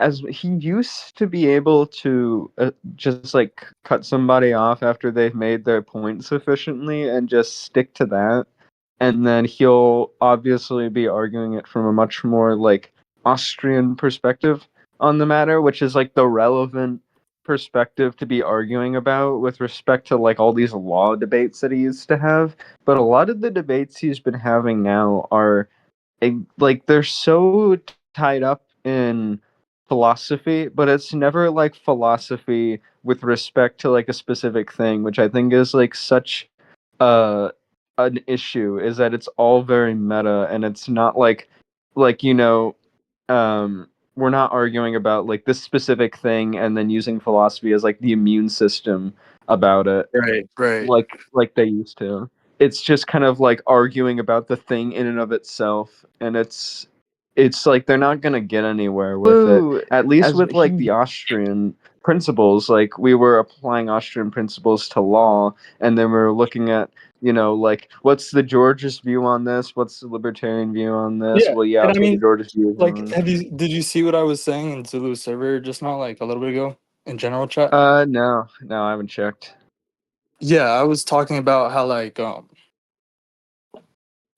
as he used to be able to just like cut somebody off after they've made their point sufficiently and just stick to that, and then he'll obviously be arguing it from a much more like Austrian perspective on the matter, which is like the relevant perspective to be arguing about with respect to like all these law debates that he used to have. But a lot of the debates he's been having now are like they're so tied up in philosophy, but it's never like philosophy with respect to like a specific thing, which I think is like such uh an issue, is that it's all very meta, and it's not like we're not arguing about like this specific thing and then using philosophy as like the immune system about it Right. like they used to. It's just kind of like arguing about the thing in and of itself, and it's like they're not gonna get anywhere with it. At least with like the Austrian principles, like we were applying Austrian principles to law, and then we were looking at like what's the Georgist view on this? What's the libertarian view on this? Yeah, Well, yeah, and I that's what the mean, Georgist view is like, on. did you see what I was saying in Zulu server just now, like a little bit ago in general chat? No, I haven't checked. Yeah, I was talking about how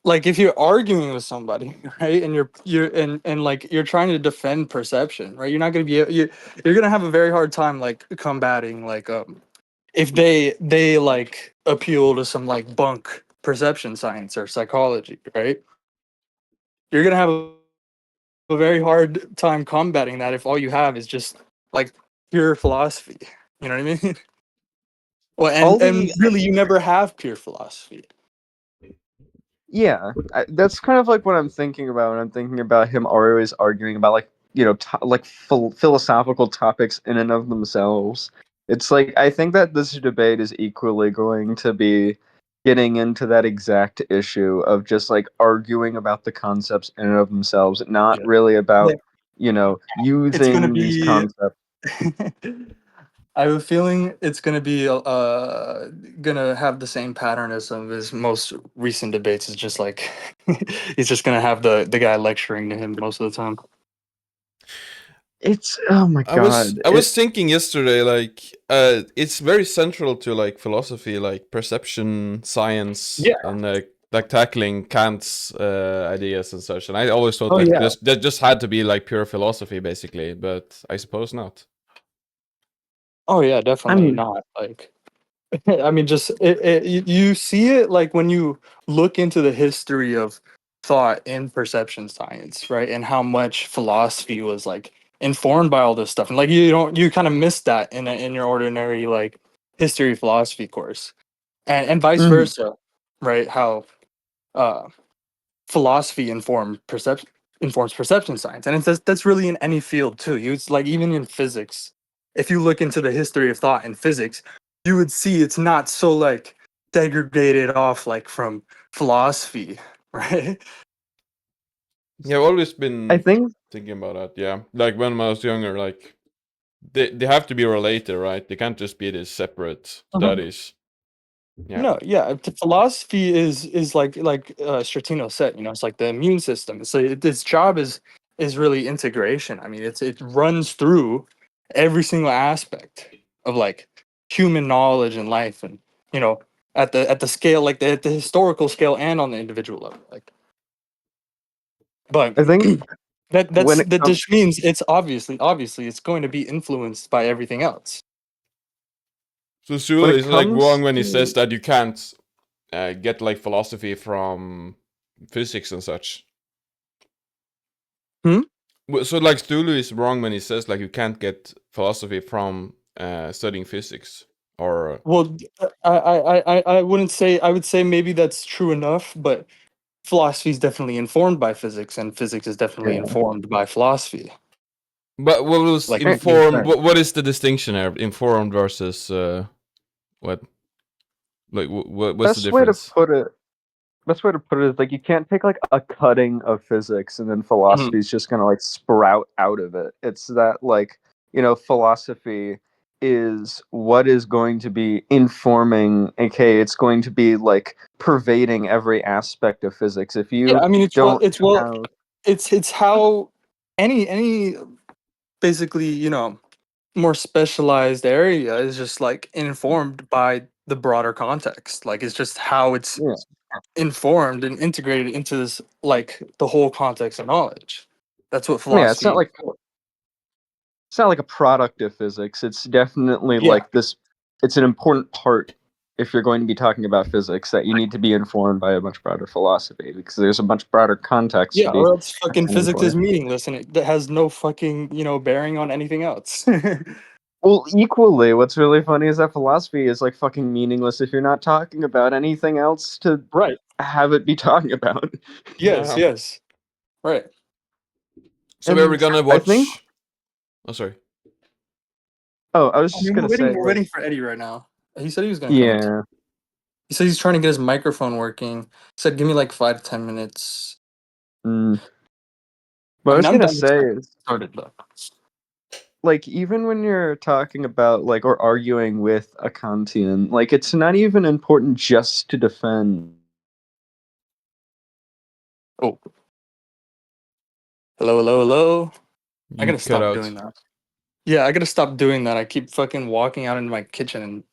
like if you're arguing with somebody, right, and and like you're trying to defend perception, right? You're not gonna be you're gonna have a very hard time like combating like if they like appeal to some like bunk perception science or psychology, right? You're gonna have a very hard time combating that if all you have is just like pure philosophy. You know what I mean? Well, All and the really, you never have pure philosophy. Yeah, that's kind of like what I'm thinking about when I'm thinking about him always arguing about like like philosophical topics in and of themselves. It's like I think that this debate is equally going to be getting into that exact issue of just like arguing about the concepts in and of themselves, not Yeah, really yeah. about It's gonna using these be. concepts. I have a feeling it's gonna be gonna have the same pattern as some of his most recent debates. It's just like he's just gonna have the guy lecturing to him most of the time. It's oh my god. I was thinking yesterday, like, it's very central to like philosophy, like perception science, Yeah. and like tackling Kant's ideas and such. And I always thought Oh like yeah. that just had to be like pure philosophy, basically. But I suppose not. Oh yeah. I Definitely mean, not. Like, I mean, just you see it like when you look into the history of thought in perception science, right? And how much philosophy was like informed by all this stuff, and like you kind of miss that in your ordinary like history philosophy course, and vice mhm. versa, right? How uh, philosophy informs perception science, and that's really in any field too. It's like even in physics, if you look into the history of thought in physics, you would see it's not so like degraded off like from philosophy, right? Yeah, I've always I been think thinking about that. Yeah, like when I was younger, like they have to be related, right? They can't just be these separate studies. Yeah. No, yeah, philosophy is like Stratino said, it's like the immune system. So its job is really integration. I mean, it runs through every single aspect of like human knowledge and life, and you know, at the scale, like at the historical scale and on the individual level. Like, but I think when it that comes just means it's obviously it's going to be influenced by everything else. So when Sula it is like wrong comes when he says to that you can't get like philosophy from physics and such. Hmm? So like Stulu is wrong when he says like you can't get philosophy from studying physics or Well, I wouldn't say, I would say maybe that's true enough, but philosophy is definitely informed by physics, and physics is definitely yeah, informed by philosophy. but what was Like informed? What is the distinction there? Informed versus what? Like what's the best way to difference? put it best way to put it is like you can't take like a cutting of physics and then philosophy Mhm. is just gonna like sprout out of it. It's that like philosophy is what is going to be informing, aka it's going to be like pervading every aspect of physics. If Yeah, you I mean don't it's have it's how any basically, you know, more specialized area is just like informed by the broader context. Like it's just how it's Yeah. informed and integrated into this, like the whole context of knowledge. That's what Yeah, it's philosophy not is like for. it's not like a product of physics. It's definitely Yeah. like this. It's an important part if you're going to be talking about physics that you need to be informed by a much broader philosophy because there's a much broader context to Yeah, be or else fucking accounting physics is for. meaningless and it has no fucking, you know, bearing on anything else. Well, equally, what's really funny is that philosophy is like fucking meaningless if you're not talking about anything else to Right. have it be talking about. Yes, Yeah. yes. Right. So we're And gonna I think. watch. Oh, sorry. Oh, I was I just mean, gonna say, we're like, waiting for Eddie right now. He said he was gonna come in. yeah. He said he's trying to get his microphone working. He said, "Give me like 5 to 10 minutes." Mm. What I I mean, was I'm gonna done with say is, started though. like, even when you're talking about, like, or arguing with a Kantian, like, it's not even important just to defend. Oh, hello, hello, hello. I You gotta cut stop out. doing that. Yeah, I gotta stop doing that. I keep fucking walking out into my kitchen and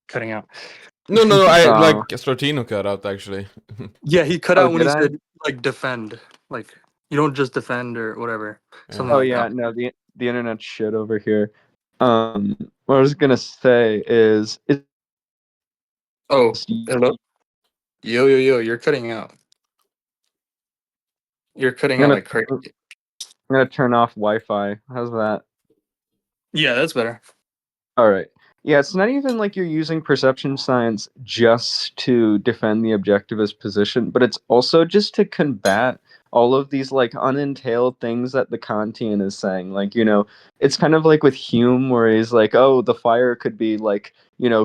cutting out. No, no, no. I Oh, like Stortino cut out actually. Yeah, he cut oh, out when did he I? said like defend. Like you don't just defend or whatever. Something Oh, Yeah. like yeah, that. no, the internet's shit over here. What I was gonna say is, Oh, hello. Yo, yo, yo, you're cutting out. You're cutting out gonna like crazy. I'm gonna turn off Wi-Fi. How's that? Yeah, that's better. All right. Yeah, it's not even like you're using perception science just to defend the objectivist position, but it's also just to combat all of these like unentailed things that the Kantian is saying. Like, it's kind of like with Hume where he's like, oh, the fire could be like,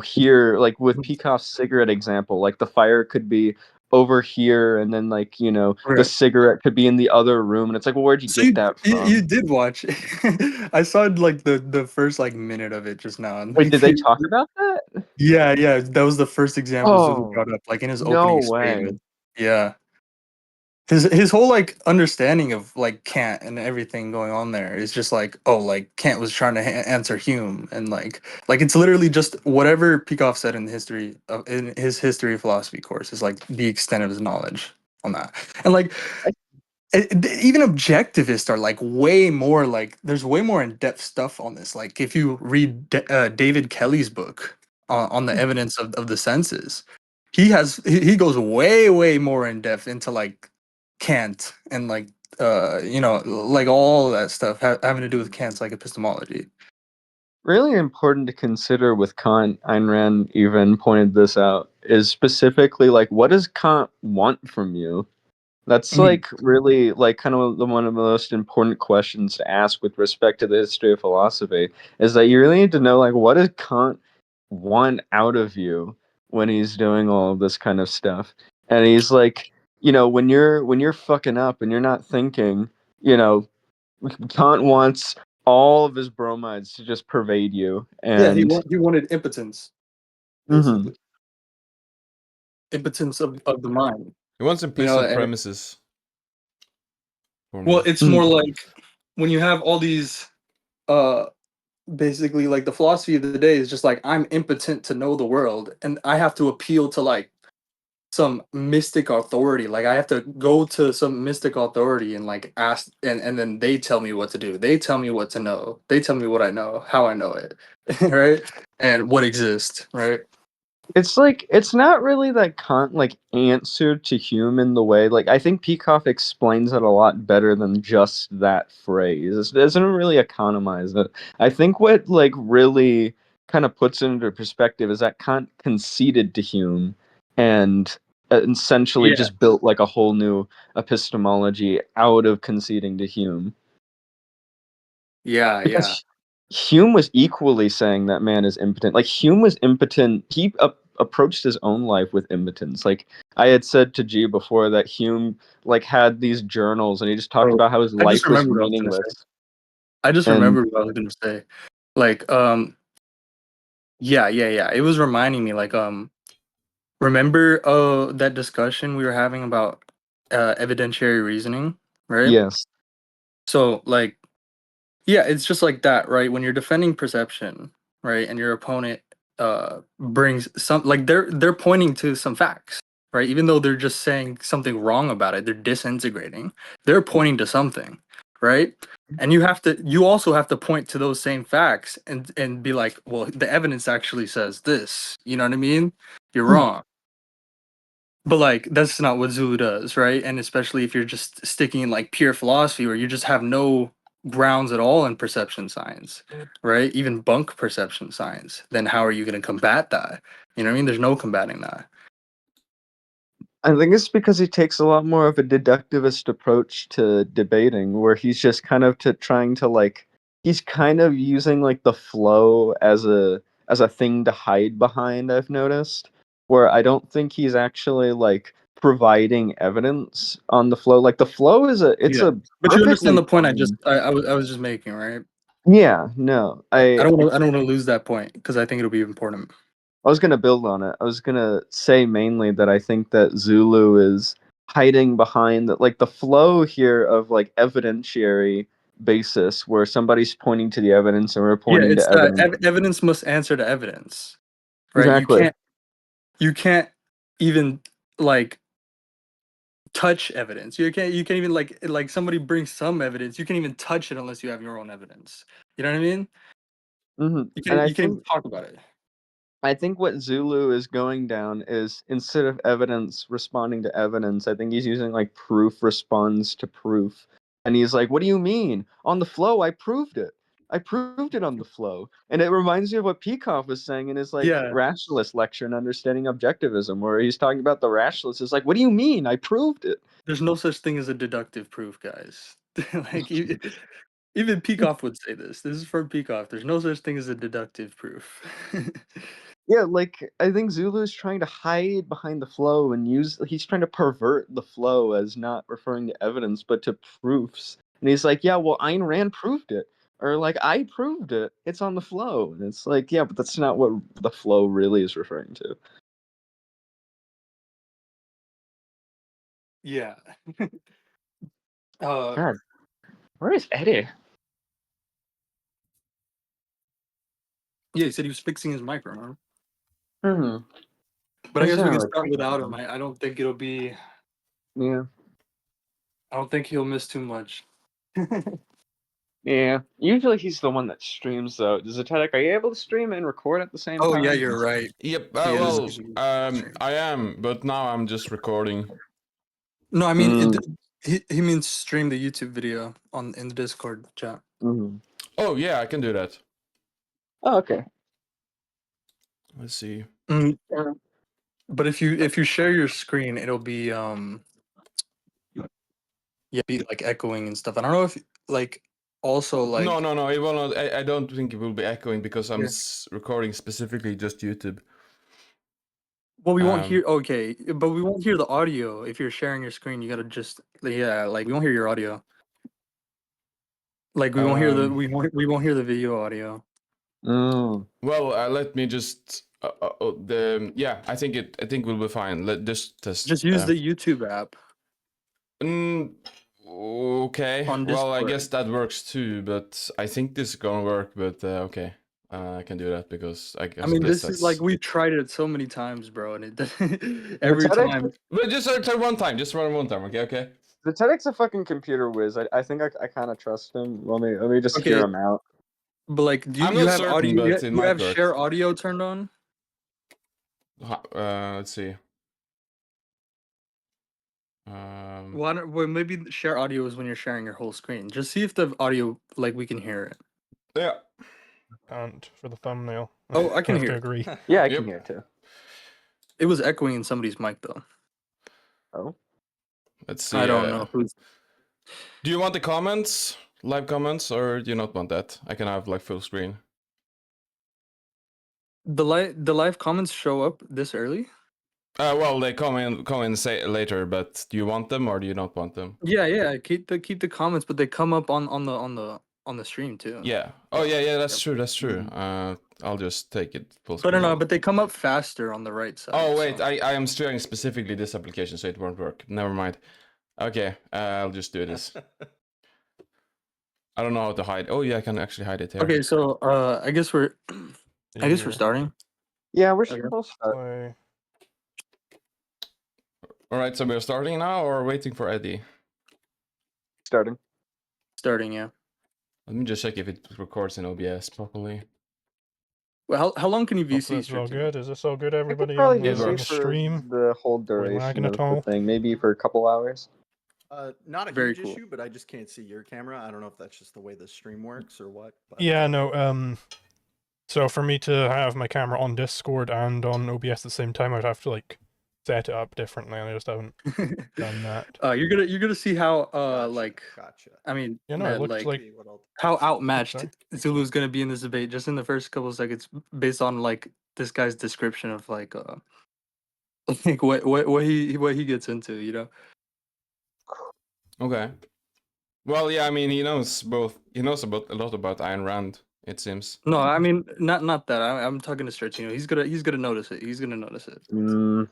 here, like with Peikoff's cigarette example, like the fire could be over here and then like, the Right. cigarette could be in the other room. And it's like, well, where'd you So get that you from? did watch it. I saw like the first like minute of it just now. And Wait, like did they talk about that? yeah, yeah, that was the first example Zulu Oh, brought up, like in his no opening way. statement. Yeah. His whole like understanding of like Kant and everything going on there is just like, oh, like Kant was trying to answer Hume, and like it's literally just whatever Peikoff said in in his history of philosophy course is like the extent of his knowledge on that. And like even objectivists are like way more like there's way more in-depth stuff on this. Like if you read David Kelly's book on the evidence of the senses, he goes way more in depth into like Kant and like like all that stuff having to do with Kant's like epistemology. Really important to consider with Kant, Ayn Rand even pointed this out, is specifically like, what does Kant want from you? That's Mhm. like really like kind of one of the most important questions to ask with respect to the history of philosophy, is that you really need to know like, what does Kant want out of you when he's doing all of this kind of stuff? And he's like, when you're fucking up and you're not thinking, you know, Kant wants all of his bromides to just pervade you, Yeah, and he wanted impotence, mhm, basically impotence of the mind. He wants You know, implicit and premises for well, me. it's mhm. more like when you have all these uh basically like the philosophy of the day is just like I'm impotent to know the world and I have to appeal to like some mystic authority. Like I have to go to some mystic authority and like ask and then they tell me what to do. They tell me what to know. They tell me what I know, how I know it. Right? And what exists, right? It's like it's not really that Kant like answered to Hume in the way like I think Peikoff explains it a lot better than just that phrase. It doesn't really economize it. I think what like really kind of puts it into perspective is that Kant conceded to Hume and essentially Yeah. just built like a whole new epistemology out of conceding to Hume. Yeah, yeah. Because Hume was equally saying that man is impotent. Like Hume was impotent. He approached his own life with impotence. Like I had said to G before that Hume like had these journals and he just talked Oh, about how his I just life was remembered what I was gonna say. meaningless. I just And remembered what I was gonna say. Like, yeah, yeah, yeah. It was reminding me, like, remember that discussion we were having about evidentiary reasoning, right? yes, So like Yeah, it's just like that, right? When you're defending perception, right, and your opponent brings some, like, they're pointing to some facts, right? Even though they're just saying something wrong about it, they're disintegrating. They're pointing to something, right? And you also have to point to those same facts and be like, well, the evidence actually says this. You know what I mean? You're wrong. But like that's not what Zulu does, right? And especially if you're just sticking in like pure philosophy where you just have no grounds at all in perception science, right? Even bunk perception science, then how are you going to combat that? You know what I mean? There's no combating that. I think it's because he takes a lot more of a deductivist approach to debating, where he's just kind of trying to like he's kind of using like the flow as a thing to hide behind. I've noticed where I don't think he's actually like providing evidence on the flow. Like the flow is it's Yeah. a But you understand perfectly the point fine. I was just making, right? Yeah, no, I don't want to lose that point because I think it'll be important. I was gonna build on it. I was gonna say mainly that I think that Zulu is hiding behind that, like the flow here of like evidentiary basis, where somebody's pointing to the evidence and we're Yeah, pointing to it's that evidence. evidence must answer to evidence, right? Exactly. You can't even like touch evidence. You can't even like somebody brings some evidence. You can't even touch it unless you have your own evidence. You know what I mean? And You can't even talk about it. I think what Zulu is going down is instead of evidence responding to evidence, I think he's using like proof responds to proof. And he's like, what do you mean? On the flow, I proved it. I proved it on the flow. And it reminds me of what Peikoff was saying in his like Yeah, rationalist lecture in Understanding Objectivism, where he's talking about the rationalist. It's like, what do you mean? I proved it. there's no such thing as a deductive proof, guys. like even Peikoff would say this. This is from Peikoff. There's no such thing as a deductive proof. Yeah, like I think Zulu is trying to hide behind the flow and he's trying to pervert the flow as not referring to evidence but to proofs. And he's like, yeah, well, Ayn Rand proved it. Or like I proved it. It's on the flow. And it's like, yeah, but that's not what the flow really is referring to. yeah. uh God, where is Eddie? yeah, he said he was fixing his mic, remember? Hmm. But I That's guess we not can really start without him. I don't think it'll be Yeah. I don't think he'll miss too much. Yeah. Usually he's the one that streams though. Does Zetetic, are you able to stream and record at the same Oh yeah, time? you're right. Yep. He is Well, usually streaming. I am, but now I'm just recording. No, I mean Mm. he means stream the YouTube video in the Discord chat. Mm-hmm. Oh yeah, I can do that. Oh, okay. Let's see. Mm, but if you share your screen, it'll be yeah, be like echoing and stuff. I don't know if like also like No. It will not. I don't think it will be echoing because I'm yeah. recording specifically just YouTube. Well, we won't Um. hear okay, but we won't hear the audio if you're sharing your screen. You gotta just yeah, like we won't hear your audio. Like Um. we won't hear the video audio. Mm. Well, let me just. I think we'll be fine. Let just test. Just use the YouTube app Mm, okay. on Well, I Discord. guess that works too, but I think this is gonna work. But okay, I can do that because I I guess mean, guess this is like that's. we've tried it so many times, bro, and it every Zetetic time. But just try one time. Just run one time. Okay. Okay. Zetetic's a fucking computer whiz. I think I kind of trust him. Let me just hear Okay, him out. but like, do I'm you not have certain, audio? but it You might have work. share audio turned on? Let's see. Um. Well, maybe share audio is when you're sharing your whole screen. Just see if the audio like we can hear it. Yeah. And for the thumbnail. Oh, I can have to hear it. agree. Yeah, I Yep. can hear it too. It was echoing in somebody's mic though. Oh, Let's I see. don't know who's. Do you want the comments, live comments, or do you not want that? I can have like full screen. The live comments show up this early? Well, they come in say later, but do you want them or do you not want them? Yeah. Keep the comments, but they come up on the stream too. Yeah. Oh yeah. That's Yep. true. That's true. Mhm. I'll just take it full But screen. no, but they come up faster on the right side. Oh wait, so. I am steering specifically this application, so it won't work. Never mind. Okay, I'll just do this. I don't know how to hide. Oh yeah, I can actually hide it there. Okay, so I guess we're starting. Yeah, we're Okay. supposed to start. Play. All right, so we're starting now or waiting for Eddie? Starting. Starting, yeah. Let me just check if it records in OBS properly. Well, how long can you VC Hopefully this is all stream? good. Is this all good, I could everybody probably on It use the it works. for stream? the whole we duration lagging of at the all? thing, maybe for a couple hours. Not a Very huge cool. issue, but I just can't see your camera. I don't know if that's just the way the stream works or what. But, Yeah, no. So for me to have my camera on Discord and on OBS at the same time, I'd have to like set it up differently, and I just haven't done that. You're gonna see how gotcha. I mean, Yeah, no, it looked like like See what I'll- how outmatched Sorry? Zulu's gonna be in this debate just in the first couple of seconds, based on like this guy's description of like like what he gets into, you know. Okay. Well, yeah, I mean, he knows both. He knows about a lot about Ayn Rand, it seems. No, I mean not that. I'm talking to Stretchino. He's gonna notice it. He's gonna notice it. Mm,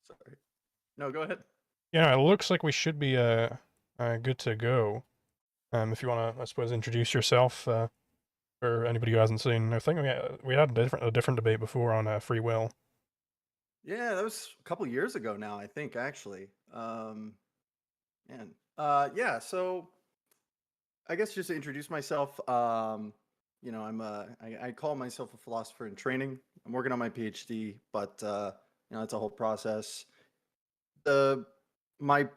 Sorry. No, go ahead. Yeah, it looks like we should be good to go. If you want to, I suppose, introduce yourself for anybody who hasn't seen. I think we had a different debate before on free will. Yeah, that was a couple years ago now, I think, actually. Yeah, so I guess just to introduce myself, you know, I call myself a philosopher in training. I'm working on my PhD, but you know, it's a whole process. My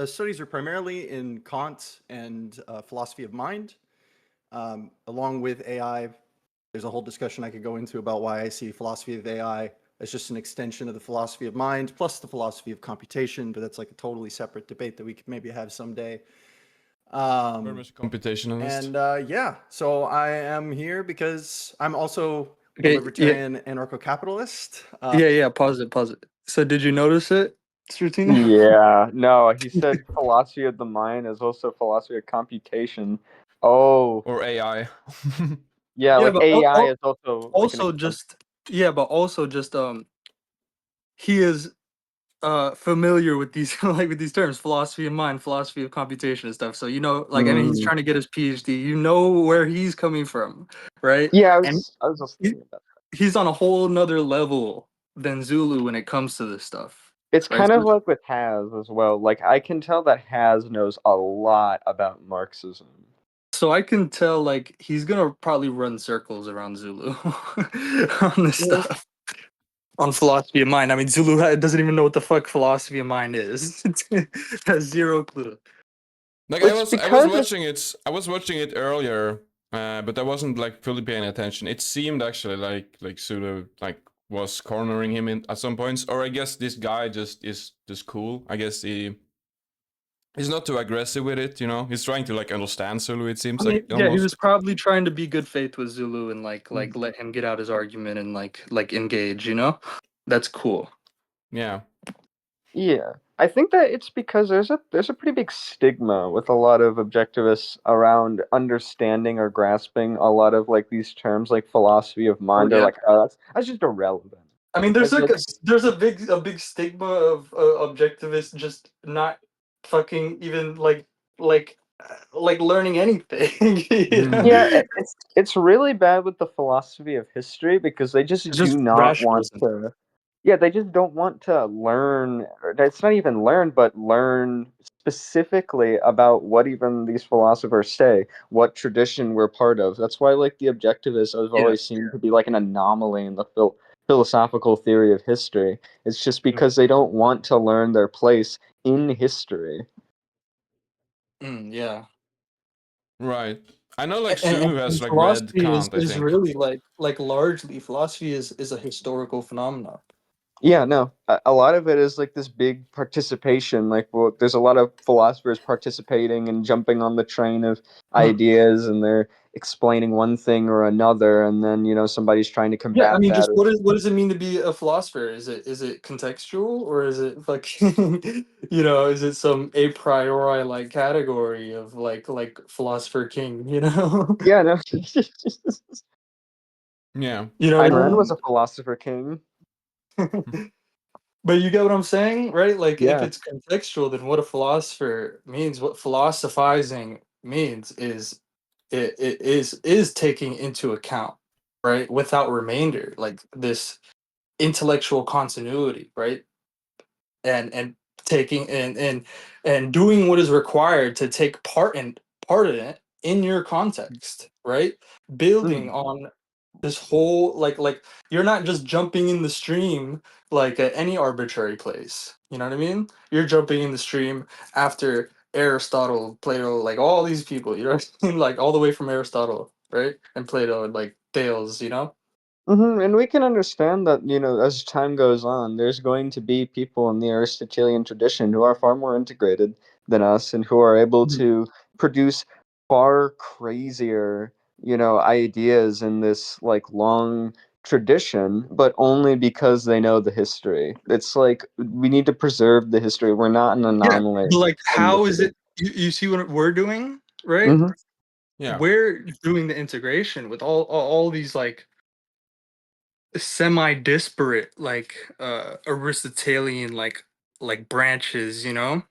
studies are primarily in Kant and philosophy of mind, along with AI. There's a whole discussion I could go into about why I see philosophy of AI as just an extension of the philosophy of mind, plus the philosophy of computation, but that's like a totally separate debate that we could maybe have someday. Very much computationalist. And yeah, so I am here because I'm also a Okay, libertarian anarcho-capitalist. yeah. Pause it. So did you notice it, Stretchino? yeah, no, he said philosophy of the mind is also philosophy of computation. Oh, Or AI. yeah, Yeah, like but AI is also like an also just but also just he is familiar with these like with these terms, philosophy of mind, philosophy of computation and stuff. So you know, like I mean, he's trying to get his PhD. You know where he's coming from, right? Yeah, And I was just thinking about that. he's on a whole nother level than Zulu when it comes to this stuff. It's Right, kind so- of like with Haz as well. Like I can tell that Haz knows a lot about Marxism. So I can tell like he's gonna probably run circles around Zulu on this stuff. On philosophy of mind. I mean, Zulu doesn't even know what the fuck philosophy of mind is. Has zero clue. Like It's I was because watching it. I was watching it earlier, but I wasn't like fully paying attention. It seemed actually like Sulu like was cornering him in at some points, or I guess this guy just is just cool. I guess he's not too aggressive with it. You know, he's trying to like understand Sulu. It seems I mean, like yeah, he almost. was probably trying to be good faith with Zulu and like let him get out his argument and like engage, you know? That's cool. Yeah. yeah, I think that it's because there's a pretty big stigma with a lot of objectivists around understanding or grasping a lot of like these terms like philosophy of mind. They're yeah. like, oh, that's just irrelevant. I mean, there's It's like there's a big stigma of objectivists just not fucking even like learning anything. You know? Yeah, it's really bad with the philosophy of history because they just It's do just not want rationalism. to. Yeah, they just don't want to learn. Or it's not even learn, but learn specifically about what even these philosophers say, what tradition we're part of. That's why, like, the objectivists have Yeah. always seemed to be like an anomaly in the philosophical theory of history. It's just because they don't want to learn their place in history. Yeah. Right. I know like And Sulu has like read philosophy Kant. I is think. really like largely philosophy is a historical phenomenon. Yeah, no. A lot of it is like this big participation. Like, well, there's a lot of philosophers participating and jumping on the train of ideas, and they're explaining one thing or another, and then somebody's trying to Yeah, I combat mean, that. just what does it mean to be a philosopher? Is it contextual or is it fucking is it some a priori like category of like philosopher king? You know, Yeah, no. Yeah. you know what Ayn I Rand mean? was a philosopher king. But you get what I'm saying, right? Like, if Yeah. it's contextual, then what a philosopher means, what philosophizing means is taking into account, right, without remainder, like this intellectual continuity, right? And taking and doing what is required to take part in it in your context, right? Building Mm. on this whole like you're not just jumping in the stream like at any arbitrary place. You know what I mean? You're jumping in the stream after Aristotle, Plato, like all these people, you know what I mean? Like all the way from Aristotle, right? And Plato and like Thales, you know? And we can understand that, as time goes on, there's going to be people in the Aristotelian tradition who are far more integrated than us and who are able Mhm. to produce far crazier, ideas in this like long tradition, but only because they know the history. It's like we need to preserve the history. We're not an Yeah, anomaly but like in the how is field. it you see what we're doing, right? Hmm. Yeah. We're doing the integration with all these like semi-disparate like Aristotelian like branches, you know,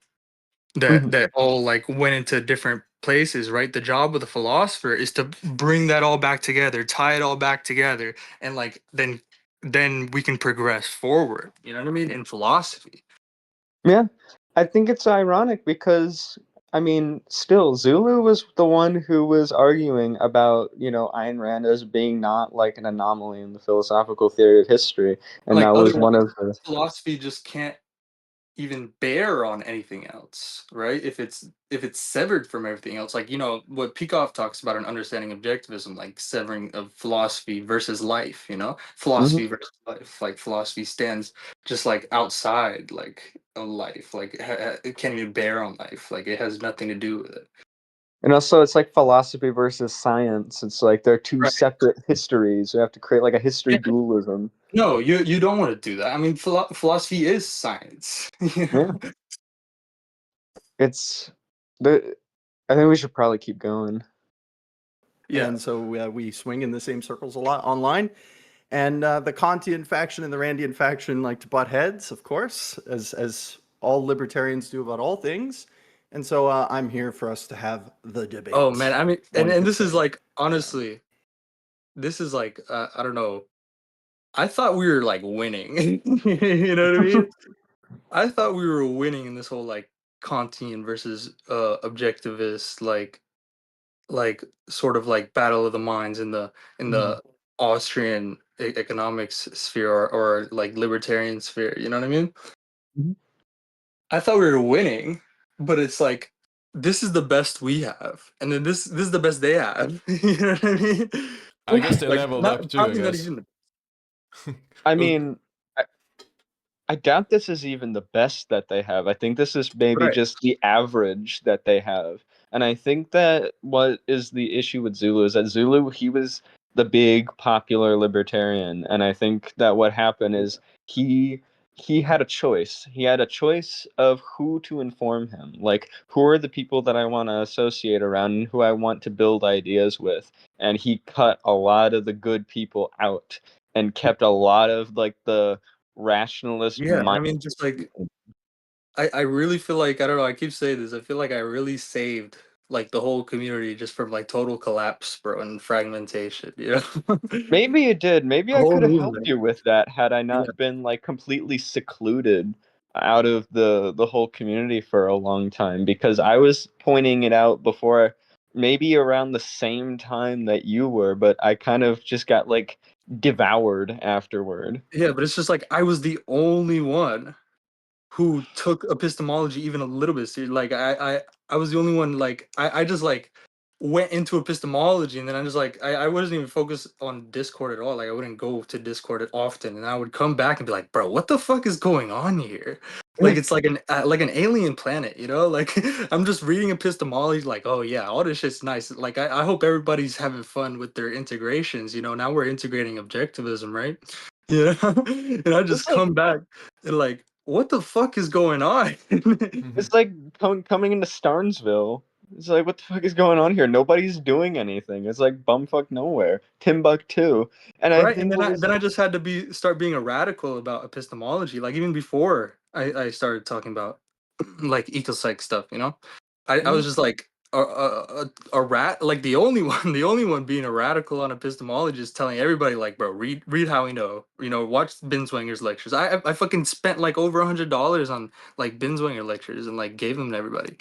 that Hmm. that all like went into different places, right? The job of the philosopher is to bring that all back together, tie it all back together, and like then we can progress forward. You know what I mean? In philosophy. Yeah, I think it's ironic because, I mean, still, Zulu was the one who was arguing about, Ayn Rand as being not like an anomaly in the philosophical theory of history, and Like that was otherwise one of the. philosophy just can't even bear on anything else, right? If it's severed from everything else, like, you know what Peikoff talks about in understanding objectivism, like severing of philosophy versus life, you know, Mhm. philosophy versus life. Like philosophy stands just like outside like a life, like it can't even bear on life, like it has nothing to do with it. And also, it's like philosophy versus science. It's like they're two Right. separate histories. You have to create like a history Yeah. dualism. No, you don't want to do that. I mean, philosophy is science. You Yeah, know? it's the. I think we should probably keep going. Yeah. And so we swing in the same circles a lot online. And the Kantian faction and the Randian faction like to butt heads, of course, as all libertarians do about all things. And so I'm here for us to have the debate. Oh man, I mean, and one could this is say. like honestly, this is like I don't know. I thought we were like winning. You know what I mean? I thought we were winning in this whole like Kantian versus objectivist like sort of like battle of the minds in the Austrian economics sphere or like libertarian sphere. You know what I mean? Mhm. I thought we were winning, but it's like this is the best we have, and then this is the best they have. You know what I mean? I guess they Like leveled up not too, I probably not guess. even. I The, mean, I doubt this is even the best that they have. I think this is maybe right. just the average that they have. And I think that what is the issue with Zulu is that Zulu, he was the big popular libertarian. And I think that what happened is he had a choice. He had a choice of who to inform him. Like, who are the people that I want to associate around and who I want to build ideas with. And he cut a lot of the good people out and kept a lot of like the rationalist Yeah, I mind. mean, just like I really feel like I don't know. I keep saying this. I feel like I really saved like the whole community just from like total collapse, bro, and fragmentation. You know, Maybe it did. Maybe the I whole could have helped movement. you with that had I Yeah, not been like completely secluded out of the whole community for a long time because I was pointing it out before maybe around the same time that you were, but I kind of just got like devoured afterward. yeah, but it's just like I was the only one who took epistemology even a little bit serious. Like I was the only one like I just like went into epistemology and then I just like I wasn't even focused on Discord at all. Like I wouldn't go to Discord often and I would come back and be like, bro, what the fuck is going on here? Like it's like an alien planet, you know? Like I'm just reading epistemology, like, oh yeah, all this shit's nice. Like I hope everybody's having fun with their integrations, you know. Now we're integrating objectivism, right? You know? And I It's just like come back and like, what the fuck is going on? Mhm. it's like coming into Starnesville. It's like, what the fuck is going on here? Nobody's doing anything. It's like bumfuck nowhere. Timbuktu. And I Right, and think what then was I just had to start being a radical about epistemology. Like even before I started talking about like ecopsych stuff, you know, I was just like a rat. Like the only one, the only one being a radical on epistemology is telling everybody like, bro, read how we know, you know, watch Binswanger's lectures. I fucking spent like over $100 on like Binswanger lectures and like gave them to everybody.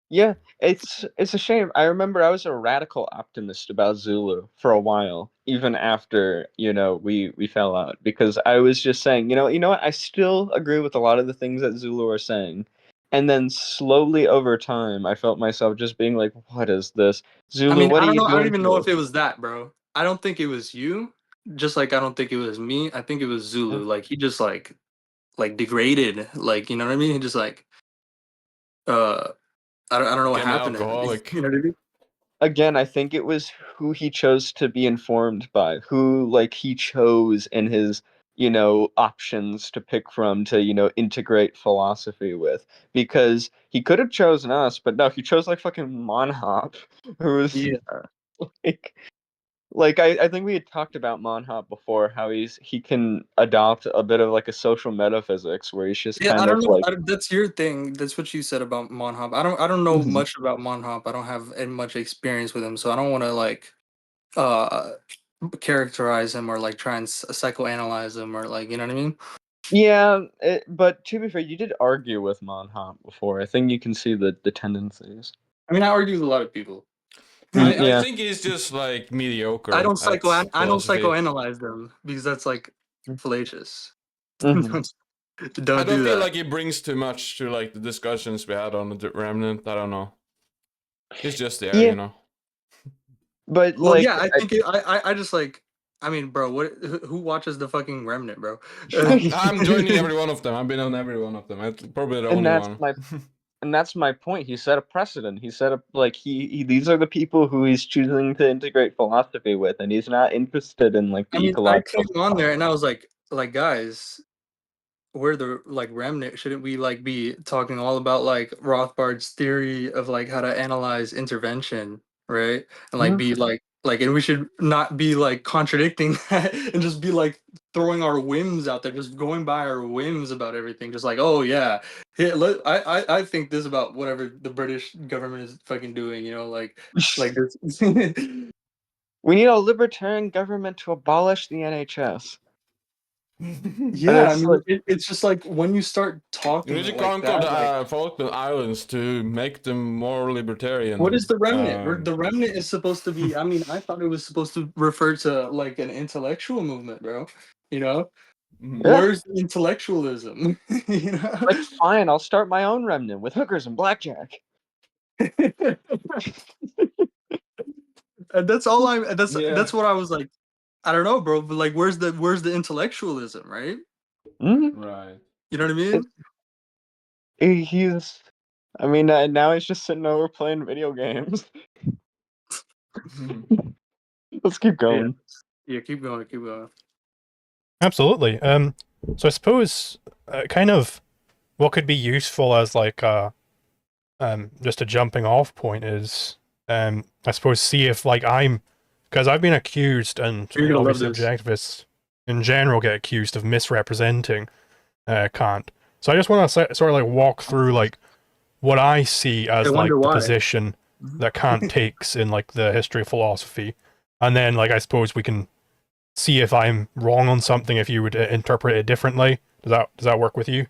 Yeah, it's a shame. I remember I was a radical optimist about Zulu for a while, even after, we fell out, because I was just saying, you know what, I still agree with a lot of the things that Zulu are saying. And then slowly over time, I felt myself just being like, what is this? I Zulu, mean, what I are don't you know. I don't doing even know here? if it was that, bro. I don't think it was you. Just like I don't think it was me. I think it was Zulu. Like he just like degraded. Like you know what I mean? He just like uh I don't know what Became an happened to him. alcoholic. You know what I mean? Again, I think it was who he chose to be informed by, who like he chose in his, options to pick from to, integrate philosophy with. Because he could have chosen us, but no, he chose like fucking Monhop, who was Yeah. like I think we had talked about Monhop before, how he can adopt a bit of like a social metaphysics where he's just Yeah, I kind don't of know. like That's your thing. That's what you said about Monhop. I don't know Mhm. much about Monhop. I don't have much experience with him, so I don't want to like uh characterize him or like try and psychoanalyze him or like you know what I mean. Yeah, but to be fair, you did argue with Monhop before. I think you can see the tendencies. I mean, I argue with a lot of people. I Yeah. think he's just like mediocre at I don't philosophy. psychoanalyze them because that's like fallacious. Mhm. I Don't don't do feel that. like he brings too much to like the discussions we had on the Remnant. I don't know. He's just there, Yeah, you know. but Well, yeah, like, I think I just like. I mean, bro, who watches the fucking Remnant, bro? I'm joining every one of them. I've been on every one of them. I'm probably the and only that's one. my point. He set a precedent. He set up like these are the people who he's choosing to integrate philosophy with, and he's not interested in like I the mean, I ecological. came on there and I was like, guys, we're the like Remnant. Shouldn't we like be talking all about like Rothbard's theory of like how to analyze intervention, right? And like Mhm. be like, and we should not be like contradicting that and just be like throwing our whims out there, just going by our whims about everything, just like, oh yeah, I think this about whatever the British government is fucking doing, you know, like this. We need a libertarian government to abolish the NHS. And Yeah, I it's mean, like, it's just like when you start You need talking to like conquer that, like the Falkland Islands to make them more libertarian. what is the remnant? The remnant is supposed to be. I mean, I thought it was supposed to refer to like an intellectual movement, bro. You know, yeah, where's the intellectualism? You know, like fine, I'll start my own remnant with hookers and blackjack. and that's all I'm. Yeah. That's what I was like. I don't know, bro. But like, where's the intellectualism, right? Mhm. Right. You know what I mean? He's, I mean, now he's just sitting over playing video games. Let's keep Yeah. going. Yeah. Keep going. Keep going. Absolutely. So I suppose kind of what could be useful as like just a jumping off point is I suppose see if like because I've been accused and You're gonna love obviously this. objectivists in general get accused of misrepresenting Kant. So I just want to sort of like walk through like what I see I as like wonder the why. position that Kant takes in like the history of philosophy, and then like I suppose we can see if I'm wrong on something if you would interpret it differently. Does that work with you?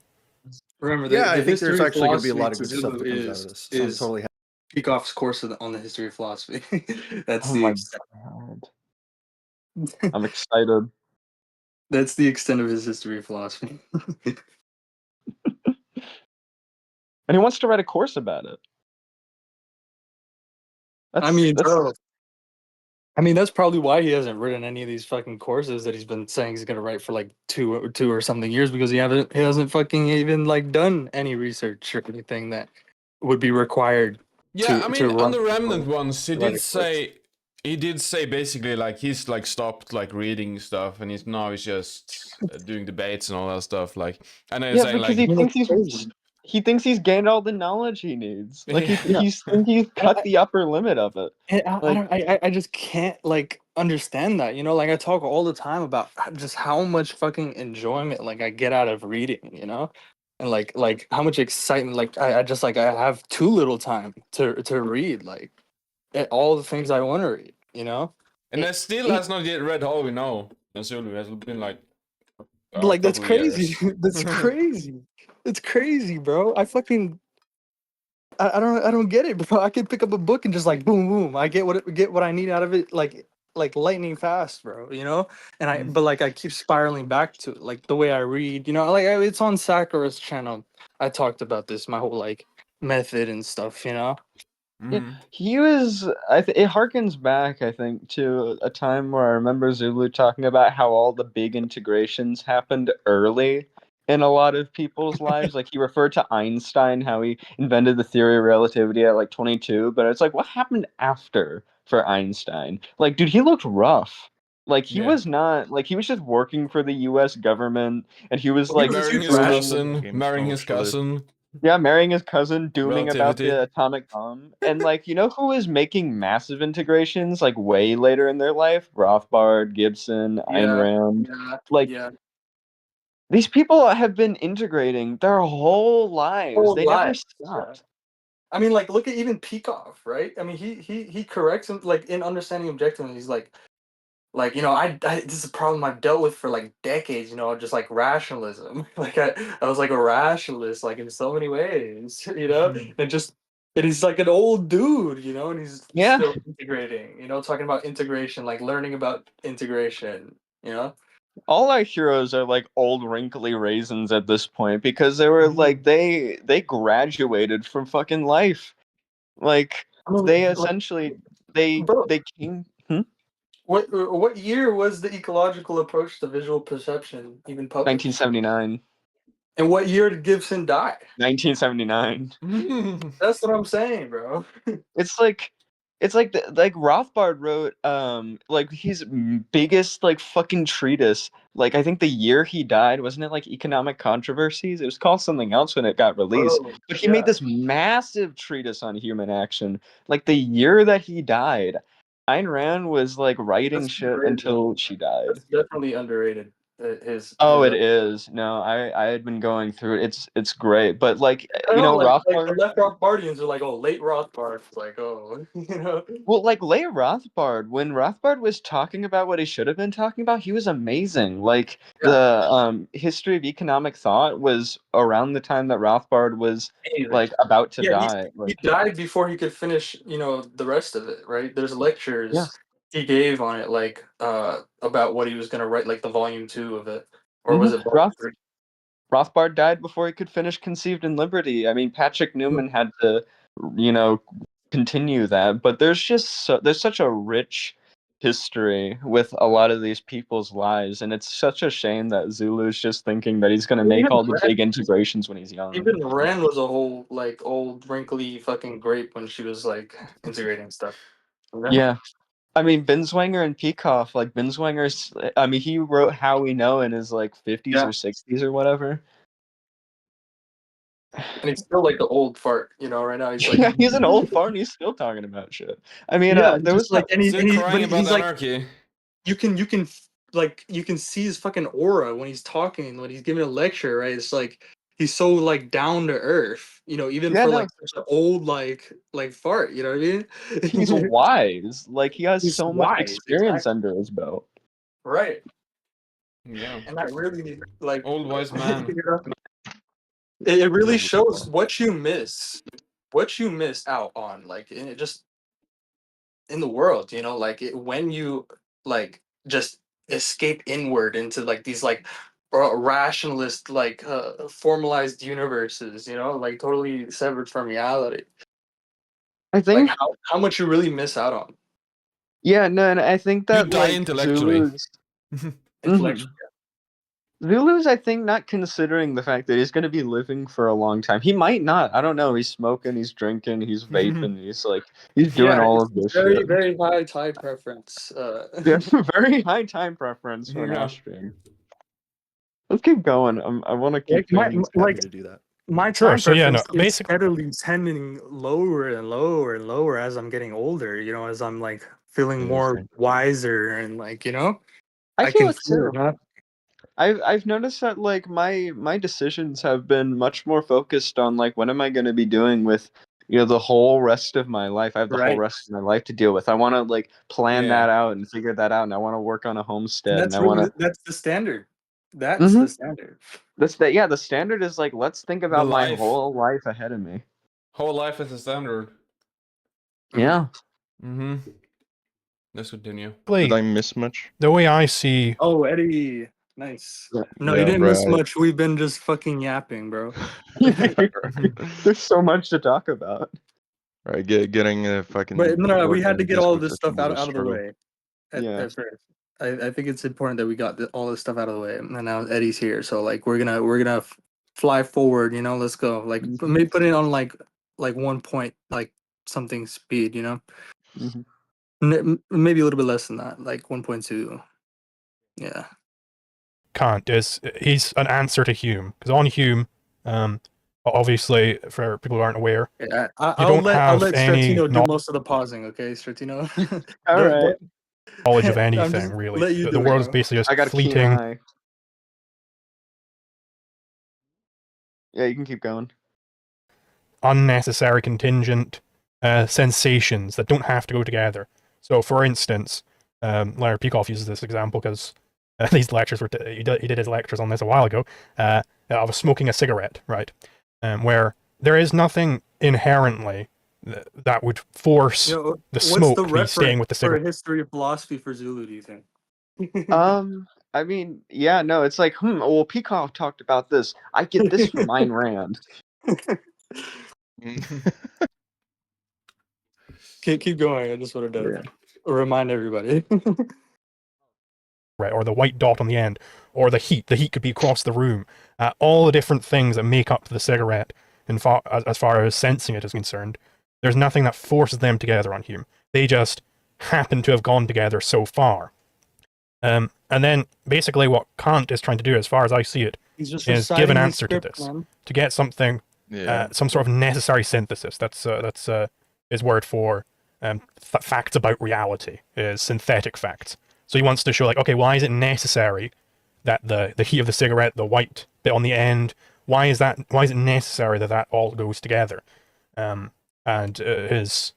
Remember, Yeah, the I think there's history of actually going to be a philosophy lot of to good stuff Zulu that comes out of this. So I'm is totally happy. Peacock's course on the history of philosophy. That's Oh the my extent. god, I'm excited. That's the extent of his history of philosophy. And he wants to write a course about it. I mean, That's bro. I mean, that's probably why he hasn't written any of these fucking courses that he's been saying he's gonna write for like two or something years because he hasn't fucking even like done any research or anything that would be required Yeah, I to mean, on run the Remnant ones, write a course. he did say basically like he's like stopped like reading stuff, and he's just doing debates and all that stuff. Like, and then yeah, saying because like, I mean, it's crazy. he thinks he's gained all the knowledge he needs. Like Yeah. he's cut the upper limit of it. And I Like, don't, I just can't like understand that, you know. Like I talk all the time about just how much fucking enjoyment like I get out of reading, you know, and like how much excitement. Like I just like I have too little time to read like all the things I want to read, you know. And I still has not yet read all we know. And Zulu has been like a Like that's couple of years. crazy. That's crazy. It's crazy, bro. I don't get it, bro. I can pick up a book and just like boom boom. I get what I need out of it like lightning fast, bro. You know? And but like I keep spiraling back to it, like the way I read, you know, like it's on Sakura's channel. I talked about this, my whole like method and stuff, you know? yeah, Mhm. he was. It harkens back, I think, to a time where I remember Zulu talking about how all the big integrations happened early in a lot of people's lives. Like he referred to Einstein, how he invented the theory of relativity at like 22. But it's like, what happened after for Einstein? Like, dude, he looked rough. Like he Yeah. was not like he was just working for the U.S. government, and he was Well, like Marrying his doing. cousin, Became marrying his socialist. cousin. Yeah, marrying his cousin, dooming about Relativity. the atomic bomb. And like, you know who is making massive integrations like way later in their life? Rothbard, Gibson, Ayn Yeah, Rand. yeah, Like yeah. these people have been integrating their whole lives. Whole They never life. Yeah. stopped. I mean, like, look at even Peikoff, right? I mean, he corrects him like in understanding objectively. He's like you know, this is a problem I've dealt with for like decades. You know, just like rationalism. Like I was like a rationalist, like in so many ways. You know, and he's like an old dude. You know, and he's Yeah. still integrating. You know, talking about integration, like learning about integration. You know. All our heroes are like old wrinkly raisins at this point because they were like they graduated from fucking life. Like I mean, they like, essentially they bro, they came what year was the ecological approach to visual perception even published? 1979. And what year did Gibson die? 1979. That's what I'm saying, bro. It's like like Rothbard wrote like his biggest like fucking treatise. Like I think the year he died, wasn't it like Economic Controversies? It was called something else when it got released. Bro, But he made yeah, this massive treatise on human action. Like the year that he died, Ayn Rand was like writing that's shit underrated though. until she died. That's definitely underrated. Oh, His it is. No, I had been going through it. It's great. But like I you know, know, like the Rothbard. left Rothbardians are like, oh, late Rothbard. It's like, oh, you know. Well, like Leigh Rothbard, when Rothbard was talking about what he should have been talking about, he was amazing. Like Yeah, the history of economic thought was around the time that Rothbard was amazing. like about to Yeah, die. he Like died before he could finish, you know, the rest of it, right? There's yeah, lectures he gave on it, like about what he was gonna write, like the volume 2 of it, or was it volume 3? Rothbard died before he could finish Conceived in Liberty. I mean, Patrick Newman had to, you know, continue that. But there's such a rich history with a lot of these people's lives, and it's such a shame that Zulu's just thinking that he's gonna make Even all the big integrations when he's young. even Ren was a whole like old wrinkly fucking grape when she was like integrating stuff. Yeah. I mean, Binswanger and Peikoff, like Binswanger's, I mean, he wrote How We Know in his like 50s Yeah, or 60s or whatever. and he's still like the old fart, you know. Right now, he's like, Yeah, he's an old fart and he's still talking about shit. I mean, yeah, he's there was just like, that. and Still he, crying but about he's like, anarchy. you can like you can see his fucking aura when he's talking, when he's giving a lecture, right? It's like he's so like down to earth, you know, even Yeah, for no, like such an old like fart, you know what I he's mean? wise. Like he has He's so much wise, experience exactly, under his belt. right? Yeah. And that really like Old wise man. it really Love shows Rothbard. what you miss out on, like in it just in the world, you know, like when you like just escape inward into like these like rationalist like formalized universes, you know, like totally severed from reality, I like think, how much you really miss out on yeah, no, and I think You that die like intellectually. intellectually. Zulu's, I think, not considering the fact that he's going to be living for a long time. He might not. I don't know. He's smoking, he's drinking, he's vaping, he's doing Yeah, all it's of this very shit. very high tide preference. Yeah, very high time preference for an Yeah. Austrian. Let's keep going. I want to Like keep my things. Happy like to do that. my Sure, time so yeah, no, preference is basically, steadily tending lower and lower and lower as I'm getting older. You know, as I'm like feeling Yeah, more same. wiser and like I I feel can it feel too. it. Huh? I've noticed that like my decisions have been much more focused on like what am I going to be doing with the whole rest of my life. I have the whole Right. rest of my life to deal with. I want to like plan Yeah. that out and figure that out, and I want to work on a And homestead, and that's I want really to. that's the standard. That's the standard. Yeah, the standard is like let's think The about my life. whole life ahead of me. Whole life is a standard. Yeah. Mm-hmm. Let's continue. Did I miss much? the way I see, Oh, Eddie, nice. Yeah. No, you Yeah, didn't miss bro. much. We've been just fucking yapping, bro. There's so much to talk about. Right, getting a fucking But no, we work had in to the get all of Discord this session stuff was a out of the struggle. way at Yeah. first. I think it's important that we got all this stuff out of the way, and now Eddie's here, so like we're gonna fly forward. You know, let's go. Like Mhm. maybe put it on like 1 point like something speed. You know, Mhm. maybe a little bit less than that, like 1.2. Yeah. Kant is he's an answer to Hume, because on Hume, obviously for people who aren't aware, Yeah, you I'll don't let have any Stratino do most of the pausing. Okay, Stratino. All Don't- right. knowledge of I'm anything just really. let you The do it, world is bro. basically just I got a keen fleeting. eye. Yeah, you can keep going. Unnecessary contingent sensations that don't have to go together. So, for instance, Larry Peikoff uses this example because these lectures were he did his lectures on this a while ago. Of smoking a cigarette, right? Where there is nothing inherently that would force Yo, the what's smoke the to be staying reference with the for a cigarette. history of philosophy for Zulu? Do you think? I mean, yeah, no, it's like, well, Peacock talked about this. I get this from Ayn Rand. Keep going. I just wanted to Yeah. remind everybody. Or the white dot on the end, or the heat. The heat could be across the room. All the different things that make up the cigarette, as far as sensing it is concerned, there's nothing that forces them together on Hume. They just happen to have gone together so far. And then basically what Kant is trying to do, as far as I see it, He's just is give an reciting the answer to script, this, man. to get something, Yeah. some sort of necessary synthesis. That's his word for facts about reality, is synthetic facts. So he wants to show, like, okay, why is it necessary that the heat of the cigarette, the white bit on the end, why is it necessary that that all goes together? And his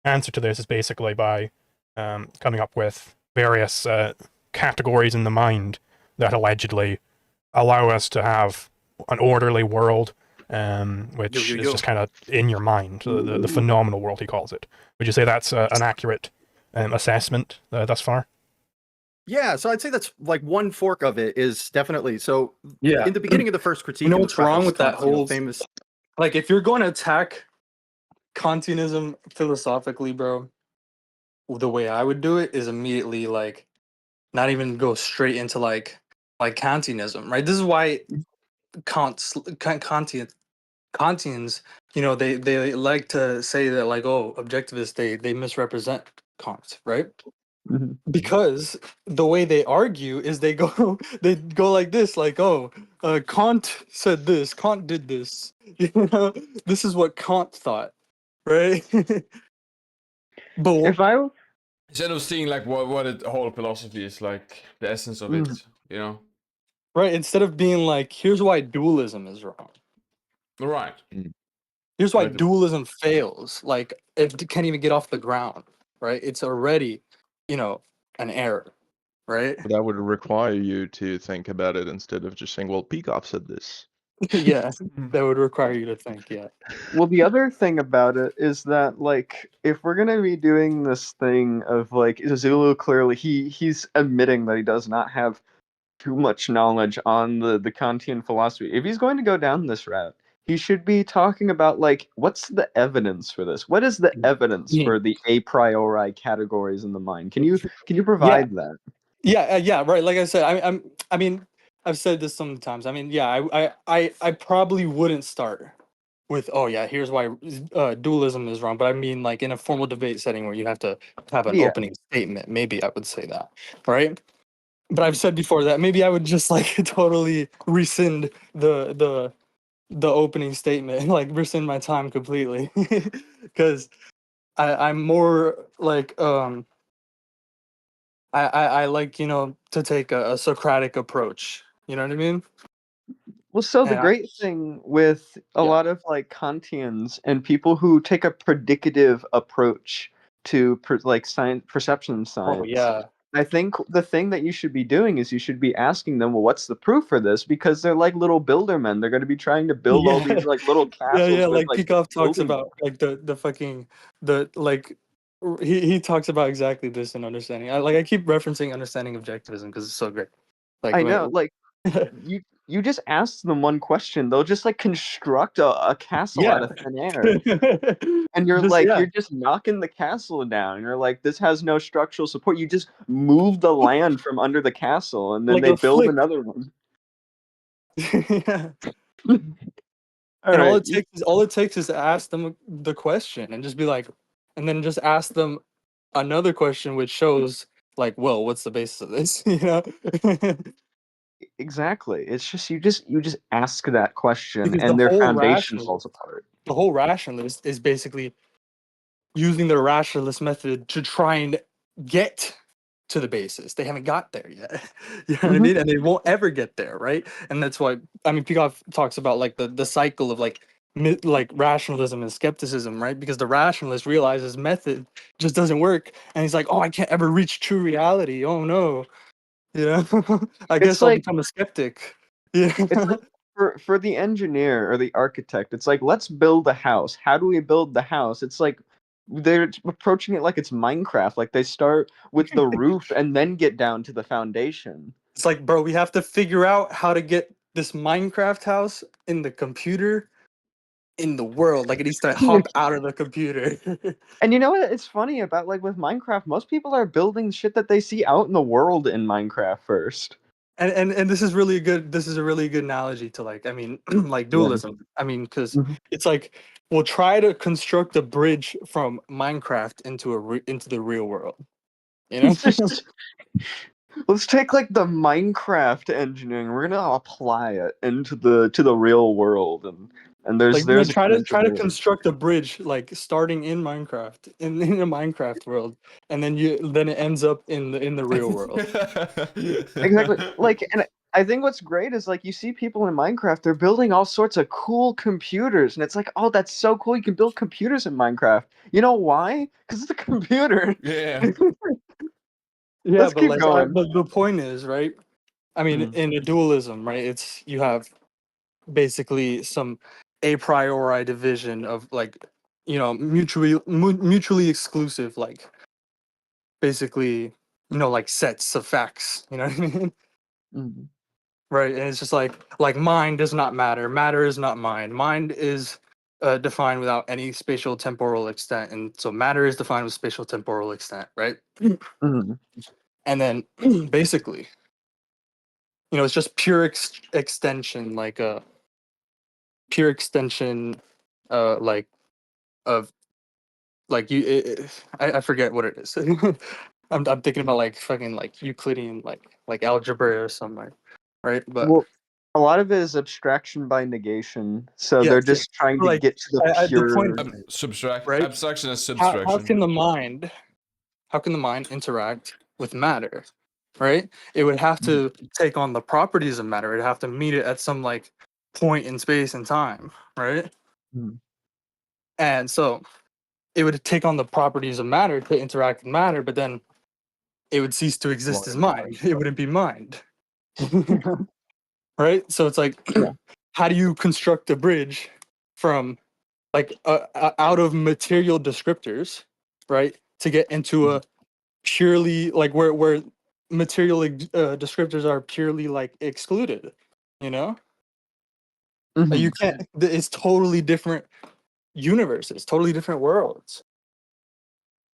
answer to this is basically by coming up with various categories in the mind that allegedly allow us to have an orderly world, which Yo, is yo. just kind of in your mind, the phenomenal world, he calls it. Would you say that's an accurate assessment thus far? Yeah, so I'd say that's like one fork of it is definitely so. Yeah. In the beginning of the first critique, You know in the what's wrong preface, with that Kant's, you know, whole famous. like if you're going to attack Kantianism philosophically, bro, the way I would do it is immediately like not even go straight into like Kantianism, right? This is why Kantians, you know, they like to say that like, oh, objectivists they misrepresent Kant, right? Mhm. Because the way they argue is they go they go like this, like, oh, Kant said this, Kant did this, you know, this is what Kant thought, right? But If I Instead of seeing like what the whole philosophy is, like the essence of it, you know. right, instead of being like, here's why dualism is wrong. Right. Here's why Right. dualism fails. Like it can't even get off the ground, right? It's already, you know, an error, right? But that would require you to think about it instead of just saying, well, Peacock said this. Yeah, that would require you to think. Yeah, Well, the other thing about it is that, like, if we're gonna be doing this thing of like Zulu, clearly he's admitting that he does not have too much knowledge on the Kantian philosophy. If he's going to go down this route, he should be talking about like what's the evidence for this? What is the evidence Yeah. for the a priori categories in the mind? Can you provide that? yeah, right. Like I said, I mean, I've said this sometimes. I mean, yeah, I probably wouldn't start with, oh yeah, here's why dualism is wrong. But I mean, like in a formal debate setting where you have to have an Yeah. opening statement, maybe I would say that, right? But I've said before that maybe I would just like totally rescind the the opening statement, like rescind my time completely, because I'm more like I like, you know, to take a Socratic approach. You know what I mean? Well, so the And great thing with a yeah. lot of like Kantians and people who take a predicative approach to like science, perception Oh science, yeah. I think the thing that you should be doing is you should be asking them, well, what's the proof for this? Because they're like little buildermen. They're going to be trying to build all Yeah. these like little Yeah. castles with Like like Peikoff talks building about like the fucking the like he talks about exactly this in understanding. I keep referencing understanding objectivism because it's so great. Like I know, when like you just ask them one question, they'll just like construct a castle yeah. out of thin air. And you're Just like, yeah. you're just knocking the castle down. You're like, this has no structural support. You just move the land from under the castle, and then Like they a build flick. another one. Yeah. All And right, all it takes is to ask them the question and just be like, and then just ask them another question which shows like, well, what's the basis of this? You know? exactly. It's just you just ask that question, Because and their foundation falls apart. the whole rationalist is basically using the rationalist method to try and get to the basis. They haven't got there yet. You know what I Mhm. mean? And they won't ever get there, right? And that's why I mean Peikoff talks about like the cycle of like like rationalism and skepticism, right? Because the rationalist realizes method just doesn't work, and he's like, "Oh, I can't ever reach true reality. Oh no, you know, I It's guess I'll like become a skeptic." Yeah, it's like for the engineer or the architect, it's like let's build a house. How do we build the house? It's like they're approaching it like it's Minecraft. Like they start with the roof and then get down to the foundation. it's like, bro, we have to figure out how to get this Minecraft house in the computer in the world. Like it needs to hop out of the computer. And you know what? It's funny about like with Minecraft, most people are building shit that they see out in the world in Minecraft first. And this is really good. This is a really good analogy to like, I mean, like Yeah. dualism. I mean, because Mhm. it's like we'll try to construct a bridge from Minecraft into into the real world. You know, It's just let's take like the Minecraft engineering. We're gonna apply it into the real world, and like there's try to exponential. construct a bridge like starting in Minecraft in a Minecraft world, and then it ends up in the real world. Exactly. Like, and I think what's great is like you see people in Minecraft, they're building all sorts of cool computers, and it's like, oh, that's so cool. You can build computers in Minecraft. You know why? Because it's a computer. Yeah. Yeah, Let's but keep like going. the point is, right? I mean, Mm. in a dualism, right? It's you have basically some a priori division of like, you know, mutually exclusive, like basically, you know, like sets of facts. You know what I mean? Mm. Right? And it's just like mind does not matter. Matter is not mind. Mind is defined without any spatial temporal extent, and so matter is defined with spatial temporal extent, right? Mm. And then basically, you know, it's just pure extension, like a pure extension, like of like I forget what it is. I'm thinking about like fucking like Euclidean like algebra or something, right? But Well, a lot of it is abstraction by negation. So yes, they're yes. just trying to Like get to the the point, pure. Subtract right? abstraction and How subtraction. can the mind interact with matter, right? It would have to take on the properties of matter. It'd have to meet it at some like point in space and time, right? Mm. And so it would take on the properties of matter to interact with matter, but then it would cease to exist as mind. It wouldn't be mind. Right? So it's like, Yeah. how do you construct a bridge from like out of material descriptors, right, to get into a purely like where material descriptors are purely like excluded, you know? Like, Mhm. you can't. It's totally different universes, totally different worlds.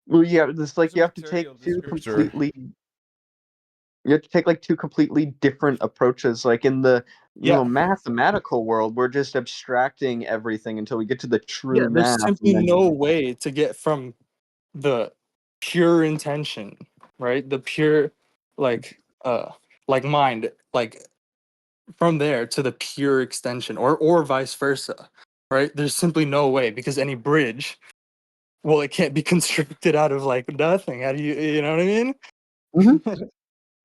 Well, yeah, this like There's a you have to take material two descriptor. completely. You have to take like two completely different approaches. Like in the Yeah, mathematical world, we're just abstracting everything until we get to the yeah. true There's math, simply and then no way to get from the pure intention, right? The pure like mind, like from there to the pure extension, or vice versa, right? There's simply no way, because any bridge, well, it can't be constructed out of like nothing. How do you know what I mean?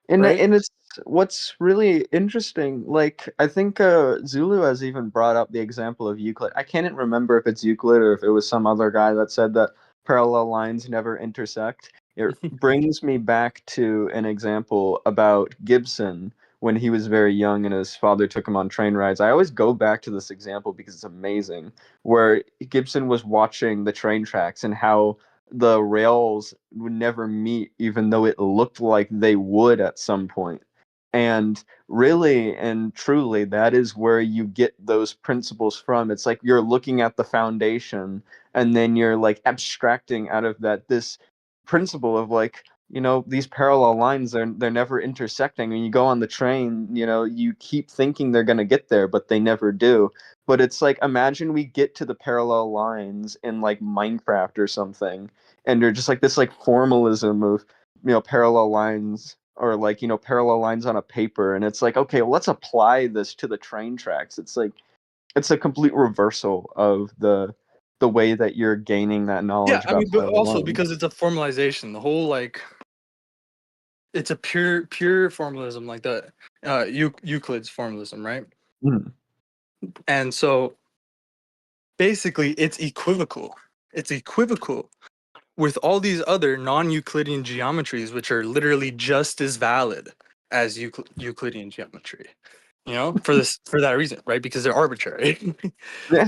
And Right? and it's what's really interesting. Like I think Zulu has even brought up the example of Euclid. I can't remember if it's Euclid or if it was some other guy that said that parallel lines never intersect. It brings me back to an example about Gibson when he was very young and his father took him on train rides. I always go back to this example because it's amazing, where Gibson was watching the train tracks and how the rails would never meet, even though it looked like they would at some point. And really and truly, that is where you get those principles from. It's like you're looking at the foundation and then you're like abstracting out of that this principle of like, these parallel lines, they're never intersecting. When you go on the train, you keep thinking they're going to get there, but they never do. But it's like, imagine we get to the parallel lines in like Minecraft or something, and they're just like this like formalism of parallel lines, or like parallel lines on a paper, and it's like, okay, well, let's apply this to the train tracks. It's like it's a complete reversal of the way that you're gaining that knowledge Yeah, I about mean, but parallel also lines. because it's a formalization. The whole like, it's a pure formalism, like the Euclid's formalism, right? Mhm. And so basically, it's equivocal. It's equivocal with all these other non-Euclidean geometries, which are literally just as valid as Euclidean geometry. For that reason, right? Because they're arbitrary. Yeah.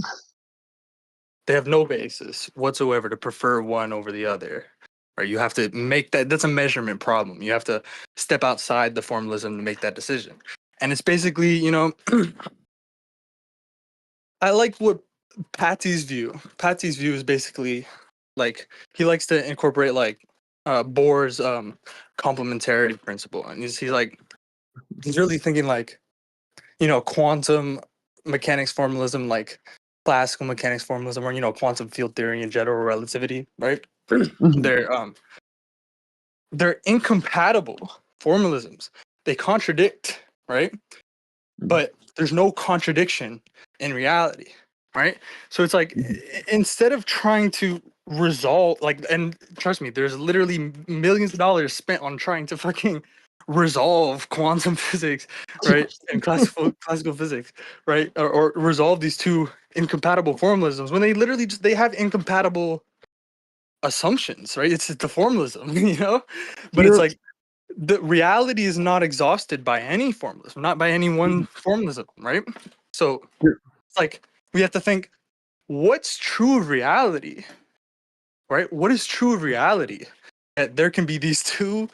They have no basis whatsoever to prefer one over the other. Right? You have to make that's a measurement problem. You have to step outside the formalism to make that decision. And it's basically, I like what Patsy's view. Patsy's view is basically like he likes to incorporate like Bohr's complementarity principle, and he's really thinking like quantum mechanics formalism, like classical mechanics formalism, or quantum field theory and general relativity, right? Mhm. They're incompatible formalisms. They contradict, right? But there's no contradiction in reality, right? So it's like instead of trying to resolve, like, and trust me, there's literally millions of dollars spent on trying to fucking resolve quantum physics, right, and classical physics, right, or resolve these two incompatible formalisms when they literally they have incompatible assumptions, right? It's the formalism, but it's You're like the reality is not exhausted by any formalism, not by any one formalism, right? So you're it's like we have to think, what's true of reality, right? What is true of reality? That there can be these two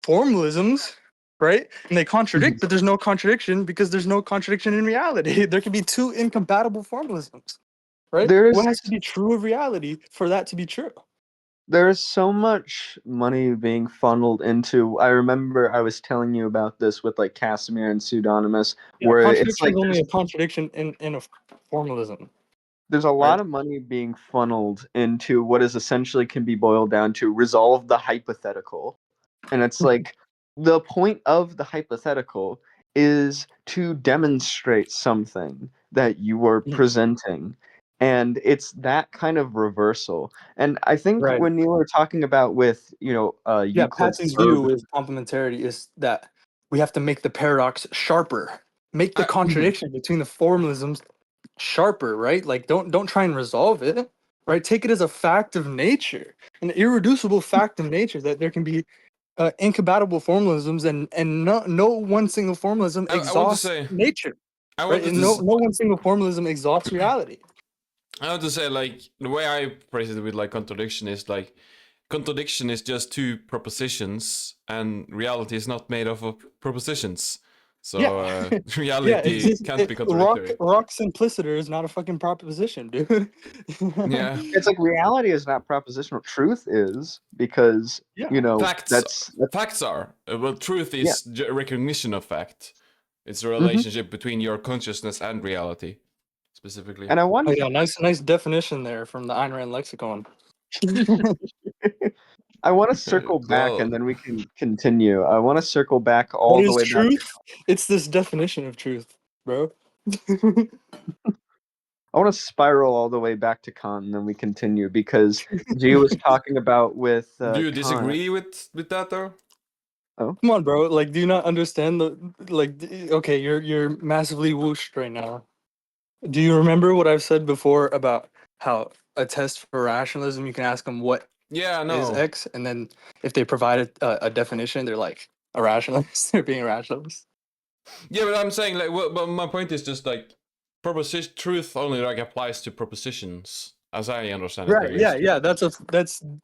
formalisms, right? And they contradict, but there's no contradiction because there's no contradiction in reality. There can be two incompatible formalisms, right? there's What has to be true of reality for that to be true? there's so much money being funneled into. I remember I was telling you about this with like Casimir and Pseudonymous, Yeah, where it's contradiction like is only a contradiction in a formalism, there's a right? lot of money being funneled into what is essentially can be boiled down to resolve the hypothetical. And it's like the point of the hypothetical is to demonstrate something that you are Mhm. presenting. And it's that kind of reversal. And I think Right. when you were talking about with, Yeah, Euclid's Patsy's verb, view is complementarity is that we have to make the paradox sharper, make the contradiction between the formalisms sharper, right? Like don't try and resolve it, right? Take it as a fact of nature, an irreducible fact of nature that there can be incompatible formalisms, and no one single formalism I want to exhausts say, nature, I right? wanted And to, no one single formalism exhausts reality. I want to say, like, the way I phrase it with like contradiction is like, contradiction is just two propositions, and reality is not made up of propositions. Yeah. So Yeah, reality can't be contradictory. rock simpliciter is not a fucking proposition, dude. Yeah, it's like reality is not propositional. Truth is, because, Yeah. facts facts are. Well, truth yeah. is recognition of fact. It's a Mhm. relationship between your consciousness and reality, specifically. And I Oh want yeah, nice definition there from the Ayn Rand lexicon. I want to circle back Well, and then we can continue. I want to circle back all What the is way back. truth? It's this definition of truth, bro. I want to spiral all the way back to Kant and then we continue because G was talking about with do you Kant. disagree with that though? Come on, bro. Like, do you not understand okay, you're massively whooshed right now. Do you remember what I've said before about how a test for rationalism, you can ask them what Yeah, is no. X, and then if they provide a definition, they're like a rationalist. They're being a rationalist. Yeah, but I'm saying like, well, but my point is just like, proposition truth only like applies to propositions, as I understand it. Right. At Yeah. least.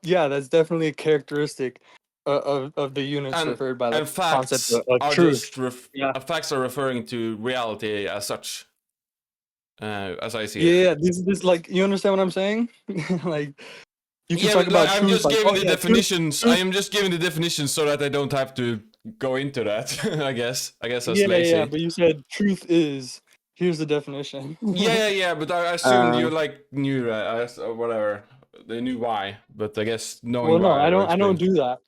Yeah. That's definitely a characteristic of the units referred by the And concept facts of are truth. just Yeah. facts are referring to reality as such, as I see it. Yeah. This like, you understand what I'm saying? Like, you can Yeah, talk but like, about I'm truth just like, giving oh the yeah, definitions. I truth. am just giving the definitions so that I don't have to go into that. I guess that's Yeah. lazy. But you said truth is. Here's the definition. Yeah. But I assumed you like knew or whatever. They knew why, but I guess knowing Well, no, why will I don't explain. do that.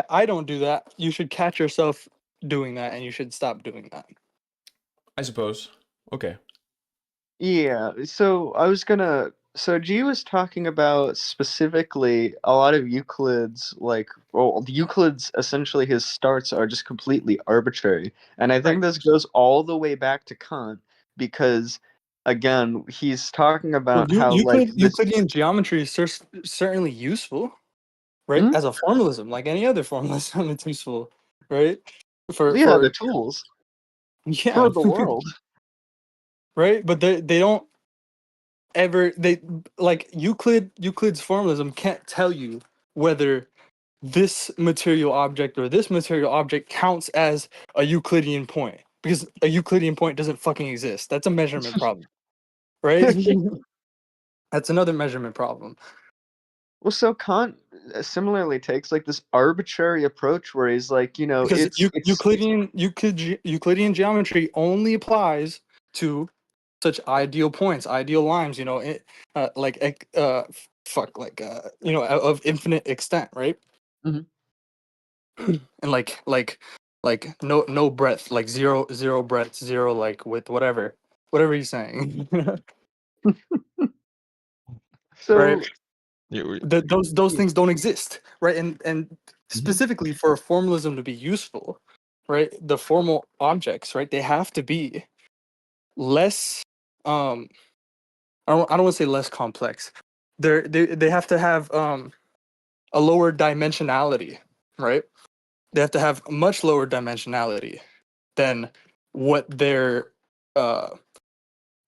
I don't do that. You should catch yourself doing that, and you should stop doing that. I suppose. Okay. Yeah, so I was gonna. So G was talking about specifically a lot of Euclid's, like, well, Euclid's essentially his starts are just completely arbitrary. And I think Right. this goes all the way back to Kant because, again, he's talking Well, about how, like, this. Euclidean geometry is certainly useful, right? Hmm? As a formalism, like any other formalism, it's useful, right? Yeah, the For tools yeah, for the world. right. But they don't ever they like Euclid's formalism can't tell you whether this material object or this material object counts as a Euclidean point because a Euclidean point doesn't fucking exist. That's a measurement problem, right? That's another measurement problem. Well, so Kant similarly takes like this arbitrary approach where he's like, Because it's Euclidean geometry only applies to such ideal points, ideal lines, of infinite extent, right? Mhm. And no breadth, like zero breadth, zero like with whatever he's saying, so. right? You, Those Yeah. things don't exist, right? And specifically for a formalism to be useful, right? The formal objects, right? They have to be less. I don't want to say less complex. They have to have a lower dimensionality, right? They have to have much lower dimensionality than what they're uh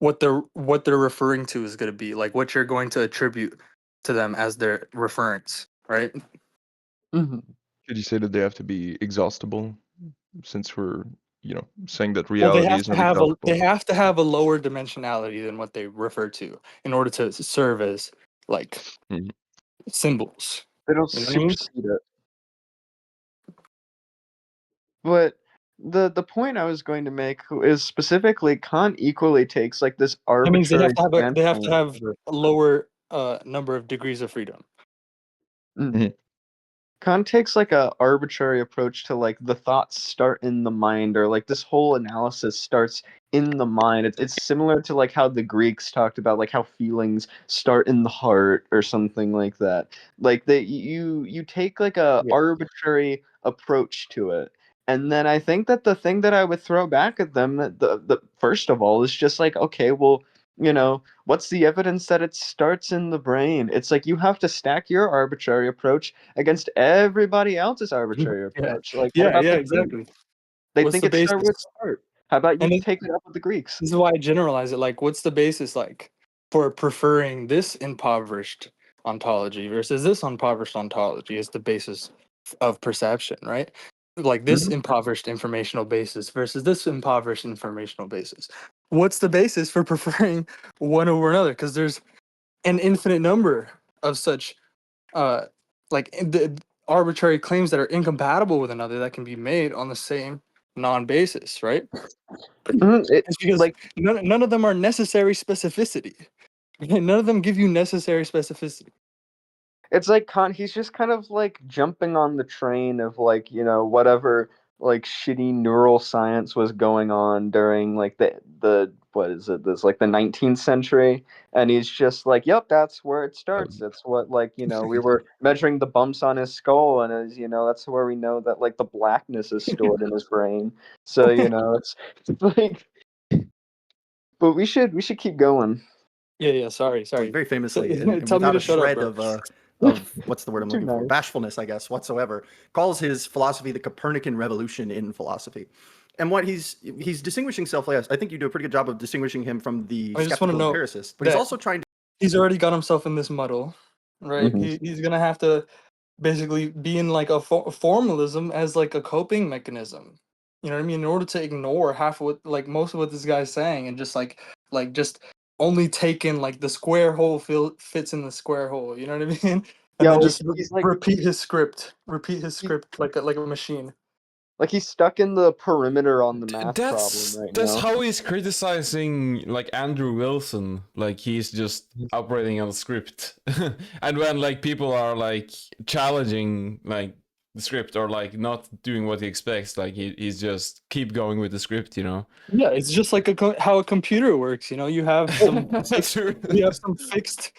what they're referring to is going to be, like what you're going to attribute to them as their reference, right? Mhm. could you say that they have to be exhaustible, since we're saying that Well, reality is not exhaustible? they have to have a lower dimensionality than what they refer to in order to serve as like Mhm. symbols. They don't You know what I mean? supersede it. But the point I was going to make is specifically Kant equally takes like this That means arbitrary they have to standpoint. have a lower number of degrees of freedom. Mhm. Kant takes like a arbitrary approach to like the thoughts start in the mind, or like this whole analysis starts in the mind. It's similar to like how the Greeks talked about like how feelings start in the heart or something like that. Like that you take like a Yeah. arbitrary approach to it. And then I think that the thing that I would throw back at them, the first of all, is just like, okay, well, what's the evidence that it starts in the brain? It's like you have to stack your arbitrary approach against everybody else's arbitrary Yeah. approach. Like, what about Yeah, the Greeks? exactly. They What's think the it started with basis? heart. How about you And take it up with the Greeks? this is why I generalize it. Like, what's the basis like for preferring this impoverished ontology versus this impoverished ontology is the basis of perception, right? Like this Mhm. impoverished informational basis versus this impoverished informational basis. What's the basis for preferring one over another? Because there's an infinite number of such the arbitrary claims that are incompatible with another that can be made on the same non-basis, right? It's because Like, none of them are necessary specificity. None of them give you necessary specificity. It's like he's just kind of like jumping on the train of like, whatever like shitty neural science was going on during like the what is it, this like the 19th century, and he's just like, yep, that's where it starts. That's what, like, we were measuring the bumps on his skull, and as that's where we know that like the blackness is stored in his brain. So it's like, but we should keep going. Yeah. Sorry. Very famously, and Tell me without to a shut up, shred bro. of what's the word I'm Too looking for? nice. Bashfulness, I guess, whatsoever, calls his philosophy the Copernican revolution in philosophy. And what he's distinguishing himself as, I think you do a pretty good job of distinguishing him from the I just want to skeptical know empiricist, but he's that also trying to. he's already got himself in this muddle, right? Mhm. He's gonna have to basically be in like a formalism as like a coping mechanism. You know what I mean? In order to ignore half of what, like most of what this guy's saying, and just just only take in like the square hole fits in the square hole. You know what I mean? And Yeah, then well, just he's like repeat his script. Repeat his he, script like a machine. like he's stuck in the perimeter on the math problem right That's now. how he's criticizing like Andrew Wilson. Like he's just operating on a script, and when like people are like challenging like the script or like not doing what he expects, like he's just keep going with the script, Yeah, it's just like how a computer works. You know, you have some That's true. we have some fixed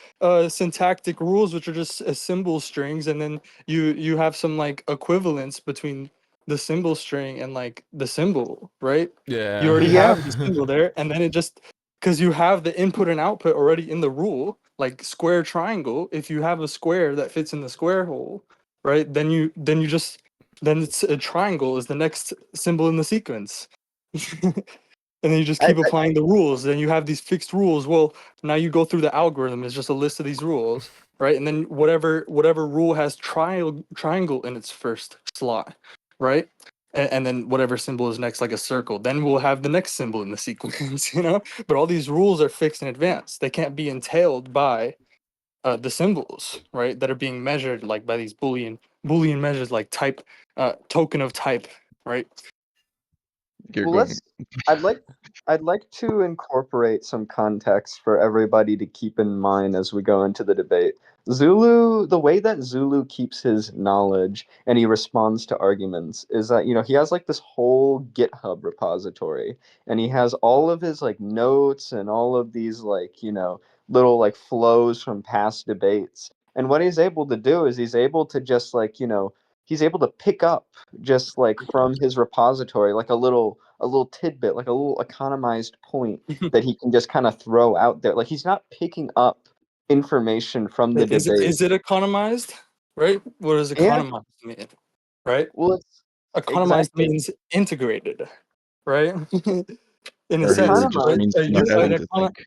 syntactic rules, which are just symbol strings, and then you have some like equivalence between the symbol string and like the symbol, right? You already Yeah. Yeah. have the symbol there, and then it just, because you have the input and output already in the rule, like square triangle. If you have a square that fits in the square hole, right, then it's a triangle is the next symbol in the sequence. And then you just I, keep applying the rules. Then you have these fixed rules. Well, now you go through the algorithm. It's just a list of these rules, right? And then whatever rule has triangle in its first slot, right? And then whatever symbol is next, like a circle. Then we'll have the next symbol in the sequence, you know. But all these rules are fixed in advance. They can't be entailed by the symbols, right? That are being measured like by these boolean measures, like type, token of type, right? You're well, going. I'd like to incorporate some context for everybody to keep in mind as we go into the debate. Zulu, the way that Zulu keeps his knowledge and he responds to arguments is that, he has like this whole GitHub repository, and he has all of his like notes and all of these like, little like flows from past debates. And what he's able to do is he's able to just like, he's able to pick up just like from his repository like a little tidbit, like a little economized point that he can just kind of throw out there. Like he's not picking up information from the debate. Is it economized? Right? What does Yeah, economized mean? Right? well, it's Economized exactly means integrated, right? In a I heard sense, it just right? economized. means not having to think.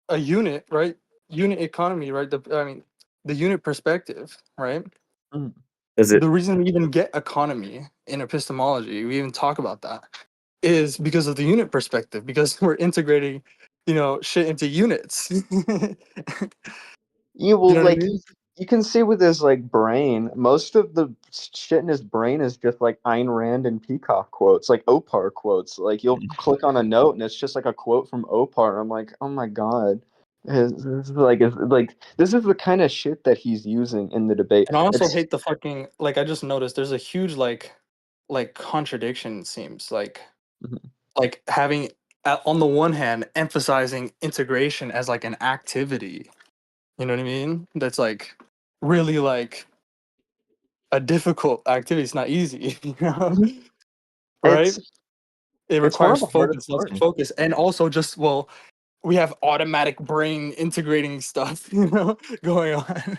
A unit, right? Unit economy, right? The unit perspective, right? Mm. The reason we even get economy in epistemology, we even talk about that, is because of the unit perspective, because we're integrating, shit into units. Yeah, You well, know what I like mean? you can see with his like brain, most of the shit in his brain is just like Ayn Rand and Peacock quotes, like Opar quotes. Like you'll click on a note and it's just like a quote from Opar. I'm like, oh my god, this is the kind of shit that he's using in the debate. And I also It's hate the fucking, like, I just noticed there's a huge like contradiction, it seems like having on the one hand emphasizing integration as like an activity. You know what I mean? That's like really like a difficult activity. It's not easy, you know? Right? it's It it's one of requires the hardest focus, lots of parts. focus, and also just, well, we have automatic brain integrating stuff, going on.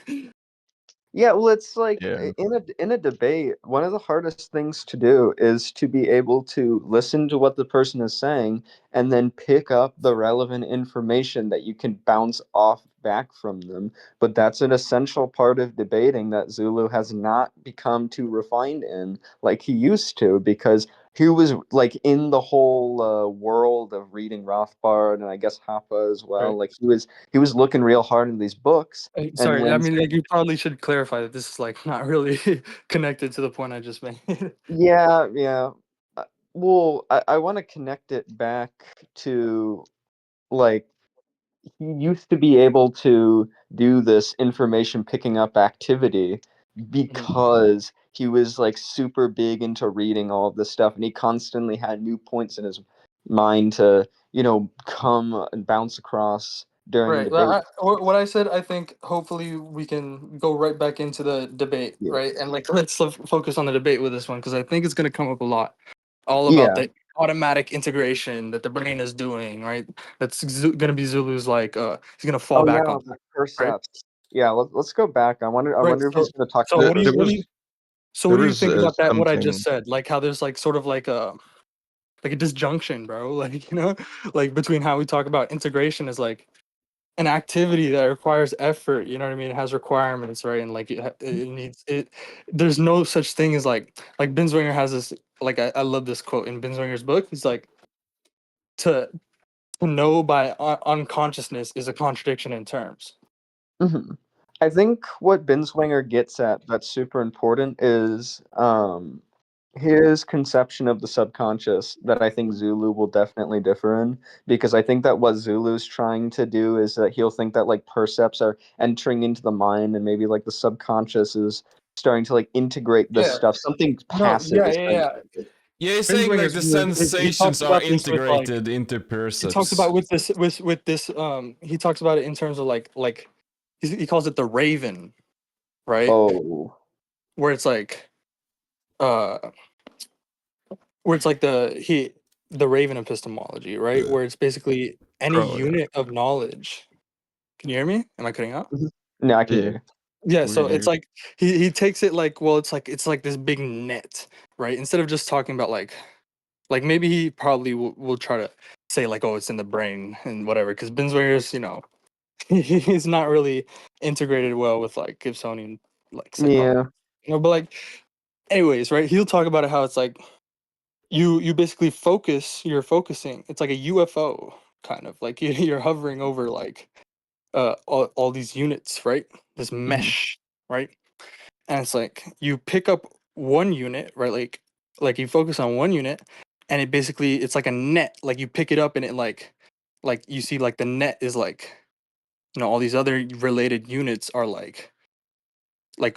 Yeah, well, it's like Yeah. in a debate, one of the hardest things to do is to be able to listen to what the person is saying and then pick up the relevant information that you can bounce off back from them. But that's an essential part of debating that Zulu has not become too refined in like he used to, because he was like in the whole world of reading Rothbard and I guess Hoppe as well. Right. Like he was looking real hard in these books. And Sorry, I when mean, like, you probably should clarify that this is like not really connected to the point I just made. Yeah, yeah. Well, I want to connect it back to like he used to be able to do this information picking up activity because he was like super big into reading all of this stuff, and he constantly had new points in his mind to, you know, come and bounce across during Right. debate. What I said, I think hopefully we can go right back into the debate, Yeah. right? And like let's focus on the debate with this one because I think it's going to come up a lot. All Yeah. about the automatic integration that the brain is doing, right? That's going to be Zulu's like he's going to fall Oh yeah, back on, the right? percepts. Yeah, let's go back. I Right. wonder if he's going to talk So about what do you There what do percepts. was you so there what do you was think about that? What I just something. said, like how there's like sort of like a disjunction, bro. Like, you know, like between how we talk about integration is like an activity that requires effort, you know what I mean? It has requirements, right? And like it needs it. There's no such thing as like Binswanger has this, like I love this quote in Binswanger's book. He's like, to know by unconsciousness is a contradiction in terms. Hmm. I think what Binswanger gets at that's super important is his conception of the subconscious that I think Zulu will definitely differ in, because I think that what Zulu's trying to do is that he'll think that like percepts are entering into the mind, and maybe like the subconscious is starting to like integrate this Yeah. stuff. Something No, passive yeah, is yeah, trying yeah. to. Yeah, he's saying like Binswanger's the view is he sensations talks are about this with like integrated into he talks percepts. about with this he talks about it in terms of like he calls it the raven, right? Oh. Where it's like uh where it's like the Raven epistemology, right? Where it's basically any Oh yeah, unit of knowledge. Can you hear me? Am I cutting out? Mhm. No, I can yeah. hear Yeah, We so can hear it's you. like he takes it like, well, it's like this big net, right? Instead of just talking about like maybe he probably will try to say like, oh, it's in the brain and whatever, because Binswanger's, you know, he's not really integrated well with like Gibsonian like you. psychology, Yeah. you know. But like, anyways, right? He'll talk about it how it's like you basically you're focusing, it's like a UFO kind of like you're hovering over like all these units, right? This mesh, right? And it's like you pick up one unit, right? Like you focus on one unit, and it basically it's like a net, like you pick it up and it like you see like the net is like, you know, all these other related units are like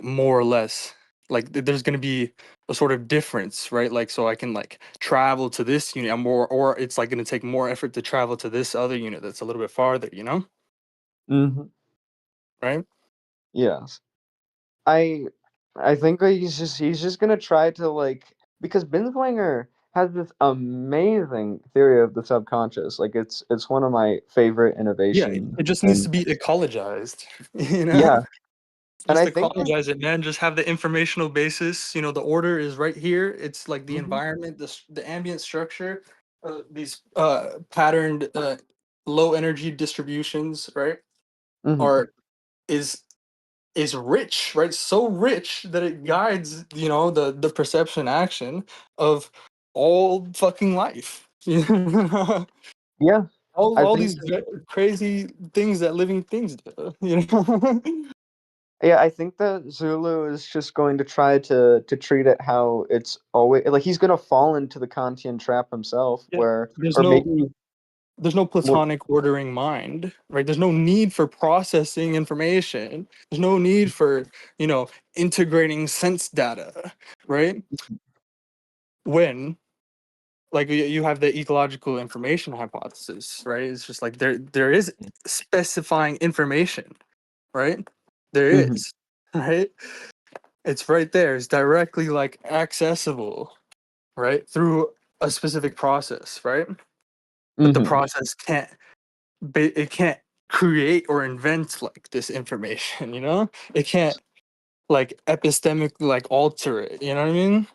more or less like there's going to be a sort of difference, right? Like so I can like travel to this unit more, or it's like going to take more effort to travel to this other unit that's a little bit farther, you know? Hmm. Right? Yes. I I think that he's just gonna try to like, because Binswanger has this amazing theory of the subconscious. Like it's one of my favorite Yeah, innovations. it just needs And to be ecologized, you know? yeah, and Just I think like, ecologize it, man. Just have the informational basis. You know, the order is right here. It's like the mhm, environment, the ambient structure, these patterned low energy distributions, right? mhm. Are is is rich, right? So rich that it guides, you know, the perception action of all fucking life. You know? Yeah, I All think these crazy things that living things do, you know? yeah, I think that Zulu is just going to try to treat it how it's always like, he's gonna fall into the Kantian trap himself, Yeah. where There's or no maybe there's no what. platonic ordering mind, right? There's no need for processing information. There's no need for, you know, integrating sense data, right? When like you have the ecological information hypothesis, right? It's just like there is specifying information, right? There Mhm, is, right? It's right there. It's directly like accessible, right? Through a specific process, right? But the mhm. process it can't create or invent like this information, you know? It can't like epistemically like alter it, you know what I mean?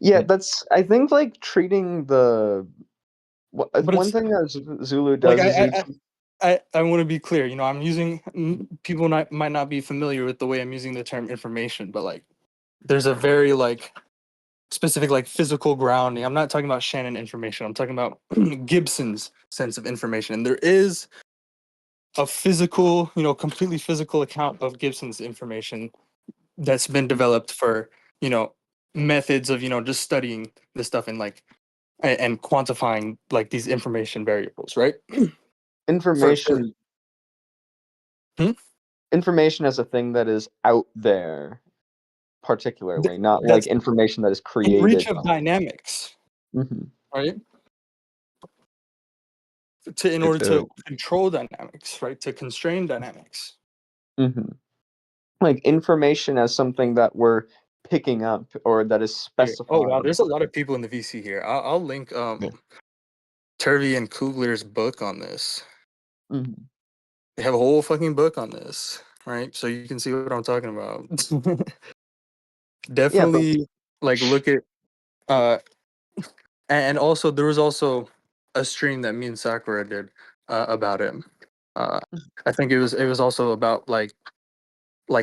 Yeah, that's, I think, like treating the But one it's thing that Zulu like does is he. I want to be clear, you know, I'm using people might not be familiar with the way I'm using the term information, but like there's a very like specific like physical grounding. I'm not talking about Shannon information. I'm talking about Gibson's sense of information. And there is a physical, you know, completely physical account of Gibson's information that's been developed for, you know, methods of, you know, just studying this stuff and like and quantifying like these information variables, right? information. Hmm? Information as a thing that is out there, particularly, not like That's information that is in created. breach of dynamics, Mhm. right? In order to control dynamics, right? To constrain dynamics. Mhm. Like information as something that we're picking up or that is Here. specified. Oh wow, there's a lot of people in the VC here. I'll link Turvey and Kugler's book on this. Mhm. They have a whole fucking book on this, right? So you can see what I'm talking about. Definitely, like look at and also there was also a stream that me and Sakura did about him. I think it was also about like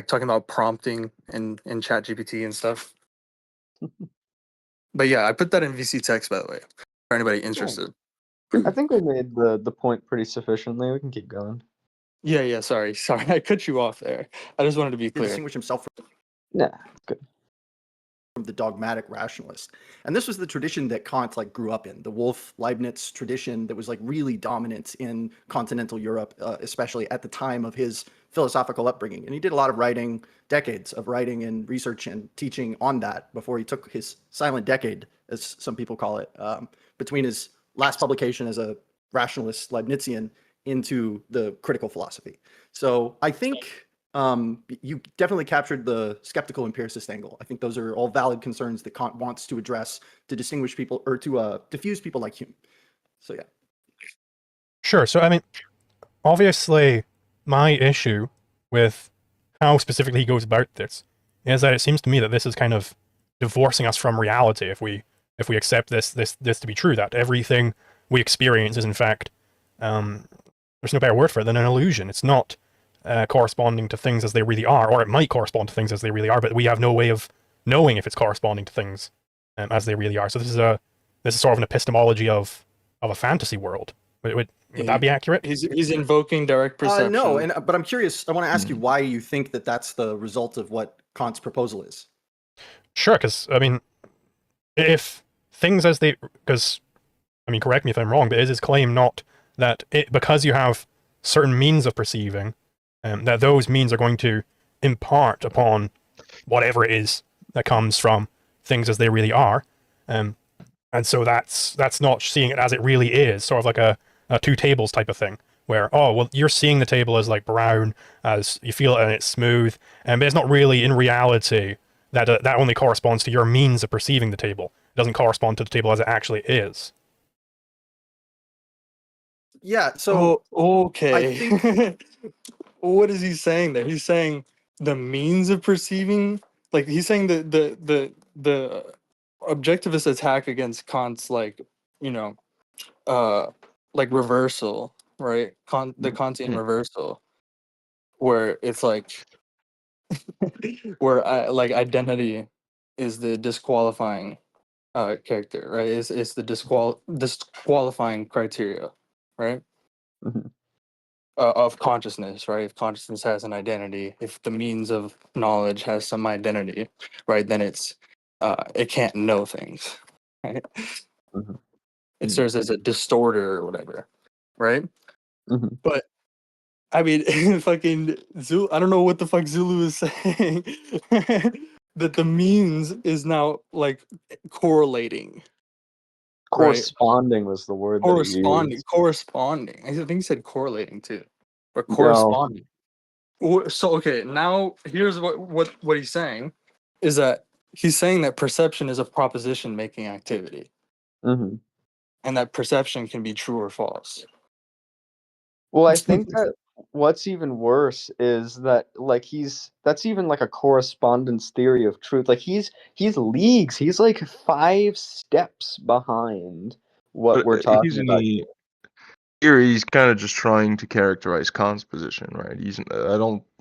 talking about prompting in Chat GPT and stuff. But yeah, I put that in VC text, by the way, for anybody interested. I think we made the point pretty sufficiently. We can keep going. Yeah. Sorry, I cut you off there. I just wanted to be To clear. distinguish himself Nah, good. from the dogmatic rationalist. And this was the tradition that Kant like grew up in, the Wolff Leibniz tradition that was like really dominant in continental Europe, especially at the time of his philosophical upbringing. And he did a lot of writing, decades of writing and research and teaching on that before he took his silent decade, as some people call it, between his last publication as a rationalist Leibnizian into the critical philosophy. So I think you definitely captured the skeptical empiricist angle. I think those are all valid concerns that Kant wants to address to distinguish people or to diffuse people like Hume. So yeah. Sure. So I mean, obviously, my issue with how specifically he goes about this is that it seems to me that this is kind of divorcing us from reality. If we accept this to be true, that everything we experience is in fact, there's no better word for it than an illusion. It's not corresponding to things as they really are, or it might correspond to things as they really are, but we have no way of knowing if it's corresponding to things as they really are. So this is sort of an epistemology of a fantasy world. Would that be accurate? He's invoking direct perception. No, but I'm curious. I want to ask you why you think that that's the result of what Kant's proposal is. Sure, because I mean, if things as they, because I mean, correct me if I'm wrong, but is his claim not that because you have certain means of perceiving, that those means are going to impart upon whatever it is that comes from things as they really are, and so that's not seeing it as it really is, sort of like a two tables type of thing, where you're seeing the table as like brown, as you feel it and it's smooth, but it's not really in reality that that only corresponds to your means of perceiving the table. It doesn't correspond to the table as it actually is. Yeah. So okay. I think what is he saying there? He's saying the means of perceiving, like he's saying the objectivist attack against Kant's like reversal, right? The Kantian reversal, where it's like where identity is the disqualifying character, right? It's the disqualifying criteria, right? Mhm. Of consciousness, right? If consciousness has an identity, if the means of knowledge has some identity, right, then it's it can't know things, right? Mhm. It serves as a distorter or whatever, right? Mhm. But I mean, fucking Zulu, I don't know what the fuck Zulu is saying. That the means is now like correlating. Corresponding was the word that he used. Corresponding. I think he said correlating too, or No. corresponding. So okay, now here's what he's saying, is that he's saying that perception is a proposition making activity, Mhm. and that perception can be true or false. Well, I think that what's even worse is that like that's even like a correspondence theory of truth. Like he's leagues. He's like 5 steps behind what But we're he's talking in about. the here. He's kind of just trying to characterize Kant's position, right?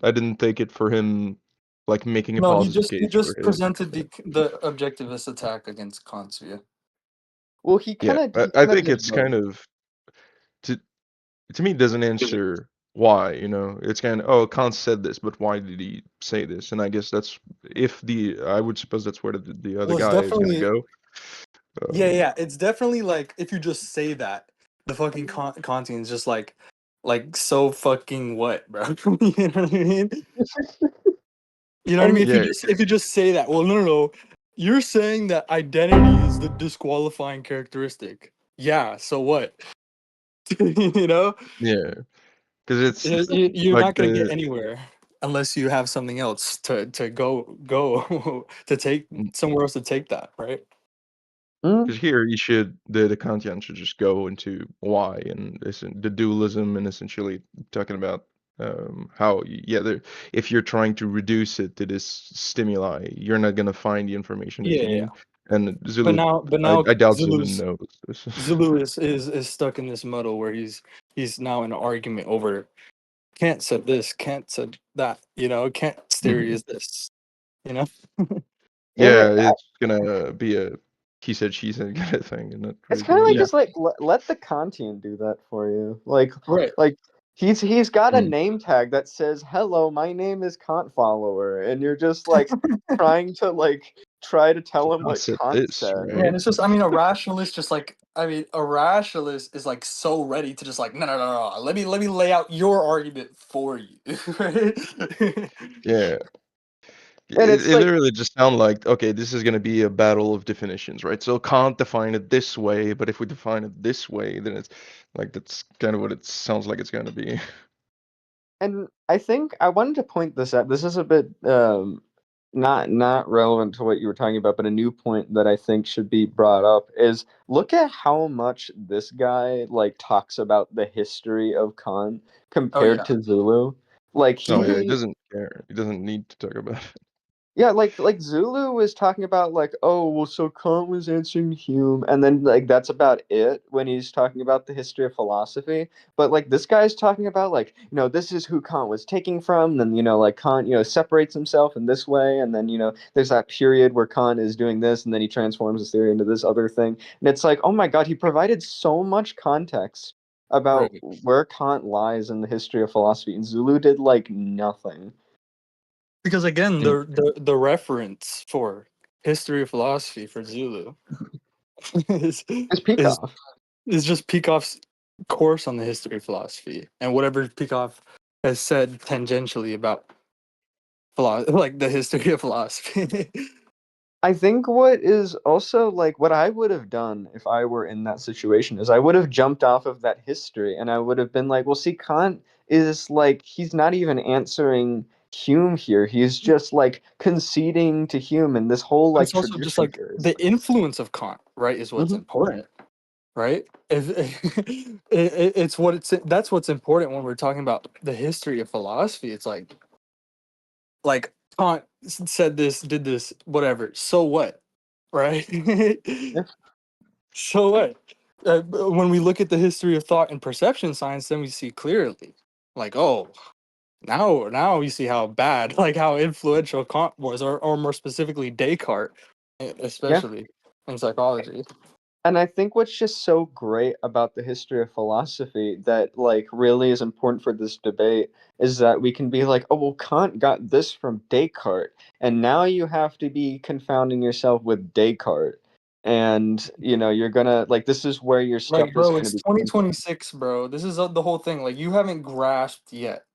I didn't take it for him like making a No, positive he case just for his. presented the objectivist attack against Kant's view. Well, he Yeah, kind of I think did it's both. kind of to me it doesn't answer why, it's kind of, Kant said this, but why did he say this? And I guess that's I would suppose that's where the other Well, it's guy is going to definitely go. yeah. It's definitely like if you just say that, the fucking Kantian's just like, like so fucking what, bro? You know what I mean? You know what I And mean? Yeah, If you just say that, well, no. You're saying that identity is the disqualifying characteristic. Yeah, so what? You know? yeah, because it's You're like not gonna get anywhere unless you have something else to go to take somewhere else to take that, right? because here you should the Kantian should just go into why and the dualism and essentially talking about how if you're trying to reduce it to this stimuli, you're not gonna find the information that you Yeah. need. And But Zulu, now I doubt Zulu Zulu's knows this. Zulu is stuck in this muddle where he's now in an argument over Kant said this, Kant said that, you know, Kant's theory is this, you know? Yeah, it's gonna be a he said she said kind of thing, and not It's really kind of gonna like be. just like let the Kantian do that for you. Like Right. he's got a Mm. name tag that says "Hello, my name is Kant follower," and you're just like trying to tell him Kant what said Kant this, said. Yeah, right? and it's just, I mean, a rationalist just like, I mean, a rationalist is like so ready to just like, no. Let me lay out your argument for you. Right? Yeah. And It, it's it like, literally just sound like, okay, this is going to be a battle of definitions, right? So Kant define it this way, but if we define it this way, then it's like that's kind of what it sounds like it's going to be. and I think I wanted to point this out. This is a bit not relevant to what you were talking about, but a new point that I think should be brought up is look at how much this guy like talks about the history of Khan Oh compared yeah. to Zulu. Like Oh yeah, he he doesn't care. He doesn't need to talk about it. Yeah, like Zulu was talking about like, oh, well, so Kant was answering Hume, and then like that's about it when he's talking about the history of philosophy. But like this guy's talking about like, this is who Kant was taking from, then like Kant, separates himself in this way, and then there's that period where Kant is doing this, and then he transforms his theory into this other thing. And it's like, oh my God, he provided so much context about Right. where Kant lies in the history of philosophy, and Zulu did like nothing. Because again, Mm. the reference for history of philosophy for Zulu is It's is Peikoff. is just Peikoff's course on the history of philosophy and whatever Peikoff has said tangentially about like the history of philosophy. I think what is also like what I would have done if I were in that situation is I would have jumped off of that history and I would have been like, well, see, Kant is like, he's not even answering Hume here. He's just like conceding to Hume and this whole But like it's also just tradition like here. the influence of Kant, right, is what's Mhm. important, right? If it's what it's that's what's important when we're talking about the history of philosophy. It's like Kant said this, did this, whatever. So what, right? Yeah. So what? When we look at the history of thought and perception science, then we see clearly, like, oh, now we see how bad, like how influential Kant was, or more specifically Descartes, Yeah. especially in psychology. And I think what's just so great about the history of philosophy that like really is important for this debate is that we can be like, oh well, Kant got this from Descartes, and now you have to be confounding yourself with Descartes, and you're gonna like this is where your stuff Like, is bro, gonna it's be. 2026, bro. This is the whole thing. Like, you haven't grasped yet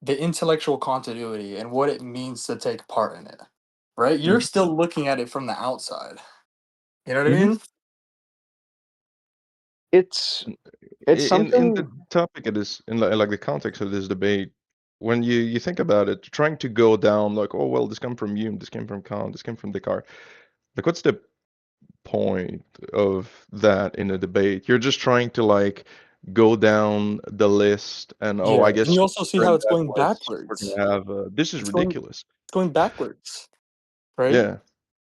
the intellectual continuity and what it means to take part in it, right? You're Mhm. still looking at it from the outside. You know what I Mhm. mean? It's it's In the something. topic of this, in like the context of this debate, when you think about it, trying to go down like, oh well, this came from Hume, this came from Kant, this came from Descartes. Like, what's the point of that in a debate? You're just trying to like go down the list and oh, Yeah. I And guess you also see how and it's that going was we're backwards. gonna have this is It's going ridiculous. it's going backwards, right? Yeah.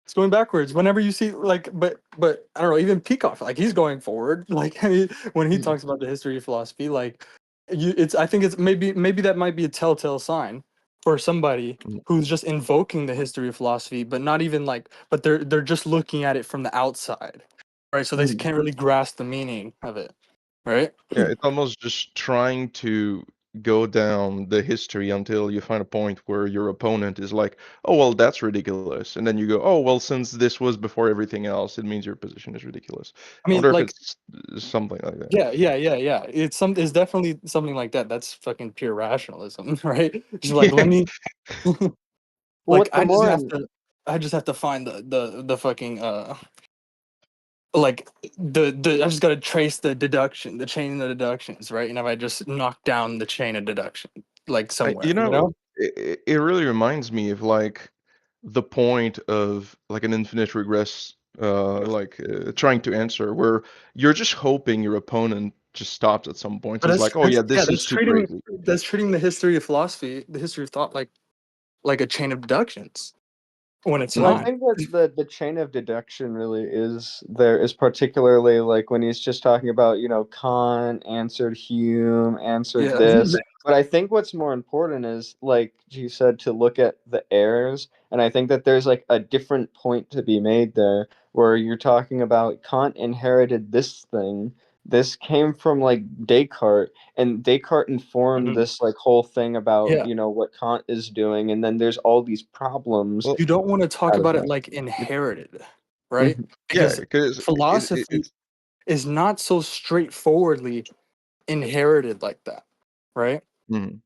It's going backwards. Whenever you see like, but I don't know, even Peikoff, like he's going forward. Like, I mean, when he talks about the history of philosophy, like I think it's maybe that might be a telltale sign for somebody Mm. who's just invoking the history of philosophy, but not even like, but they're just looking at it from the outside, right? So they Mhm. can't really grasp the meaning of it, right? Yeah, it's almost just trying to go down the history until you find a point where your opponent is like, oh, well, that's ridiculous. And then you go, oh, well, since this was before everything else, it means your position is ridiculous. I I mean, wonder if like, it's something like that. yeah. It's definitely something like that. That's fucking pure rationalism, right? Just like let me, like What the more I just have to find the fucking like the I just gotta trace the deduction, the chain of the deductions, right? And if I just knock down the chain of deduction, like somewhere, you know? It really reminds me of like the point of like an infinite regress, trying to answer, where you're just hoping your opponent just stops at some point. But It's like, oh yeah, this is that's too treating crazy. the history of philosophy, the history of thought, like a chain of deductions when it's I Mhm. not. think that the chain of deduction really is there is particularly like when he's just talking about, Kant answered Hume, answered Yeah. this. But I think what's more important is, like you said, to look at the errors. And I think that there's like a different point to be made there where you're talking about Kant inherited this thing. This came from like Descartes, and Descartes informed Mhm. this like whole thing about, Yeah. what Kant is doing. And then there's all these problems Well, You don't want to talk out of about it that. like it, inherited, right? Mhm. yeah, Because because philosophy is not so straightforwardly inherited like that, right? mhm.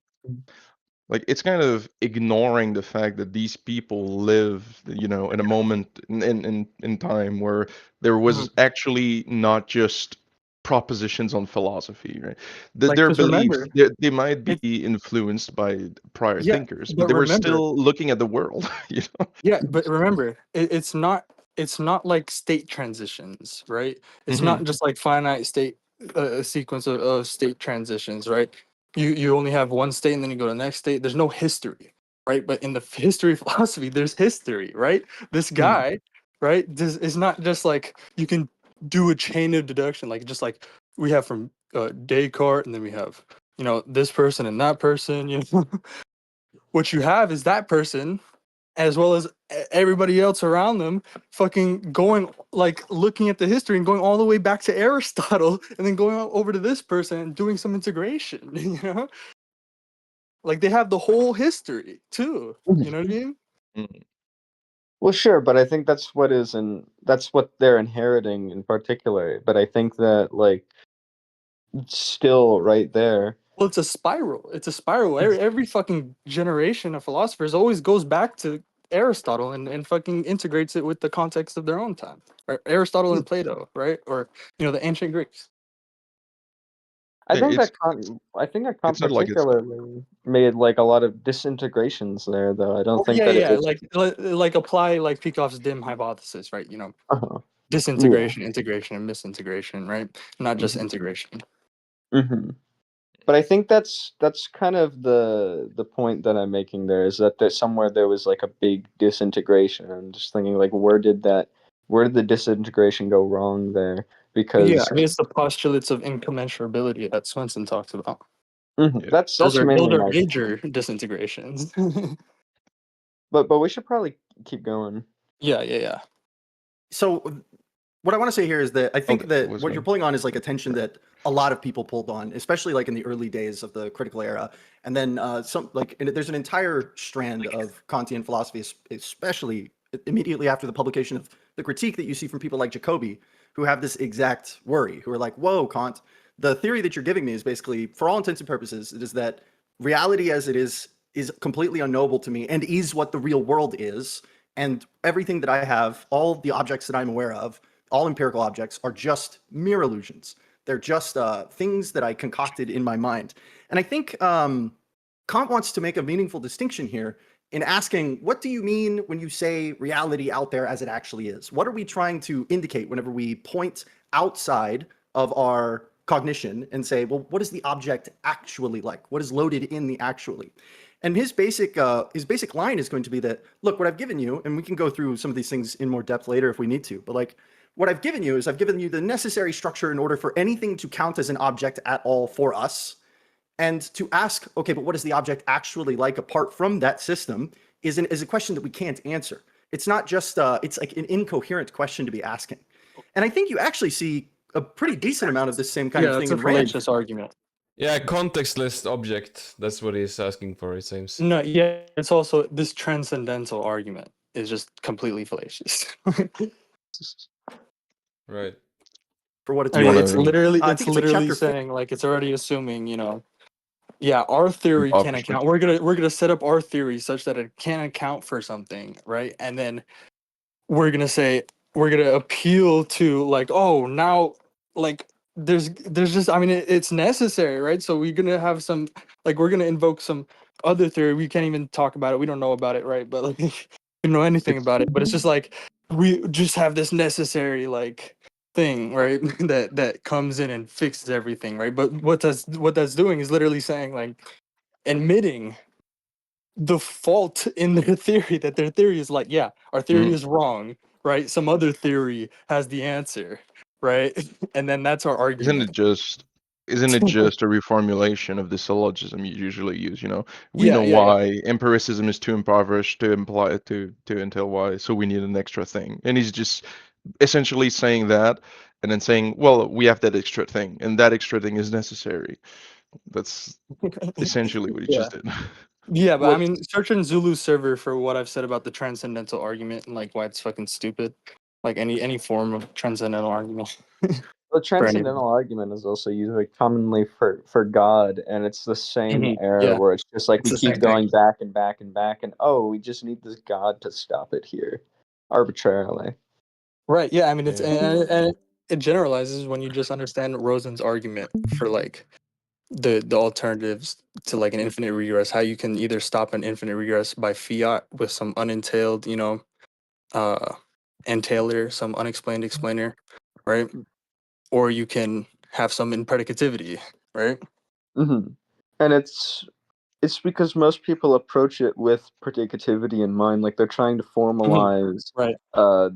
Like it's kind of ignoring the fact that these people live, in a moment in time where there Mhm. was actually not just propositions on philosophy, right? Like, Their because remember, beliefs, they might be it's influenced by prior yeah, thinkers, but but they were remember, still looking at the world, you know? yeah, but remember, it's not like state transitions, right? It's Hmm. not just like finite state a sequence of state transitions, right? You only have one state and then you go to the next state. There's no history, right? But in the history of philosophy, there's history, right? This guy, right? This is not just like you can do a chain of deduction, like just like we have from Descartes, and then we have this person and that person. What you have is that person as well as everybody else around them fucking going like looking at the history and going all the way back to Aristotle and then going over to this person and doing some integration, like they have the whole history too, you know what I mean? Well, sure, but I think that's what they're inheriting in particular. But I think that like still right there. Well, it's a spiral. Every fucking generation of philosophers always goes back to Aristotle and fucking integrates it with the context of their own time, or Aristotle and Plato, right? Or the ancient Greeks. I Hey, think that Kant it's not like it's not. particularly made like a lot of disintegrations there, though. I don't Oh, think yeah, that it yeah, was. like apply like Peikoff's dim hypothesis, right? Uh-huh. Yeah. Disintegration, integration, and misintegration, right? Not just Hmm. integration. Hmm. But I think that's kind of the point that I'm making there is that somewhere there was like a big disintegration. I'm just thinking like where did the disintegration go wrong there? Yeah, Because I mean it's the postulates of incommensurability that Swenson talks about. Yeah. that's Those mainly are my. major disintegrations. But we should probably keep going. Yeah. So what I want to say here is that I think Okay, it that was what you're me. pulling on is like a tension that a lot of people pulled on, especially like in the early days of the critical era. And then there's an entire strand of Kantian philosophy, especially immediately after the publication of the critique, that you see from people like Jacobi, who have this exact worry, who are like, whoa, Kant, the theory that you're giving me is basically, for all intents and purposes, it is that reality as it is completely unknowable to me and is what the real world is. And everything that I have, all the objects that I'm aware of, all empirical objects, are just mere illusions. They're just things that I concocted in my mind. And I think Kant wants to make a meaningful distinction here in asking, what do you mean when you say reality out there as it actually is? What are we trying to indicate whenever we point outside of our cognition and say, well, what is the object actually like? What is loaded in the actually? And his basic line is going to be that, look, what I've given you, and we can go through some of these things in more depth later if we need to, but like what I've given you is I've given you the necessary structure in order for anything to count as an object at all for us. And to ask, okay, but what is the object actually like apart from that system is a question that we can't answer. It's not just, it's like an incoherent question to be asking. And I think you actually see a pretty decent amount of this same kind Yeah, of thing that's a in Rand. fallacious argument. Yeah, contextless object. That's what he's asking for, it seems. No, yeah, it's also this transcendental argument is just completely fallacious. Right. For what it's I You mean, worth. want it's to literally I think it's like chapter 4. saying like it's already assuming, you know, yeah, our theory can obviously. account. We're gonna set up our theory such that it can account for something, right? And then we're gonna say we're gonna appeal to like, oh, now like there's just I mean it's necessary, right? So we're gonna have some like we're gonna invoke some other theory. We can't even talk about it. We don't know about it, right? But like we don't know anything It's about it. But it's just like we just have this necessary like thing, right? that comes in and fixes everything, right? But what that's doing is literally saying like admitting the fault in their theory, that their theory is like, yeah, our theory Mhm. is wrong, right? Some other theory has the answer, right? And then that's our Isn't it argument. just isn't it just a reformulation of the syllogism you usually use, you know? We Yeah, know yeah, yeah. why empiricism is too impoverished to imply to entail why, so we need an extra thing. And he's just essentially saying that and then saying, well, we have that extra thing, and that extra thing is necessary. That's essentially what he Yeah. just did. Yeah, but I What's mean, search in Zulu server for what I've said about the transcendental argument and like why it's fucking stupid. Like any form of transcendental argument. the For anyone. transcendental argument is also used very commonly for God, and it's the same error Yeah, where it's just like it's we the same keep thing. going back and back and back, and oh, we just need this God to stop it here arbitrarily. Right. Yeah. I mean, it's Yeah. and it generalizes when you just understand Rosen's argument for like the alternatives to like an infinite regress, how you can either stop an infinite regress by fiat with some unentailed, you know, entailer, some unexplained explainer, right? Or you can have some impredicativity, right? Hmm. And it's because most people approach it with predicativity in mind, like they're trying to formalize Right.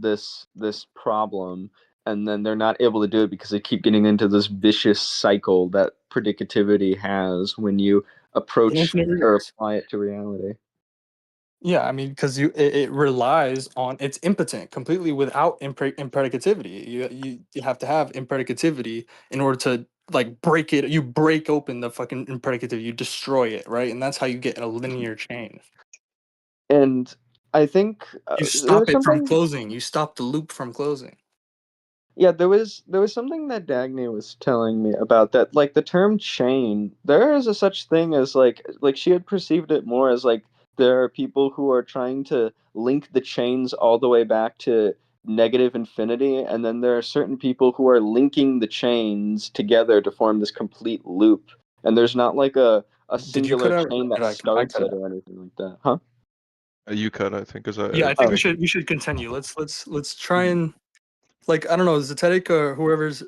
this problem, and then they're not able to do it because they keep getting into this vicious cycle that predicativity has when you An approach infinite or regress. apply it to reality. Yeah, I mean, because it relies on it's impotent completely without impredicativity. You have to have impredicativity in order to like break it. You break open the fucking impredicativity, you destroy it, right? And that's how you get a linear chain. And I think You there stop was it from something. closing. You stop the loop from closing. Yeah, there was something that Dagny was telling me about that, like the term chain. There is a such thing as like she had perceived it more as like there are people who are trying to link the chains all the way back to negative infinity, and then there are certain people who are linking the chains together to form this complete loop. And there's not like a Did you cut singular out? chain that I starts cut it out? or anything like that, huh? You cut, I think, because Yeah, I I think Oh. we should continue. Let's try and like I don't know, Zetetic or whoever's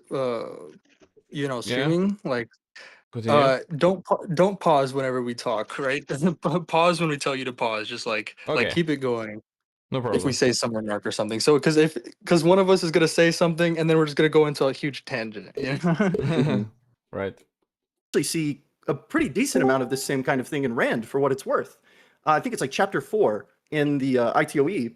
you know Yeah. streaming like Continue. don't pause whenever we talk, right? Pause when we tell you to pause. Just like Okay. keep it going. No If we problem. say some remark or something. So because one of us is gonna say something and then we're just gonna go into a huge tangent. You know? Mhm. Right. Actually see a pretty decent amount of this same kind of thing in Rand for what it's worth. I think it's like chapter 4 in the ITOE,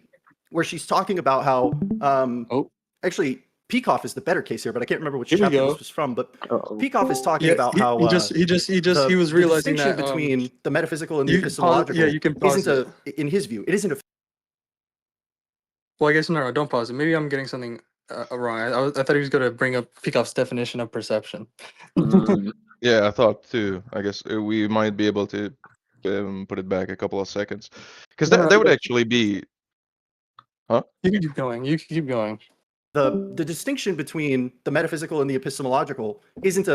where she's talking about how Oh, actually Peikoff is the better case here, but I can't remember which here we chapter go. this was from. But Uh-oh. Peikoff is talking Yeah, about how he was the realizing distinction that between the metaphysical and the you can pause. Yeah, epistemological you can isn't pause it. in his view, it isn't a Well, I guess no, don't pause it. Maybe I'm getting something wrong. I thought he was gonna bring up Peikoff's definition of perception. Mm. yeah, I thought too. I guess we might be able to put it back a couple of seconds, because No, no, that would actually be, huh? you can keep going. You can keep going. the distinction between the metaphysical and the epistemological isn't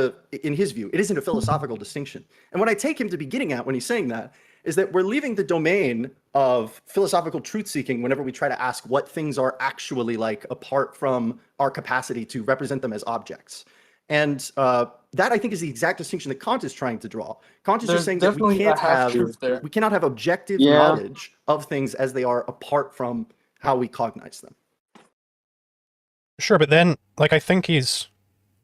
in his view, it isn't a philosophical distinction. And what I take him to be getting at when he's saying that is that we're leaving the domain of philosophical truth seeking whenever we try to ask what things are actually like apart from our capacity to represent them as objects. And that I think is the exact distinction that Kant is trying to draw. Kant is There's just saying that definitely a half truth there. we cannot have objective Yeah. knowledge of things as they are apart from how we cognize them. Sure, but then, like, I think he's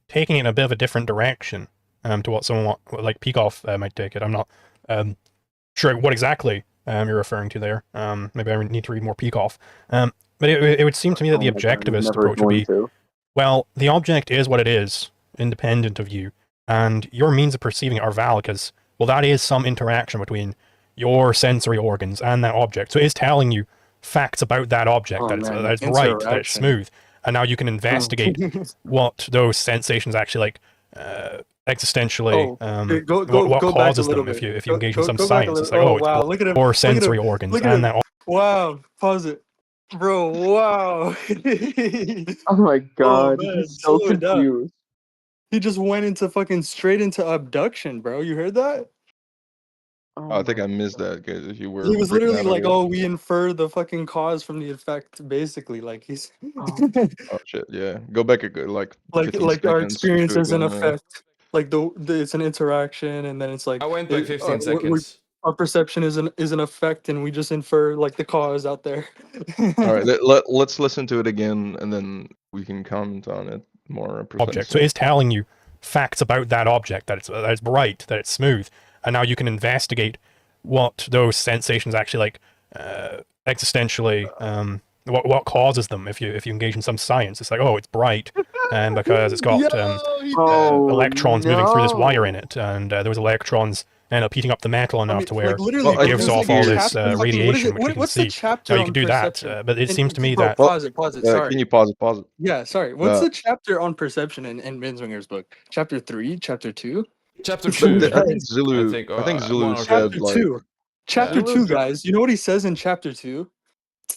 taking it in a bit of a different direction to what someone like Peikoff might take it. I'm not sure what exactly you're referring to there. Maybe I need to read more Peikoff. But it would seem to me that the Oh my God, I'm objectivist never approach would going be, to. well, the object is what it is, independent of you. and your means of perceiving it are valid because, well, that is some interaction between your sensory organs and that object. So it is telling you facts about that object, Oh that it's, man, that it's bright, that it's interaction. smooth, and now you can investigate what those sensations actually like existentially. What Go back a causes little them bit. if you engage in some Go back a science. little. It's like, Oh oh, it's wow, look at him. your Look at sensory him. organs Look at and him. that. Wow, pause it, bro. Wow. Oh my Oh god, man, he's so slow it down. confused. He just went into fucking straight into abduction, bro. You heard that? Oh I think my I missed God. that because you were He was freaking literally out on like, it. "Oh, we infer the fucking cause from the effect." Basically, like he's Oh. Oh shit, yeah. Go back like 15 like our seconds to experience it is an again. effect. Like it's an interaction, and then it's like I went like 15 seconds. our perception is an effect, and we just infer like the cause out there. All right, let's listen to it again, and then we can comment on it more Object. So precisely. it is telling you facts about that object, that it's bright, that it's smooth, and now you can investigate what those sensations actually like existentially. What causes them if you engage in some science. It's like, oh, it's bright, and because it's got Oh, electrons moving through this wire in no. it, and those electrons end up heating up the metal enough to where like literally, Well, I it gives think off there's all like a this chapter. radiation, which we can What's the see. chapter Now you on can do that, perception? but it seems to me Bro, that pause it. Sorry. Can you pause it? Pause it. Yeah, sorry. What's Uh, the chapter on perception in Binswinger's book? Chapter 3, chapter 2? Chapter but 2. I think Zulu. I think, I think Zulu one or said Chapter two. like. 2. Chapter Yeah. 2, guys. You know what he says in chapter 2?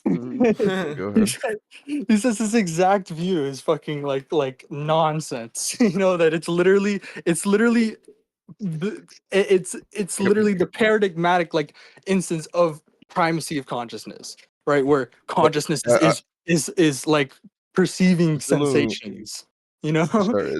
Mhm. Go he, ahead. says this exact view is fucking like nonsense. You know that it's literally it's literally the paradigmatic like instance of primacy of consciousness, right? Where But consciousness uh, is like perceiving Zulu. sensations. You know? Sorry,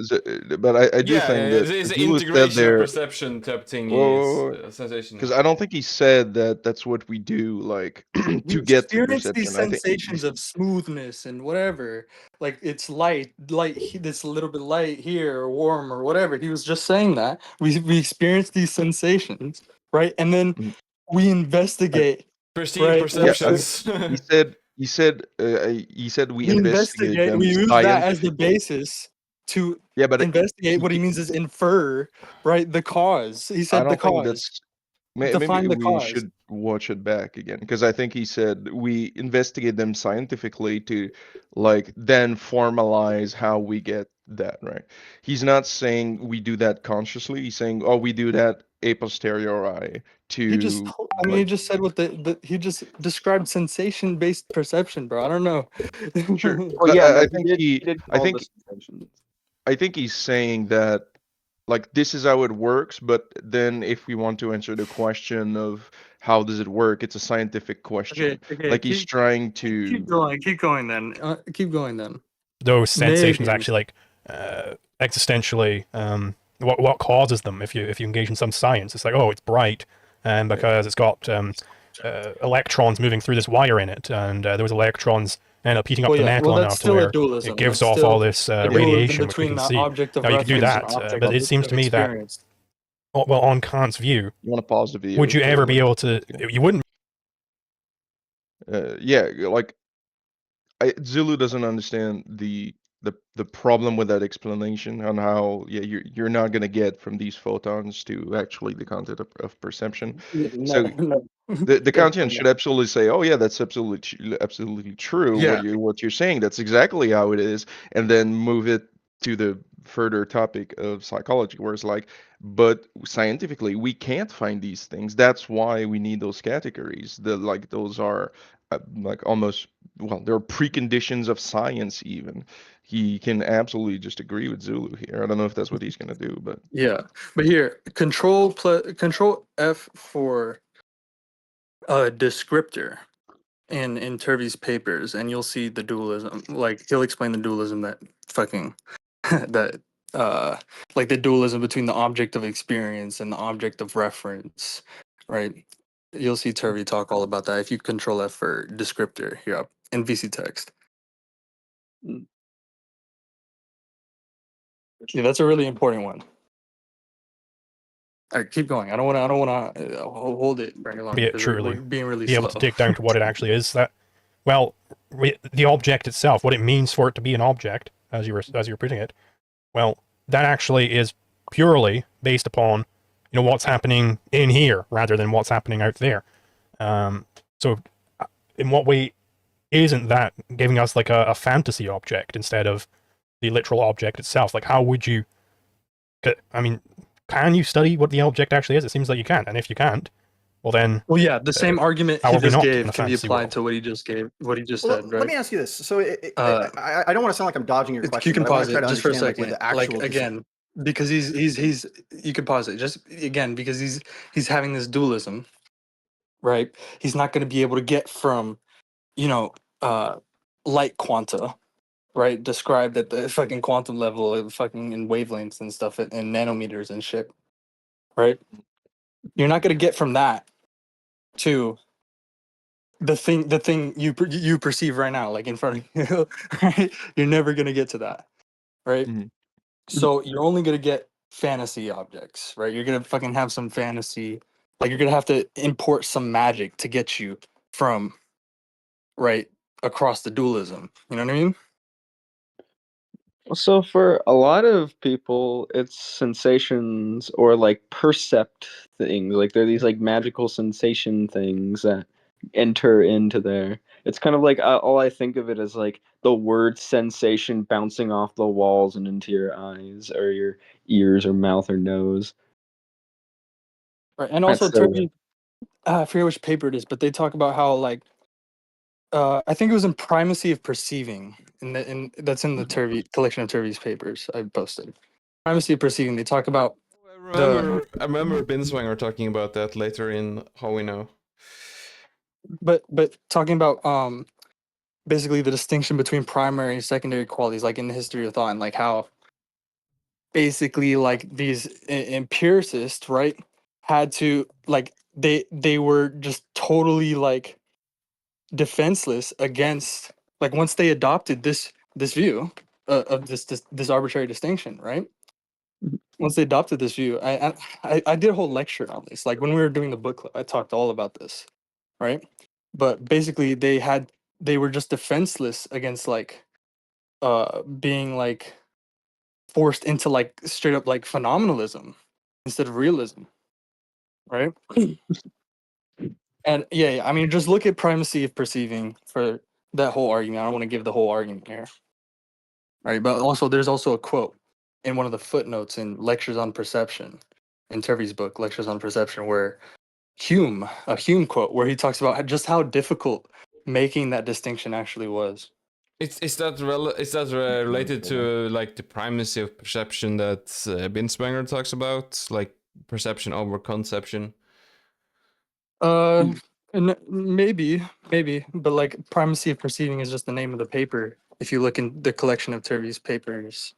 but I do Yeah, think yeah, that it's the Zulu said integration of there. perception type thingy is sensation. Because I don't think he said that that's what we do, like We to get to experience these perception. I think sensations of smoothness and whatever, like it's this little bit light here or warm or whatever. He was just saying that we experience these sensations, right? And then Mm. we investigate, Perceived right? yeah, I think perceptions. he said we We investigate investigate. them We use that as the scientifically. basis to Yeah, but investigate. What he he, means is infer, right? The cause. He I said the don't think cause. that's. Maybe Define the we cause. should watch it back again because I think he said we investigate them scientifically to, like, then formalize how we get that right. He's not saying we do that consciously. He's saying, oh, we do that a posteriori He just, to, I mean, he like, just said what he just described sensation-based perception, bro. I don't know. sure. Well, But yeah, I no, think he did I call the think sensations. I think he's saying that, like, this is how it works, but then if we want to answer the question of how does it work, it's a scientific question. Okay. Like he's trying Keep to. going. Keep going then. Keep going then. those sensations Maybe. actually like existentially what causes them if you engage in some science. It's like, oh, it's bright, and because it's got electrons moving through this wire in it, and those electrons end up heating up Well, the yeah. metal Well, that's enough to still a where dualism. it gives That's off all still this a dualism radiation, which we between can the see. object of Now you can do reference and that, object but it seems of to me that, experience. well, on Kant's view, You want to pause the video? would you for, ever be like, able to? 15 seconds? You wouldn't. Yeah, like Zulu doesn't understand the problem with that explanation on how, yeah, you're not gonna get from these photons to actually the content of perception. No, So no. the Kantian Definitely should not. absolutely say, "Oh yeah, that's absolutely true. Yeah. What you're saying, that's exactly how it is," and then move it to the further topic of psychology, where it's like, but scientifically, we can't find these things. That's why we need those categories. Like those are like almost, well, they're preconditions of science. Even he can absolutely just agree with Zulu here. I don't know if that's what he's gonna do, but Yeah. But here, control F for a descriptor in Turvey's papers, and you'll see the dualism. Like he'll explain the dualism that fucking that like the dualism between the object of experience and the object of reference, right? You'll see Turvey talk all about that if you control F for descriptor here up in VC text. Yeah, that's a really important one. All right, keep going. I don't want to hold it very long Be it because truly we're being really be slow. able to dig down to what it actually is. That, well, the object itself, what it means for it to be an object, as you were putting it, well, that actually is purely based upon, what's happening in here rather than what's happening out there. So in what way isn't that giving us like a fantasy object instead of the literal object itself? Like, how would you, I mean, can you study what the object actually is? It seems like you can't. And if you can't, well then, Well, yeah, the same argument how he are we just not in gave a can be fantasy applied world? to what he just gave, what he just Well, said, let right? me ask you this. So Uh, I don't want to sound like I'm dodging your you question, can but I want pause to try it to just for a understand like, second. where the Like actual again, because he's you can pause it just again because he's having this dualism, right? He's not going to be able to get from, you know, light quanta, right? Described at the fucking quantum level, fucking in wavelengths and stuff, and nanometers and shit, right? You're not going to get from that to the thing you perceive right now, like in front of you, right? You're never going to get to that, right? Mhm. So you're only going to get fantasy objects, right? You're going to fucking have some fantasy, like you're going to have to import some magic to get you from, right, across the dualism. You know what I mean? So for a lot of people, it's sensations or like percept things. Like they're these like magical sensation things that enter into there. It's kind of like all I think of it as like the word sensation bouncing off the walls and into your eyes or your ears or mouth or nose. Right. And That's also so Turkey, I forget which paper it is, but they talk about how like I think it was in Primacy of Perceiving, in that's in the Turvey collection of Turvey's papers I posted. Primacy of Perceiving. They talk about I remember Binswanger talking about that later in How We Know. but talking about basically the distinction between primary and secondary qualities, like in the history of thought, and like how basically like these empiricists, right, had to like they were just totally like defenseless against, like once they adopted this view of this arbitrary distinction, right? Once they adopted this view, I did a whole lecture on this. Like when we were doing the book club, I talked all about this, right? But basically, they were just defenseless against like being like forced into like straight up like phenomenalism instead of realism, right? And yeah, I mean, just look at primacy of perceiving for that whole argument. I don't want to give the whole argument here, right? But also, there's also a quote in one of the footnotes in Lectures on Perception, in Turvey's book, Lectures on Perception, where a Hume quote, where he talks about just how difficult making that distinction actually was. Is that related to like the primacy of perception that Binswanger talks about, like perception over conception? And maybe, but like primacy of perceiving is just the name of the paper. If you look in the collection of Turvey's papers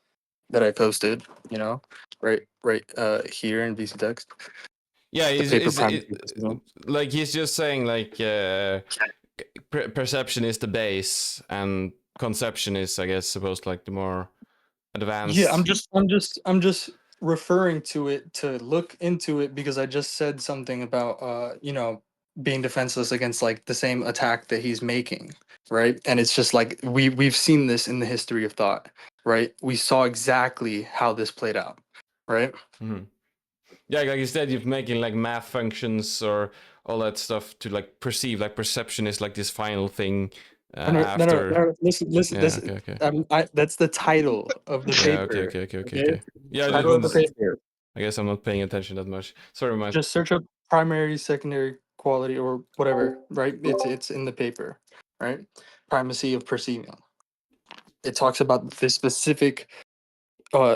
that I posted, right here in VC Text. Yeah, The paper primacy of perceiving. like he's just saying like perception is the base and conception is, I guess, supposed like the more advanced. Yeah, I'm just referring to it to look into it because I just said something about being defenseless against like the same attack that he's making, right? And it's just like we've seen this in the history of thought, right? We saw exactly how this played out, right? Mm-hmm. Yeah, like instead of making like math functions or all that stuff to like perceive, like perception is like this final thing. No. Listen. Yeah, okay. That's the title of the Yeah, paper. okay. Yeah, Title of the paper. I guess I'm not paying attention that much. Sorry, my. Just search up primary, secondary quality, or whatever. Right? It's in the paper. Right? Primacy of perceiving. It talks about this specific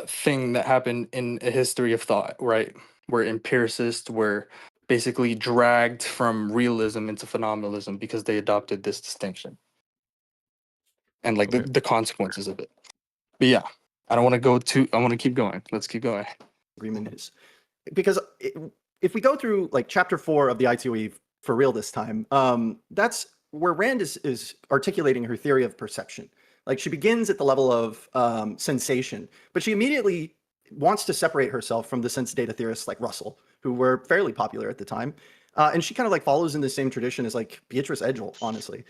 thing that happened in a history of thought. Right? Where empiricists were basically dragged from realism into phenomenalism because they adopted this distinction. And like Okay. the consequences of it. But yeah, I don't want to go too. I want to keep going. Let's keep going. agreement is, because if we go through like chapter 4 of the ITOE for real this time, that's where Rand is articulating her theory of perception. Like she begins at the level of sensation, but she immediately wants to separate herself from the sense data theorists like Russell, who were fairly popular at the time. And she kind of like follows in the same tradition as like Beatrice Edgell, honestly,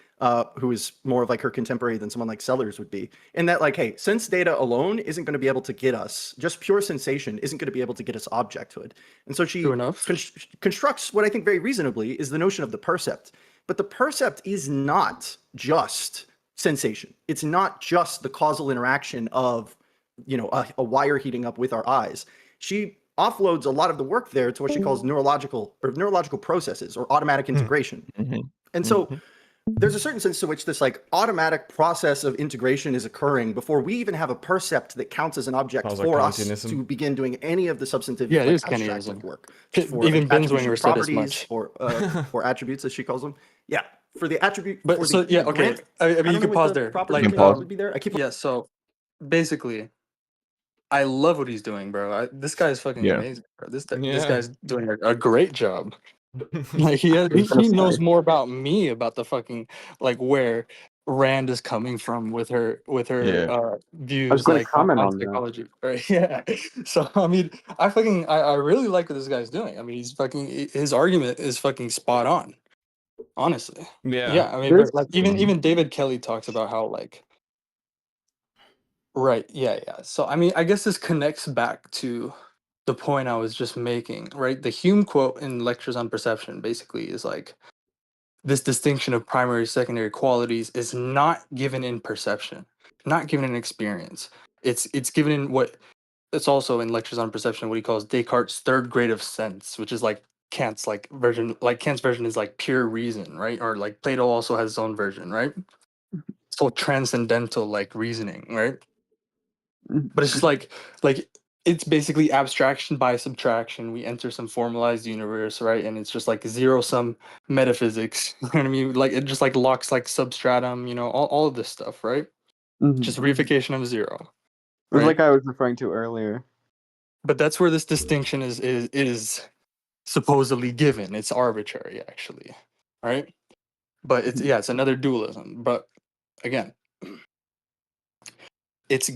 who is more of like her contemporary than someone like Sellers would be. In that, like, hey, sense data alone isn't going to be able to get us, just pure sensation isn't going to be able to get us objecthood. And so she True enough. constructs what I think very reasonably is the notion of the percept. But the percept is not just sensation. It's not just the causal interaction of, you know, a wire heating up with our eyes. She offloads a lot of the work there to what she calls neurological processes or automatic integration. And so there's a certain sense to which this like automatic process of integration is occurring before we even have a percept that counts as an object Sounds like for us Kantianism. to begin doing any of the substantive Yeah, it like, is abstract Kantianism. work. Even like, Binswanger said as properties much. or attributes, as she calls them. Yeah, for the attribute. But for so the, yeah, the okay. grant, I mean, don't you know can what pause the there. proper Like, terminology would be there. I keep yeah. So basically, I love what he's doing, bro. This guy is fucking Yeah. amazing, bro. This Yeah. guy's doing a great job. Like he gonna knows say. more about me about the fucking like where Rand is coming from with her Yeah. views gonna like comment on on that. psychology, right? Yeah. So I mean, I really like what this guy's doing. I mean, his argument is fucking spot on. Honestly, Yeah. yeah. I mean, This- but like even David Kelly talks about how like. Right. Yeah. Yeah. So, I mean, I guess this connects back to the point I was just making, right? The Hume quote in Lectures on Perception basically is like this distinction of primary, secondary qualities is not given in perception, not given in experience. It's given in what it's also in Lectures on Perception, what he calls Descartes' third grade of sense, which is like Kant's like version, like Kant's version is like pure reason, right? Or like Plato also has his own version, right? So transcendental like reasoning, right? But it's just like it's basically abstraction by subtraction. We enter some formalized universe, right? And it's just like zero sum metaphysics. You know what I mean? Like it just like locks like substratum, you know, all of this stuff, right? Just reification of zero. It was Right? like I was referring to earlier. But that's where this distinction is supposedly given. It's arbitrary, actually. Right? But it's another dualism. But again, it's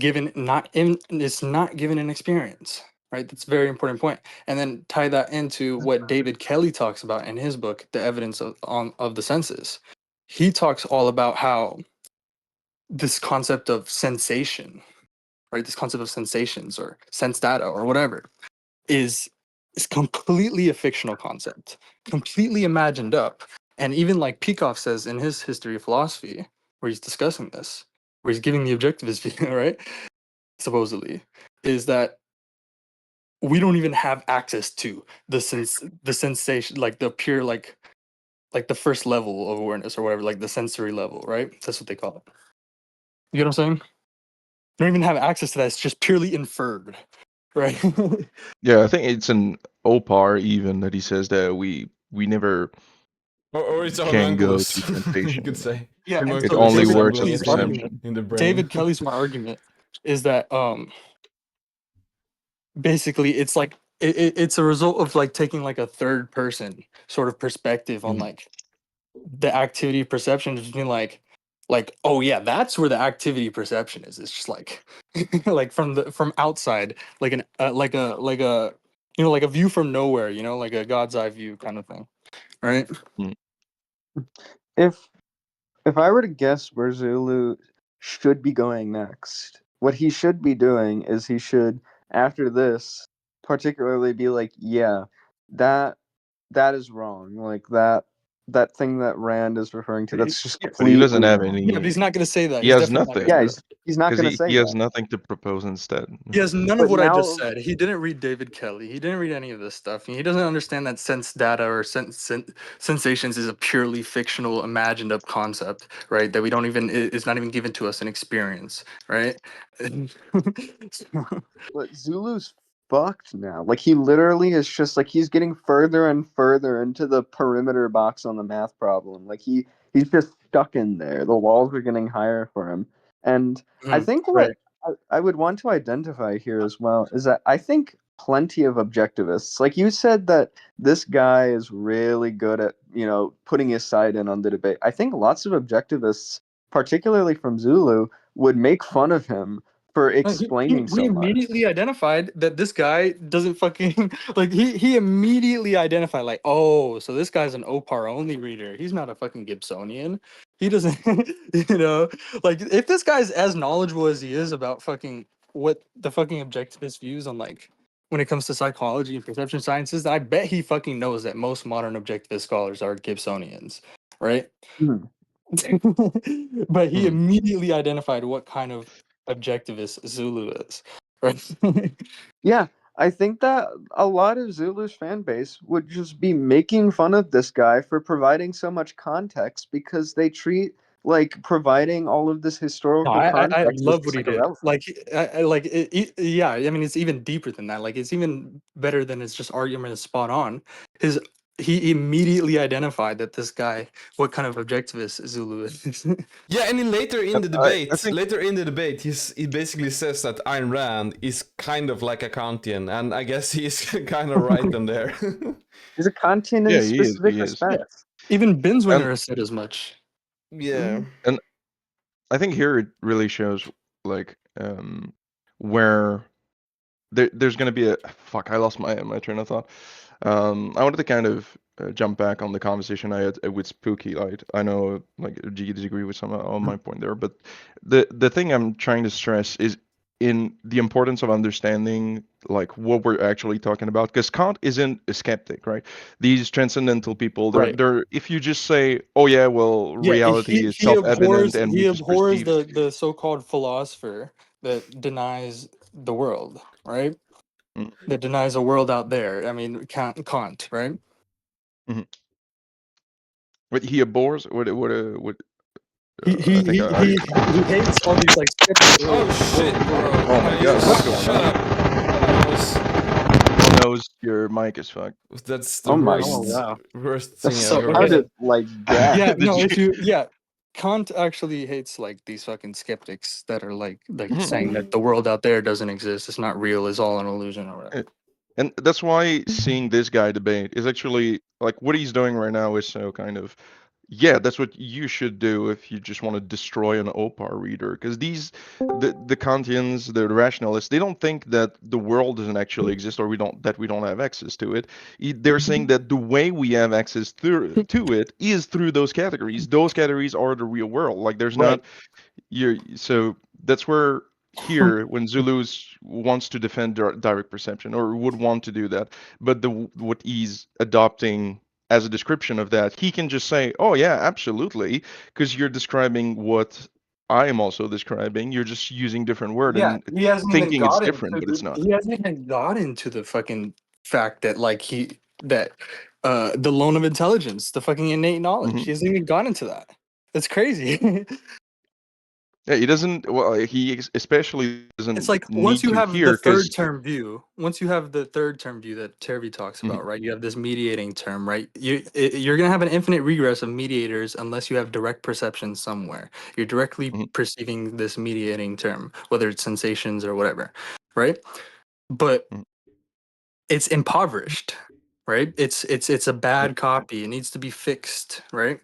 not given in experience, right? That's a very important point. And then tie that into what David Kelly talks about in his book, The Evidence of the Senses. He talks all about how this concept of sensation, right? This concept of sensations or sense data or whatever is completely a fictional concept, completely imagined up. And even like Peikoff says in his History of Philosophy, where he's discussing this, where he's giving the objectivist view, right? Supposedly, is that we don't even have access to the sensation, like the pure like the first level of awareness or whatever, like the sensory level, right? That's what they call it. You get what I'm saying? We don't even have access to that. It's just purely inferred, right? Yeah, I think it's an OPAR even that he says that we never Or it's our can go homunculus, to you sensation. could say. Yeah, and It so only David works assembling as Kelly's argument, perception. in the brain. David Kelly's my argument is that basically it's like it's a result of like taking like a third person sort of perspective on Mhm. like the activity perception, just being like oh yeah, that's where the activity perception is. It's just like like from outside, like an like a you know, like a view from nowhere, you know, like a God's eye view kind of thing, right? If I were to guess where Zulu should be going next, what he should be doing is he should, after this, particularly be like, yeah, that is wrong. Like that thing that Rand is referring to, that's just But he doesn't completely have wrong. Yeah, but any. he's not gonna say that. He He's has definitely not gonna nothing Yeah, say that. he's not because gonna say he has that. nothing to propose instead. He has none But of what I now- just said. He didn't read David Kelly. He didn't read any of this stuff. He doesn't understand that sense data or sensations is a purely fictional, imagined up concept, right? That we don't even, it's not even given to us in experience, right? But Zulu's fucked now. Like he literally is just like he's getting further and further into the perimeter box on the math problem. Like he's just stuck in there. The walls are getting higher for him. And I think what I would want to identify here as well is that I think plenty of objectivists, like you said, that this guy is really good at, you know, putting his side in on the debate. I think lots of objectivists, particularly from Zulu, would make fun of him for No, explaining he so much. immediately identified that this guy doesn't fucking like he immediately identified like, oh, so this guy's an OPAR only reader. He's not a fucking Gibsonian. He doesn't you know, like if this guy's as knowledgeable as he is about fucking what the fucking objectivist views on like when it comes to psychology and perception sciences, I bet he fucking knows that most modern objectivist scholars are Gibsonians, right? Mhm. But he Hmm. immediately identified what kind of objectivist Zulu is, right? Yeah, I think that a lot of Zulu's fan base would just be making fun of this guy for providing so much context because they treat like providing all of this No, historical I context as love what just he like did. irrelevant. Like, like, yeah. I mean, it's even deeper than that. Like, it's even better than it's just argument is spot on. His he immediately identified that this guy, what kind of objectivist Zulu is. Yeah, and then later in the I debate, think he basically says that Ayn Rand is kind of like a Kantian, and I guess he's kind of right in there. He's a Kantian in yeah, he is. specific He is. respects. Even And Binswinger has said as much. Yeah. and I think here it really shows like where there's going to be a fuck. I lost my train of thought. I wanted to kind of jump back on the conversation I had with Spooky Light. I know like G disagree with some on my point there, but the thing I'm trying to stress is in the importance of understanding like what we're actually talking about, because Kant isn't a skeptic, right? These transcendental people, Right. they're if you just say, oh yeah, well Yeah, reality is self-evident and we he just abhors perceive. the so-called philosopher that denies the world, right? Mm, That denies a world out there. I mean, Kant, right? mhm. What he abhors, what He I he think he I he he hates all these like skeptics. Oh shit, bro! oh my Can you god, what's just going shut on? up? That Oh no, your mic is fucked. that's the Oh my Oh worst wow. worst That thing I've So okay. heard. sounded like death. Yeah, Did no, if you? you Kant actually hates like these fucking skeptics that are like Mhm. saying that the world out there doesn't exist, it's not real, it's all an illusion or whatever. And that's why seeing this guy debate is actually like what he's doing right now is so kind of, yeah, that's what you should do if you just want to destroy an OPAR reader. Because the Kantians, the rationalists, they don't think that the world doesn't actually exist or we don't have access to it. They're saying that the way we have access to it is through those categories. Those categories are the real world. Like there's Right. not you're so that's where here when Zulus wants to defend direct perception or would want to do that, but what he's adopting as a description of that, he can just say, "Oh yeah, absolutely," because you're describing what I am also describing. You're just using different word Yeah, and he hasn't even thinking it's gotten different, but to it's not. he hasn't even gotten to the fucking fact that like that the loan of intelligence, the fucking innate knowledge. Hmm. He hasn't even gotten to that. That's crazy. Yeah, he doesn't. Well, especially It's doesn't like once need you to have the here third because. term view, once you have the third term view that Tervey talks about, right? You have this mediating term, right? You're gonna have an infinite regress of mediators unless you have direct perception somewhere. You're directly perceiving this mediating term, whether it's sensations or whatever, right? But it's impoverished, right? It's a bad copy. It needs to be fixed, right?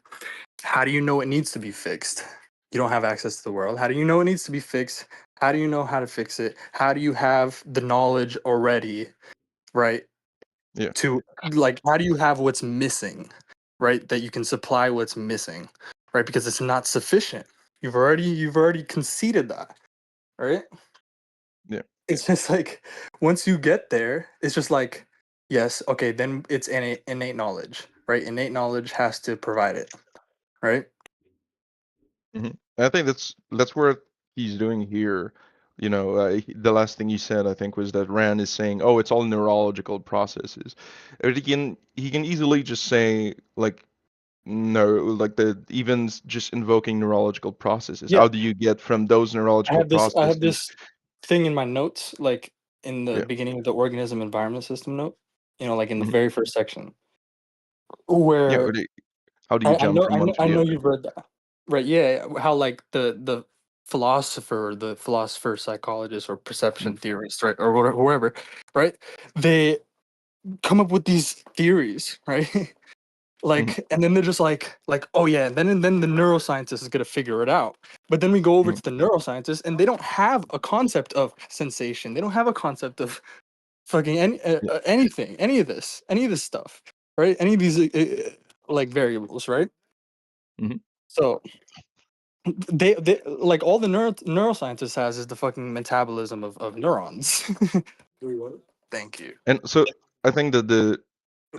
How do you know it needs to be fixed? You don't have access to the world. How do you know it needs to be fixed? How do you know how to fix it? How do you have the knowledge already, right? Yeah. To like, how do you have what's missing, right? That you can supply what's missing, right? Because it's not sufficient. You've already conceded that, right? Yeah. It's just like once you get there, it's just like, yes, okay, then it's innate knowledge, right? Innate knowledge has to provide it, right? Hmm. I think that's where he's doing here. You know, the last thing he said, I think, was that Rand is saying, "Oh, it's all neurological processes." But he can easily just say like, no, like the even just invoking neurological processes. Yeah. How do you get from those neurological I have processes? this thing in my notes, like in the Yeah. beginning of the organism environment system note, like in the Hmm. very first section, Yeah. where How do you I jump know from one to I the know other? you've read that, right? Yeah, how like the philosopher, psychologist, or perception Mhm. theorist, right, or whatever, whoever, right? They come up with these theories, right? Like, and then they're just like, oh yeah, and then the neuroscientist is gonna figure it out. But then we go over to the neuroscientists, and they don't have a concept of sensation. They don't have a concept of fucking anything, any of this stuff, right? Any of these like variables, right? Mhm. So they like all the neuroscientist has is the fucking metabolism of neurons. Thank you. And so I think that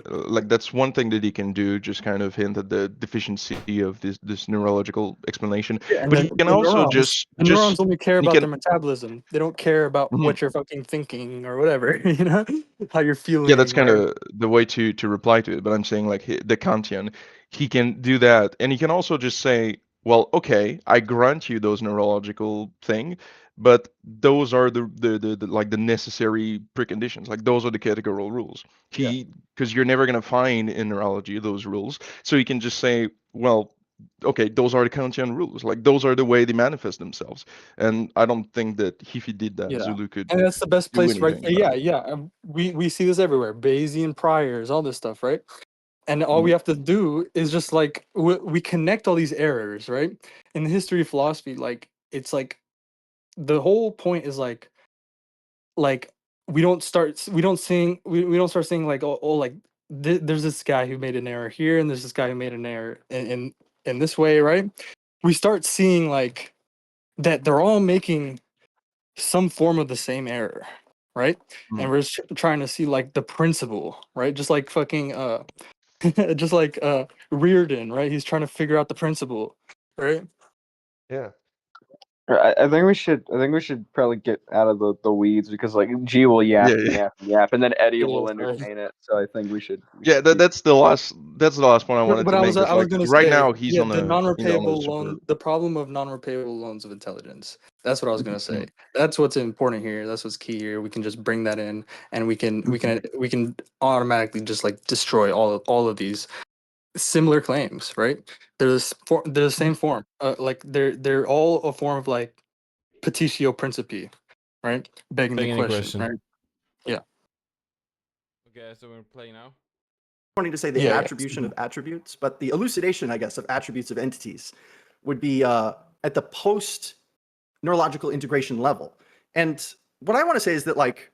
like that's one thing that he can do, just kind of hint at the deficiency of this neurological explanation. Yeah, and But he can also the neurons only care he about can their metabolism. They don't care about Mhm. what you're fucking thinking or whatever, you know, how you're feeling. Yeah, that's kind or- of the way to reply to it. But I'm saying like the Kantian, he can do that, and he can also just say, well, okay, I grant you those neurological thing, but those are the like the necessary preconditions. Like those are the categorical rules. Yeah. Because you're never gonna find in neurology those rules, so he can just say, well, okay, those are the Kantian rules. Like those are the way they manifest themselves. And I don't think that if he did that, Yeah. Zulu could And that's the best do place, right? anything Yeah, about it. yeah. We see this everywhere. Bayesian priors, all this stuff, right? And all we Mhm. have to do is just like we connect all these errors, right? In the history of philosophy, like it's like the whole point is like we don't start we don't start saying like oh like there's this guy who made an error here and there's this guy who made an error in this way, right? We start seeing like that they're all making some form of the same error, right? And we're just trying to see like the principle, right? Just like fucking just like Reardon, right? He's trying to figure out the principle, right? Yeah. I think we should. I think we should probably get out of the weeds because like G will yap Yeah, and yeah. yap and yap, and then Eddie Yeah, will sorry. entertain it. So I think we should. Yeah, that's the last point I wanted But to make. But I was like gonna right say, now he's yeah, on the a non-repayable super. loan, the problem of non-repayable loans of intelligence. That's what I was gonna say. Mhm. That's what's important here. That's what's key here. We can just bring that in, and we can Mm-hmm. we can automatically just like destroy all of these similar claims, right? They're the same form. Like they're all a form of like petitio principii, right? Begging the Begging the question, question. right? Yeah. Okay, so we're playing now. Wanting to say the Yeah, yeah. attribution of attributes, but the elucidation, I guess, of attributes of entities would be at the post neurological integration level. And what I want to say is that, like,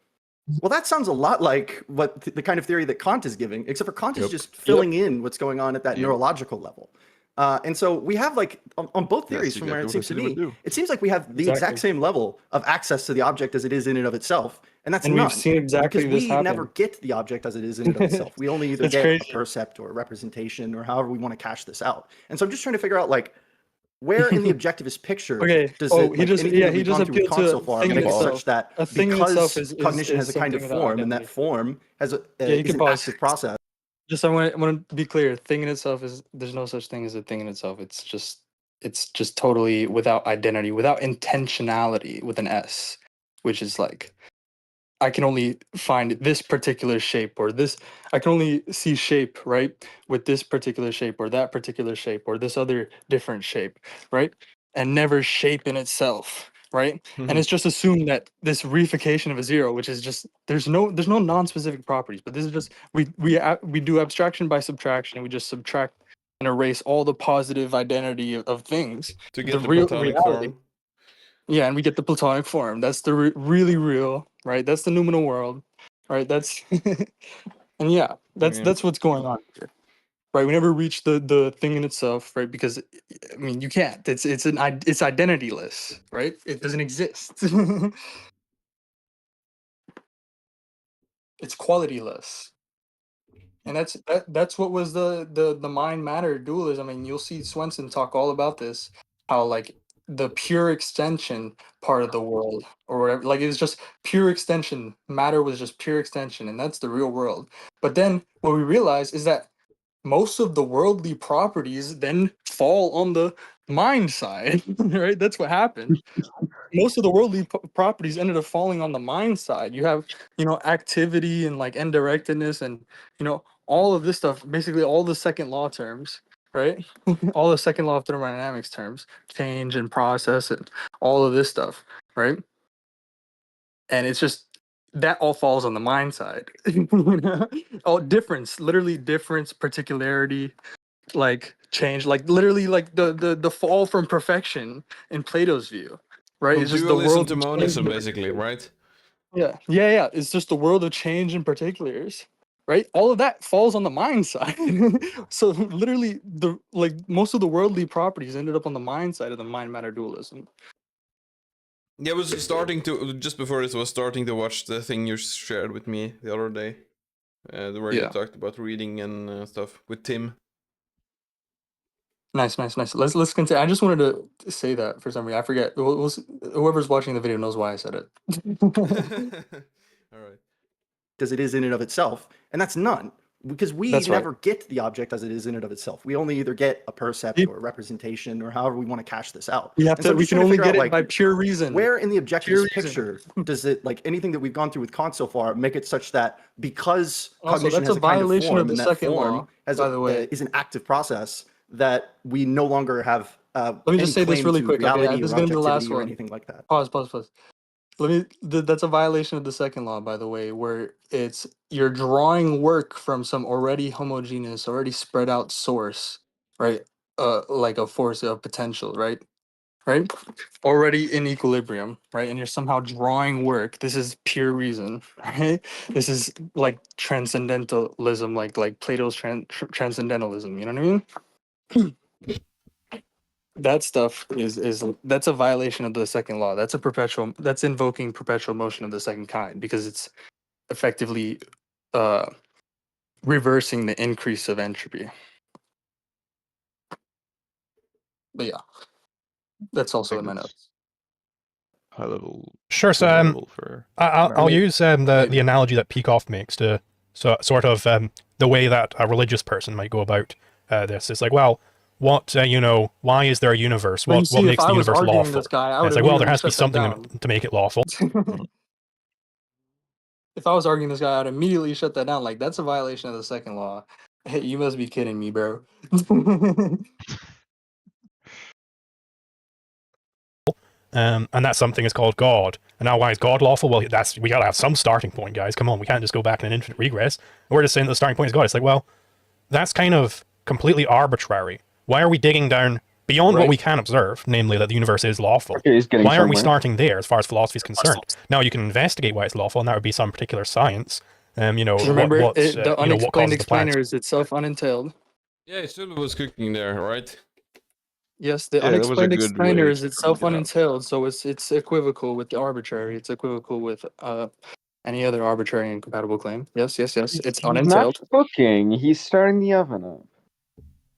well, that sounds a lot like what the kind of theory that Kant is giving, except for Kant is just filling in what's going on at that neurological level. And so we have like on both theories, That's from where it exactly seems to what I me, do. it seems like we have the Exactly. exact same level of access to the object as it is in and of itself, and that's And none. we've seen exactly because this we happen. never get the object as it is in and of itself. We only either It's get crazy. a percept or a representation or however we want to cash this out. And so I'm just trying to figure out like where in the objectivist picture Okay. does Oh, it like anything that he we've just gone through with appealed Kant to so a far thing in make it itself. such that A thing in itself because cognition has a kind of something without form, and that identity. form has a Yeah, you is can an pause. active process. Just I want to be clear. Thing in itself is there's no such thing as a thing in itself. It's just totally without identity, without intentionality with an S, which is like I can only find this particular shape or this. I can only see shape, right, with this particular shape or that particular shape or this other different shape, right, and never shape in itself, right. And it's just assumed that this reification of a zero, which is just there's no non-specific properties, but this is just we do abstraction by subtraction, and we just subtract and erase all the positive identity of things. To The get the real platonic reality. form. Yeah, and we get the platonic form. That's the really real, right? That's the noumenal world, right? That's and yeah, Yeah. that's what's going on here, right? We never reach the thing in itself, right? Because I mean, you can't. It's it's identityless, right? It doesn't exist. It's qualityless, and that's what was the mind matter dualism. I mean, you'll see Swenson talk all about this, how like the pure extension part of the world or whatever, like it's just pure extension. Matter was just pure extension, and that's the real world. But then what we realize is that most of the worldly properties then fall on the mind side, right? That's what happened. Most of the worldly properties ended up falling on the mind side. You have, activity and like indirectness and, all of this stuff, basically all the second law terms, right? All the second law of thermodynamics terms, change and process and all of this stuff, right? And it's just that all falls on the mind side. Oh, difference, literally difference, particularity, like change, like literally like the fall from perfection in Plato's view, right? From It's just the dualism world to of monism, change. basically, right? Yeah. It's just the world of change in particulars, right? All of that falls on the mind side. So literally, the like most of the worldly properties ended up on the mind side of the mind matter dualism. Yeah, I was starting to just before this was starting to watch the thing you shared with me the other day, where you talked about reading and stuff with Tim. Nice. Let's continue. I just wanted to say that for some reason. I forget. Whoever's watching the video knows why I said it. All right. Because it is in and of itself, and that's none. Because we That's right. never get the object as it is in and of itself. We only either get a percept You- or a representation or however we want to cash this out. We have And so I'm to. We just can trying to only figure get out, it by pure reason. where in the objectives Pure reason. picture does it, like anything that we've gone through with Kant so far, make it such that because Also, cognition that's has a a kind of violation of form, the and that second form law, has by the way. is an active process, that we no longer have Let me any just say this claim really to quick. Okay, reality this is or gonna be the last objectivity or one. anything like that? Pause. That's a violation of the second law, by the way, where it's you're drawing work from some already homogeneous, already spread out source, right? Like a force of potential, right? Already in equilibrium, right? And you're somehow drawing work. This is pure reason, right? This is like transcendentalism, like Plato's transcendentalism. You know what I mean? That stuff is that's a violation of the second law. That's invoking perpetual motion of the second kind, because it's effectively reversing the increase of entropy. But yeah, that's also in my notes. High level. Sure. So high level for I'll use the maybe. analogy that Peikoff makes to sort of the way that a religious person might go about this. It's like, well, what why is there a universe? Well, you What see, if makes I the was universe arguing lawful? this guy, I And would it's like, well, there immediately has to be shut that something down. to make it lawful. If I was arguing this guy, I'd immediately shut that down. Like, that's a violation of the second law. Hey, you must be kidding me, bro. And that something is called God. And now, why is God lawful? Well, we gotta have some starting point, guys. Come on, we can't just go back in an infinite regress. We're just saying that the starting point is God. It's like, well, that's kind of completely arbitrary. Why are we digging down beyond what we can observe, namely that the universe is lawful? Okay, he's getting Why aren't we somewhere. starting there as far as philosophy is concerned? Now, you can investigate why it's lawful, and that would be some particular science. Remember, what the what unexplained causes the planets. explainer is itself unentailed. Yeah, it still was cooking there, right? Yes, the Yeah, that was a unexplained good explainer way is to itself bring it up. unentailed, so it's equivocal with the arbitrary. It's equivocal with any other arbitrary and incompatible claim. Yes. It's He's unentailed. not cooking. He's starting the oven up.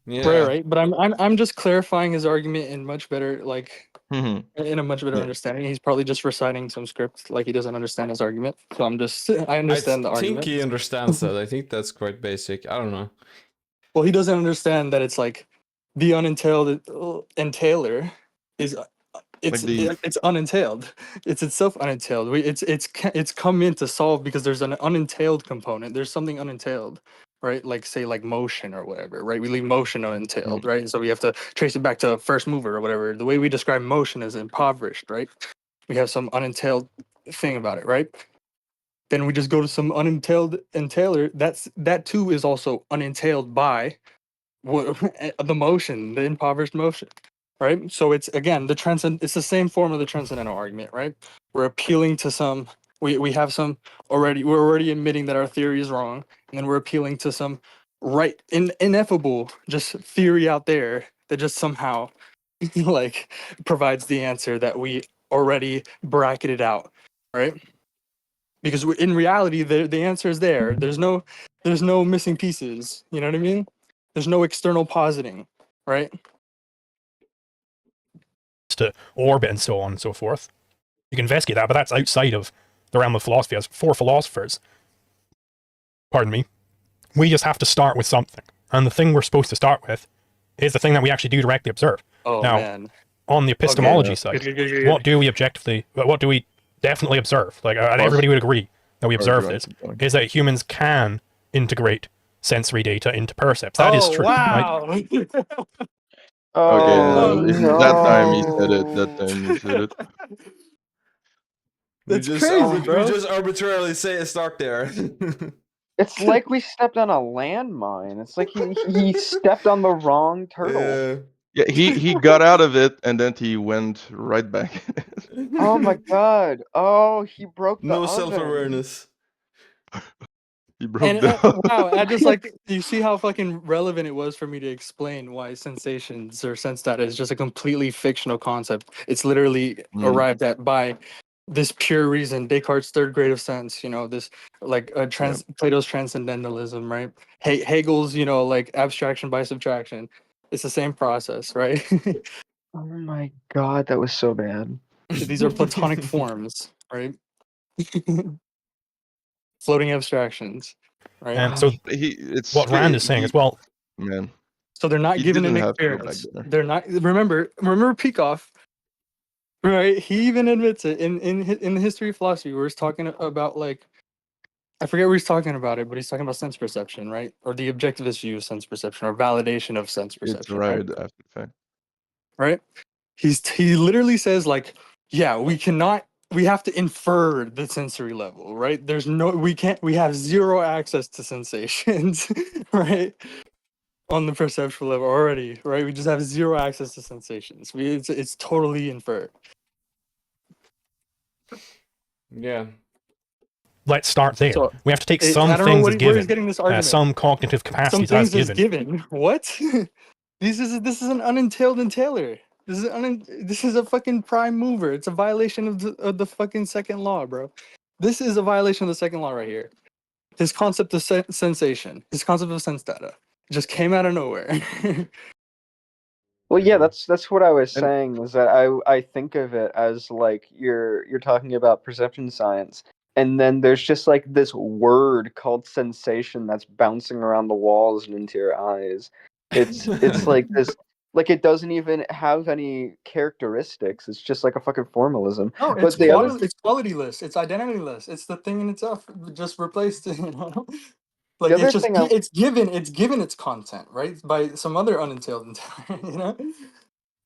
Yeah. Right. But I'm just clarifying his argument in much better, like Mhm. in a much better Yeah. understanding. He's probably just reciting some script, like he doesn't understand his argument. So I understand the I think argument. he understands that. I think that's quite basic. I don't know. Well, he doesn't understand that it's like the unentailed entailer is it's unentailed. It's itself unentailed. It's come in to solve because there's an unentailed component. There's something unentailed, right? Like say like motion or whatever, right? We leave motion unentailed, right? So we have to trace it back to first mover or whatever. The way we describe motion is impoverished, right? We have some unentailed thing about it, right? Then we just go to some unentailed entailer. That too is also unentailed by the motion, the impoverished motion, right? So it's again it's the same form of the transcendental argument, right? We're appealing to some we have some we're already admitting that our theory is wrong, and then we're appealing to some ineffable just theory out there that just somehow like provides the answer that we already bracketed out, right? Because in reality the answer is there. There's no missing pieces, you know what I mean? There's no external positing, right? To orbit and so on and so forth. You can investigate that, but that's outside of the realm of philosophy. As for philosophers, pardon me, we just have to start with something. And the thing we're supposed to start with is the thing that we actually do directly observe. Oh, now, man. On the epistemology side, Good. what do we definitely observe? Like, everybody would agree that we observe this, is that humans can integrate sensory data into percepts. That is true, wow. right? Okay, Oh, that time he said it. no. That time he said it. That's crazy, bro. We just arbitrarily say start there. It's like we stepped on a landmine. It's like he stepped on the wrong turtle. Yeah, he got out of it and then he went right back. Oh my god. Oh, he broke the No oven. self-awareness. He broke And the wow, I just like, you see how fucking relevant it was for me to explain why sensations or sense data is just a completely fictional concept. It's literally arrived at by this pure reason, Descartes' third grade of sense, you know, this like Plato's transcendentalism, right? Hegel's, you know, like abstraction by subtraction. It's the same process, right? Oh my god, that was so bad. These are Platonic forms, right? Floating abstractions, right? And so it's what Rand is saying is, well, man. So they're not He given an didn't have to go back experience. there. They're not. Remember Peikoff, right? He even admits it in the history of philosophy, where he's talking about like, I forget where he's talking about it, but he's talking about sense perception, right? Or the objectivist view of sense perception, or validation of sense perception. It's right after the fact. Right? He literally says like, yeah, we have to infer the sensory level, right? We have zero access to sensations, right? On the perceptual level already, right? We just have zero access to sensations. It's totally inferred. Yeah. let's start there. So, We have to take I some don't know things where as he's getting given, this argument. some cognitive Some capacities as things is given. given. What? This is an unentailed entailer. This is a fucking prime mover. It's a violation of the fucking second law, bro. This is a violation of the second law right here. His concept of sensation, his concept of sense data, just came out of nowhere. Well, yeah, that's what I was And- saying, is that I think of it as like you're talking about perception science, and then there's just like this word called sensation that's bouncing around the walls and into your eyes. It's like this, like it doesn't even have any characteristics. It's just like a fucking formalism. No, But the other it's qualityless. It's identityless. It's the thing in itself, just replaced. You know, like other it's just thing I- it's given its content, right, by some other unentailed entailer. You know.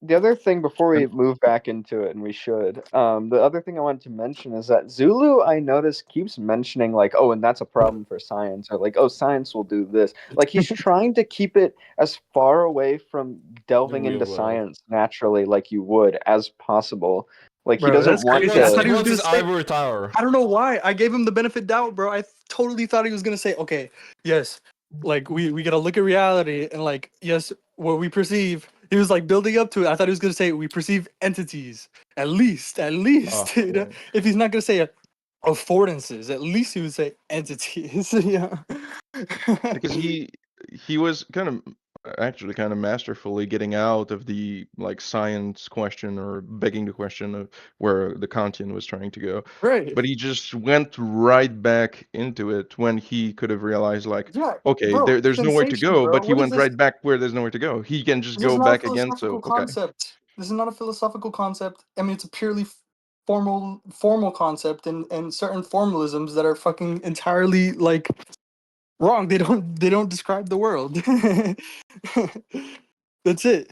The other thing before we move back into it, and we should, the other thing I wanted to mention is that Zulu, I notice, keeps mentioning like, oh, and that's a problem for science, or like, oh, science will do this. Like he's trying to keep it as far away from delving real into world. science naturally, like you would, as possible. Like he Bro, doesn't that's want crazy. I thought to. he was What's his gonna say- ivory tower? I don't know why. I gave him the benefit doubt, bro. I totally thought he was gonna say, okay, yes, like we gotta look at reality and like, yes, what we perceive. He was like building up to it. I thought he was gonna say we perceive entities. At least, Oh, you know? If he's not gonna say affordances, at least he would say entities. Yeah. because he was actually kind of masterfully getting out of the like science question, or begging the question of where the Kantian was trying to go, Right. but he just went right back into it when he could have realized like, Yeah. okay, Bro, there's nowhere to sensation, go, bro. but he What is went this? right back where there's nowhere to go. He can just This is go not a back again, so philosophical okay. concept. This is not a philosophical concept. I mean, it's a purely formal concept, and certain formalisms that are fucking entirely like wrong. They don't describe the world. That's it.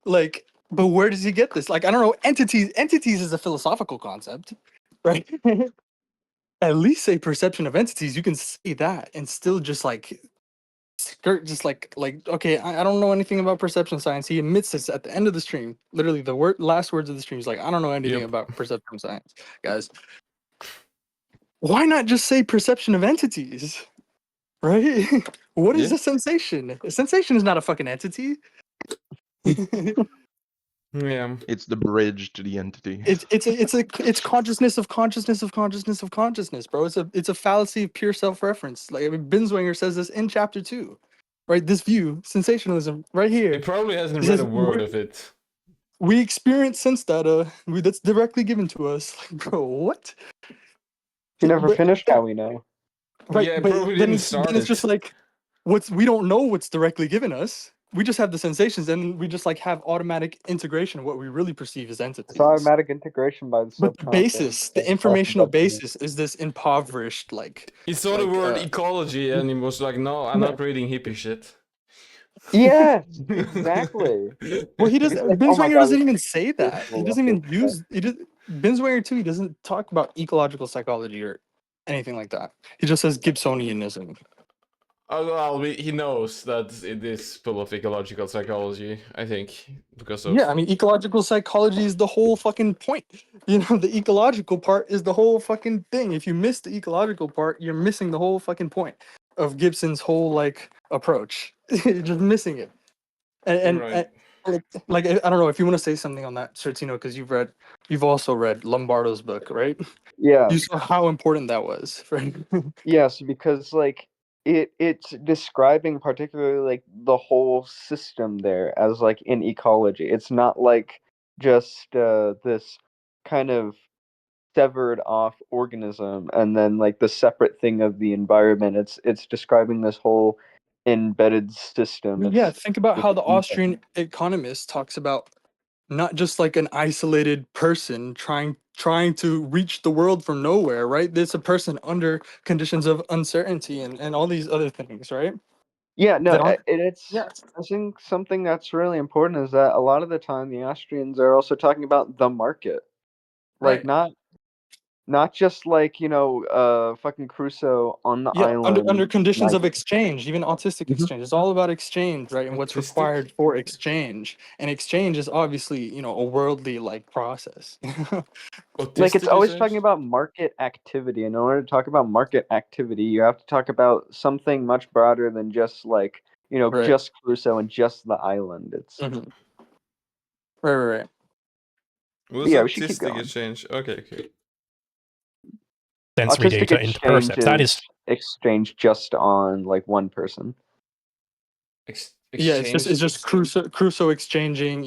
Like, but where does he get this? Like, I don't know. Entities is a philosophical concept, right? At least say perception of entities. You can say that and still just like skirt, just like okay, I don't know anything about perception science. He admits this at the end of the stream. Literally, the last words of the stream is like, I don't know anything Yep. about perception science, guys. Why not just say perception of entities? Right? What is Yeah. a sensation? A sensation is not a fucking entity. Yeah. It's the bridge to the entity. It's consciousness of consciousness of consciousness of consciousness, bro. It's a fallacy of pure self-reference. Like, I mean, Binswanger says this in chapter 2, right? This view, sensationalism, right here. He probably hasn't He read says, a word of it. We experience sense data that's directly given to us. Like, bro, what? He never But- finished how we know. Right, Yeah, but probably then didn't it's, start then it's it. just like we don't know what's directly given us. We just have the sensations, and we just like have automatic integration of what we really perceive as entities. It's automatic integration by the But the subconscious. basis, the That's informational awesome. basis, is this impoverished, like He saw the like, word ecology and he was like, no, I'm not reading hippie shit. Yes, exactly. well, he doesn't. It's like, oh my Binswanger God, doesn't this even is say that. He beautiful. doesn't even use. Binswanger too, he doesn't talk about ecological psychology or anything like that. He just says Gibsonianism. Oh, well, he knows that it is full of ecological psychology, I think, because of... Yeah, I mean, ecological psychology is the whole fucking point. You know, the ecological part is the whole fucking thing. If you miss the ecological part, you're missing the whole fucking point of Gibson's whole, like, approach. You're just missing it. Right. And like, I don't know if you want to say something on that, Certino, because you've also read Lombardo's book, right? Yeah. You saw how important that was, right? Yes, because like it's describing particularly like the whole system there as like in ecology. It's not like just this kind of severed off organism and then like the separate thing of the environment. It's describing this whole embedded system. Yeah, It's think about it's how the a- Austrian economist talks about not just like an isolated person trying to reach the world from nowhere, right? There's a person under conditions of uncertainty and all these other things, right? Yeah, no, That aren't it's yeah, I think something that's really important is that a lot of the time the Austrians are also talking about the market. Like right. not just like, fucking Crusoe on the Yeah, under island. conditions Like, of exchange, even autistic Mhm. exchange. It's all about exchange, right? And what's Autistic? required for exchange. And exchange is obviously, a worldly like process. Like it's Autistic, you always said? talking about market activity. In order to talk about market activity, you have to talk about something much broader than just like, Right. just Crusoe and just the island. It's Mhm. Right. What is yeah, we should keep autistic going. exchange? Okay. Sensory Autistic data into exchange percepts. That is is exchanged just on like one person. Yeah, it's Exchange? just Crusoe exchanging,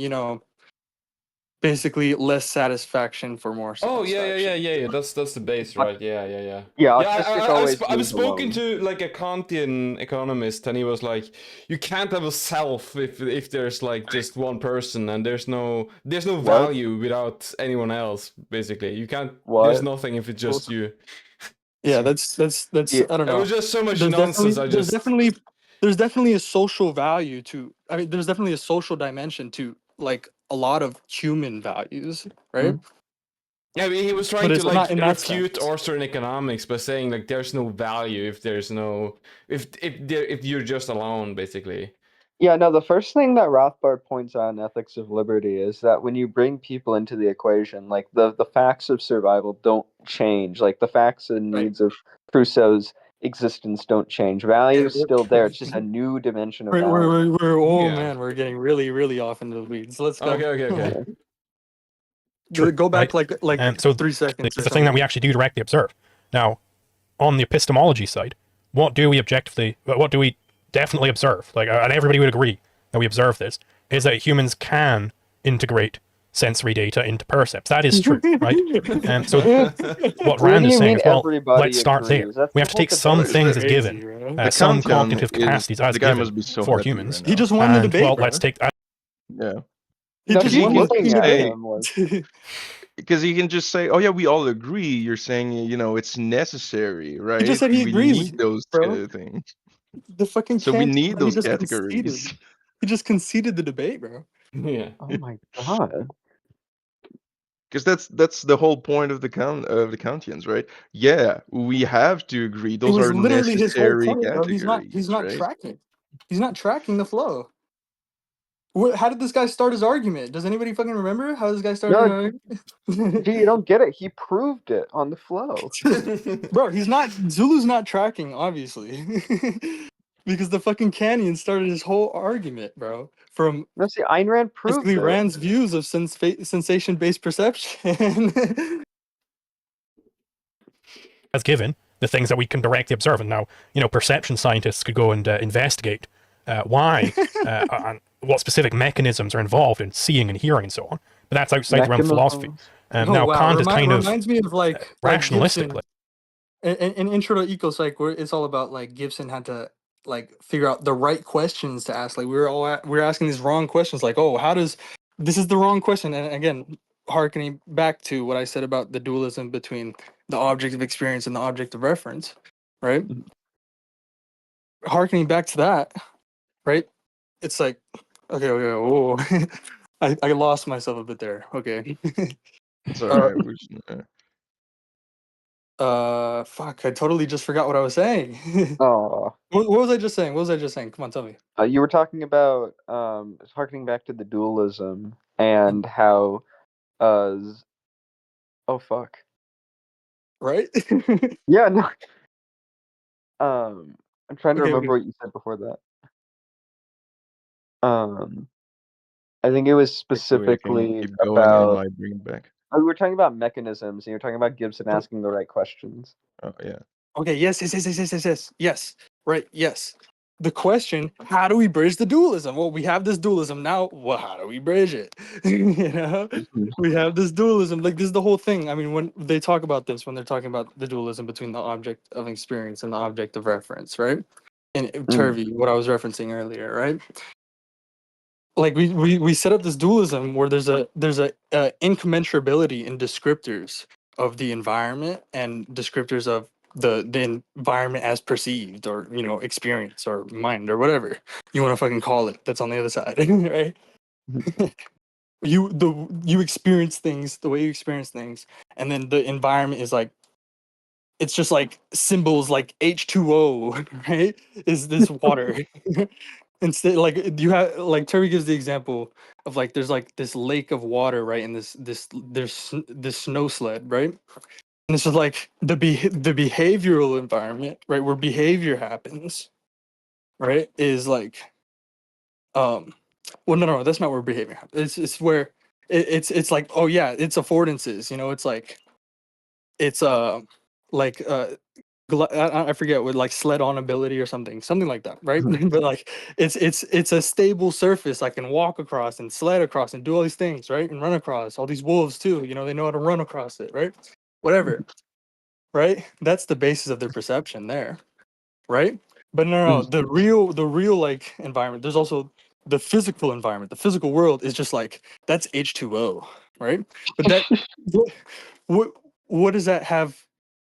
basically less satisfaction for more Oh, satisfaction. yeah. That's the base, right? Yeah. Yeah, Yeah, autistic always I've leaves spoken alone. to like a Kantian economist, and he was like, "You can't have a self if there's like just one person, and there's no What? value without anyone else. Basically, you can't. There's What? nothing if it's just you." Yeah, So, that's Yeah. I don't it know. was just so much There's nonsense. definitely I there's just definitely there's definitely a social value to I mean there's definitely a social dimension to like a lot of human values, right? Mhm. yeah. I mean, he was But trying to it's not like in that refute sense. Austrian economics by saying like there's no value if there's no if you're just alone, basically. Yeah, no, the first thing that Rothbard points out in Ethics of Liberty is that when you bring people into the equation, like the facts of survival don't change. Like the facts and Right. needs of Crusoe's existence don't change. Value Yeah, is still there. It's just a new dimension of value. oh Yeah. man, we're getting really, really off into the weeds. Let's go. Okay. true, Go back right? like And so 3 seconds or it's the thing that we something. actually do directly observe. Now, on the epistemology side, what do we definitely observe? Like, and everybody would agree that we observe this, is that humans can integrate sensory data into percepts. That is true, right? So what What Rand do is you saying mean is, well, let's everybody start there. agrees? That's We the have to whole take some debate. things as Crazy, given, bro. some Kantian cognitive is capacities as the guy given must be so for happy humans. right He now. just won the And, debate, well, bro. let's take Yeah, He No, just he's he won the can fucking looking at say debate. him like, because he can just say, "Oh yeah, we all agree." You're saying, it's necessary, He just right? said he We agrees with need you, those bro. things. The fucking So we can't. need He those just categories. conceded. He just conceded the debate, bro. Yeah. oh my god. Because that's the whole point of the Kantians, right? Yeah, we have to agree. It Those was are literally his whole necessary point, bro. He's categories, not right? tracking. He's not tracking the flow. How did this guy start his argument? Does anybody fucking remember how this guy started No, an gee, you argument? don't get it. He proved it on the flow. Bro, he's not. Zulu's not tracking, obviously, because the fucking Canyon started his whole argument, bro. From No, see, Ayn Rand proved basically it. Rand's views of sensation-based perception. as given the things that we can directly observe. And now, perception scientists could go and investigate why and what specific mechanisms are involved in seeing and hearing and so on. But that's outside the realm of philosophy. Mechanisms. Oh Now, wow, Kant is kind of reminds me of like rationalistically. Gibson. In Intro to Ecopsych, where it's all about like Gibson had to like figure out the right questions to ask. Like we were asking these wrong questions. Like, oh, how does this is the wrong question? And again, harkening back to what I said about the dualism between the object of experience and the object of reference, right? Mhm. Harkening back to that, right? It's like, okay, oh, I lost myself a bit there. Okay. It's alright. We Fuck, I totally just forgot what I was saying. Oh, What was I just saying? What was I just saying? Come on, tell me. you were talking about harkening back to the dualism and how oh fuck. Right? Yeah, no. I'm trying to Okay, remember okay. what you said before that. I think it was I can specifically keep going and it about. might bring it back. We were talking about mechanisms, and you were talking about Gibson asking the right questions. Oh yeah. Okay, yes. Right, yes. The question, how do we bridge the dualism? Well, we have this dualism now. Well, how do we bridge it? You know? We have this dualism. Like, this is the whole thing. I mean, when they talk about this, when they're talking about the dualism between the object of experience and the object of reference, right? And Turvey, what I was referencing earlier, right? Like we set up this dualism where there's a incommensurability in descriptors of the environment and descriptors of the environment as perceived or experience or mind or whatever you want to fucking call it, that's on the other side. Right? You experience things the way you experience things, and then the environment is like, it's just like symbols like H2O, right? Is this water? Instead, like, you have, like, Terry gives the example of, like, there's like this lake of water, right? And there's this snow sled, right? And this is like the behavioral environment, right? Where behavior happens, right? Is like, well, no, that's not where behavior happens. It's where it's like, oh yeah, it's affordances, it's like, it's like I forget what, like, sled on ability or something like that, right? But like, it's a stable surface I can walk across and sled across and do all these things, right? And run across all these wolves too. They know how to run across it, right? Whatever, right? That's the basis of their perception there, right? But no, the real like environment. There's also the physical environment. The physical world is just like, that's H2O, right? But that what what does that have?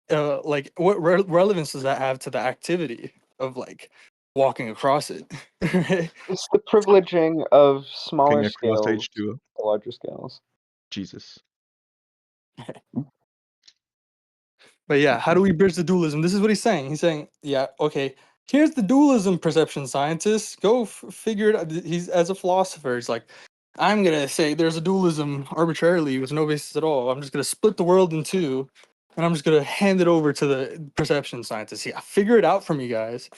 Like, what relevance does that have to the activity of, like, walking across it? Right? It's the privileging of smaller Walking across scales H2O. to larger scales. Jesus. But yeah, how do we bridge the dualism? This is what he's saying. He's saying, yeah, okay, here's the dualism perception scientists. Go figure it out. He's, as a philosopher, he's like, I'm gonna say there's a dualism arbitrarily with no basis at all. I'm just gonna split the world in two, and I'm just gonna hand it over to the perception scientists. Yeah, figure it out from you guys.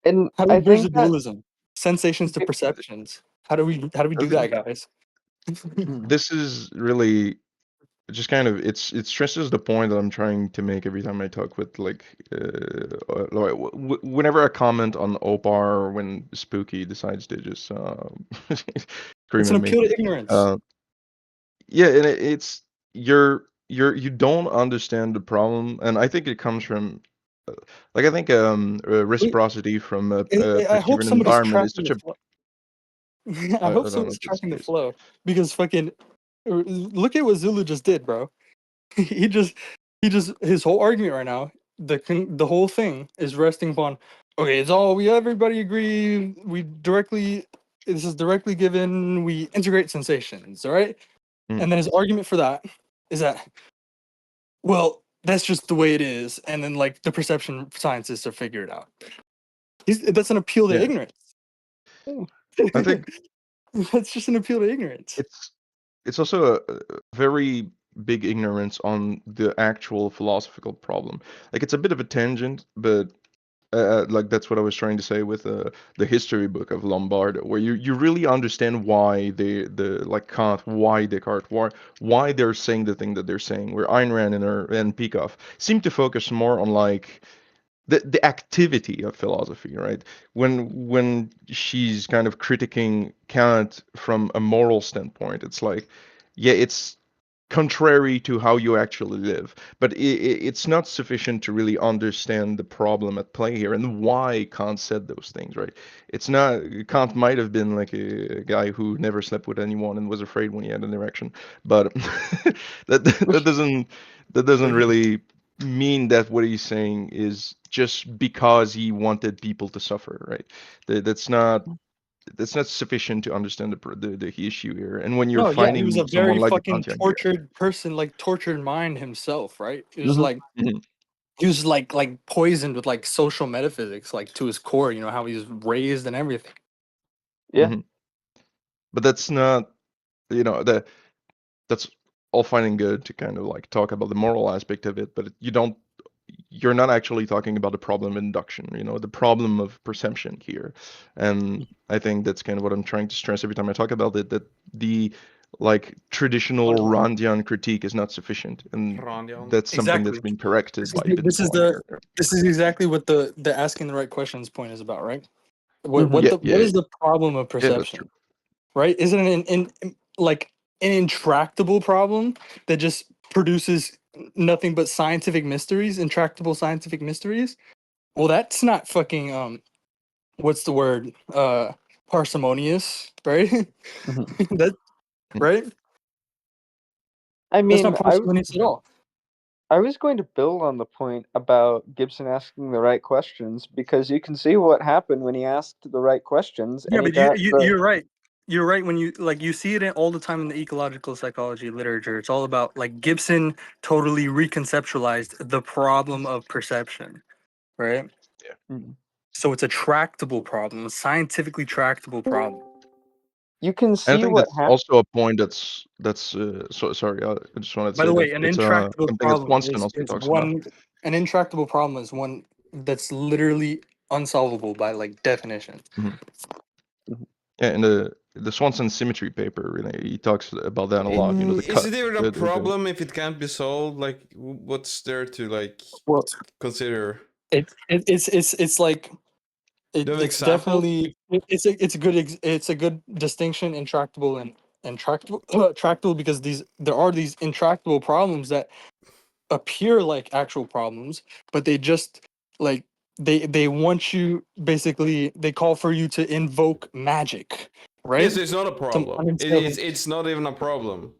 And How do we I bridge the think that dualism? Sensations to perceptions. How do we do I that, think guys? this is really just kind of, it stresses the point that I'm trying to make every time I talk with, like, whenever I comment on Opar or when Spooky decides to just It's scream an at me. appeal to ignorance. Yeah, and it's you don't understand the problem, and I think it comes from like, I think Wait, reciprocity from a I hope perceiving somebody's environment is tracking such the a flow. I hope I don't know someone's if that's tracking the the case. flow, because fucking look at what Zulu just did, bro. he just his whole argument right now, the whole thing is resting upon, okay, it's all, we everybody agree, this is directly given, we integrate sensations, all right? Mm. And then his argument for that is that, well, that's just the way it is, and then, like, the perception scientists will figure it out. That's an appeal to Yeah, ignorance. I think That's just an appeal to ignorance. it's also a very big ignorance on the actual philosophical problem. Like, it's a bit of a tangent, but like, that's what I was trying to say with the history book of Lombard, where you really understand why the like Kant, why Descartes, why they're saying the thing that they're saying. Where Ayn Rand and Peikoff seem to focus more on, like, the activity of philosophy, right? When she's kind of critiquing Kant from a moral standpoint, it's like, yeah, it's contrary to how you actually live, but it's not sufficient to really understand the problem at play here and why Kant said those things, right? It's not, Kant might have been like a guy who never slept with anyone and was afraid when he had an erection, but that doesn't really mean that what he's saying is just because he wanted people to suffer, right? That's not that's not sufficient to understand the issue here. And when you're No, yeah, he was finding a someone very like the fucking Kantian here, tortured person, like tortured mind himself, right? He was Mhm. like he was like poisoned with like social metaphysics, like to his core, you know, how he was raised and everything. Yeah. Mhm. But that's not, you know, that's all fine and good to kind of like talk about the moral aspect of it, but you're not actually talking about the problem of induction, you know, the problem of perception here. And I think that's kind of what I'm trying to stress every time I talk about it, that the like traditional Randian critique is not sufficient, and Randian. that's something that's Exactly. been corrected This by is Wittgenstein here. this is exactly what the asking the right questions point is about, right? What Mhm. Yeah, is the problem of yeah, that's true. perception? Right? Is it like an intractable problem that just produces nothing but scientific mysteries, intractable scientific mysteries? Well, that's not fucking what's the word? Parsimonious, right? Mhm. that right? I That's not mean, parsimonious at all. I was going to build on the point about Gibson asking the right questions because you can see what happened when he asked the right questions Yeah, and he but got the you're right. You're right when you see it all the time in the ecological psychology literature. It's all about like Gibson totally reconceptualized the problem of perception, right? Mhm. So it's a tractable problem, a scientifically tractable problem. You can And I see think what that's happened. also a point that's so sorry, I just wanted to By say the that way, an it's intractable something that problem Swanson also is talks about. one. An intractable problem is one that's literally unsolvable by like definition. Mhm. Mhm. Yeah, in the Swanson symmetry paper, really, he talks about that a lot. You know, the Is cut. it even a The problem if it can't be solved? Like, what's there to like Well, consider? it's like Do you have an it's example? definitely it's a good distinction intractable and tractable tractable because there are these intractable problems that appear like actual problems, but they just like they want you basically they call for you to invoke magic, right? Yes, it's not a Some problem. uninstilled, It's not even a problem.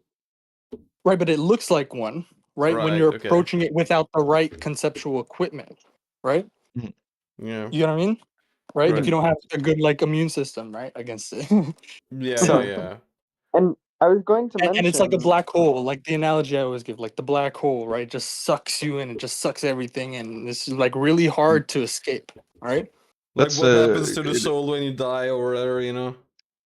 right? But it looks like one, right? When Right. you're Okay. approaching it without the right conceptual equipment, right? Yeah. You know what I mean? Right? If Right. you don't have a good like immune system, right, against it. Yeah. So Yeah. And I was going to and it's like a mention, black hole, like the analogy I always give, like the black hole, right? Just sucks you in, it just sucks everything in. This is like really hard to escape, right? Like That's what happens to the soul when you die or whatever, you know,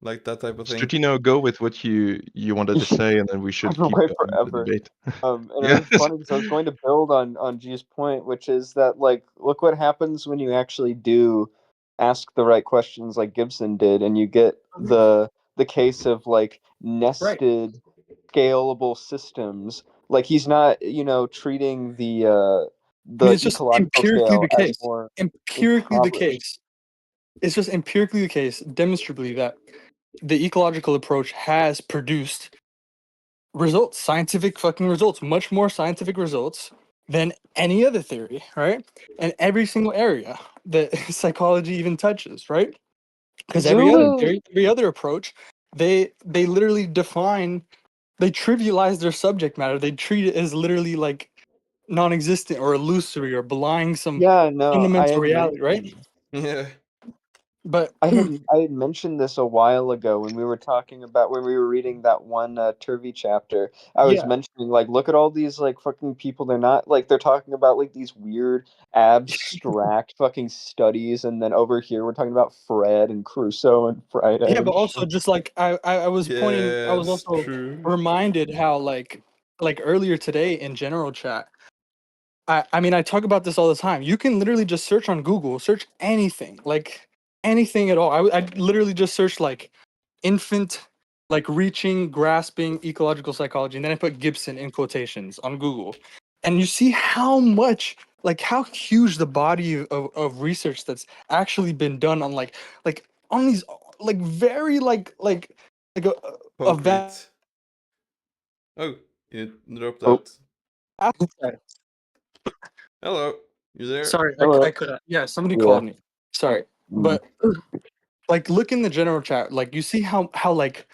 like that type of thing. Strutino, go with what you wanted to say, and then we should I'm keep away going with the forever. debate. And it Yeah. was funny because I was going to build on G's point, which is that like, look what happens when you actually do ask the right questions, like Gibson did, and you get the case of like Right. nested, scalable systems. Like he's not, treating I mean, the it's just ecological empirically scale the as case. more Empirically the impoverished. case. It's just empirically the case, demonstrably, that the ecological approach has produced results, scientific fucking results, much more scientific results than any other theory, right? And every single area that psychology even touches, right? Because every other Zulu, theory, every other approach, they literally define, they trivialize their subject matter. They treat it as literally like non-existent or illusory or belying some yeah, no, I fundamental had reality, right? mentioned. Yeah. But I had mentioned this a while ago when we were talking about when we were reading that one Turvey chapter. I was yeah, mentioning like, look at all these like fucking people. They're not like they're talking about like these weird abstract fucking studies, and then over here we're talking about Fred and Crusoe and Friday yeah, but and also shit. just like I was pointing, I was Yes. also True. reminded how like earlier today in general chat. I mean I talk about this all the time. You can literally just search on Google, search anything, like anything at all. I literally just searched like infant, like reaching, grasping ecological psychology, and then I put Gibson in quotations on Google, and you see how much, like how huge the body of research that's actually been done on like on these like very like a Concrete. Oh, you dropped Oh, out. Hello. You there? Sorry, hello. I could yeah, somebody Yeah. called me. Sorry, Mm. but like look in the general chat, like you see how like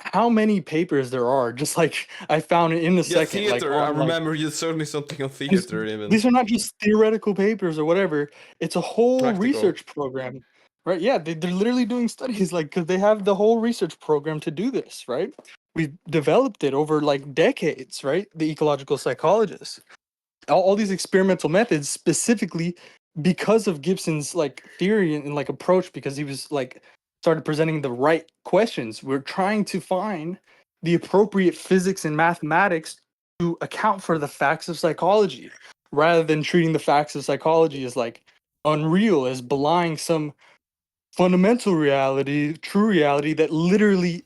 how many papers there are. Just like I found it in a Yeah, second, like theater. I on like remember you showed me something on these, theater even. these are not just theoretical papers or whatever. It's a whole Practical. research program right? Yeah, they're literally doing studies, like, because they have the whole research program to do this, right? We've developed it over like decades, right? The ecological psychologists, all these experimental methods specifically because of Gibson's like theory and like approach, because he was like started presenting the right questions. We're trying to find the appropriate physics and mathematics to account for the facts of psychology, rather than treating the facts of psychology as like unreal, as belying some fundamental reality, true reality that literally,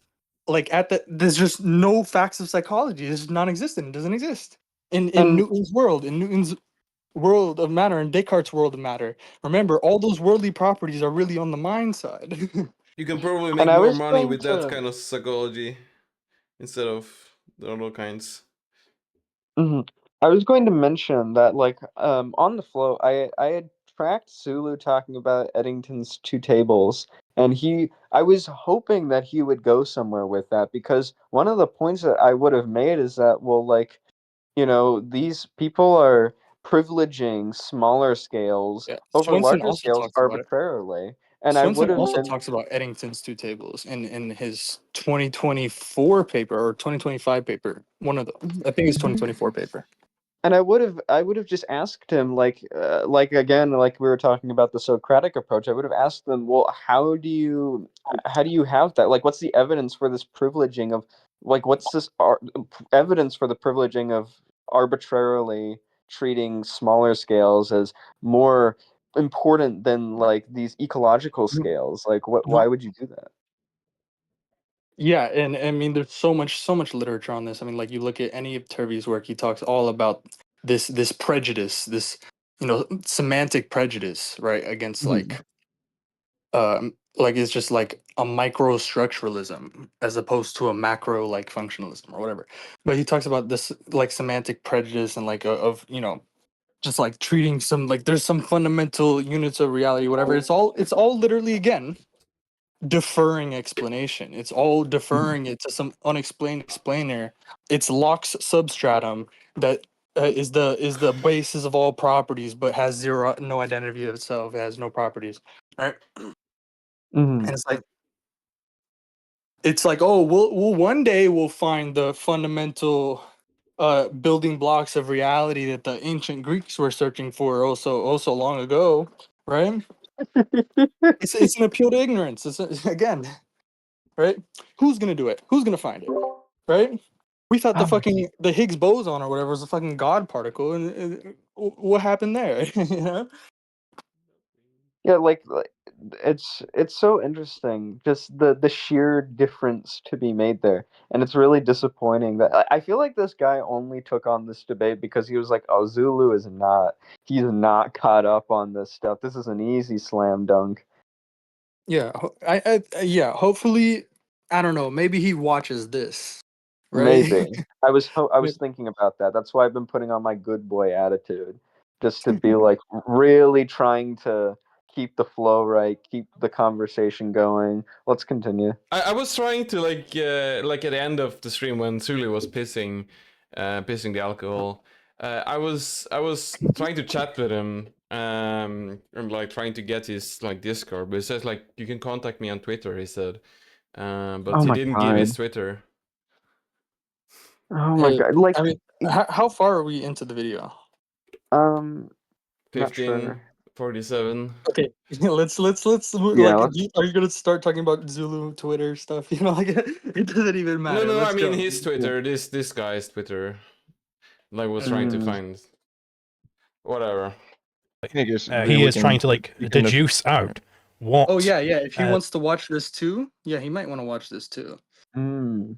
like, there's just no facts of psychology. It's non-existent. It doesn't exist in And Newton's world of matter, and Descartes' world of matter. Remember, all those worldly properties are really on the mind side. You can probably make and I more was money going with that to. kind of psychology instead of the other kinds. Mhm. I was going to mention that, like, on the flow, I had tracked Zulu talking about Eddington's two tables, and I was hoping that he would go somewhere with that, because one of the points that I would have made is that, well, like, these people are privileging smaller scales Yeah, over Swenson larger also scales talks about it. arbitrarily, and I would Swenson have also been. talks about Eddington's two tables in his 2024 paper or 2025 paper. One of those. I think it's 2024 paper. And I would have just asked him, like again, like we were talking about the Socratic approach. I would have asked them, well, how do you have that? Like, what's the evidence for this privileging of, like, what's this evidence for the privileging of arbitrarily treating smaller scales as more important than, like, these ecological scales? Like, why would you do that? Yeah, and I mean, there's so much literature on this. I mean, like, you look at any of Turvey's work, he talks all about this prejudice, this semantic prejudice, right, against like it's just like a microstructuralism as opposed to a macro like functionalism or whatever. But he talks about this like semantic prejudice and like of just like treating some like there's some fundamental units of reality, whatever. It's all literally again deferring explanation. It's all deferring it to some unexplained explainer. It's Locke's substratum that is the basis of all properties, but has no identity of itself. It has no properties, right? Mm-hmm. And it's like oh we'll one day we'll find the fundamental building blocks of reality that the ancient Greeks were searching for also long ago, right? It's an appeal to ignorance. Again, right? Who's gonna do it? Who's gonna find it? Right? We thought the Higgs boson or whatever was a fucking God particle, and what happened there? You know? Yeah, like it's so interesting, just the sheer difference to be made there, and it's really disappointing that I feel like this guy only took on this debate because he was like, "Oh, Zulu is not, he's not caught up on this stuff. This is an easy slam dunk." Yeah, yeah. Hopefully, I don't know. Maybe he watches this, right? Maybe I was thinking about that. That's why I've been putting on my good boy attitude, just to be like really trying to keep the flow right, keep the conversation going. Let's continue. I was trying to like at the end of the stream when Suli was pissing the alcohol. I was trying to chat with him and like trying to get his like Discord, but it says like you can contact me on Twitter. He said, but Oh he my didn't give his god. Twitter. Oh my god. Like, I mean, how far are we into the video? not sure. 15:47. Okay, let's Yeah, like. let's. Are you gonna start talking about Zulu Twitter stuff? Like it doesn't even No, matter. no, I Let's mean go. his Twitter. This guy's Twitter. Like was trying to Mm, find whatever. I think maybe He we is trying to can like we can deduce out what. Oh yeah, yeah. If he uh, wants to watch this too, yeah, he might want to watch this too. mm.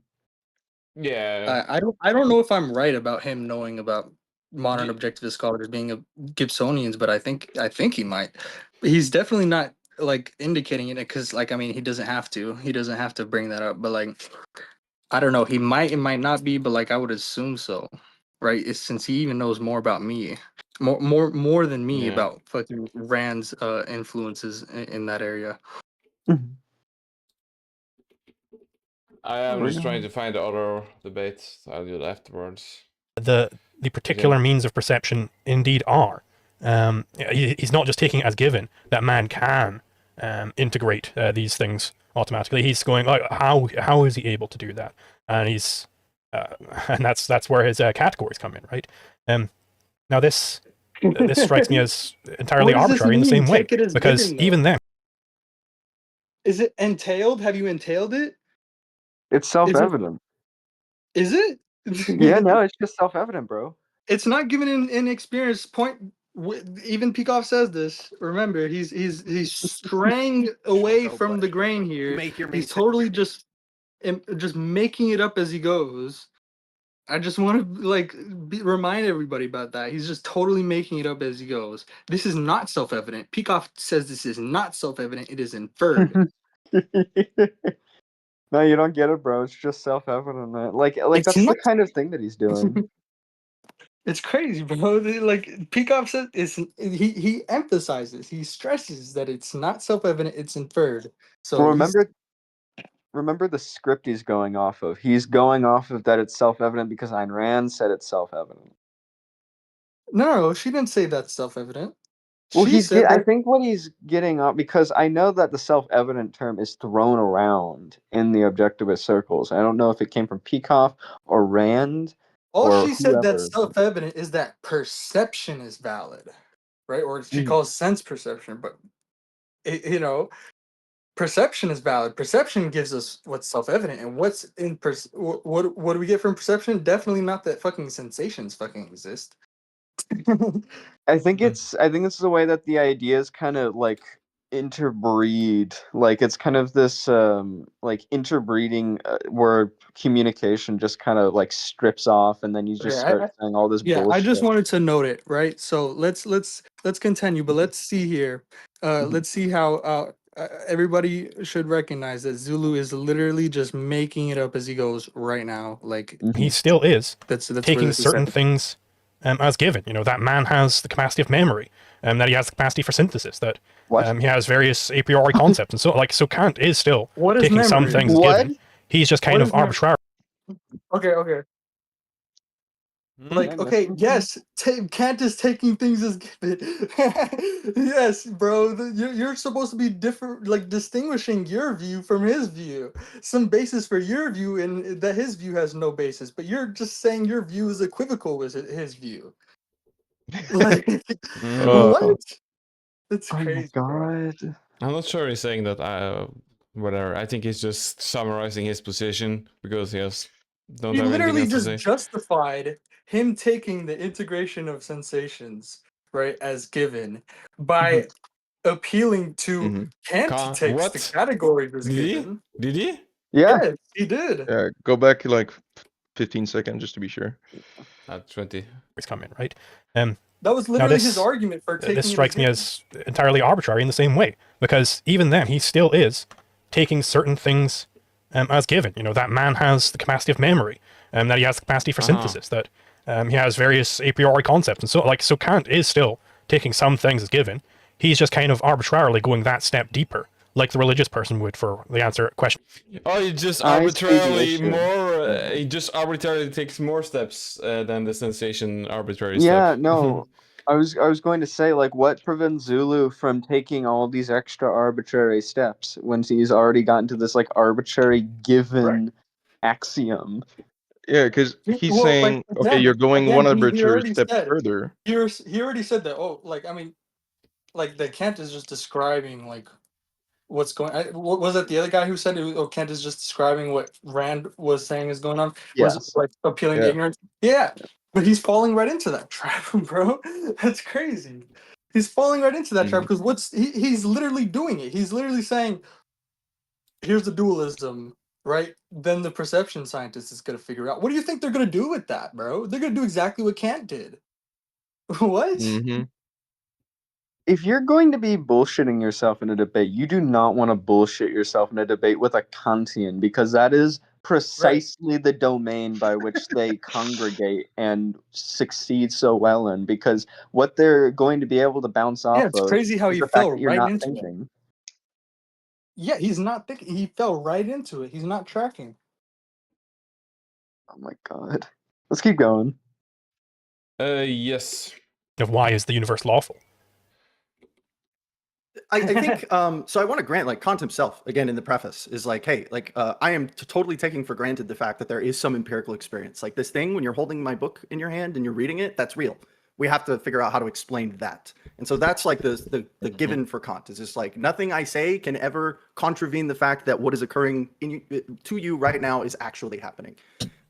Yeah. I don't know if I'm right about him knowing about modern Gi- objectivist scholars being a Gibsonians, but I think he might. He's definitely not like indicating it because like I mean he doesn't have to. He doesn't have to bring that up, but like I don't know. He might. It might not be, but like I would assume so, right? Since he even knows more about me, more than me Yeah. about fucking Rand's influences in that area. I am We're just trying going. to find the other debates. I'll do it afterwards. the particular means of perception indeed are. He's not just taking it as given that man can integrate these things automatically. He's going, like, how is he able to do that? And he's and that's where his categories come in, right? Now this strikes me as entirely What does this arbitrary in the mean? same way, Take it as because given, though. even then, Is it entailed? Have you entailed it? It's self-evident. Is it? Yeah, no, it's just self-evident, bro. It's not given in experience. Even Peikoff says this. Remember, he's straying away Go from play. the grain here. Make your He's main totally just making it up as he goes. I just want to remind everybody about that. He's just totally making it up as he goes. This is not self-evident. Peikoff says this is not self-evident. It is inferred. No, you don't get it, bro. It's just self-evident, man. Like It's that's the not. kind of thing that he's doing. It's crazy, bro. Like Peikoff said, he emphasizes, he stresses that it's not self-evident, it's inferred. So Well, remember the script he's going off of. He's going off of that it's self-evident because Ayn Rand said it's self-evident. no, she didn't say that's self-evident. Well, She said I that. think what he's getting at, because I know that the self-evident term is thrown around in the objectivist circles. I don't know if it came from Peikoff or Rand All or she said that's whoever. self-evident is that perception is valid, right? Or she Mhm. calls sense perception, but perception is valid. Perception gives us what's self-evident, and what's in what do we get from perception? Definitely not that fucking sensations fucking exist. I think it's the way that the ideas kind of like interbreed. Like it's kind of this like interbreeding where communication just kind of like strips off, and then you just Okay, start saying all this yeah, I just bullshit. wanted to note it, right? So let's continue, but let's see here. Let's see how everybody should recognize that Zulu is literally just making it up as he goes right now. Like he still is that's where taking this is certain at. things as given. You know, that man has the capacity of memory, that he has the capacity for synthesis, that What? he has various a priori concepts, and so Kant is still What is taking some memory? things as What? given. He's just kind What of is memory? arbitrary. Okay. Did I miss Okay, something? yes, Kant is taking things as given. Yes, bro, you're supposed to be different, like distinguishing your view from his view. Some basis for your view, and that his view has no basis. But you're just saying your view is equivocal with his view. Like, Uh, what? That's Oh my crazy, bro. god. I'm not sure he's saying that. Whatever. I think he's just summarizing his position because he don't He have anything literally else to just say. justified him taking the integration of sensations, right, as given by appealing to mhm. Kant takes the What? category as Did he? given. Did he? Yeah. Yes, he did. Yeah, go back like 15 seconds just to be sure. At 20. Come in, right? That was Now literally his argument for this taking it as strikes me given. as entirely arbitrary in the same way, because even then he still is taking certain things as given. You know, that man has the capacity of memory, that he has the capacity for synthesis, that he has various a priori concepts, and so Kant is still taking some things as given. He's just kind of arbitrarily going that step deeper, like the religious person would for the answer question. Oh, he just I see the arbitrarily issue. more. Yeah. He just arbitrarily takes more steps than the sensation arbitrary Yeah, step. no. I was going to say, like, what prevents Zulu from taking all these extra arbitrary steps when he's already gotten to this like arbitrary given axiom? Yeah, because he's Well, like saying, okay, you're going one he arbitrary already step said further. he already said that. Oh, like I mean, like the Kant is just describing like what's going. Was that the other guy who said it? Oh, Kant is just describing what Rand was saying is going on. Was Yes. like appealing to Yeah. ignorance. Yeah, but he's falling right into that trap, bro. That's crazy. He's falling right into that trap Mhm. because he's literally doing it. He's literally saying, "Here's the dualism." Right? Then the perception scientist is gonna figure out. What do you think they're gonna do with that, bro? They're gonna do exactly what Kant did. What? Mhm. If you're going to be bullshitting yourself in a debate, you do not want to bullshit yourself in a debate with a Kantian, because that is precisely the domain by which they congregate and succeed so well in, because what they're going to be able to bounce Yeah, off it's of crazy how is he the fact fell that you're right not into it. thinking. Yeah, he's not thinking. He fell right into it. He's not tracking. Oh my god. Let's keep going. Yes. Of why is the universe lawful? I think so. I want to grant, like, Kant himself, again, in the preface, is like, hey, like, I am totally taking for granted the fact that there is some empirical experience. Like this thing, when you're holding my book in your hand and you're reading it, that's real. We have to figure out how to explain that. And so that's like the given for Kant is just like nothing I say can ever contravene the fact that what is occurring to you right now is actually happening.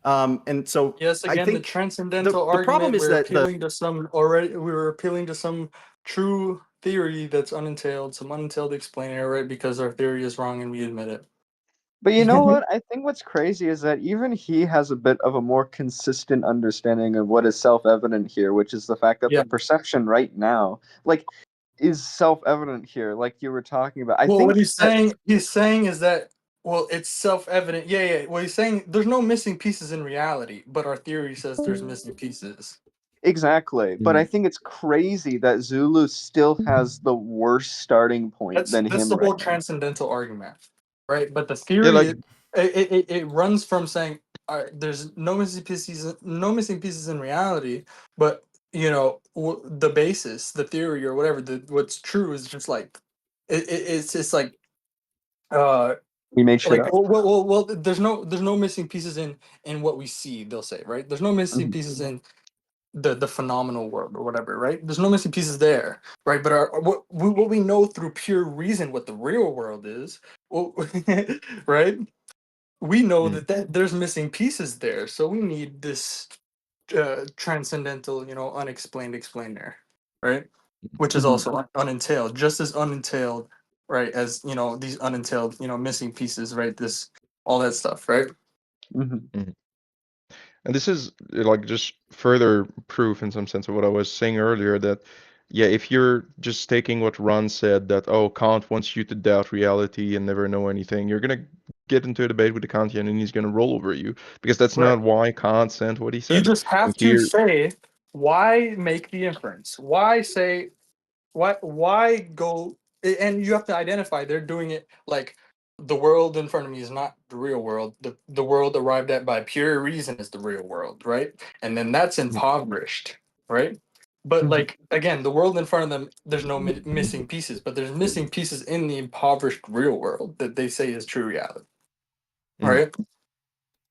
And so Yes, I again, the think transcendental the problem argument, is we're that appealing to some already, we were appealing to some true theory that's unentailed, some unentailed explainer, right? Because our theory is wrong and we admit it. But you know what? I think what's crazy is that even he has a bit of a more consistent understanding of what is self-evident here, which is the fact that Yeah. the perception right now, like, is self-evident here, like you were talking about. I Well, think what he's that saying is that, well, it's self-evident. Yeah, yeah. Well, he's saying there's no missing pieces in reality, but our theory says there's missing pieces. exactly, but I think it's crazy that Zulu still has the worst starting point than That's him the right whole now. transcendental argument, right? But the Yeah, theory, like it runs from saying there's no missing pieces in reality, but you know the basis, the theory, or whatever, what's true is just like it's just like uh We made shit up. well, there's no missing pieces in what we see. They'll say, right? There's no missing Mhm. pieces in the phenomenal world or whatever, right? There's no missing pieces there, right? But what we know through pure reason, what the real world is, well, right? We know that there's missing pieces there, so we need this transcendental, unexplained explainer, right? Which is Mhm. also unentailed, just as unentailed, right? As these unentailed, missing pieces, right? This all that stuff, right? Mhm. And this is like just further proof in some sense of what I was saying earlier that yeah, if you're just taking what Ron said that oh Kant wants you to doubt reality and never know anything, you're gonna get into a debate with the Kantian and he's gonna roll over you because that's Right. not why Kant said what he You said. just have And to here, say why make the inference? Why say why go and you have to identify they're doing it like the world in front of me is not the real world. The world arrived at by pure reason is the real world, right? And then that's impoverished, right? But Mhm. like again, the world in front of them, there's no missing pieces, but there's missing pieces in the impoverished real world that they say is true reality, right?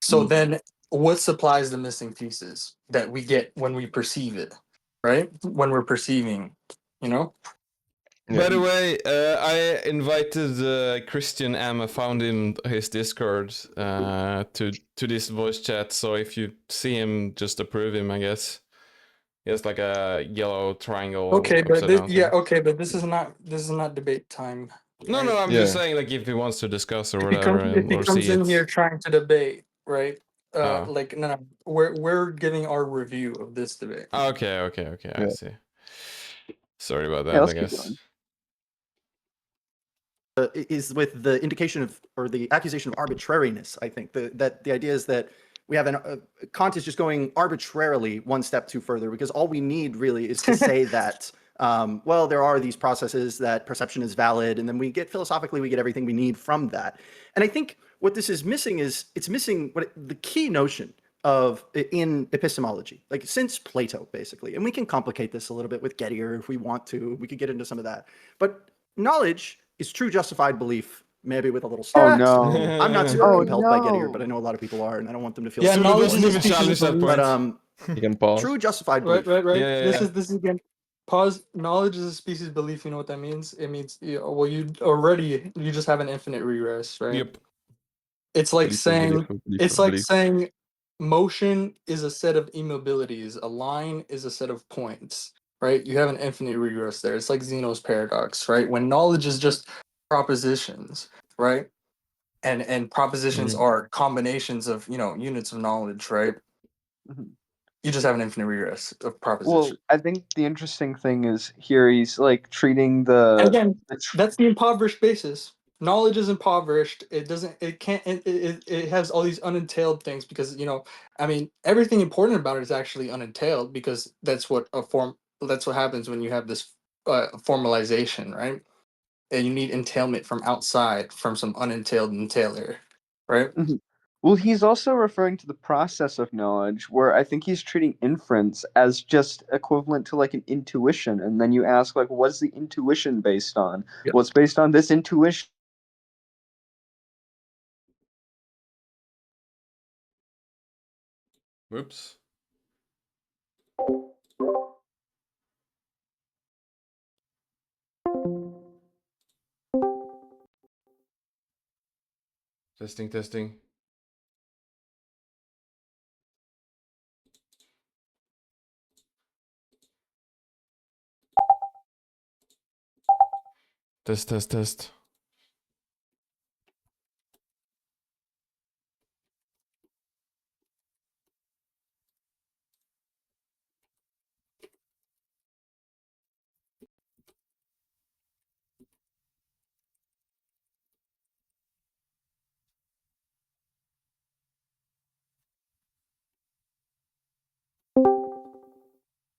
So then what supplies the missing pieces that we get when we perceive it, right? When we're perceiving, you know? By yeah, the way, I invited Christian M. I found in his Discord to this voice chat. So if you see him, just approve him. I guess he has like a yellow triangle Okay, but upside down thing. okay, but this is not debate time. No, Right? no, I'm just yeah. saying like if he wants to discuss or If whatever he or comes see in here it. trying to debate, right? Oh. Like no, we're giving our review of this debate. Okay, I Yeah. see. Sorry about Yeah, that, I let's keep guess. going. Is with the indication of or the accusation of arbitrariness. I think that the idea is that we have Kant is just going arbitrarily one step too further because all we need really is to say that well there are these processes that perception is valid and then we get philosophically we get everything we need from that. And I think what this is missing is it's missing the key notion of in epistemology, like since Plato basically, and we can complicate this a little bit with Gettier if we want to. We could get into some of that, but knowledge is true justified belief, maybe with a little Oh stat. no. I'm not super Oh compelled by Gettier, but I no. know a lot of people are, and I don't want them to feel Yeah, super Sulu knowledge doesn't is a compelled. even species of challenge that belief. But point. You can pause. true justified Right, belief. right. Yeah. This is again. Pause. Knowledge is a species of belief. You know what that means? It means well, you just have an infinite regress, right? Yep. It's like Belief of belief saying of belief it's of like belief. saying motion is a set of immobilities. A line is a set of points, right? You have an infinite regress there. It's like Zeno's paradox, right? When knowledge is just propositions, right? And propositions are combinations of units of knowledge, right? Mhm. You just have an infinite regress of propositions. Well, I think the interesting thing is here he's like treating And the again, that's the impoverished basis. Knowledge is impoverished. It doesn't. It can't. It has all these unentailed things because I mean, everything important about it is actually unentailed because that's what a form. That's what happens when you have this formalization, right? And you need entailment from outside, from some unentailed entailer, right? Mhm. Well, he's also referring to the process of knowledge, where I think he's treating inference as just equivalent to like an intuition. And then you ask, like, what's the intuition based on? Yeah. Well, it's based on this intuition. Whoops. Testing, testing. Test, test, test.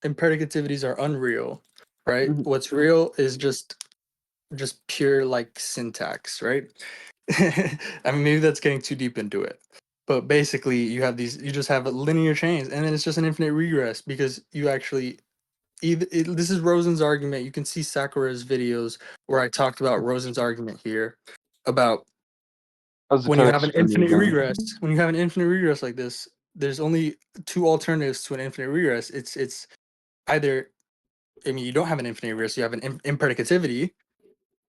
Imperativities are unreal, right? Mhm. What's real is just pure like syntax, right? I mean, maybe that's getting too deep into it, but basically, you just have linear chains, and then it's just an infinite regress because you actually this is Rosen's argument. You can see Sakura's videos where I talked about Rosen's argument here about when you have an infinite regress. When you have an infinite regress like this, there's only two alternatives to an infinite regress. It's either, I mean, you don't have an infinite regress, you have an impredicativity,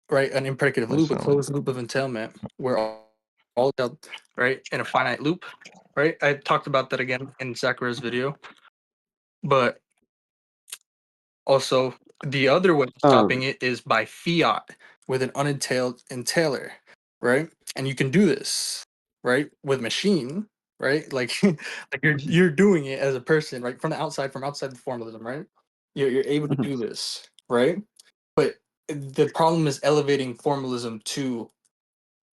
right? An impredicative loop, a closed loop of entailment, where all right, in a finite loop, right? I talked about that again in Sakura's video, but also the other way of stopping it is by fiat with an unentailed entailer, right? And you can do this, right, with machine, right? Like, like you're doing it as a person, right, from outside the formalism, right? You're able to do this, right? But the problem is elevating formalism to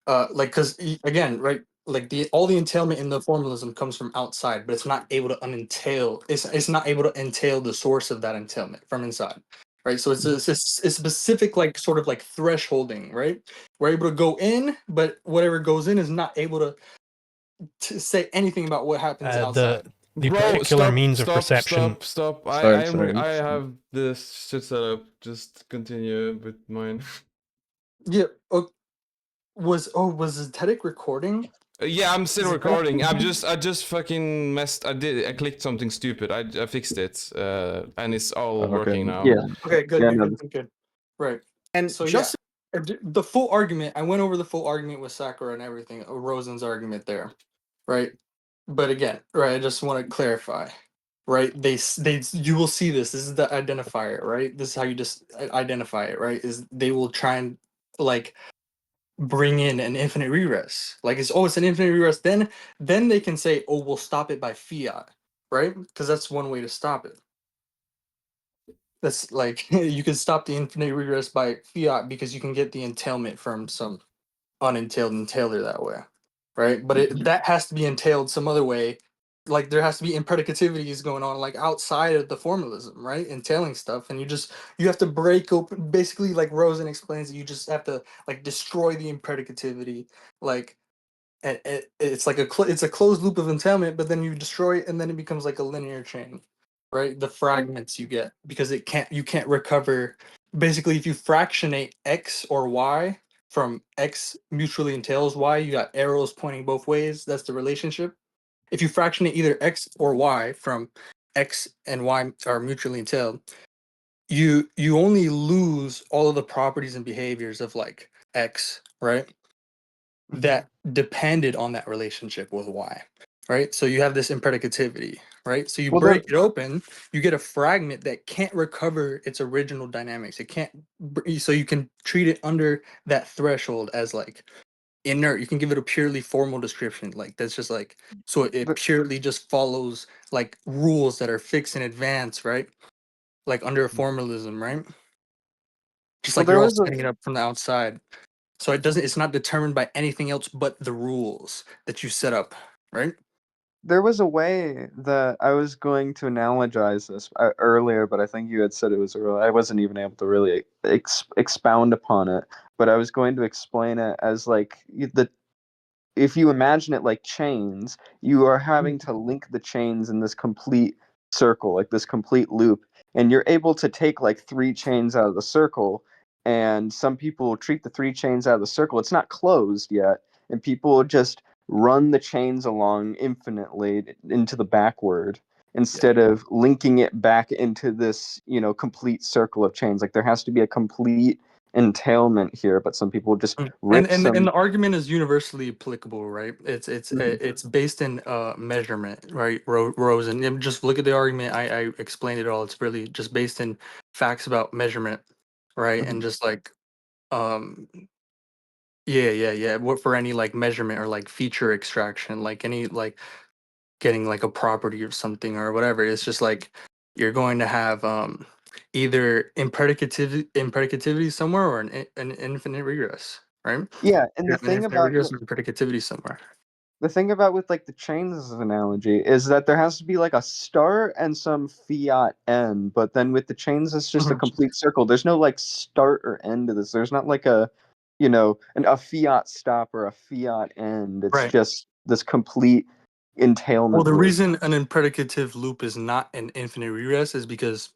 like, because again, right, like the all the entailment in the formalism comes from outside, but it's not able to unentail. It's not able to entail the source of that entailment from inside, right? So it's a specific like sort of like thresholding, right? We're able to go in, but whatever goes in is not able to say anything about what happens outside. The Bro, particular stop, means of stop, perception. stop. Sorry. I have this shit set up. Just continue with mine. Yeah. Was Zetetic recording? Yeah, I'm still Is it recording. that? I just fucking messed. I clicked something stupid. I fixed it. And it's all working now. Yeah. Okay, good, Yeah, good, no, good, good. Right. And So just the full argument. I went over the full argument with Sakura and everything. Rosen's argument there, right? But again, right. I just want to clarify, right? They you will see this. This is the identifier, right? This is how you just identify it, right? Is they will try and like bring in an infinite regress. Like it's an infinite regress. Then they can say, oh, we'll stop it by fiat, right? Because that's one way to stop it. That's like you can stop the infinite regress by fiat because you can get the entailment from some unentailed entailer that way, right? But that has to be entailed some other way. Like there has to be impredicativities going on like outside of the formalism, right? Entailing stuff, and you have to break open. Basically, like Rosen explains, you just have to like destroy the impredicativity, like. And it's like it's a closed loop of entailment, but then you destroy it, and then it becomes like a linear chain, right? The fragments you get because you can't recover. Basically, if you fractionate x or y from x mutually entails y, you got arrows pointing both ways. That's the relationship. If you fractionate either x or y from x and y are mutually entailed, you only lose all of the properties and behaviors of like x, right? That depended on that relationship with y, right? So you have this impredicativity, right? So you Well, break it open, you get a fragment that can't recover its original dynamics. It can't, so you can treat it under that threshold as like inert. You can give it a purely formal description, like that's just like, so it but purely just follows like rules that are fixed in advance, right? Like under a formalism, right? Just well, like there you're all was a setting it up from the outside. So it's not determined by anything else but the rules that you set up, right? there was a way that I was going to analogize this earlier, but I think you had said it was early. I wasn't even able to really expound upon it, but I was going to explain it as like if you imagine it like chains, you are having to link the chains in this complete circle, like this complete loop, and you're able to take like 3 chains out of the circle, and some people treat the 3 chains out of the circle. It's not closed yet, and people just run the chains along infinitely into the backward instead of linking it back into this, complete circle of chains. Like there has to be a complete entailment here, but some people just rip and some. the argument is universally applicable, right? It's based in measurement, right? Rosen, and just look at the argument. I explained it all. It's really just based in facts about measurement, right? And just like yeah. What for any like measurement or like feature extraction, like any like getting like a property of something or whatever. It's just like you're going to have either impredicativity somewhere or an infinite regress, right? Yeah, and You the have an thing infinite about regress and predicativity somewhere. with like the chains analogy is that there has to be like a start and some fiat end, but then with the chains it's just a Mhm. complete circle. There's no like start or end to this. There's not like a a fiat stop or a fiat end. It's Right. just this complete entailment Well, the loop. reason an impredicative loop is not an infinite regress is because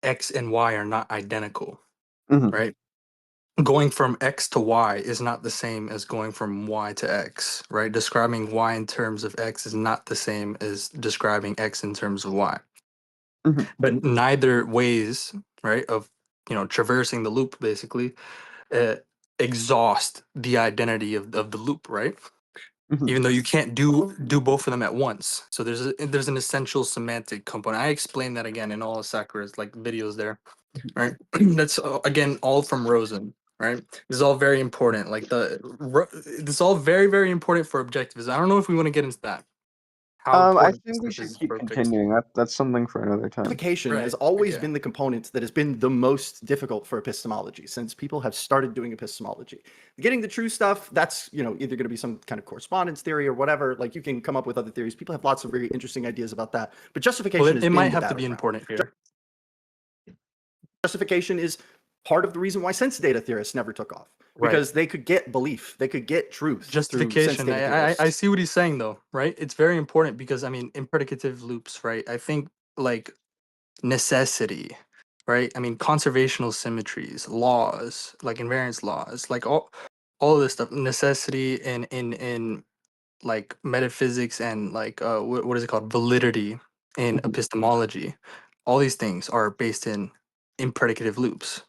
x and y are not identical, Mhm. right? Going from x to y is not the same as going from y to x, right? Describing y in terms of x is not the same as describing x in terms of y. Mhm. But neither ways, right, of traversing the loop basically uh, exhaust the identity of the loop, right? Mhm. Even though you can't do both of them at once. So there's an essential semantic component. I explained that again in all of Sakura's like videos there, right? That's again all from Rosen, right? This is all very important. Like this is all very, very important for objectivism. I don't know if we want to get into that. How I important this think we stuff should is keep for objectivism. continuing. That's something for another time. Justification has Right, always yeah. been the component that has been the most difficult for epistemology since people have started doing epistemology. Getting the true stuff, that's either going to be some kind of correspondence theory or whatever. Like you can come up with other theories. People have lots of very interesting ideas about that. But justification Well, has it been might the have to be battleground. important here. Justification is part of the reason why sense data theorists never took off, Right. because they could get belief, they could get truth through sense Justification. data I theorists. see what he's saying though, right? It's very important because I mean, in predicative loops, right? I think like necessity, right? I mean, conservational symmetries, laws, like invariance laws, like all of this stuff, necessity in like metaphysics and like what is it called, validity in Mhm. epistemology. All these things are based in impredicative loops,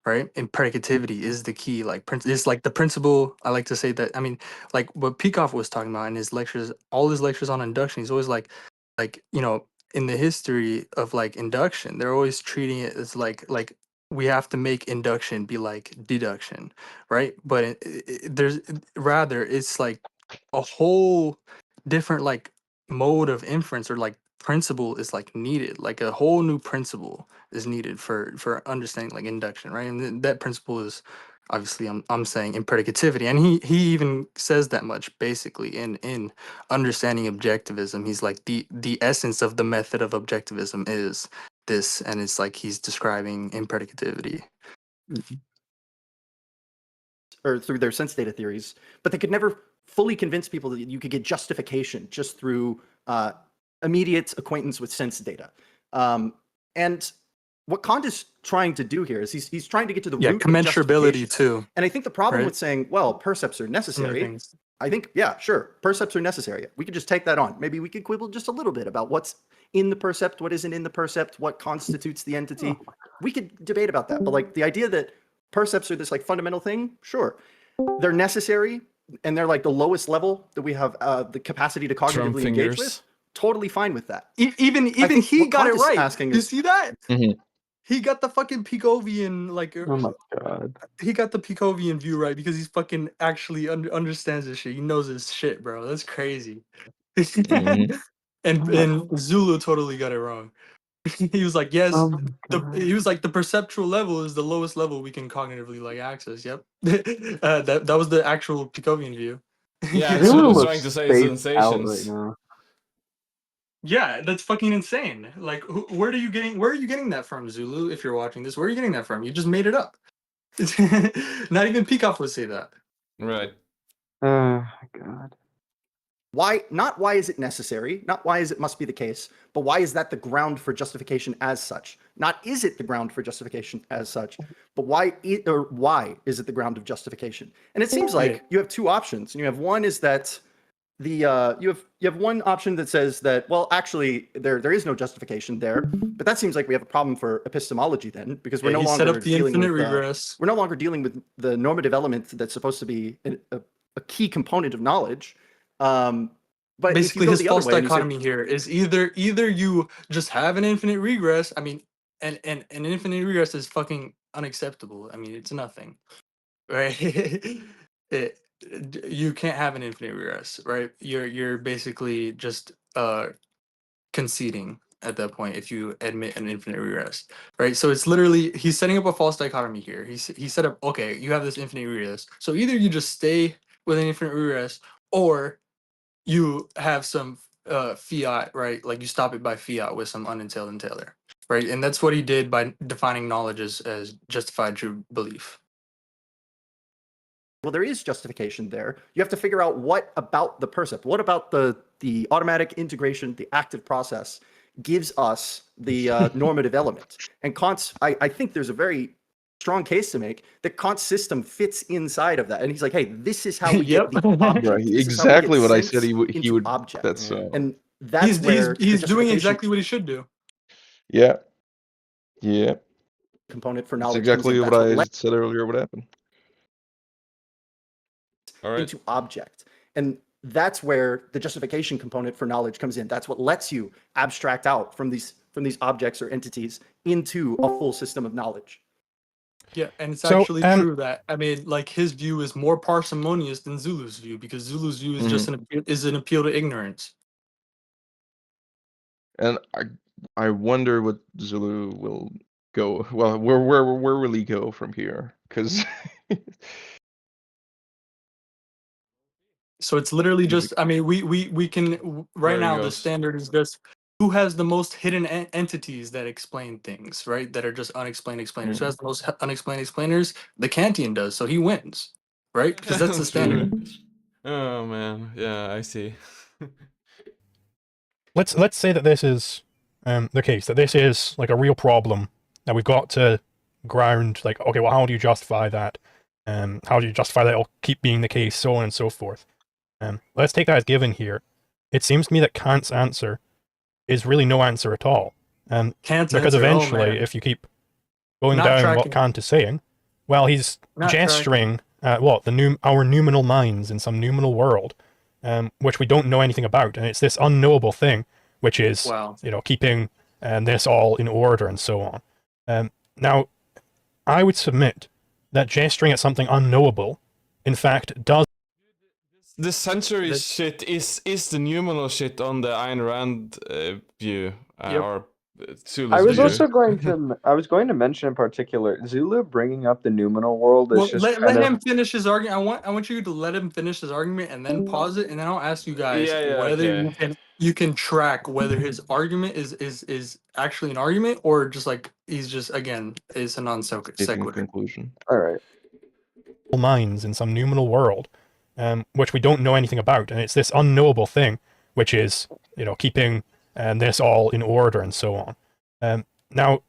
right? Impredicativity is the key. Like it's like the principle. I like to say that. I mean, like what Peikoff was talking about in his lectures, all his lectures on induction. He's always like in the history of like induction, they're always treating it as like we have to make induction be like deduction, right? But there's rather it's like a whole different like mode of inference or like principle is like needed, like a whole new principle is needed for understanding like induction, right? And that principle is obviously I'm saying impredicativity, and he even says that much basically in understanding objectivism. He's like the essence of the method of objectivism is this, and it's like he's describing impredicativity. Or through their sense data theories, but they could never fully convince people that you could get justification just through immediate acquaintance with sense data. And what Kant is trying to do here is he's trying to get to the root of Commensurability justification. too, And I think the problem right? with saying, well, percepts are So many necessary, things. I think, yeah, sure, percepts are necessary. We could just take that on. Maybe we could quibble just a little bit about what's in the percept, what isn't in the percept, what constitutes the entity. We could debate about that. But like the idea that percepts are this like fundamental thing, sure. They're necessary, and they're like the lowest level that we have the capacity to Trump cognitively engage fingers. with. Totally fine with that. Even think he what got Kant it is right. asking You is- see that? Mhm. He got the fucking Picovian like Oh my god. he got the Picovian view right because he's fucking actually understands this shit. He knows his shit, bro. That's crazy. Mhm. And Zulu totally got it wrong. He was like, yes, Oh my god. he was like the perceptual level is the lowest level we can cognitively like access. Yep. That was the actual Picovian view. Yeah, Zulu Zulu's looks trying to say spaced out right sensations. now. Yeah, that's fucking insane. Like, where are you getting that from, Zulu? If you're watching this, where are you getting that from? You just made it up. Not even Peacock would say that. Right. Oh God. Why? Not why is it necessary? Not why is it must be the case? But why is that the ground for justification as such? Not is it the ground for justification as such? But why is it the ground of justification? And it seems like you have two options. And you have one is that you have one option that says that, well, actually there is no justification there, but that seems like we have a problem for epistemology then, because we're no he set longer up the dealing infinite with regress. we're no longer dealing with the normative element that's supposed to be a key component of knowledge. But basically, if you go his the other false way, and you say, dichotomy here is either you just have an infinite regress. I mean, and an infinite regress is fucking unacceptable. I mean, it's nothing, right? You can't have an infinite regress, right? You're basically just conceding at that point if you admit an infinite regress, right? So it's literally he's setting up a false dichotomy here. He set up, okay, you have this infinite regress, so either you just stay with an infinite regress, or you have some fiat, right? Like you stop it by fiat with some unentailed entailer, right? And that's what he did by defining knowledge as justified true belief. well, there is justification there. You have to figure out what about the percept, what about the automatic integration, the active process gives us the normative element. And Kant's, I think there's a very strong case to make that Kant's system fits inside of that. And he's like, hey, this is how we Yep. get the object. Right, This is how we exactly get what I said sense he into would. object. That's And that's he's where the doing justification exactly what he should do. yeah. component for That's knowledge comes in. exactly That's what I lets said earlier. What happened? All right. into object. And that's where the justification component for knowledge comes in. That's what lets you abstract out from these objects or entities into a full system of knowledge. Yeah, and it's So, actually true that, I mean, like, his view is more parsimonious than Zulu's view, because Zulu's view is just an appeal to ignorance. And I wonder what Zulu will go. Well, where will he go from here? Because So it's literally just, I mean, we can right There he now the goes. standard is just who has the most hidden entities that explain things, right? That are just unexplained explainers. Who has the most unexplained explainers? The Kantian does, so he wins, right? Because that's the standard. Oh man, yeah, I see. let's say that this is the case, that this is like a real problem that we've got to ground. Like, okay, well, how do you justify that? How do you justify that it'll keep being the case, so on and so forth? Let's take that as given here. It seems to me that Kant's answer is really no answer at all. Kant's Because answer, eventually, if you keep going Not down tracking. what Kant is saying, well, he's Not gesturing at what our noumenal minds in some noumenal world, which we don't know anything about, and it's this unknowable thing, which is wow. keeping this all in order and so on. Now, I would submit that gesturing at something unknowable, in fact, does. The century That's- shit is the numeral shit on the Ayn Rand view, Yep. or Zulu's I was view. also going to mention in particular Zulu bringing up the noumenal world is Well, just let kind of him finish his argument. I want you to let him finish his argument and then pause it, and then I'll ask you guys Yeah, whether okay. you can track whether his argument is actually an argument, or just like he's just, again, is a non taking a sequitur. conclusion. all right. Minds in some noumenal world, which we don't know anything about, and it's this unknowable thing, which is keeping this all in order and so on. Now,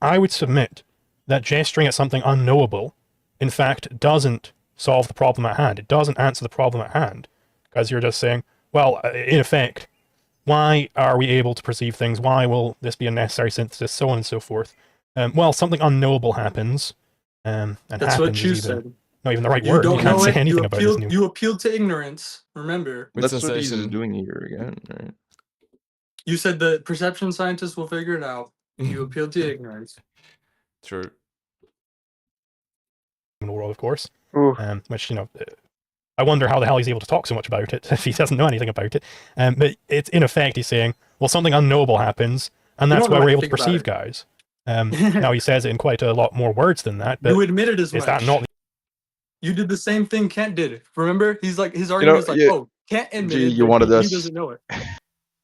I would submit that gesturing at something unknowable, in fact, doesn't solve the problem at hand. It doesn't answer the problem at hand, because you're just saying, well, in effect, why are we able to perceive things? Why will this be a necessary synthesis? So on and so forth. Well, something unknowable happens, and That's happens what you is even said. not even the right You word. don't You can't know say it. anything about this new. You appealed to ignorance. Remember, With That's what he's sensation. doing here again, right? you said the perception scientists will figure it out. You appealed to ignorance. True. In the world, of course. Oof. Which I wonder how the hell he's able to talk so much about it if he doesn't know anything about it. But it's in effect he's saying, well, something unknowable happens, and You that's don't know why we're able to anything about perceive it. guys. Now he says it in quite a lot more words than that, but You admitted as is much. that not? You did the same thing Kent did. Remember, he's like, his argument is like, yeah, oh, Kent admitted Gee, you that wanted he us. doesn't know it.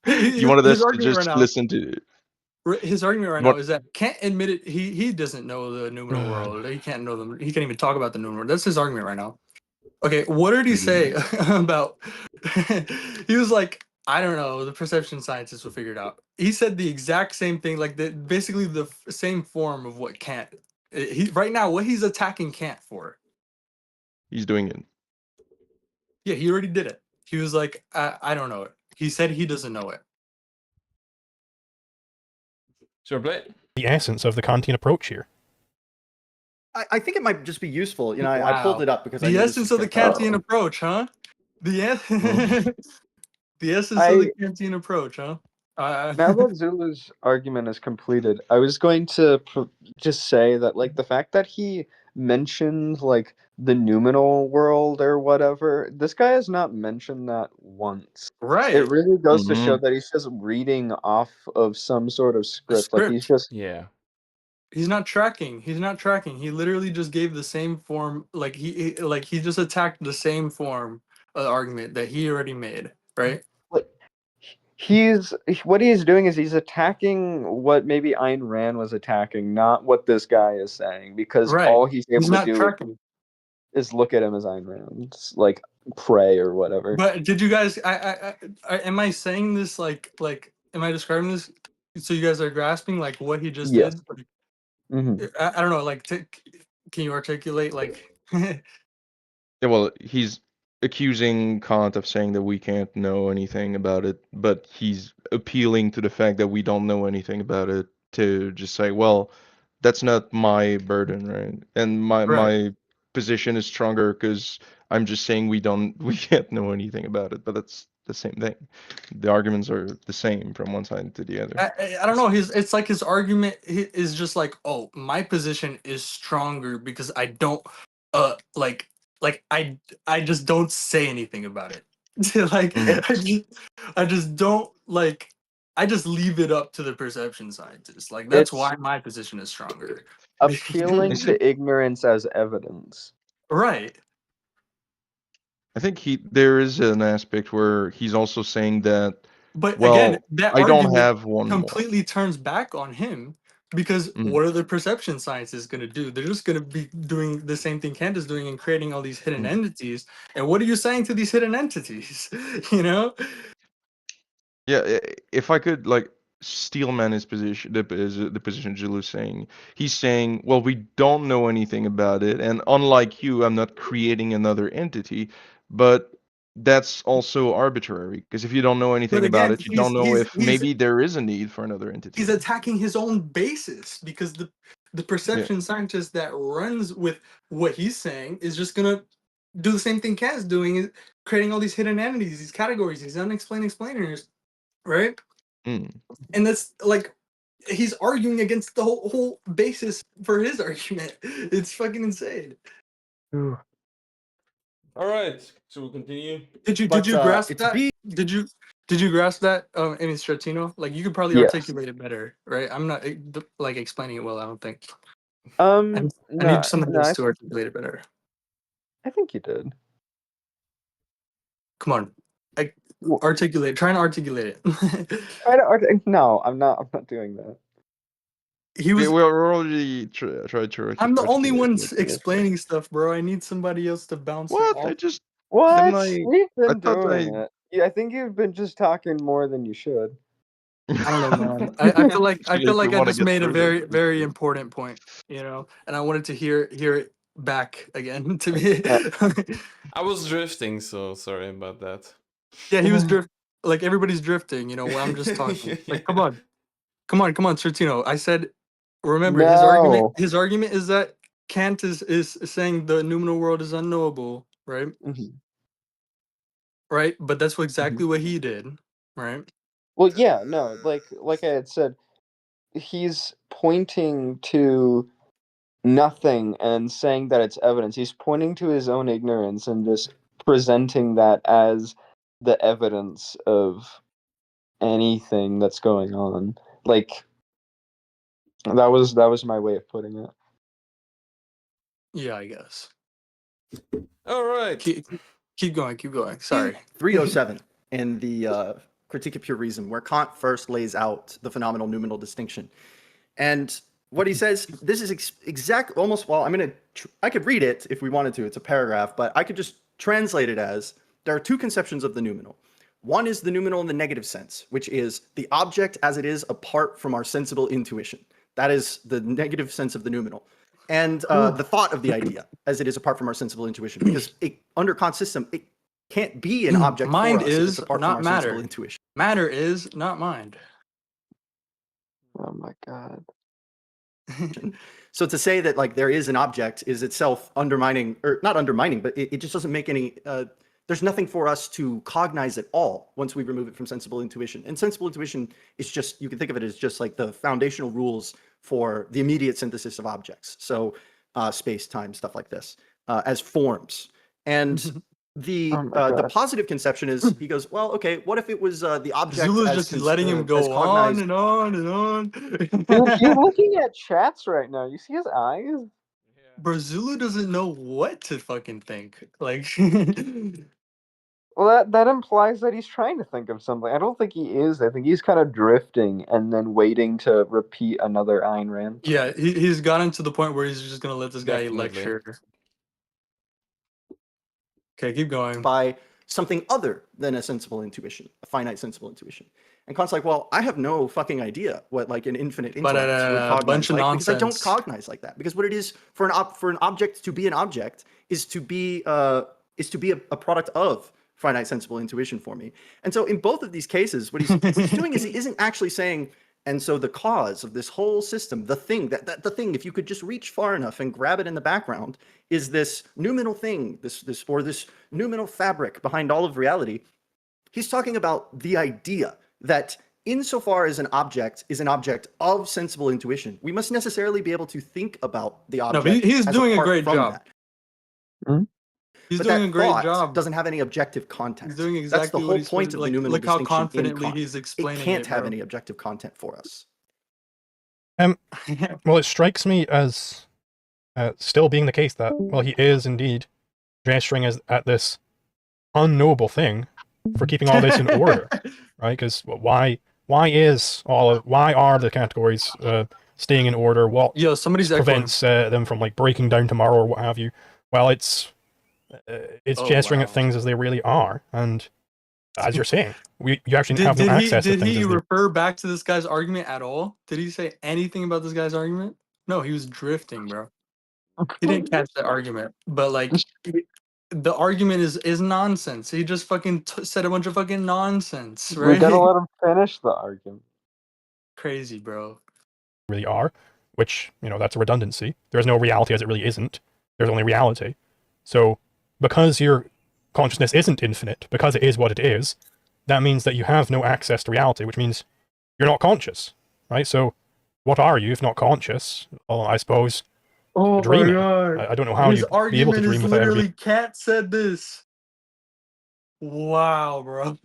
You wanted His us to argument just right now. listen to. His argument right What- now is that Kent admitted he doesn't know the noumenal world. He can't know them. He can't even talk about the noumenal world. That's his argument right now. Okay, what did he say Mm-hmm. about? He was like, I don't know. The perception scientists will figure it out. He said the exact same thing, like basically the same form of what Kant. He right now what he's attacking Kant for. He's doing it. Yeah, he already did it. He was like, I don't know it. He said he doesn't know it. Sure, play. The essence of the Kantian approach here. I think it might just be useful. You know, I pulled Wow. it up because I The knew this essence was of the gonna come. Kantian approach, huh? The the essence of the Kantian approach, huh? Now that Zulu's argument is completed, I was going to just say that, like, the fact that he mentioned, like, the noumenal world or whatever, this guy has not mentioned that once. Right. It really goes to show Mhm. that he's just reading off of some sort of The script. Like, he's script. just Yeah. He's not tracking. He's not tracking. He literally just gave the same form. Like he just attacked the same form of argument that he already made. Right. like what he's doing is he's attacking what maybe Ayn Rand was attacking, not what this guy is saying, because Right. all he's He's able to not do tracking. is look at him as Ayn Rand, like pray or whatever. But did you guys? Am I saying this like am I describing this so you guys are grasping like what he just Yes. did? Hmm. I don't know. Like, can you articulate like? Yeah, well, he's accusing Kant of saying that we can't know anything about it, but he's appealing to the fact that we don't know anything about it to just say, well, that's not my burden, right? And my Right. my position is stronger because I'm just saying we can't know anything about it, but that's the same thing. The arguments are the same from one side to the other. I don't know. It's like his argument is just like, oh, my position is stronger because I don't like I just don't say anything about it. Like Mhm. I just don't like I just leave it up to the perception scientists. Like that's It's why my position is stronger. appealing to ignorance as evidence. Right. I think there is an aspect where he's also saying that, But again, well, that I don't argument have one more. completely turns back on him because Mhm. what are the perception scientists going to do? They're just going to be doing the same thing Kant is doing and creating all these hidden Mhm. entities. And what are you saying to these hidden entities? You know? Yeah, if I could like steelman his position, the position Jilu's saying, he's saying, well, we don't know anything about it, and unlike you, I'm not creating another entity, but that's also arbitrary because if you don't know But anything about again, it, you don't know if he's maybe there is a need for another he's entity. attacking his own basis because the Yeah. perception scientist that runs with what he's saying is just going to do the same thing Kant's doing, is creating all these hidden entities, these categories, these unexplained explainers, right? Mm. And that's like he's arguing against the whole basis for his argument. It's fucking insane. All right. So we'll continue. Did you But grasp it's that? Did you grasp that, Amy Stratino? Like you could probably Yes. articulate it better, right? I'm not like explaining it well. I don't think. I No, need someone no, else to articulate it better. I think you did. Come on, Well, articulate. Try and articulate it. try to no, I'm not doing that. He We was. we're already tried to I'm the only articulate one what you were saying. explaining stuff, bro. I need somebody else to bounce it What? off. Didn't What? I? We've I been thought doing it. Yeah, I think you've been just talking more than you should. I don't know, man. I feel If we like I want to just get made a further. very important point, you know, and I wanted to hear it back again to me. I was drifting, so sorry about that. Yeah, he was like everybody's drifting, you know, when I'm just talking. Like, come on, Sertino. I said, remember No. his argument is that Kant is saying the noumenal world is unknowable, right? Mhm. Right, but that's Mhm. exactly what he did, right? Well, yeah, no, like I had said, he's pointing to nothing and saying that it's evidence. He's pointing to his own ignorance and just presenting that as the evidence of anything that's going on. Like that was my way of putting it. Yeah, I guess. All right. Keep going. Sorry. 307 in the Critique of Pure Reason, where Kant first lays out the phenomenal noumenal distinction. And what he says, this is exact, almost, well, I could read it if we wanted to. It's a paragraph, but I could just translated as there are two conceptions of the noumenal. One is the noumenal in the negative sense, which is the object as it is apart from our sensible intuition. That is the negative sense of the noumenal. And the thought of the idea as it is apart from our sensible intuition. Because under Kant's system, it can't be an object Mind for us if it's is apart not from our sensible matter. intuition. Matter is not mind. Oh my god. So to say that like there is an object is itself undermining, or not undermining, but it just doesn't make any, there's nothing for us to cognize at all once we remove it from sensible intuition. And sensible intuition is just, you can think of it as just like the foundational rules for the immediate synthesis of objects. So space, time, stuff like this, as forms. And the positive conception is, he goes, well, okay, what if it was the object Zulu's as just letting him go on and on and on. Dude, he's looking at chats right now. You see his eyes? Bro, Zulu doesn't know what to fucking think. Like, Well, that implies that he's trying to think of something. I don't think he is. I think he's kind of drifting and then waiting to repeat another Ayn Rand. yeah, he's gotten to the point where he's just gonna let this guy Definitely. lecture. Okay, keep going. By something other than a sensible intuition, a finite sensible intuition. And Kant's like, well, I have no fucking idea what like an infinite intellect would cognize bunch of like, because I don't nonsense. cognize like that. Because what it is for an object to be an object is to be a product of finite sensible intuition for me. And so in both of these cases, what he's doing is he isn't actually saying, and so the cause of this whole system, the thing, the thing, if you could just reach far enough and grab it in the background, is this noumenal thing, this noumenal fabric behind all of reality. He's talking about the idea that insofar as an object is an object of sensible intuition, we must necessarily be able to think about the object. No, but he's as doing a apart great from job. that. He's But doing that a great thought job. doesn't have any objective content. He's doing That's exactly the what whole he's point supposed of to. the noumenal Look how distinction in confidently Kant. he's It explaining can't it, have bro. any objective content for us. Well, it strikes me as still being the case that, well, he is indeed gesturing at this unknowable thing for keeping all this in order, right? Because why are the categories staying in order? What Yo, somebody's echoing. prevents them from like breaking down tomorrow or what have you? Well, it's Oh, gesturing wow. at things as they really are, and as you're saying, you actually have no access to Did things he as they. refer back to this guy's argument at all? Did he say anything about this guy's argument? No, he was drifting, bro. He didn't catch the argument, but like the argument is nonsense. He just fucking said a bunch of fucking nonsense, right? We gotta let him finish the argument. Crazy, bro. Really are, which, that's a redundancy. There's no reality as it really isn't. There's only reality. So because your consciousness isn't infinite, because it is what it is, that means that you have no access to reality, which means you're not conscious, right? So what are you if not conscious? Well, I suppose dreaming. I don't know how you'd be able to dream without ever being. Cat said this. Wow, bro.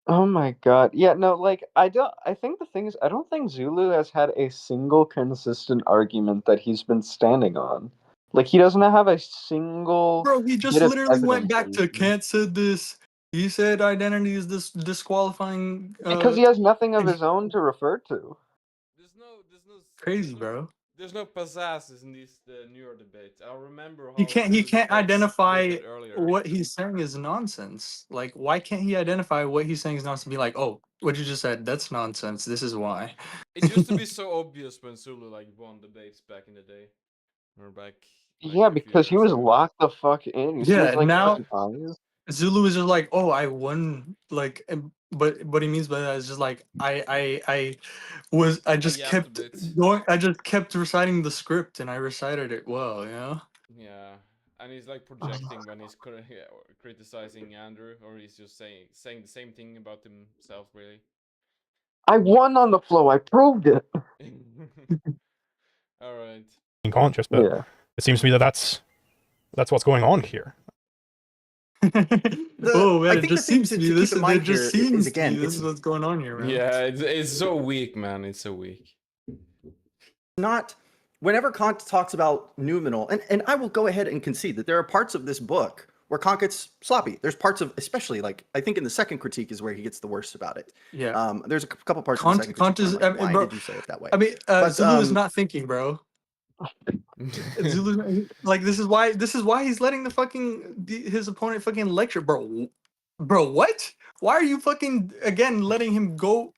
Oh my god. Yeah, no, like I think the thing is, I don't think Zulu has had a single consistent argument that he's been standing on. Like he doesn't have a single Bro, he just bit of literally went evidence back that to he's- Kant said this. He said identity is this disqualifying. because he has nothing of his own to refer to. There's no Crazy, bro. There's no pizzazz in these newer debates. I remember how He can't Zulu's debates identify ended earlier. what he's saying is nonsense. Like, why can't he identify what he's saying is nonsense? Be like, oh, what you just said, that's nonsense. This is why. It used to be so obvious when Zulu like won debates back in the day. Or back. Like, Yeah, a few because he years was ago. locked the fuck in. You see Yeah, his, like, now- fucking eyes? Zulu is just like, oh, I won. Like, but what he means by that is just like I just yapped a kept bit. going. I just kept reciting the script, and I recited it well. You know. Yeah, and he's like projecting when he's criticizing Andrew, or he's just saying the same thing about himself, really. I won on the flow. I proved it. All right. Conscious, but Yeah. it seems to me that that's what's going on here. Oh man, I it think just the thing seems to to be keep this. in It mind just here is, seems again, to be this it's is what's going on here, man. Yeah, it's so weak, man. It's so weak. not whenever Kant talks about noumenal, and I will go ahead and concede that there are parts of this book where Kant gets sloppy. There's parts of, especially like I think in the second critique is where he gets the worst about it. Yeah. There's a couple parts Kant- of the second critique Kant is- where I'm like, I mean, why bro, did you say it that way? I mean, But, Zulu is not thinking, bro. Zulu, like this is why he's letting his opponent fucking lecture, bro. Bro, what? Why are you fucking again letting him go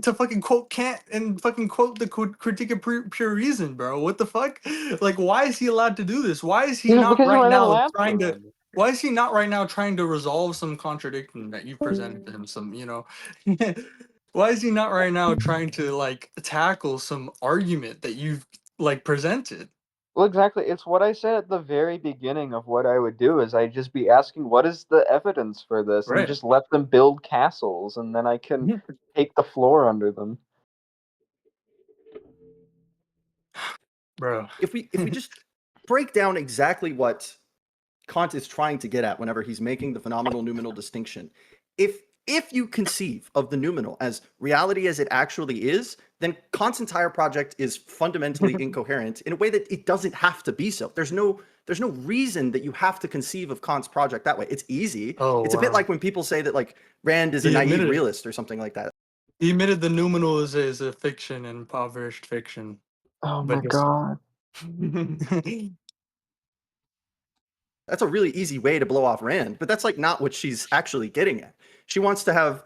to fucking quote Kant and fucking quote the critique of pure reason, bro? What the fuck? Like, why is he allowed to do this? Why is he not Because you right went and now laughed trying at to? him. Why is he not right now trying to resolve some contradiction that you presented to him? Some, you know, why is he not right now trying to like tackle some argument that you've like presented? Well, exactly. It's what I said at the very beginning of what I would do is I'd just be asking, what is the evidence for this? And Right. just let them build castles, and then I can take the floor under them. Bro. If we just break down exactly what Kant is trying to get at whenever he's making the phenomenal noumenal distinction, if you conceive of the noumenal as reality as it actually is, then Kant's entire project is fundamentally incoherent in a way that it doesn't have to be so. There's no reason that you have to conceive of Kant's project that way. It's easy. Oh, It's a bit like when people say that like Rand is a He naive admitted it. realist or something like that. He admitted the noumenal is a fiction, impoverished fiction. Oh But my god. That's a really easy way to blow off Rand, but that's like not what she's actually getting at. She wants to have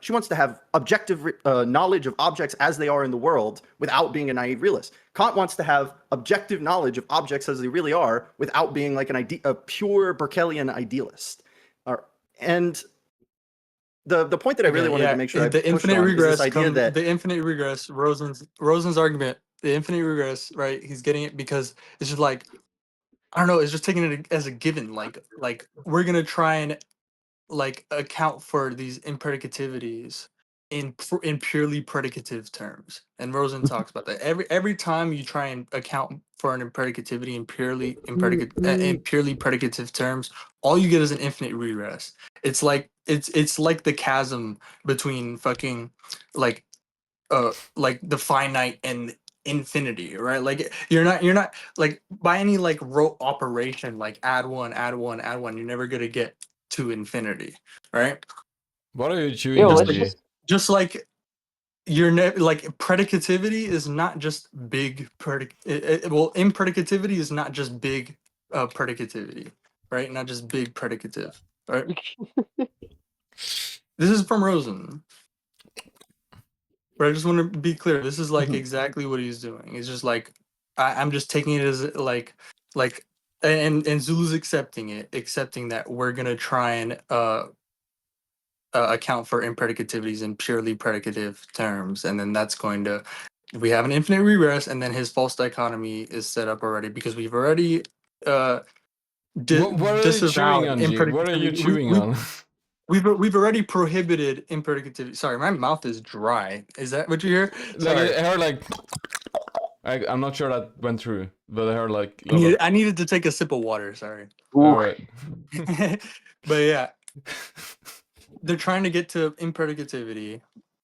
objective knowledge of objects as they are in the world without being a naive realist. Kant wants to have objective knowledge of objects as they really are without being like a pure Berkeleyan idealist. And the point that I really wanted to make sure I the pushed infinite on is this regress idea that the infinite regress, Rosen's argument, the infinite regress, right? He's getting it because it's just like, I don't know, it's just taking it as a given. Like we're gonna try and like account for these impredicativities in purely predicative terms, and Rosen talks about that every time you try and account for an impredicativity in purely predicative terms, all you get is an infinite regress. It's like the chasm between fucking like the finite and infinity, right? Like you're not like by any like rote operation like add one, you're never gonna get to infinity, right? What are you chewing, Yo, Just let's like, Angie? just like you're like predicativity is not just big impredicativity is not just big predicativity, right? Not just big predicative, right? This is from Rosen. But I just want to be clear. This is like exactly what he's doing. It's just like I'm just taking it as like and Zulu's accepting that we're gonna try and account for impredicativities in purely predicative terms, and then that's going to we have an infinite regress, and then his false dichotomy is set up already because we've already What are you chewing, disavowed Angie? What are you impredicativity. chewing on? We've already prohibited impredicativity. Sorry, my mouth is dry. Is that what you hear? Like Sorry. I heard like I'm not sure that went through, but I heard like a lot of. I needed to take a sip of water. Sorry. All right. But yeah, they're trying to get to impredicativity,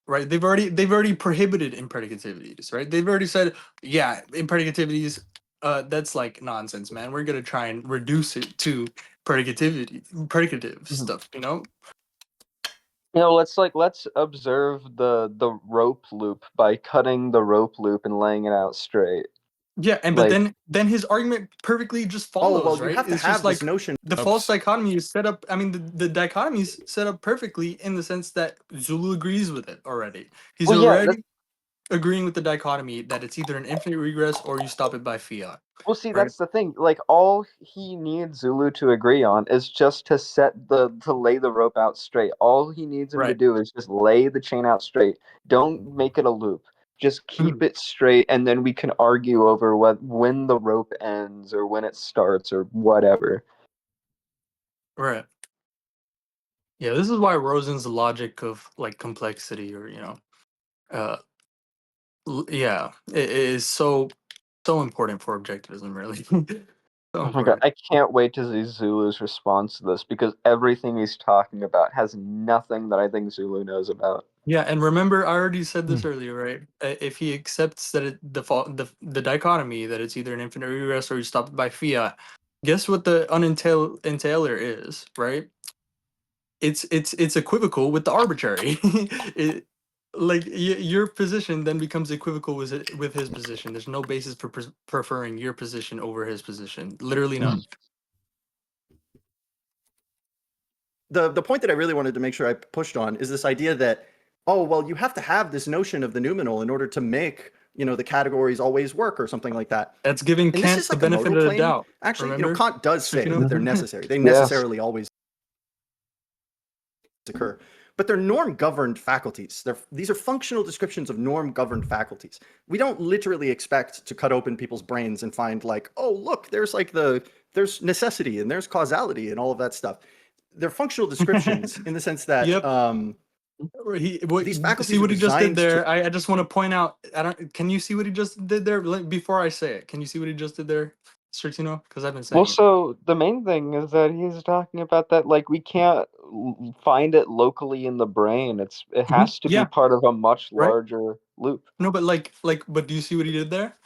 right? They've already prohibited impredicativities, right? They've already said, yeah, impredicativities, that's like nonsense, man. We're gonna try and reduce it to predicative stuff, you know? You know, let's observe the rope loop by cutting the rope loop and laying it out straight. Yeah, and but then his argument perfectly just follows, well, you right? have to It's have just this like notion. the false dichotomy is set up. I mean, the dichotomy is set up perfectly in the sense that Zulu agrees with it already. He's Well, yeah, already agreeing with the dichotomy that it's either an infinite regress or you stop it by fiat. well, see, right? that's the thing. Like, all he needs Zulu to agree on is just to lay the rope out straight. All he needs him to Right. do is just lay the chain out straight. Don't make it a loop. Just keep it straight, and then we can argue over when the rope ends or when it starts or whatever. Right. Yeah, this is why Rosen's logic of like complexity, or yeah, it is so important for objectivism, really. So Oh my god, important. I can't wait to see Zulu's response to this because everything he's talking about has nothing that I think Zulu knows about. Yeah, and remember, I already said this earlier, right? If he accepts that the dichotomy that it's either an infinite regress or you stop it by fiat, guess what the unentailer is, right? It's equivocal with the arbitrary. like your position then becomes equivocal with his position. There's no basis for preferring your position over his position. Literally none. The point that I really wanted to make sure I pushed on is this idea that, oh, well, you have to have this notion of the noumenal in order to make, you know, the categories always work or something like that. That's giving And this Kant is the like a benefit modal of the claim. doubt. Actually, you know, Remember? Kant does say Speaking that of- they're necessary. They Yes. necessarily always occur. But they're norm-governed faculties. These are functional descriptions of norm-governed faculties. We don't literally expect to cut open people's brains and find like, oh, look, there's like there's necessity and there's causality and all of that stuff. They're functional descriptions in the sense that Yep. these faculties see what are he just did designed to- there. I just want to point out. Can you see what he just did there? Before I say it, can you see what he just did there, Strixino? Because I've been saying. Well, so the main thing is that he's talking about that like we can't find it locally in the brain. It has to Yeah. be part of a much Right. larger loop. No, but but do you see what he did there?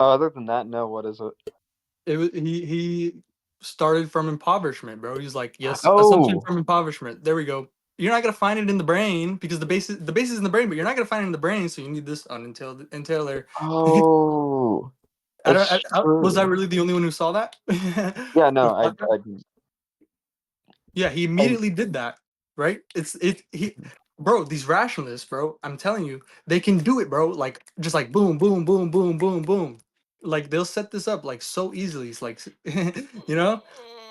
Other than that, no. What is it? He started from impoverishment, bro. He's like, yes, Oh. assumption from impoverishment. There we go. You're not gonna find it in the brain because the base is in the brain, but you're not gonna find it in the brain. So you need this until there. Oh. Was I really the only one who saw that? Yeah, no, Who I thought that? Yeah, he immediately did that, right? Bro, these rationalists, bro, I'm telling you, they can do it, bro. Like just like boom, boom, boom, boom, boom, boom. Like they'll set this up like so easily. It's like you know?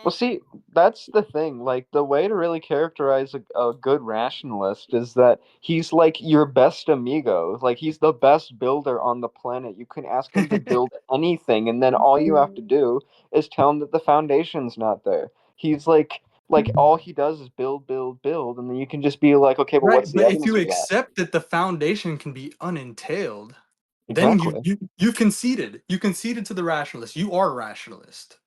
Well, see, that's the thing. Like, the way to really characterize a good rationalist is that he's like your best amigo. Like, he's the best builder on the planet. You can ask him to build anything, and then all you have to do is tell him that the foundation's not there. He's like all he does is build, build, build, and then you can just be like, okay, but Right, what's the but if evidence you for that? accept that the foundation can be unentailed, then Exactly. you conceded. You conceded to the rationalist. You are a rationalist.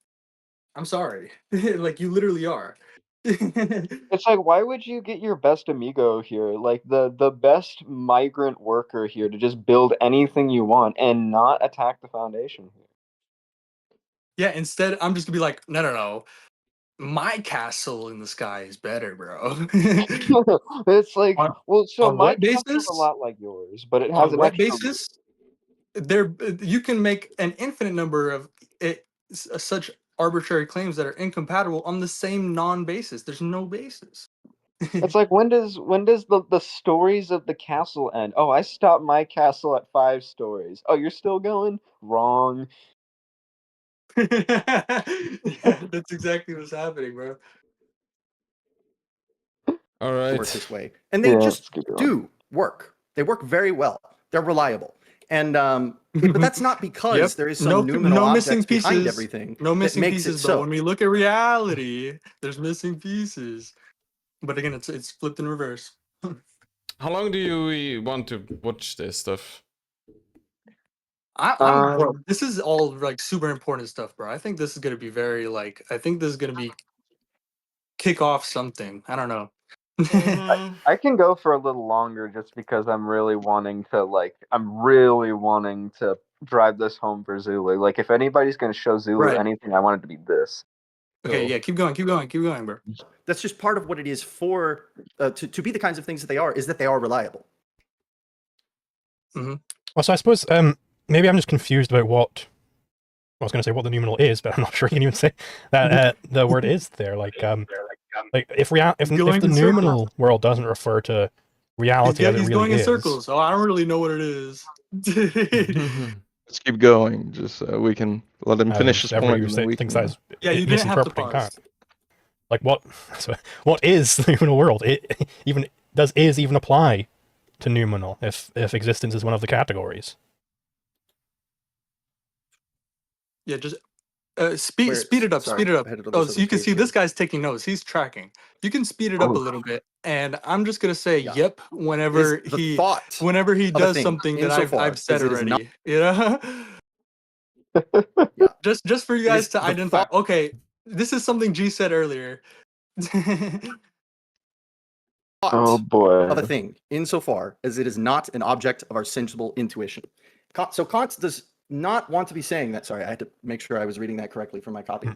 I'm sorry. Like you literally are. It's like, why would you get your best amigo here, like the best migrant worker here, to just build anything you want and not attack the foundation here? Yeah, instead I'm just gonna be like, no. My castle in the sky is better, bro. It's like, On- well, so on my what castle's basis? a lot like yours, but it has On an what extra basis? There you can make an infinite number of such arbitrary claims that are incompatible on the same non-basis. There's no basis. It's like, when does the stories of the castle end? Oh, I stopped my castle at 5 stories. Oh, you're still going? Wrong. Yeah, that's exactly what's happening, bro. All work right. this way, and they Yeah, let's just keep going. do work. They work very well. They're reliable, and but that's not because Yep. there is some noumenal missing object behind pieces. everything No that missing makes it pieces, but so. when we look at reality, there's missing pieces. But again, it's flipped in reverse. How long do you want to watch this stuff? I'm bro, this is all like super important stuff, bro. I think this is gonna be very like I think this is gonna be kick off something. I don't know. I can go for a little longer just because I'm really wanting to drive this home for Zulu. Like, if anybody's gonna show Zulu Right. anything, I want it to be this. Okay, Cool. yeah, keep going, bro. That's just part of what it is for to be the kinds of things that they are, is that they are reliable. Mm-hmm. Well, so I suppose maybe I'm just confused about what I was going to say what the noumenal is, but I'm not sure you can even say that the word is there. Like if the noumenal world doesn't refer to reality as it He's really going in is, circles, so I don't really know what it is. Let's keep going. Just we can let him finish his everybody point. who And then we thinks can, that's Yeah, you didn't have to misinterpreting pause. Kant. Like what is the noumenal world? Does even apply to noumenal if existence is one of the categories? Yeah, just speed it up. Sorry, speed it up. I had to look Oh, this so you other can page see here. this guy's taking notes. He's tracking. You can speed it up a little bit, and I'm just gonna say Yeah. yep whenever Is the he thought does thing, something that insofar I've said as it is already. not- You know, Yeah. just for you It guys is to the identify. thought- Okay, this is something G said earlier. Oh boy. of a thing, insofar as it is not an object of our sensible intuition. So Kant does not want to be saying that. Sorry, I had to make sure I was reading that correctly from my copy.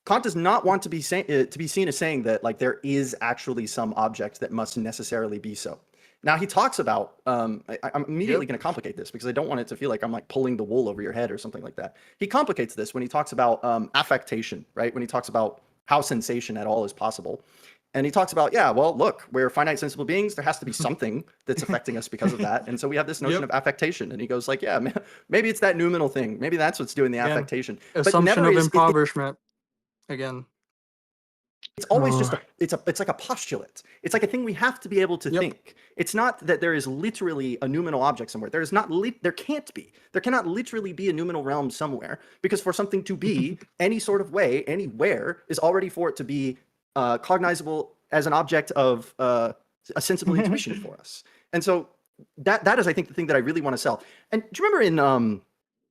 Kant does not want to be seen as saying that like there is actually some object that must necessarily be so. Now he talks about, I'm immediately going to complicate this because I don't want it to feel like I'm like pulling the wool over your head or something like that. He complicates this when he talks about affectation, right? When he talks about how sensation at all is possible. And he talks about, yeah, well, look, we're finite sensible beings. There has to be something that's affecting us because of that. And so we have this notion of affectation. And he goes like, yeah, maybe it's that noumenal thing. Maybe that's what's doing the affectation. But Assumption never of is impoverishment. Again. It's always just it's like a postulate. It's like a thing we have to be able to think. It's not that there is literally a noumenal object somewhere. There is not there can't be. There cannot literally be a noumenal realm somewhere, because for something to be any sort of way, anywhere, is already for it to be cognizable as an object of a sensible intuition for us. And so that is, I think, the thing that I really want to sell. And do you remember in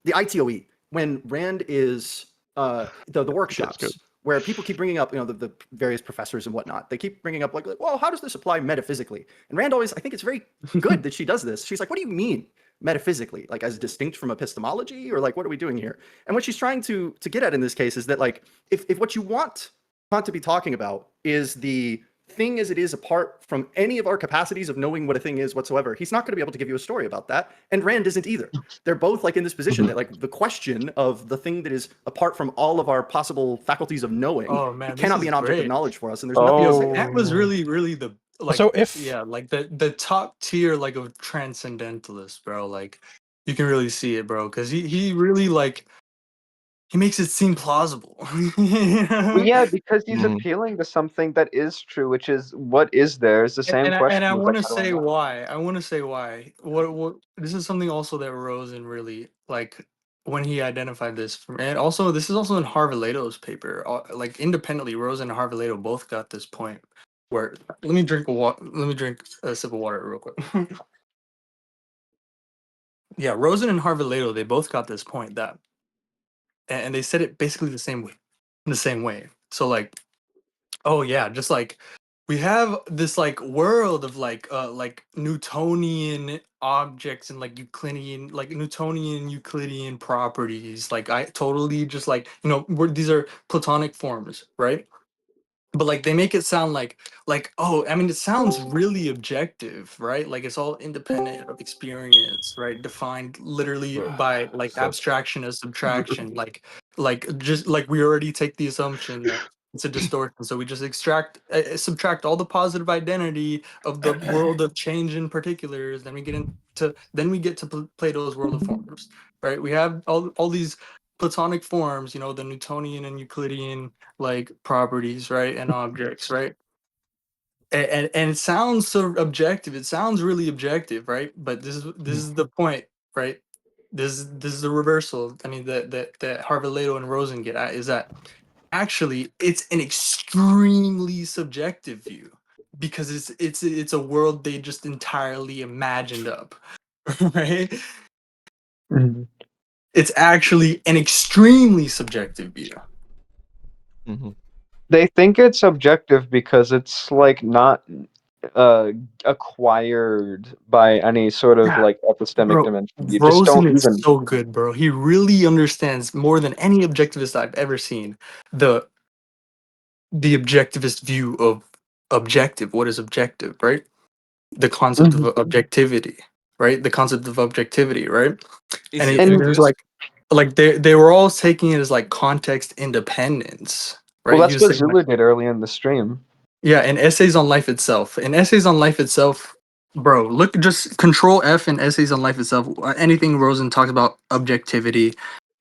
the ITOE when Rand is the workshops, where people keep bringing up, the various professors and whatnot, they keep bringing up like, well, how does this apply metaphysically? And Rand always, I think it's very good that she does this. She's like, what do you mean metaphysically? Like as distinct from epistemology, or like, what are we doing here? And what she's trying to get at in this case is that like, if what you want Kant to be talking about is the thing as it is apart from any of our capacities of knowing what a thing is whatsoever, he's not going to be able to give you a story about that. And Rand isn't either. They're both like in this position that like the question of the thing that is apart from all of our possible faculties of knowing, it cannot be an object of knowledge for us. And there's nothing else. That was really the like, So if like the top tier like of transcendentalist, bro. Like you can really see it, bro, because he really like he makes it seem plausible. Well, yeah, because he's appealing to something that is true, which is what is there is the same question. And I of, want to like, how do I say know? why. I want to say why. What this is something also that Rosen really like when he identified this, and also this is also in Harvey-Leto's paper. Like independently, Rosen and Harvey-Leto both got this point. Where let me drink a sip of water real quick. Yeah, Rosen and Harvey-Leto, they both got this point that, and they said it basically the same way. So like, oh yeah, just like we have this like world of like Newtonian objects and like Newtonian properties. Like I totally just like, these are Platonic forms, right? But like they make it sound like oh, I mean it sounds really objective, right? Like it's all independent of experience, right? Defined literally by like abstraction as subtraction, like just like we already take the assumption that it's a distortion, so we just subtract all the positive identity of the world of change in particulars, then we get to Plato's world of forms, right? We have all these Platonic forms, the Newtonian and Euclidean like properties, right, and objects, right, and it sounds so objective. It sounds really objective, right? But this is the point, right? This is the reversal. I mean, that Harvey-Leto and Rosen get at is that actually it's an extremely subjective view, because it's a world they just entirely imagined up, right? Mhm. It's actually an extremely subjective view. They think it's objective because it's like not acquired by any sort of like epistemic dimension. You just Rosen don't is even. so good, bro. He really understands more than any objectivist I've ever seen the objectivist view of objective. What is objective, right? The concept of objectivity, right? The concept of objectivity, right? Is And he and there's activist? like they were all taking it as like context independence, Well, right? He that's was what saying like, Zulu did early in the stream. yeah, in Essays on Life Itself. In Essays on Life Itself, bro, look, just Control F in Essays on Life Itself. Anything Rosen talks about objectivity,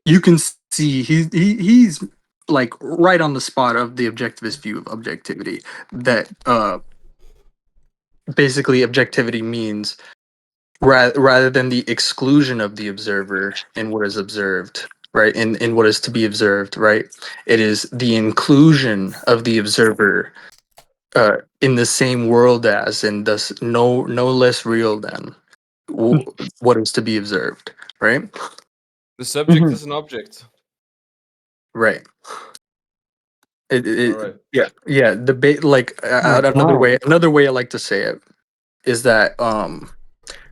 you can see he's like right on the spot of the objectivist view of objectivity. That basically objectivity means rather than the exclusion of the observer in what is observed, right? In what is to be observed, right? It is the inclusion of the observer in the same world as, and thus no less real than what is to be observed, right? The subject is an object. Right. All right. Yeah. Debate like another way I like to say it is that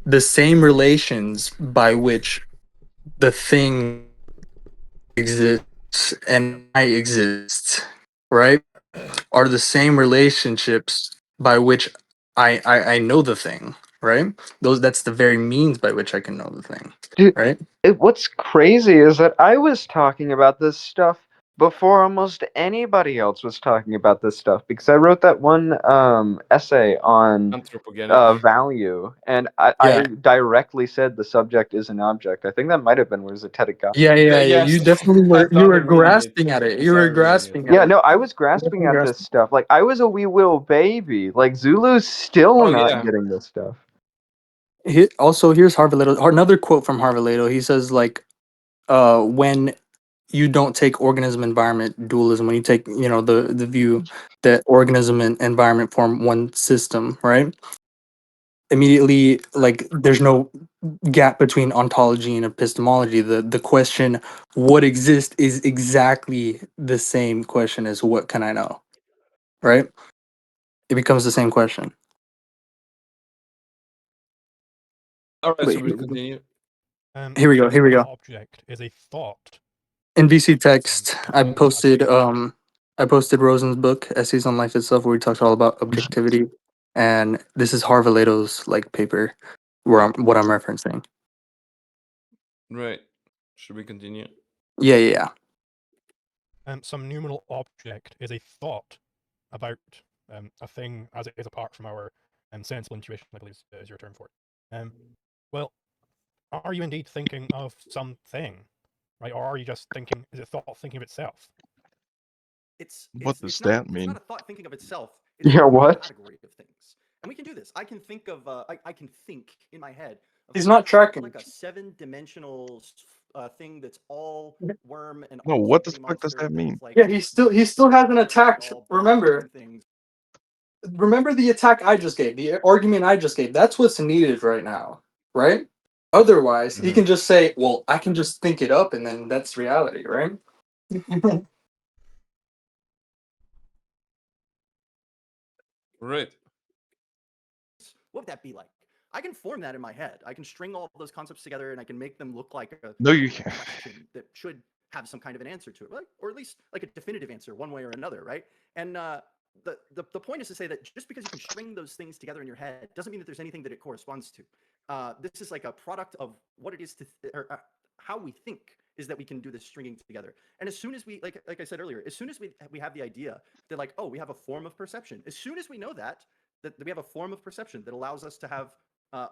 the same relations by which the thing exists and I exist, right, are the same relationships by which I know the thing, right? That's the very means by which I can know the thing, Dude, right? what's crazy is that I was talking about this stuff before almost anybody else was talking about this stuff, because I wrote that one essay on Anthropogenic. value, and I directly said the subject is an object. I think that might have been was a TED Talk. Yeah. Yes, You definitely I were. You started were reading grasping it. at it. I You were started reading it. grasping at Yeah, it. no, I was grasping at this stuff. Like, I was a wee little baby. Like, Zulu's still Oh, not yeah. getting this stuff. Also, here's Harvaledo. Another quote from Harvaledo. He says, like, when you don't take organism environment dualism, when you take, you know, the view that organism and environment form one system, right? Immediately, like, there's no gap between ontology and epistemology. The question what exists is exactly the same question as what can I know, right? It becomes the same question. All right, so Wait, we continue. here we go. Here we go. Object is a thought. In VC text, I thing posted about- Rosen's book, Essays on Life Itself, where he talks all about objectivity, and this is Harvaledo's like paper, what I'm referencing. Right. Should we continue? Yeah. Some numinal object is a thought about a thing as it is apart from our sensible intuition, I believe is your term for it. Well, are you indeed thinking of something, right? Or are you just thinking, is it thought thinking of itself? What does it's that It's mean? not a thought thinking of itself. It's Yeah, a what? category of things. And we can do this. I can think of I can think in my head of He's not tracking. like a 7-dimensional thing that's all worm and No, also what the pretty fuck does monster that mean? like Yeah, he still hasn't attacked. all Remember things. the attack I just gave, the argument I just gave. That's what's needed right now, right? Otherwise, he Mhm. can just say, "Well, I can just think it up, and then that's reality," right? Right. What would that be like? I can form that in my head. I can string all of those concepts together and I can make them look like a No, you can't. question that should have some kind of an answer to it, right? Or at least like a definitive answer one way or another, right? And the point is to say that just because you can string those things together in your head doesn't mean that there's anything that it corresponds to. This is like a product of what it is to how we think is that we can do this stringing together. And as soon as we like I said earlier, as soon as we have the idea that like, oh, we have a form of perception, as soon as we know that we have a form of perception that allows us to have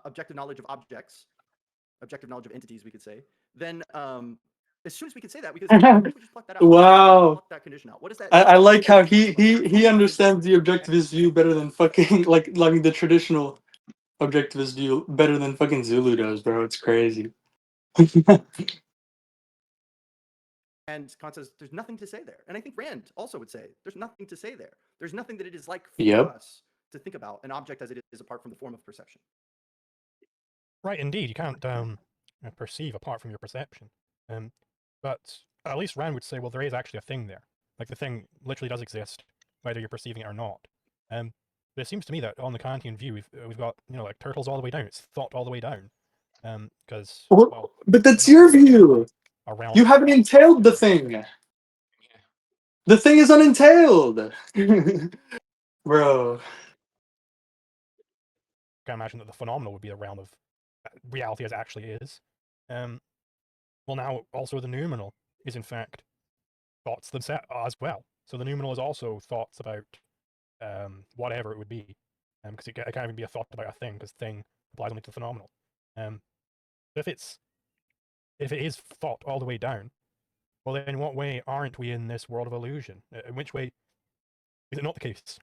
objective knowledge of objects, objective knowledge of entities, we could say, then as soon as we can say that, we could say, what if we just pluck that out? Wow. Pluck that condition out. What does that? I like how he understands the objectivist view better than fucking like the traditional objectivist view better than fucking Zulu does, bro. It's crazy. And Kant says there's nothing to say there. And I think Rand also would say there's nothing to say there. There's nothing that it is like for Yep. us to think about an object as it is apart from the form of perception. Right, indeed, you can't perceive apart from your perception. But at least Rand would say, well, there is actually a thing there. Like, the thing literally does exist, whether you're perceiving it or not. But it seems to me that on the Kantian view, we've got, you know, like turtles all the way down. It's thought all the way down. Because, well, but that's we're your not talking view. about a realm You of haven't thought. entailed the thing. The thing is unentailed. Bro. I can imagine that the phenomenal would be the realm of reality as it actually is. Well, now also the noumenal is in fact thoughts themselves as well. So the noumenal is also thoughts about whatever it would be, because it can't even be a thought about a thing, because thing applies only to the phenomenal. If it is thought all the way down, well, then in what way aren't we in this world of illusion? In which way is it not the case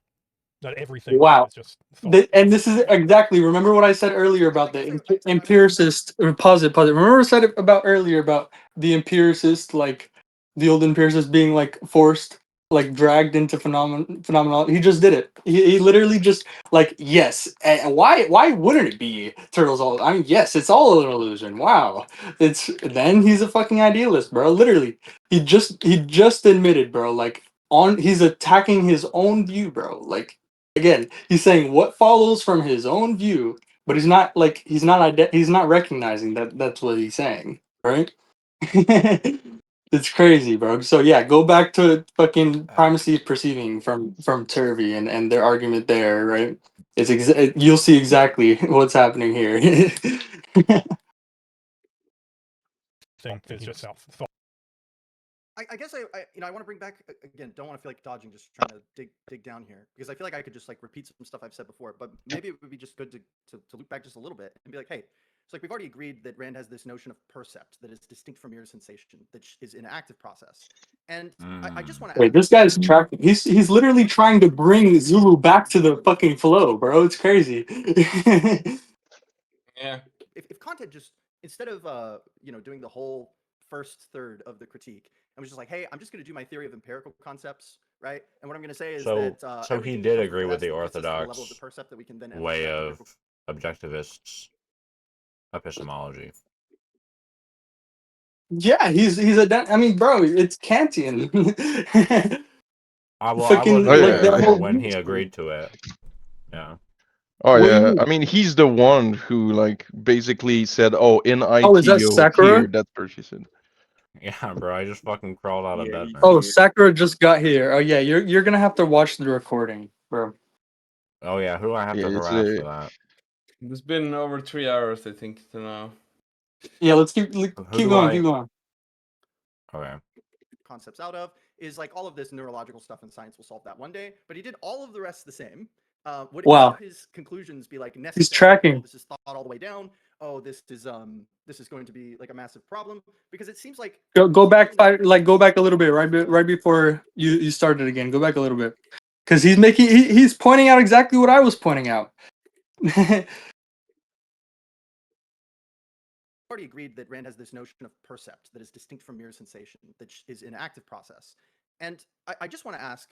that everything Wow. is just thought? And this is exactly, remember what I said earlier about the empiricist, pause it. Remember what I said about earlier about the empiricist, like the old empiricist being like forced, like dragged into phenomenology. He just did it. He literally just like, yes. And why wouldn't it be turtles all? I mean, yes, it's all an illusion. Wow. Then he's a fucking idealist, bro. Literally. He just admitted, bro, like he's attacking his own view, bro. Like, again, he's saying what follows from his own view, but he's not recognizing that that's what he's saying, right? It's crazy, bro. So yeah, go back to fucking primacy of perceiving from Turvey and their argument there, right? It's you'll see exactly what's happening here. Thing is just self thought. I guess I want to bring back again. Don't want to feel like dodging, just trying to dig down here because I feel like I could just like repeat some stuff I've said before. But maybe it would be just good to loop back just a little bit and be like, hey, so like we've already agreed that Rand has this notion of percept that is distinct from mere sensation, that is an active process. And I just want to Wait, this guy's tracking. He's literally trying to bring Zulu back to the fucking flow, bro. It's crazy. Yeah. if content just instead of doing the whole first third of the critique and was just like, hey, I'm just going to do my theory of empirical concepts, right? And what I'm going to say is that so he did agree with the orthodox level of the percept that we can then way of objectivists epistemology. Yeah, he's I mean, bro, it's Kantian. I will Fucking, Oh, agree yeah. with it when he agreed to it. Yeah. Oh What do you yeah, mean? I mean he's the one who like basically said, "Oh, in Oh, is that ITO Sakura? here." That's where she said. Yeah, bro, I just fucking crawled out of bed, man. Oh, Sakura just got here. Oh yeah, you're gonna have to watch the recording, bro. Oh yeah, who do I have Yeah, to it's harass for that? It's been over 3 hours, I think, to now. Yeah, let's keep Who going, do keep going. Okay. concepts out of is like all of this neurological stuff in science will solve that one day, but he did all of the rest the same. Would any of his conclusions be like necessary? He's tracking. Oh, this is thought all the way down. Oh, this is going to be like a massive problem because it seems like Go back go back a little bit right before you started again. Go back a little bit because he's pointing out exactly what I was pointing out. already agreed that Rand has this notion of percept that is distinct from mere sensation, that is an active process. And I just want to ask,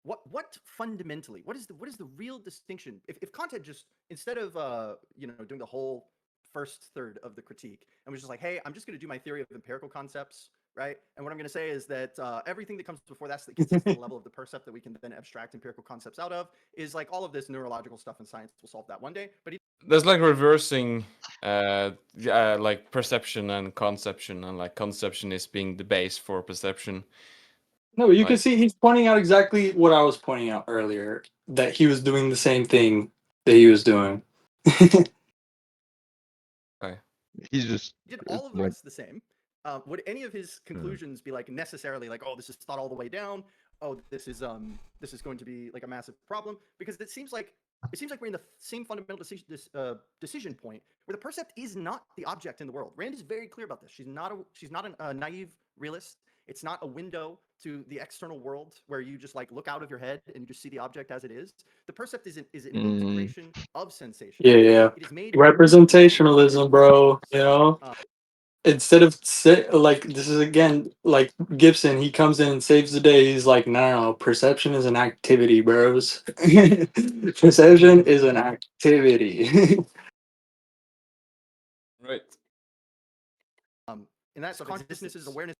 what fundamentally, what is the real distinction? If Kant had just instead of doing the whole first third of the critique and was just like, hey, I'm just going to do my theory of empirical concepts, right? And what I'm going to say is that everything that comes before that gets us to the level of the percept that we can then abstract empirical concepts out of is like all of this neurological stuff in science will solve that one day. But There's like reversing like perception and conception, and like conception is being the base for perception. No, you can Like- see he's pointing out exactly what I was pointing out earlier, that he was doing the same thing that he was doing. Okay. He's just did all of the like, rest the same. Would any of his conclusions be like necessarily like, oh, this is thought all the way down? Oh, this is going to be like a massive problem? Because it seems like we're in the same fundamental decision point where the percept is not the object in the world. Rand is very clear about this. She's not a naive realist. It's not a window to the external world where you just like look out of your head and you just see the object as it is. The percept is an integration of sensation. Yeah. It is made Representationalism, bro. You know, instead of like this is again like Gibson, he comes in and saves the day. He's like, no, perception is an activity, bros. Perception is an activity. Right. And that's consciousness is awareness,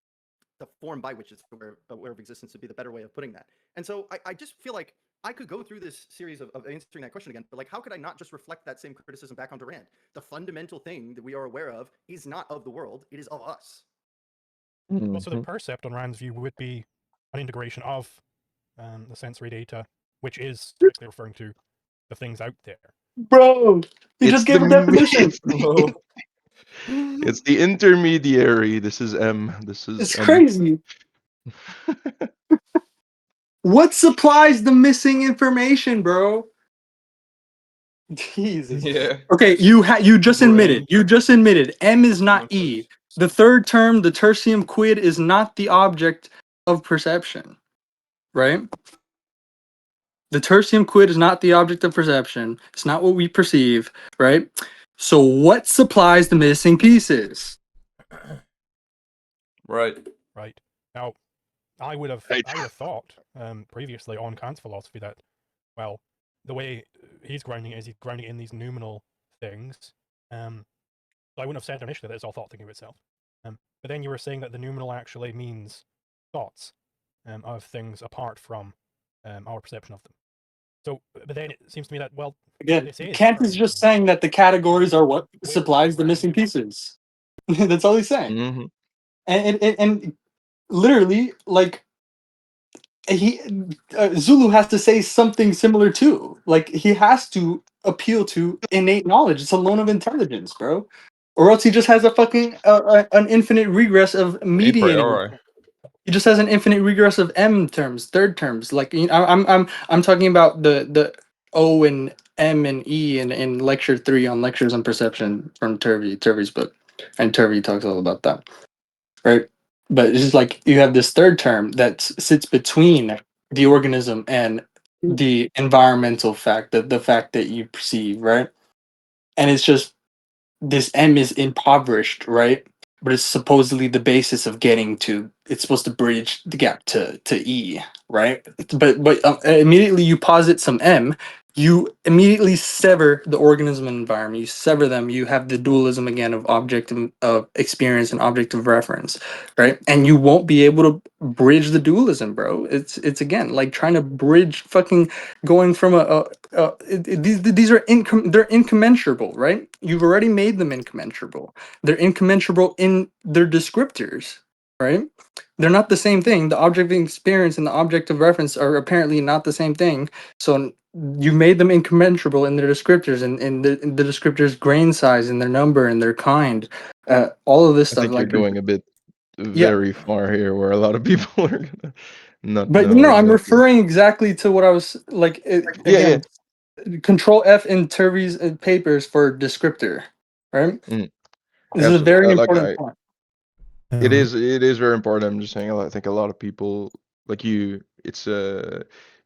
the form by which it's aware of existence would be the better way of putting that. And so I just feel like I could go through this series of answering that question again, but like, how could I not just reflect that same criticism back onto Rand? The fundamental thing that we are aware of is not of the world, it is of us. Well, so the percept on Rand's view would be an integration of the sensory data, which is strictly referring to the things out there. Bro, he just gave a definition. It's the intermediary. This is M. This is It's M. crazy. What supplies the missing information, bro? Jesus. Yeah. Okay, you just Brain. admitted M is not Numbers. E. The third term, the tertium quid, is not the object of perception, right? The tertium quid is not the object of perception. It's not what we perceive, right? So what supplies the missing pieces? Right. Right. Now, I would have thought previously on Kant's philosophy that, well, the way he's grounding it is he's grounding it in these noumenal things. So I wouldn't have said initially that it's all thought thinking of itself. But then you were saying that the noumenal actually means thoughts of things apart from our perception of them. So, but then it seems to me that, well, Again, this is Kant is just saying that the categories are what supplies the missing pieces. That's all he's saying. and literally, like, Zulu has to say something similar too. Like, he has to appeal to innate knowledge. It's a loan of intelligence, bro. Or else he just has a fucking an infinite regress of A mediating. priori. He just has an infinite regress of M terms, third terms. Like, you know, I'm talking about the O and M and E in lecture 3 on lectures on perception from Turvey's book, and Turvey talks all about that, right? But it's just like you have this third term that sits between the organism and the environmental fact, the fact that you perceive, right? And it's just this M is impoverished, right? But it's supposedly the basis of getting to. It's supposed to bridge the gap to E, right? But immediately you posit some M, you immediately sever the organism and environment. You sever them. You have the dualism again of object of experience and object of reference, right? And you won't be able to bridge the dualism, bro. It's again like trying to bridge fucking going from these are they're incommensurable, right? You've already made them incommensurable. They're incommensurable in their descriptors, right? They're not the same thing. The object of experience and the object of reference are apparently not the same thing. So you made them incommensurable in their descriptors and in the descriptors grain size and their number and their kind. All of this I stuff, think you're like, going a bit yeah. very far here, where a lot of people are gonna not But know no, I'm exactly. referring exactly to what I was like. Yeah, yeah. Again, Control F in Turvey's papers for descriptor, right? Mm, This is a absolutely. very Like important point. it is very important. I'm just saying. I think a lot of people like you. It's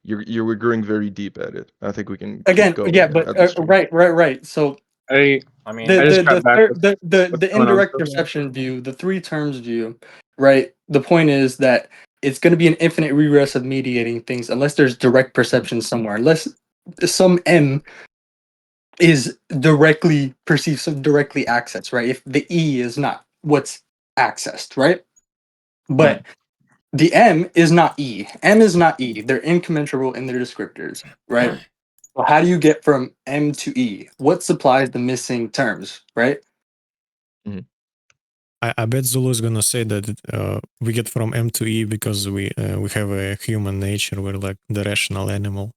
you're going very deep at it. I think we can keep Again, yeah, going but at this point. right. So I mean, the just the got the back third, with the going on. indirect perception view, the three terms view, right? The point is that it's going to be an infinite regress of mediating things unless there's direct perception somewhere, unless some M is directly perceived, so directly accessed, right? If the E is not what's accessed, right? But the M is not E. M is not E. They're incommensurable in their descriptors, right? Well, how do you get from M to E? What supplies the missing terms, right? I bet Zulu is gonna say that we get from M to E because we have a human nature. We're like the rational animal.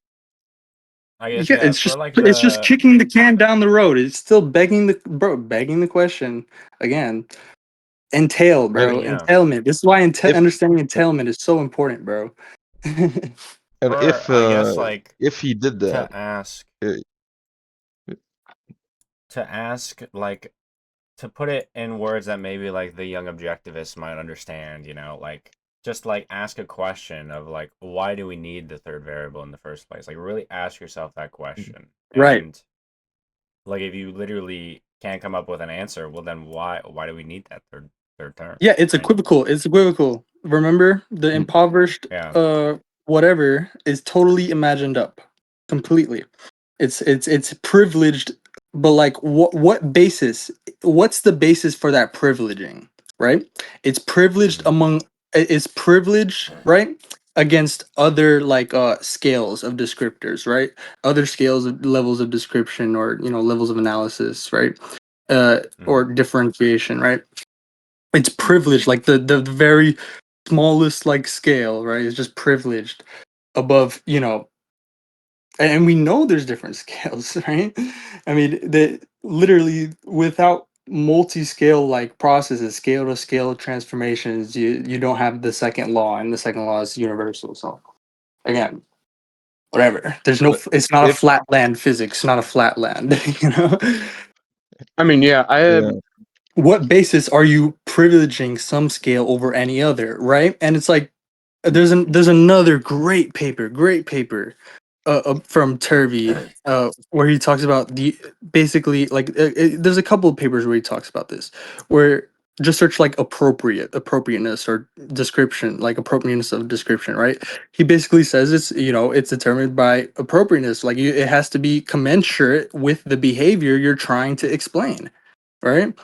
I guess Yeah, yeah. it's For just like it's just the kicking the can down the road. It's still begging the question again. Entail, I bro. mean, yeah. Entailment. This is why If understanding entailment is so important, bro. and Or I guess like if he did that, to ask uh, like to put it in words that maybe like the young objectivists might understand, you know, like just like ask a question of like, why do we need the third variable in the first place? Like really ask yourself that question. Right. And like if you literally can't come up with an answer, well then why do we need that third term? Yeah, it's right? equivocal. It's equivocal. Remember, the impoverished Yeah. whatever is totally imagined up. Completely. It's privileged, but like what basis? What's the basis for that privileging, right? It's privileged among it's privileged, right? Against other like scales of descriptors, right? Other scales of levels of description or levels of analysis, right? Or differentiation, right? It's privileged, like the very smallest like scale, right? It's just privileged above, and we know there's different scales, right? I mean, the literally without multi-scale like processes, scale to scale transformations, you don't have the second law, and the second law is universal. So again, whatever. There's no. but It's not a if flat land physics. Not a flat land. I mean, yeah, I have yeah, What basis are you privileging some scale over any other, right? And it's like there's another great paper from Turvey where he talks about the basically like there's a couple of papers where he talks about this, where just search like appropriateness or description, like appropriateness of description, right? He basically says it's determined by appropriateness, like it has to be commensurate with the behavior you're trying to explain, right?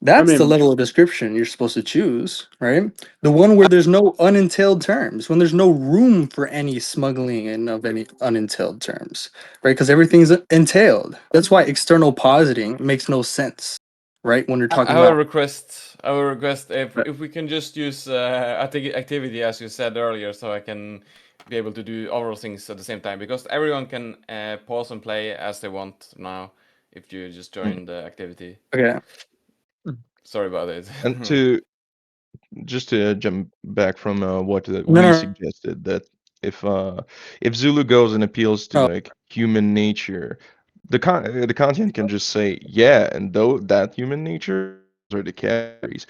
That's the mean, level of description you're supposed to choose, right? The one where there's no unentailed terms, when there's no room for any smuggling in of any unentailed terms, right? Because everything's entailed. That's why external positing makes no sense, right? When you're I talking have a about request. I will request if we can just use activity as you said earlier, so I can be able to do other things at the same time, because everyone can pause and play as they want now if you just join the activity. Okay. Sorry about it. And to just to jump back from what we No. suggested, that if Zulu goes and appeals to No. like human nature, the Kantian can just say yeah, and though that human nature are the categories,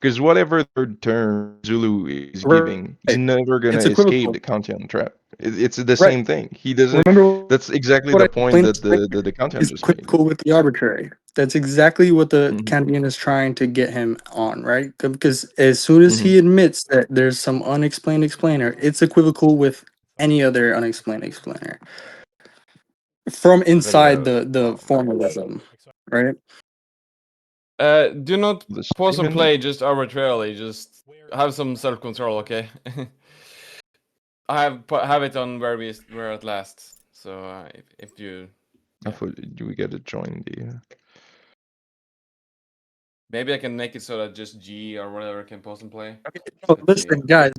because whatever third term Zulu is giving, he's Right. never gonna It's escape equivocal. the Kantian trap. It's the Right. same thing. He doesn't. Remember That's exactly what I the point explained that the Kantian is just made. equivocal with the arbitrary. That's exactly what the Mhm. Kantian is trying to get him on, right? Because as soon as he admits that there's some unexplained explainer, it's equivocal with any other unexplained explainer from inside the formalism, right? Do not The pause and streaming. play just arbitrarily. Just have some self-control, okay? I have it on where we're at last. So if you I thought we gotta join the. maybe I can make it so that just G or whatever can pause and play. No, Let's listen, see. guys.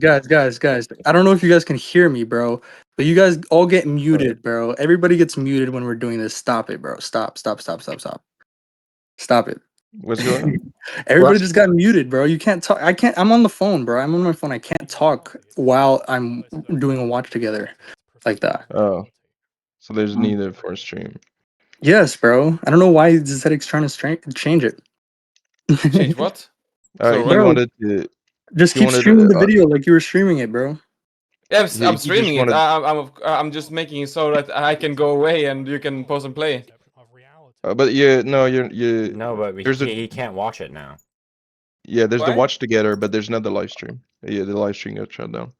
I don't know if you guys can hear me, bro, but you guys all get muted, bro. Everybody gets muted when we're doing this. Stop it, bro. Stop it. What's going on? Everybody just got muted, bro. You can't talk. I can't. I'm on the phone, bro. I'm on my phone. I can't talk while I'm doing a watch together like that. Oh, so there's neither for stream. Yes, bro. I don't know why Zedek's trying to change it. Change what? So He what? Bro, wanted to. just He keep wanted. streaming the video like you were streaming it, bro. Yeah, I'm He just streaming it. wanted. I'm just making it so that I can go away and you can pause and play. But yeah, no, you. No, but There's a. he can't watch it now. Yeah, there's the Why? watch together, but there's not the live stream. Yeah, the live stream got shut down.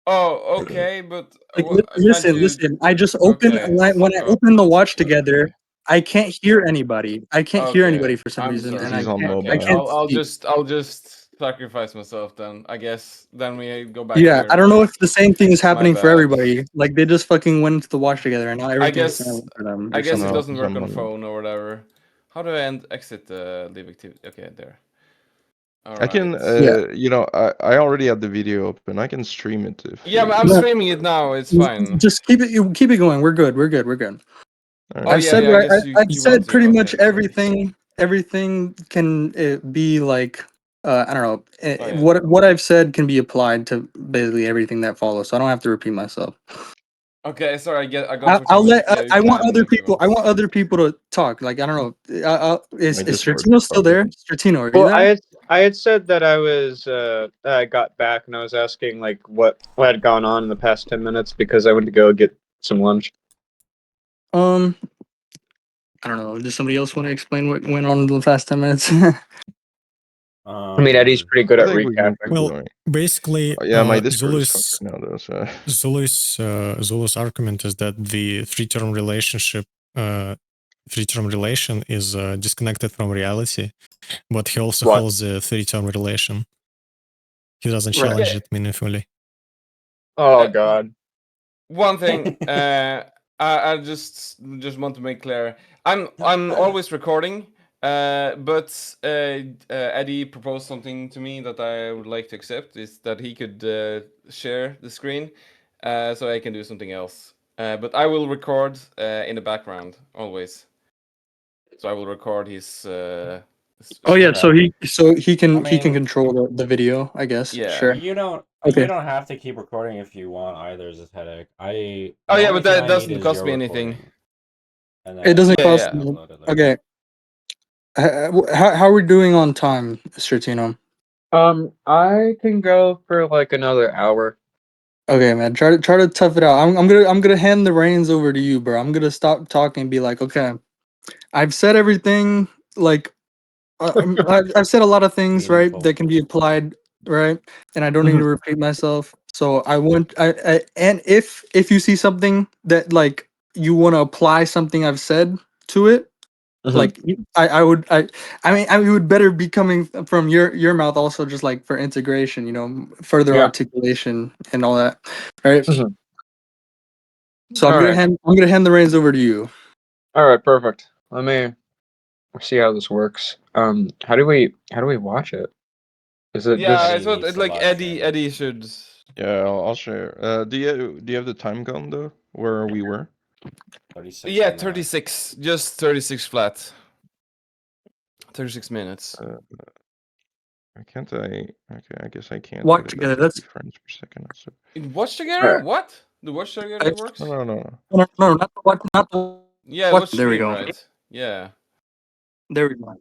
Oh, okay, but Like, can't you? listen. I just opened Okay. when I opened the watch together. I can't hear anybody. I can't hear Okay, anybody for some I'm reason, and sorry. He's on Okay, I mobile. can't I'll speak. just sacrifice myself then. I guess then we go back Yeah, I here. don't know if the same thing is My happening for bad. everybody. Like they just fucking went into the watch together, and now I everything's guess silent for them I or guess it something. No, doesn't he's work on on mobile. phone or whatever. How do I exit leave activity? Okay, there. All I can. right. Yeah. You know, I already had the video open. I can stream it if. Yeah, I'm No, streaming it now. It's fine. just keep it going. We're good. All Oh right. I've yeah, said yeah. I what guess I've you want said to. pretty much Okay, sorry. everything. Everything can be like I don't know. Oh yeah. What I've said can be applied to basically everything that follows. So I don't have to repeat myself. Okay, sorry. I got what you I'll let. meant. Yeah, you I can want end other if you people. I want. want other people to talk. Like I don't know. Is My Discord Stratino still started. there? Stratino, are you Well, there? I had said that I was that I got back and I was asking like what had gone on in the past 10 minutes because I went to go get some lunch. I don't know. Does somebody else want to explain what went on in the last 10 minutes? I mean, Eddie's pretty good I at think we can keep recapping. Well, going. basically, Yeah, my Discord is fucked right now though. So Zulu's argument is that the three-term relation is disconnected from reality, but he also What? holds the three-term relation. He doesn't Right. challenge Yeah. it meaningfully. Oh God. One thing. I just want to make clear. I'm always recording. But Eddie proposed something to me that I would like to accept, is that he could share the screen so I can do something else. But I will record in the background always. So I will record his. Oh yeah, so screen. he can mean- control the video, I guess. Yeah. Sure. You don't Okay. have to keep recording if you want either, Zetetic. Oh the yeah, only but thing that I doesn't need is cost your me anything. recording. And It doesn't Yeah, cost yeah. me. upload it later. Okay. How are we doing on time, Stratino? I can go for like another hour. Okay, man. Try to tough it out. I'm gonna hand the reins over to you, bro. I'm gonna stop talking and be like, okay, I've said everything. Like, I've said a lot of things, right, Meaningful. that can be applied, right, and I don't need Mhm. to repeat myself. So I want and if you see something that like you want to apply something I've said to it, Mhm. like I would mean it would better be coming from your mouth also, just like for integration, you know, further Yeah. articulation and all that, right? Mhm. So All right. I'm gonna hand the reins over to you. All right. Perfect. Let me see how this works. How do we watch it? Is it Yeah, I Eddie thought needs it, to like live Eddie. stream it. Eddie should. Yeah, I'll share. Do you have the time gun though? Where we were? 36 Yeah, right now. 36. Just 36 flat. 36 minutes. Can't I? Okay, I guess I can't. Walk Put it together. at 50 That's frames per second. So. Watch together? What? The watch together works? No. no, not the watch, not the Yeah, watch. watch There we stream, go. right? Yeah. There we go.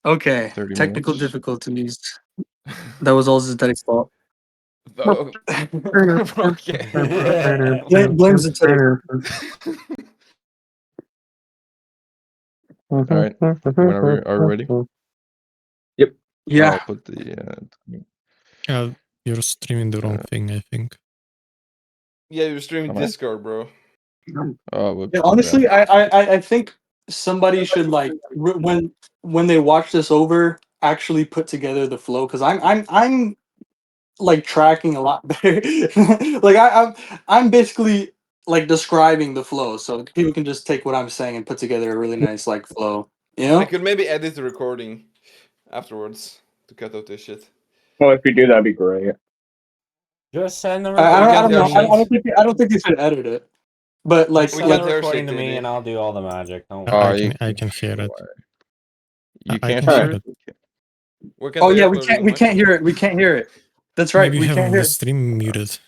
Okay, 30 technical minutes. difficulties. That was all Zetetic's fault. Oh, okay. Blame Zetetic. All right. Whenever are we ready? Yeah. I'll put the. You're streaming the wrong thing, I think. Yeah, you're streaming Am I? Discord, bro. Oh, whoops, Yeah, my honestly, bad. I think somebody should like when they watch this over actually put together the flow because I'm like tracking a lot better. Like I'm basically like describing the flow, so people can just take what I'm saying and put together a really nice like flow. You know? I could maybe edit the recording afterwards to cut out this shit. Well, if you do, that'd be great. Just send the I don't know. hear I don't think you should edit it. But like, Just We send can't the hear recording shit, to me Eddie. and I'll do all the magic. Don't Oh, worry. I can hear it. You I can't can hear hear it. We can't oh yeah, we upload can't the we can't mic. hear it. We can't hear it. That's right. Maybe We you can't have hear the it. stream muted.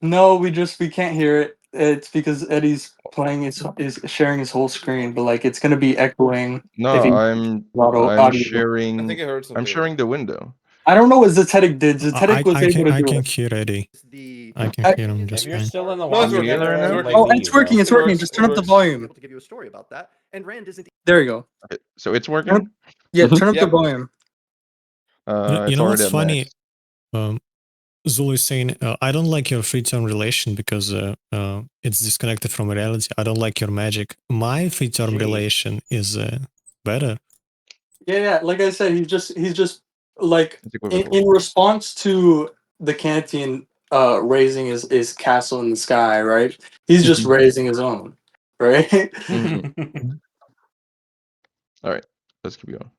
No, we can't hear it. It's because Eddie's playing is sharing his whole screen, but like it's gonna be echoing No, if he I'm audio. I sharing. think I heard something. I'm sharing the window. I don't know what Zetetic did. Zetetic was able to I do can it. hear Eddie. The I can I- hear him If just you're fine. still in the No, watch it's working. together, It's like, working. Oh, leave, it's working. bro. It's working. works, Just it turn up the works. volume. able to give you a story about that. And Rand isn't There you go. Okay, so it's working. Yeah, turn up the Yep. volume. You It's know already what's at funny? max. Zulu is saying, I don't like your free-term relation because it's disconnected from reality. I don't like your magic. My free-term Gee. relation is better. Yeah. Like I said, he's just like It's equivocal. in response to the Kantian raising his castle in the sky, right? He's just raising his own, right? All right, let's keep going.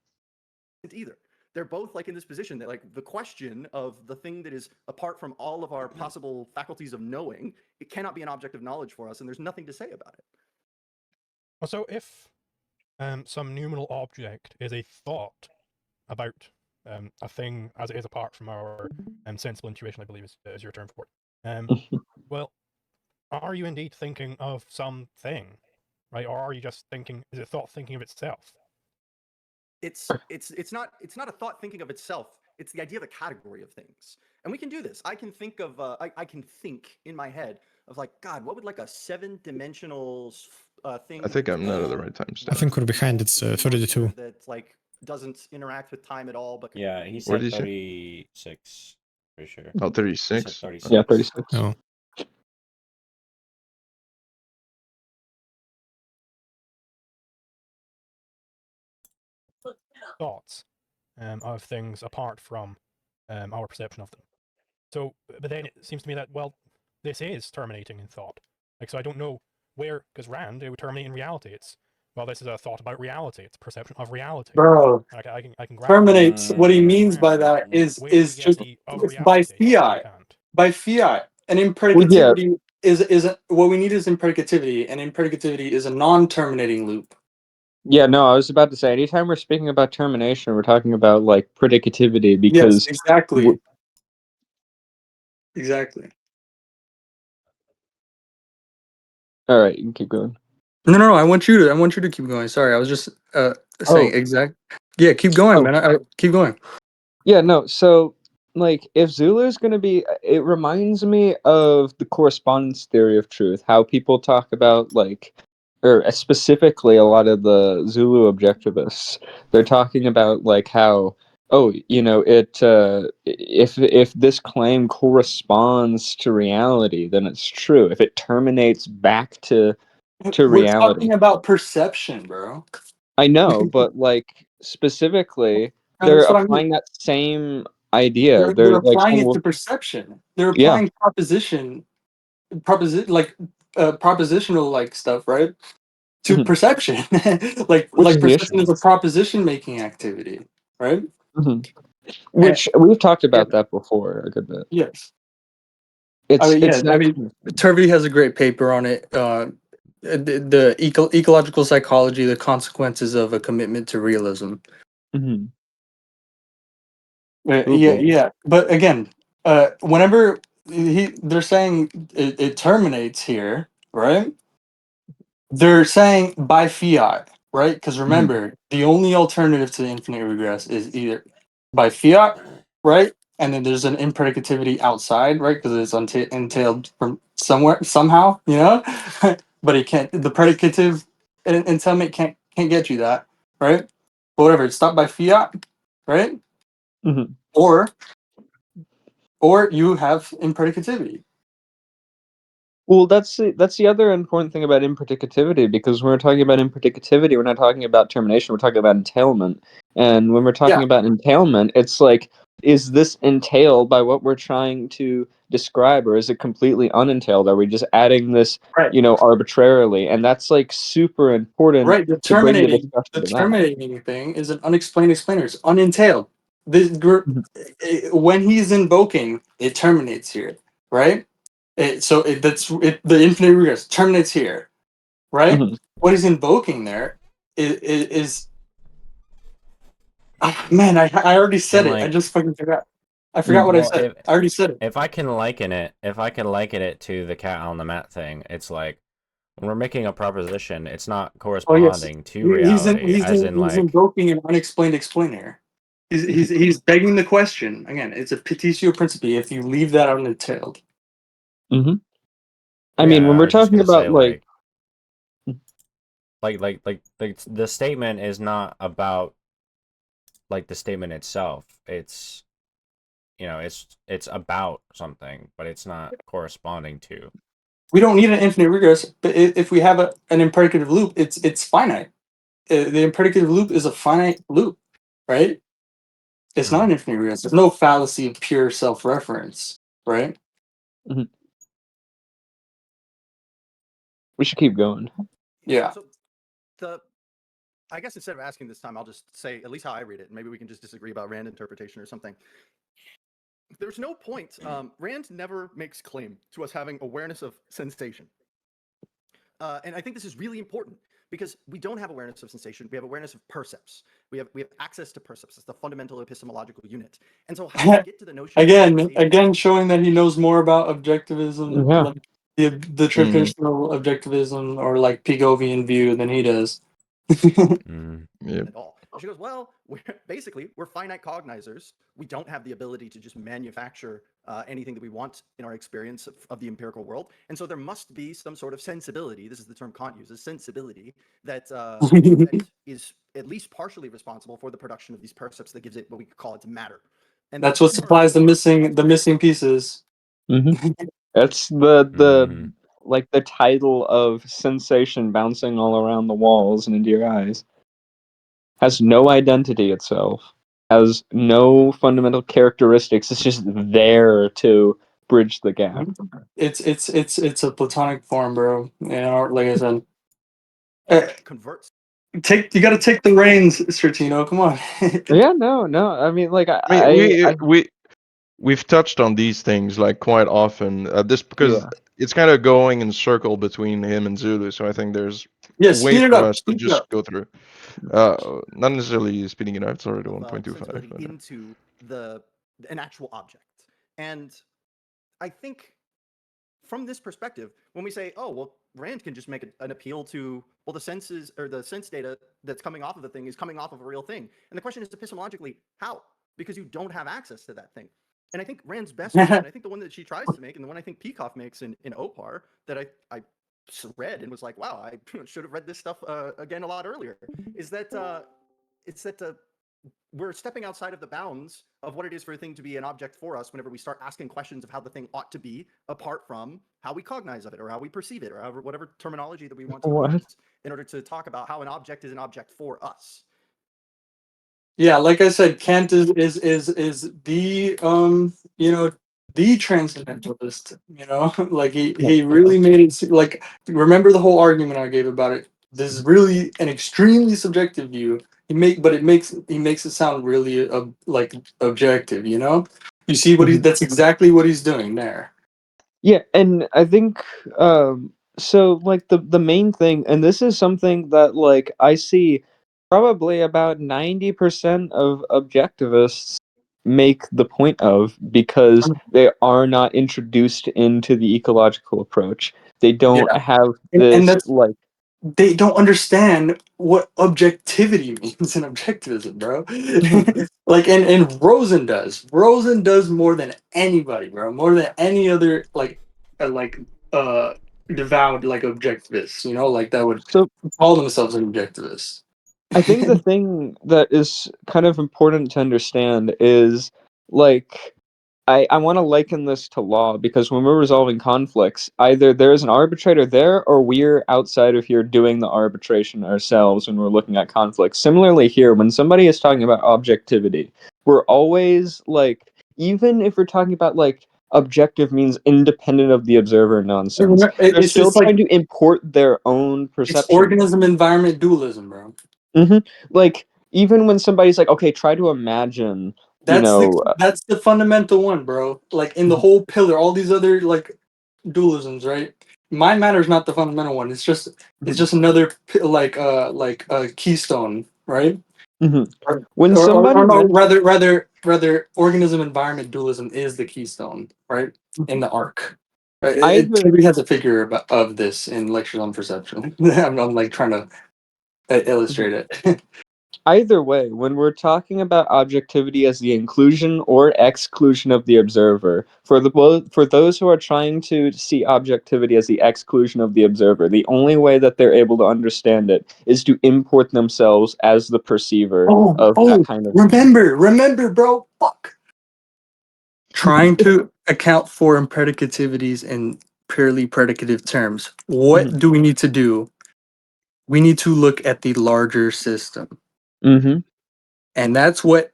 either. They're both like in this position that like the question of the thing that is apart from all of our possible faculties of knowing, it cannot be an object of knowledge for us, and there's nothing to say about it. So if some numeral object is a thought about a thing as it is apart from our sensible intuition, I believe is your term for it. Well, are you indeed thinking of something, right? Or are you just thinking? Is it thought thinking of itself? It's not a thought thinking of itself. It's the idea of a category of things, and we can do this. I can think of I can think in my head of like, God, what would like a 7-dimensional thing? I think I'm not at the right time. I think we're behind. It's 32. That like doesn't interact with time at all. But Yeah, he What said did you say? 36 for sure. Oh, He 36. said 36. Yeah, 36. Oh, Thoughts of things apart from our perception of them. So, but then it seems to me that, well, this is terminating in thought. Like, so I don't know where, because Rand, it would terminate in reality. It's, well, this is a thought about reality. It's perception of reality. Bro, I can grab terminates. What he that. means by that is Where do we get just the of it's by reality? fiat. I can't. By fiat, and Well, yeah. impredicativity is what we need is impredicativity, and impredicativity is a non-terminating loop. Yeah, no, I was about to say, anytime we're speaking about termination, we're talking about like predicativity Yes, because exactly. Exactly. all right, you can keep going. No. I want you to keep going. Sorry, I was just saying exact. Yeah, keep going, man. I keep going. Yeah, no, so like if Zulu's gonna be, it reminds me of the correspondence theory of truth, how people talk about like, or specifically a lot of the Zulu objectivists, they're talking about like how, oh, you know, if this claim corresponds to reality, then it's true. If it terminates back to We're reality, talking about perception, bro. I know, but like specifically, No, they're that's what I mean. applying that same idea. They're They're like, applying saying, it well, to perception. They're yeah, applying propositional like stuff, right? to Mhm. perception. Which like is the perception issue. is a proposition making activity, right? Mhm. Which we've talked about that before a good bit. Yes. It's I mean, Turvey has a great paper on it. The ecological psychology, the consequences of a commitment to realism. Mhm. Yeah, Oh, boy. yeah. But again, whenever they're saying it terminates here, right? They're saying by fiat, right? Because remember, the only alternative to infinite regress is either by fiat, right? And then there's an impredicativity outside, right? Because it's entailed from somewhere, somehow, you know. But it can't. The predicative entailment can't get you that, right? But whatever, it's stopped by fiat, right? Mhm. Or you have impredicativity. Well, that's the other important thing about impredicativity, because when we're talking about impredicativity, we're not talking about termination, we're talking about entailment. And when we're talking Yeah. about entailment, it's like, is this entailed by what we're trying to describe, or is it completely unentailed? Are we just adding this, Right. arbitrarily? And that's like super important Right. The to bring the terminating discussion to that. thing is an unexplained explainer. It's unentailed. Mhm. When he's invoking, it terminates here, right? The infinite regress terminates here, right? Mhm. What he's invoking there is man, I already said And it. I like, just fucking forgot. I forgot Mm. what I well, said. I already said it. if I can liken it to the cat on the mat thing, it's like when we're making a proposition, it's not Oh yes, corresponding to reality, as in he's like, invoking an unexplained explainer. He's begging the question again. It's a petitio principii. If you leave that unentailed, Mhm. I mean, yeah, when I we're was just talking gonna say about like, the statement is not about like the statement itself. It's it's about something, but it's not corresponding to. we don't need an infinite regress. But if we have an impredicative loop, it's finite. The impredicative loop is a finite loop, right? It's not an infinite regress. There's no fallacy of pure self-reference, right? Mhm. We should keep going. Yeah. So I guess instead of asking this time, I'll just say at least how I read it, and maybe we can just disagree about Rand interpretation or something. There's no point. Rand never makes claim to us having awareness of sensation. And I think this is really important because we don't have awareness of sensation. We have awareness of percepts. We have access to percepts. It's the fundamental epistemological unit. And so how we get to the notion again, showing that he knows more about objectivism, Yeah. like the traditional objectivism or like Pigovian view than he does. Yep. at all. And she goes, well, we're finite cognizers. We don't have the ability to just manufacture anything that we want in our experience of the empirical world. And so there must be some sort of sensibility. This is the term Kant uses, sensibility, that is at least partially responsible for the production of these percepts that gives it what we could call its matter. And That's what supplies the missing pieces. That's the like the title of sensation bouncing all around the walls and into your eyes. Has no identity itself. Has no fundamental characteristics. It's just there to bridge the gap. It's a platonic form, bro. You know, like I said. Converts. You got to take the reins, Sertino. Come on. Yeah, no. I mean, like I mean, we've touched on these things like quite often. This because Yeah. it's kind of going in circle between him and Zulu, so I think there's Yeah, a way speed it for up. us to Speed it just up. go through. Not necessarily speeding it up. It's already 1.25. Sensibility into an actual object. And I think from this perspective, when we say, oh, well, Rand can just make an appeal to, well, the senses or the sense data that's coming off of the thing is coming off of a real thing. And the question is epistemologically, how? Because you don't have access to that thing. And I think Rand's best one, and I think the one that she tries to make, and the one I think Peikoff makes in Opar, that I read and was like, wow, I should have read this stuff again a lot earlier, is that we're stepping outside of the bounds of what it is for a thing to be an object for us whenever we start asking questions of how the thing ought to be, apart from how we cognize of it or how we perceive it or however, whatever terminology that we want to use in order to talk about how an object is an object for us. Yeah, like I said, Kant is the the transcendentalist. Like he really made it like, remember the whole argument I gave about it. this is really an extremely subjective view. He makes it sound really like objective. You know, you see what Mhm. that's exactly what he's doing there. Yeah, and I think so like the main thing, and this is something that like I see probably about 90% of objectivists make the point of, because they are not introduced into the ecological approach. They don't Yeah, have and this that's like they don't understand what objectivity means in objectivism, bro. Mhm, Like, and Rosen does. Rosen does more than anybody, bro. More than any other like uh devout like objectivists. You know, like that would so call themselves an objectivist. I think the thing that is kind of important to understand is like I want to liken this to law, because when we're resolving conflicts, either there's an arbitrator there or we're outside of here doing the arbitration ourselves when we're looking at conflicts. Similarly, here, when somebody is talking about objectivity, we're always like, even if we're talking about like objective means independent of the observer nonsense, they're It's still just like trying to import their own it's perception. organism environment dualism, bro. Like, even when somebody's like, okay, try to imagine, you know, That's the fundamental one, bro. Like in the whole pillar, all these other like dualisms, right? Mind matter is not the fundamental one. It's just another keystone, right? Mhm. Or, When or somebody no, mentions, rather, organism environment dualism is the keystone, right? In the arc. either Toby has a figure of this in Lectures on Perception. I'm like trying to illustrate it. either way, when we're talking about objectivity as the inclusion or exclusion of the observer, for those who are trying to see objectivity as the exclusion of the observer, the only way that they're able to understand it is to import themselves as the perceiver of that kind of thing. Remember, bro. Fuck. Trying to account for impredicativities in purely predicative terms. Mhm. What do we need to do? We need to look at the larger system, Mhm. and that's what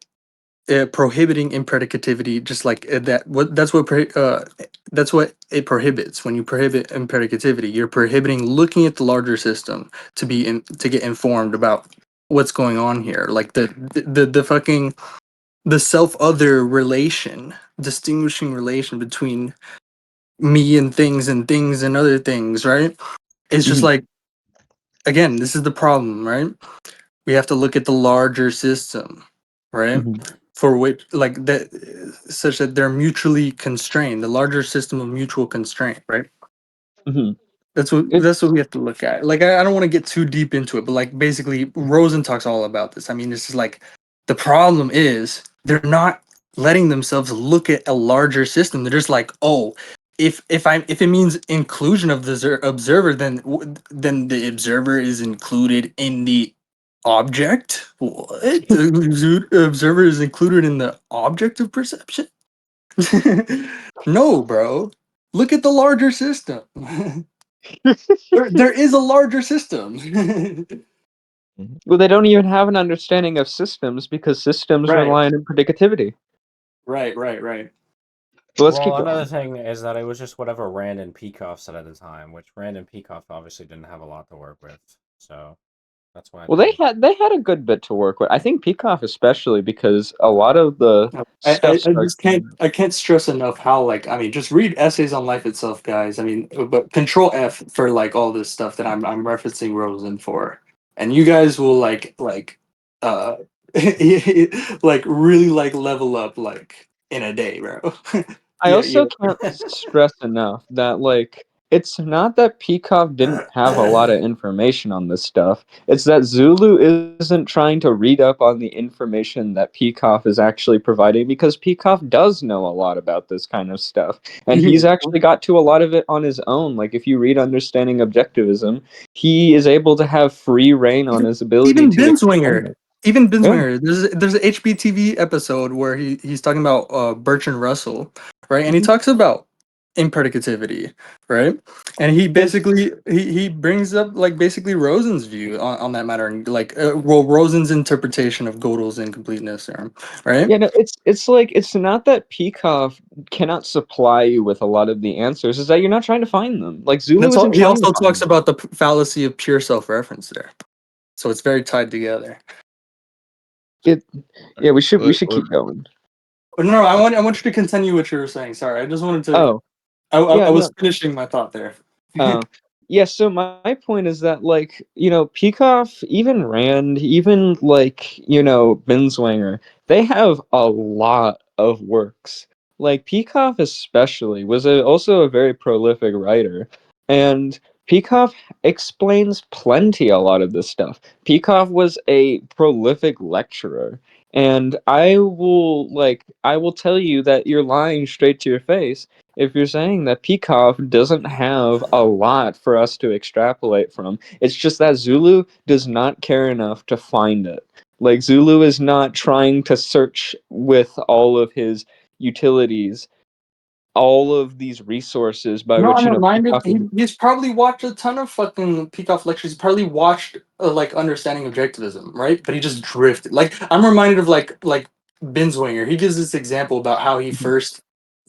prohibiting impredicativity, just like that's what it prohibits. When you prohibit impredicativity, you're prohibiting looking at the larger system to get informed about what's going on here, like the fucking the self other relation, distinguishing relation between me and things and other things, right? It's just Mhm. like, again, this is the problem, right? We have to look at the larger system, right? Mhm. For which, like that, such that they're mutually constrained, the larger system of mutual constraint, right? Mhm. That's It's what we have to look at. Like, I don't want to get too deep into it, but like basically Rosen talks all about this. I mean, this is like the problem is they're not letting themselves look at a larger system. They're just like, oh, if it means inclusion of the observer, then the observer is included in the object. What? The observer is included in the object of perception? No, bro. Look at the larger system. There is a larger system. well, they don't even have an understanding of systems, because systems Right. rely on predictivity. Right. But let's keep Well, another going. thing is that it was just whatever Rand and Peikoff said at the time, which Rand and Peikoff obviously didn't have a lot to work with. So that's why I Well, think. they had a good bit to work with. I think Peacock especially, because a lot of the stuff I starts. just can't stress enough how, like, I mean, just read essays on life itself, guys. I mean, but Control F for like all this stuff that I'm referencing Rosen for, and you guys will uh like really like level up like in a day, bro. I Yeah. also can't stress enough that like it's not that Peacock didn't have a lot of information on this stuff. It's that Zulu isn't trying to read up on the information that Peacock is actually providing, because Peacock does know a lot about this kind of stuff. And he's actually got to a lot of it on his own. Like, if you read Understanding Objectivism, he is able to have free reign on his ability Even to explain Binswinger, it. even Yeah. Binswinger. There's an HBTV episode where he's talking about Bertrand Russell, right? And he Mhm. talks about impredicativity, right? And he basically he brings up like basically Rosen's view on that matter, and like Rosen's interpretation of Gödel's incompleteness theorem, right? Yeah, no, it's like it's not that Peikoff cannot supply you with a lot of the answers, is that you're not trying to find them. Like Zulu That's all. isn't He trying to also find talks them. about the fallacy of pure self-reference there, so it's very tied together. Yeah, we should Let- keep going. But no, I want you to continue what you were saying. Sorry, I just wanted to. Oh, I yeah, was no. finishing my thought there. Yeah, so my point is that, like, you know, Peikoff, even Rand, even, like, you know, Binswanger, they have a lot of works. Like, Peikoff especially was also a very prolific writer, and Peikoff explains plenty a lot of this stuff. Peikoff was a prolific lecturer, and I will tell you that you're lying straight to your face if you're saying that Peikoff doesn't have a lot for us to extrapolate from. It's just that Zulu does not care enough to find it. Like, Zulu is not trying to search with all of his utilities, all of these resources by No, which, I'm you know, reminded Peikoff he's probably watched a ton of fucking Peikoff lectures. He's probably watched like understanding objectivism, right? But he just drifted. Like I'm reminded of like Binswanger. He gives this example about how he first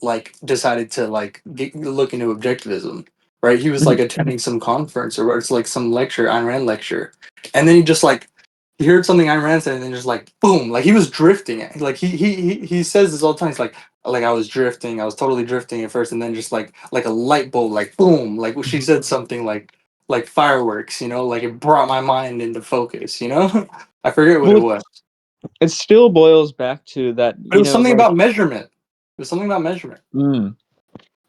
like decided to like look into objectivism, right? He was like attending some conference or it's like some lecture, Ayn Rand lecture, and then he just like he heard something Ayn Rand said, and then just like boom, like he was drifting. Like he says this all the time. He's like I was drifting, I was totally drifting at first, and then just like a light bulb, like boom, like she said something like fireworks, you know, like it brought my mind into focus, you know. I forget what it Well, was, it still boils back to that, but it you was know, something like, about measurement. It was something about measurement.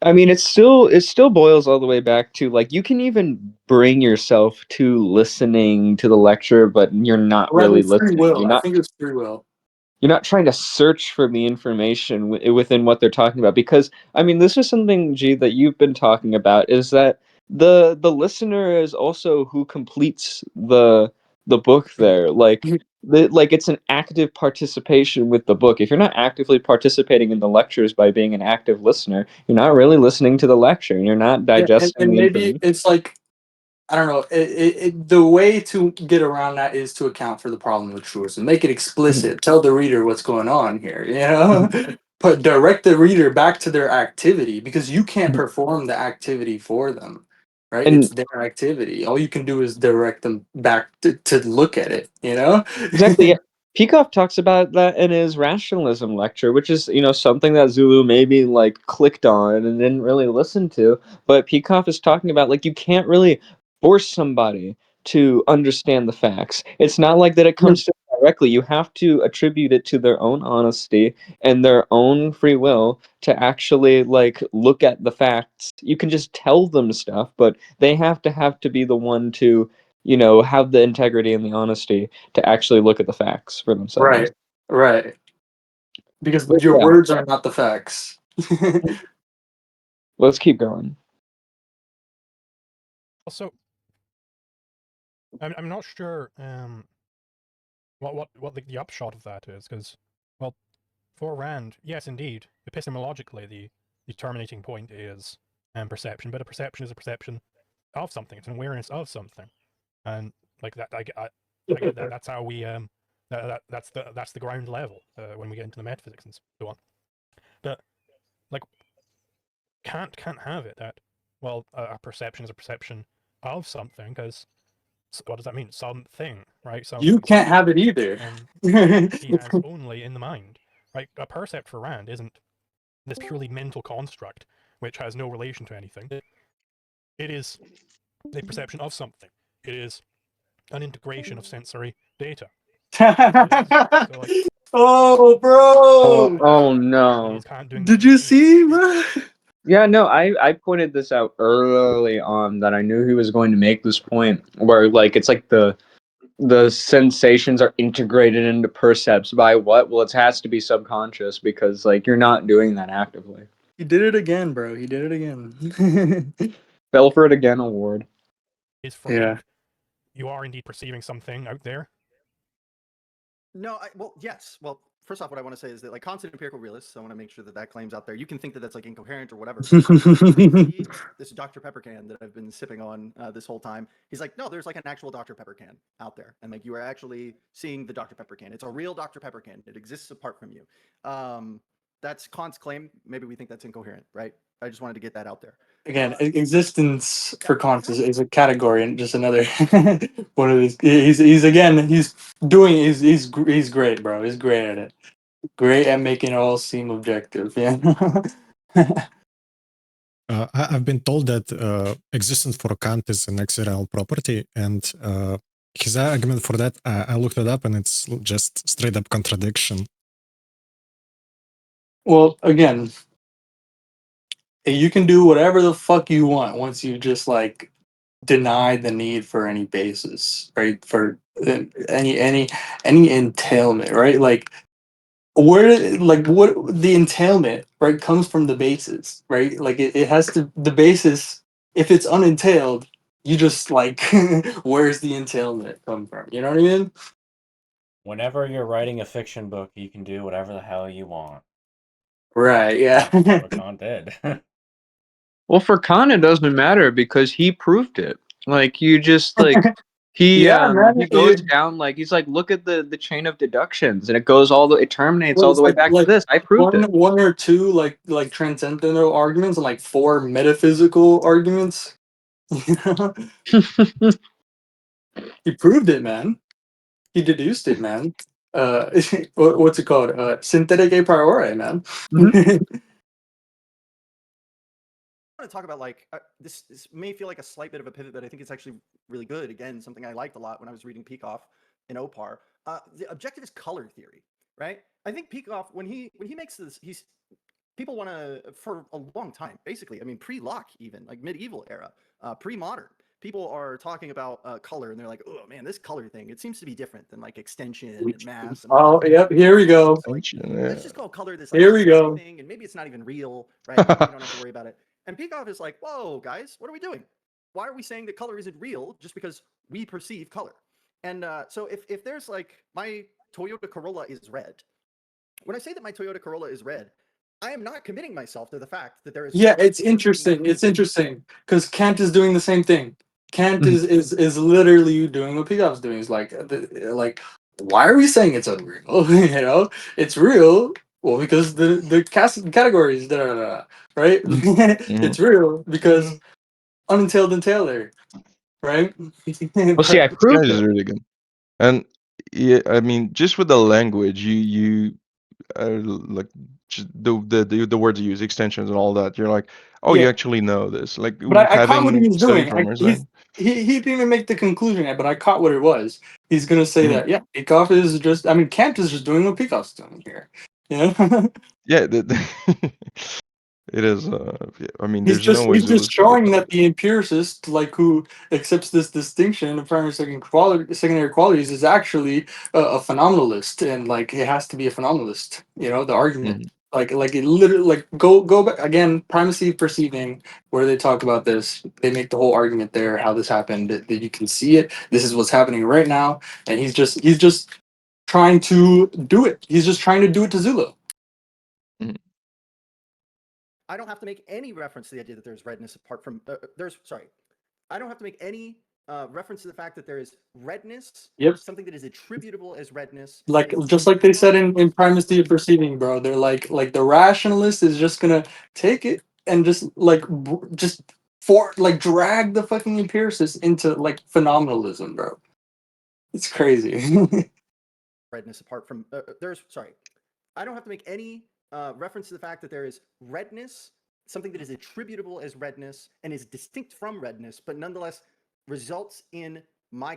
I mean, it still boils all the way back to, like, you can even bring yourself to listening to the lecture, but you're not Rather really free listening. will. I think it's free will. You're not trying to search for the information within what they're talking about, because I mean, this is something, G, that you've been talking about, is that the listener is also who completes the book there. Like it's an active participation with the book. If you're not actively participating in the lectures by being an active listener, you're not really listening to the lecture, and you're not Yeah, digesting and the maybe information. it's like I don't know. The way to get around that is to account for the problem with truism. Make it explicit. Tell the reader what's going on here. You know, but direct the reader back to their activity because you can't perform the activity for them, right? It's And their activity. All you can do is direct them back to look at it. You know. exactly. Yeah. Peikoff talks about that in his rationalism lecture, which is, you know, something that Zulu maybe like clicked on and didn't really listen to. But Peikoff is talking about, like, you can't really force somebody to understand the facts. It's not like that it comes to them directly. You have to attribute it to their own honesty and their own free will to actually like look at the facts. You can just tell them stuff, but they have to be the one to, you know, have the integrity and the honesty to actually look at the facts for themselves. Right. Right. Because But your yeah, words are not the facts. let's keep going. Also, I'm not sure what the upshot of that is, because, well, for Rand, yes, indeed, epistemologically, the terminating point is perception, but a perception is a perception of something. It's an awareness of something, and like that, I get that. That's how we that's the ground level when we get into the metaphysics and so on. But like, can't have it that, well, a perception is a perception of something, because what does that mean? Something, right? You Something. can't have it either. He has only in the mind, right? A percept for Rand isn't this purely mental construct which has no relation to anything. It is a perception of something. It is an integration of sensory data. So, like, Oh, bro! Oh he no. is can't doing. Did you see, bro? Yeah, no, I pointed this out early on that I knew he was going to make this point where, like, it's like the sensations are integrated into percepts by what? Well, it has to be subconscious, because like you're not doing that actively. He did it again, bro. He did it again. Fell for it again award. Is for Yeah. you are indeed perceiving something out there. No, well, yes. Well, first off, what I want to say is that like Kant's an empirical realist, so I want to make sure that that claim's out there. You can think that that's like incoherent or whatever. This Dr. Pepper can that I've been sipping on this whole time. He's like, no, there's like an actual Dr. Pepper can out there, and like you are actually seeing the Dr. Pepper can. It's a real Dr. Pepper can. It exists apart from you. That's Kant's claim. Maybe we think that's incoherent, right? I just wanted to get that out there. Again, existence for Kant is a category and just another one of these. He's again he's great, bro. He's great at it. Great at making it all seem objective. Yeah. I've been told that existence for Kant is an accidental property, and his argument for that, I looked it up, and it's just straight up contradiction. Well, again, you can do whatever the fuck you want once you just like deny the need for any basis, right? For any entailment, right? Like where like what the entailment, right, comes from the basis, right? Like it has to the basis, if it's unentailed, you just like where's the entailment come from? You know what I mean? Whenever you're writing a fiction book, you can do whatever the hell you want. Right, yeah. That's what Kant did. Well, for Kant, it doesn't matter because he proved it. Like you just like he Yeah, man, he goes down like he's like, look at the chain of deductions, and it goes it terminates Well, all it's the way like back to this. I proved it. one or two like transcendental arguments and like 4 metaphysical arguments. You know? He proved it, man. He deduced it, man. What's it called? Synthetic a priori, man. I want to talk about like this may feel like a slight bit of a pivot, but I think it's actually really good. Again, something I liked a lot when I was reading Peikoff in OPAR. The objectivist color theory, right? I think Peikoff when he makes this, people want to for a long time, basically. I mean, pre-Locke, even like medieval era, pre-modern. People are talking about color, and they're like, "Oh man, this color thing. It seems to be different than like extension and mass." And Oh, yep. Here we go. Let's just call color this like Here we go. thing, and maybe it's not even real, right? We don't have to worry about it. And Peikoff is like, "Whoa, guys, what are we doing? Why are we saying that color isn't real just because we perceive color?" And so if there's like my Toyota Corolla is red, when I say that my Toyota Corolla is red, I am not committing myself to the fact that there is. Yeah, it's interesting. It's interesting because Kant is doing the same thing. Kant is literally doing what Peikoff's doing. He's like, why are we saying it's unreal? You know, it's real. Well, because the categories, right? It's real because unentailed entail there, right? Well, see, I This proved guy is it. really good. And yeah, I mean, just with the language, you like the words you use, extensions and all that. You're like, oh, you Yeah. actually know this. Like But I caught what he having was studied doing. from our side. He didn't even make the conclusion yet, but I caught what it was. He's gonna say Mhm. that, yeah, Peikoff is just, I mean, Kant is just doing what Peikoff's doing here. You know? Yeah, it is. Yeah, I mean, he's there's no way just Zulus can get showing that. that the empiricist, like who accepts this distinction of primary secondary qualities, is actually a phenomenalist, and like it has to be a phenomenalist. You know, the argument. Like it literally like go back again, primacy of perceiving, where they talk about this. They make the whole argument there, how this happened, that you can see it. This is what's happening right now, and he's just trying to do it. He's just trying to do it to Zulu. I don't have to make any reference to the idea that there's redness apart from I don't have to make any reference to the fact that there is redness. Yep. Something that is attributable as redness. Like just like they said in primacy of perceiving, bro. They're like the rationalist is just gonna take it and just like drag the fucking empiricist into like phenomenalism, bro. It's crazy. Redness apart from I don't have to make any reference to the fact that there is redness, something that is attributable as redness and is distinct from redness, but nonetheless results in my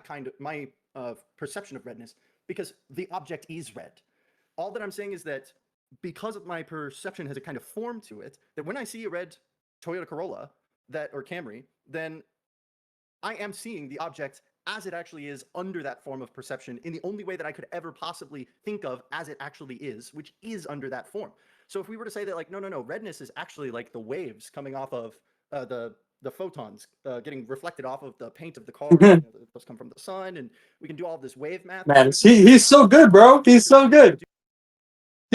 perception of redness because the object is red. All that I'm saying is that because of my perception has a kind of form to it, that when I see a red Toyota Corolla or Camry, then I am seeing the object as it actually is under that form of perception in the only way that I could ever possibly think of as it actually is, which is under that form. So if we were to say that like, no, redness is actually like the waves coming off of the photons getting reflected off of the paint of the car, those come from the sun, and we can do all this wave math. Man, he's so good, bro. He's so good.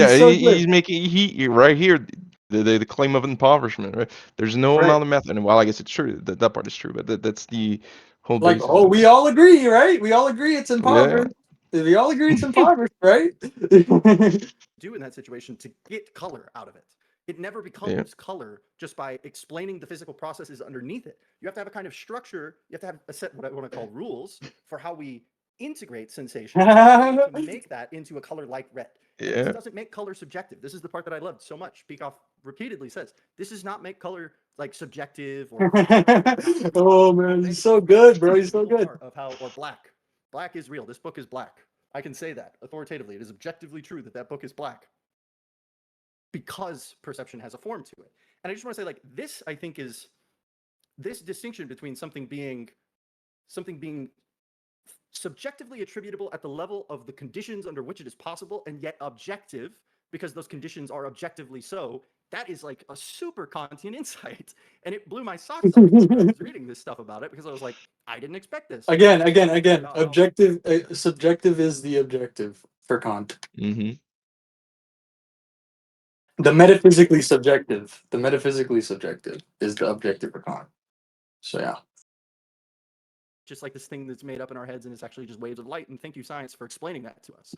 Yeah, so he's good. making right here the claim of impoverishment. Right? There's no Right. amount of method. And well, I guess it's true. That part is true, but that's the whole Like, basis oh, of we it. all agree, right? We all agree it's Yeah. impoverished. We all agree it's impoverished, right? Do in that situation to get color out of it. It never becomes Yeah. color just by explaining the physical processes underneath it. You have to have a kind of structure. You have to have a set, what I want to call rules for how we integrate sensations to make that into a color like red. And this Yeah. doesn't make color subjective. This is the part that I loved so much. Peikoff repeatedly says, this does not make color like subjective or Oh man, he's so good, bro. He's so good. of how, or black. Black is real. This book is black. I can say that authoritatively. It is objectively true that that book is black because perception has a form to it. And I just want to say, like, this, I think, is this distinction between something being subjectively attributable at the level of the conditions under which it is possible, and yet objective because those conditions are objectively so. That is like a super Kantian insight, and it blew my socks off when I was reading this stuff about it because I was like, I didn't expect this. Again. Objective, subjective is the objective for Kant. Mm-hmm. The metaphysically subjective is the objective for Kant. So yeah. Just like this thing that's made up in our heads and it's actually just waves of light. And thank you, science, for explaining that to us.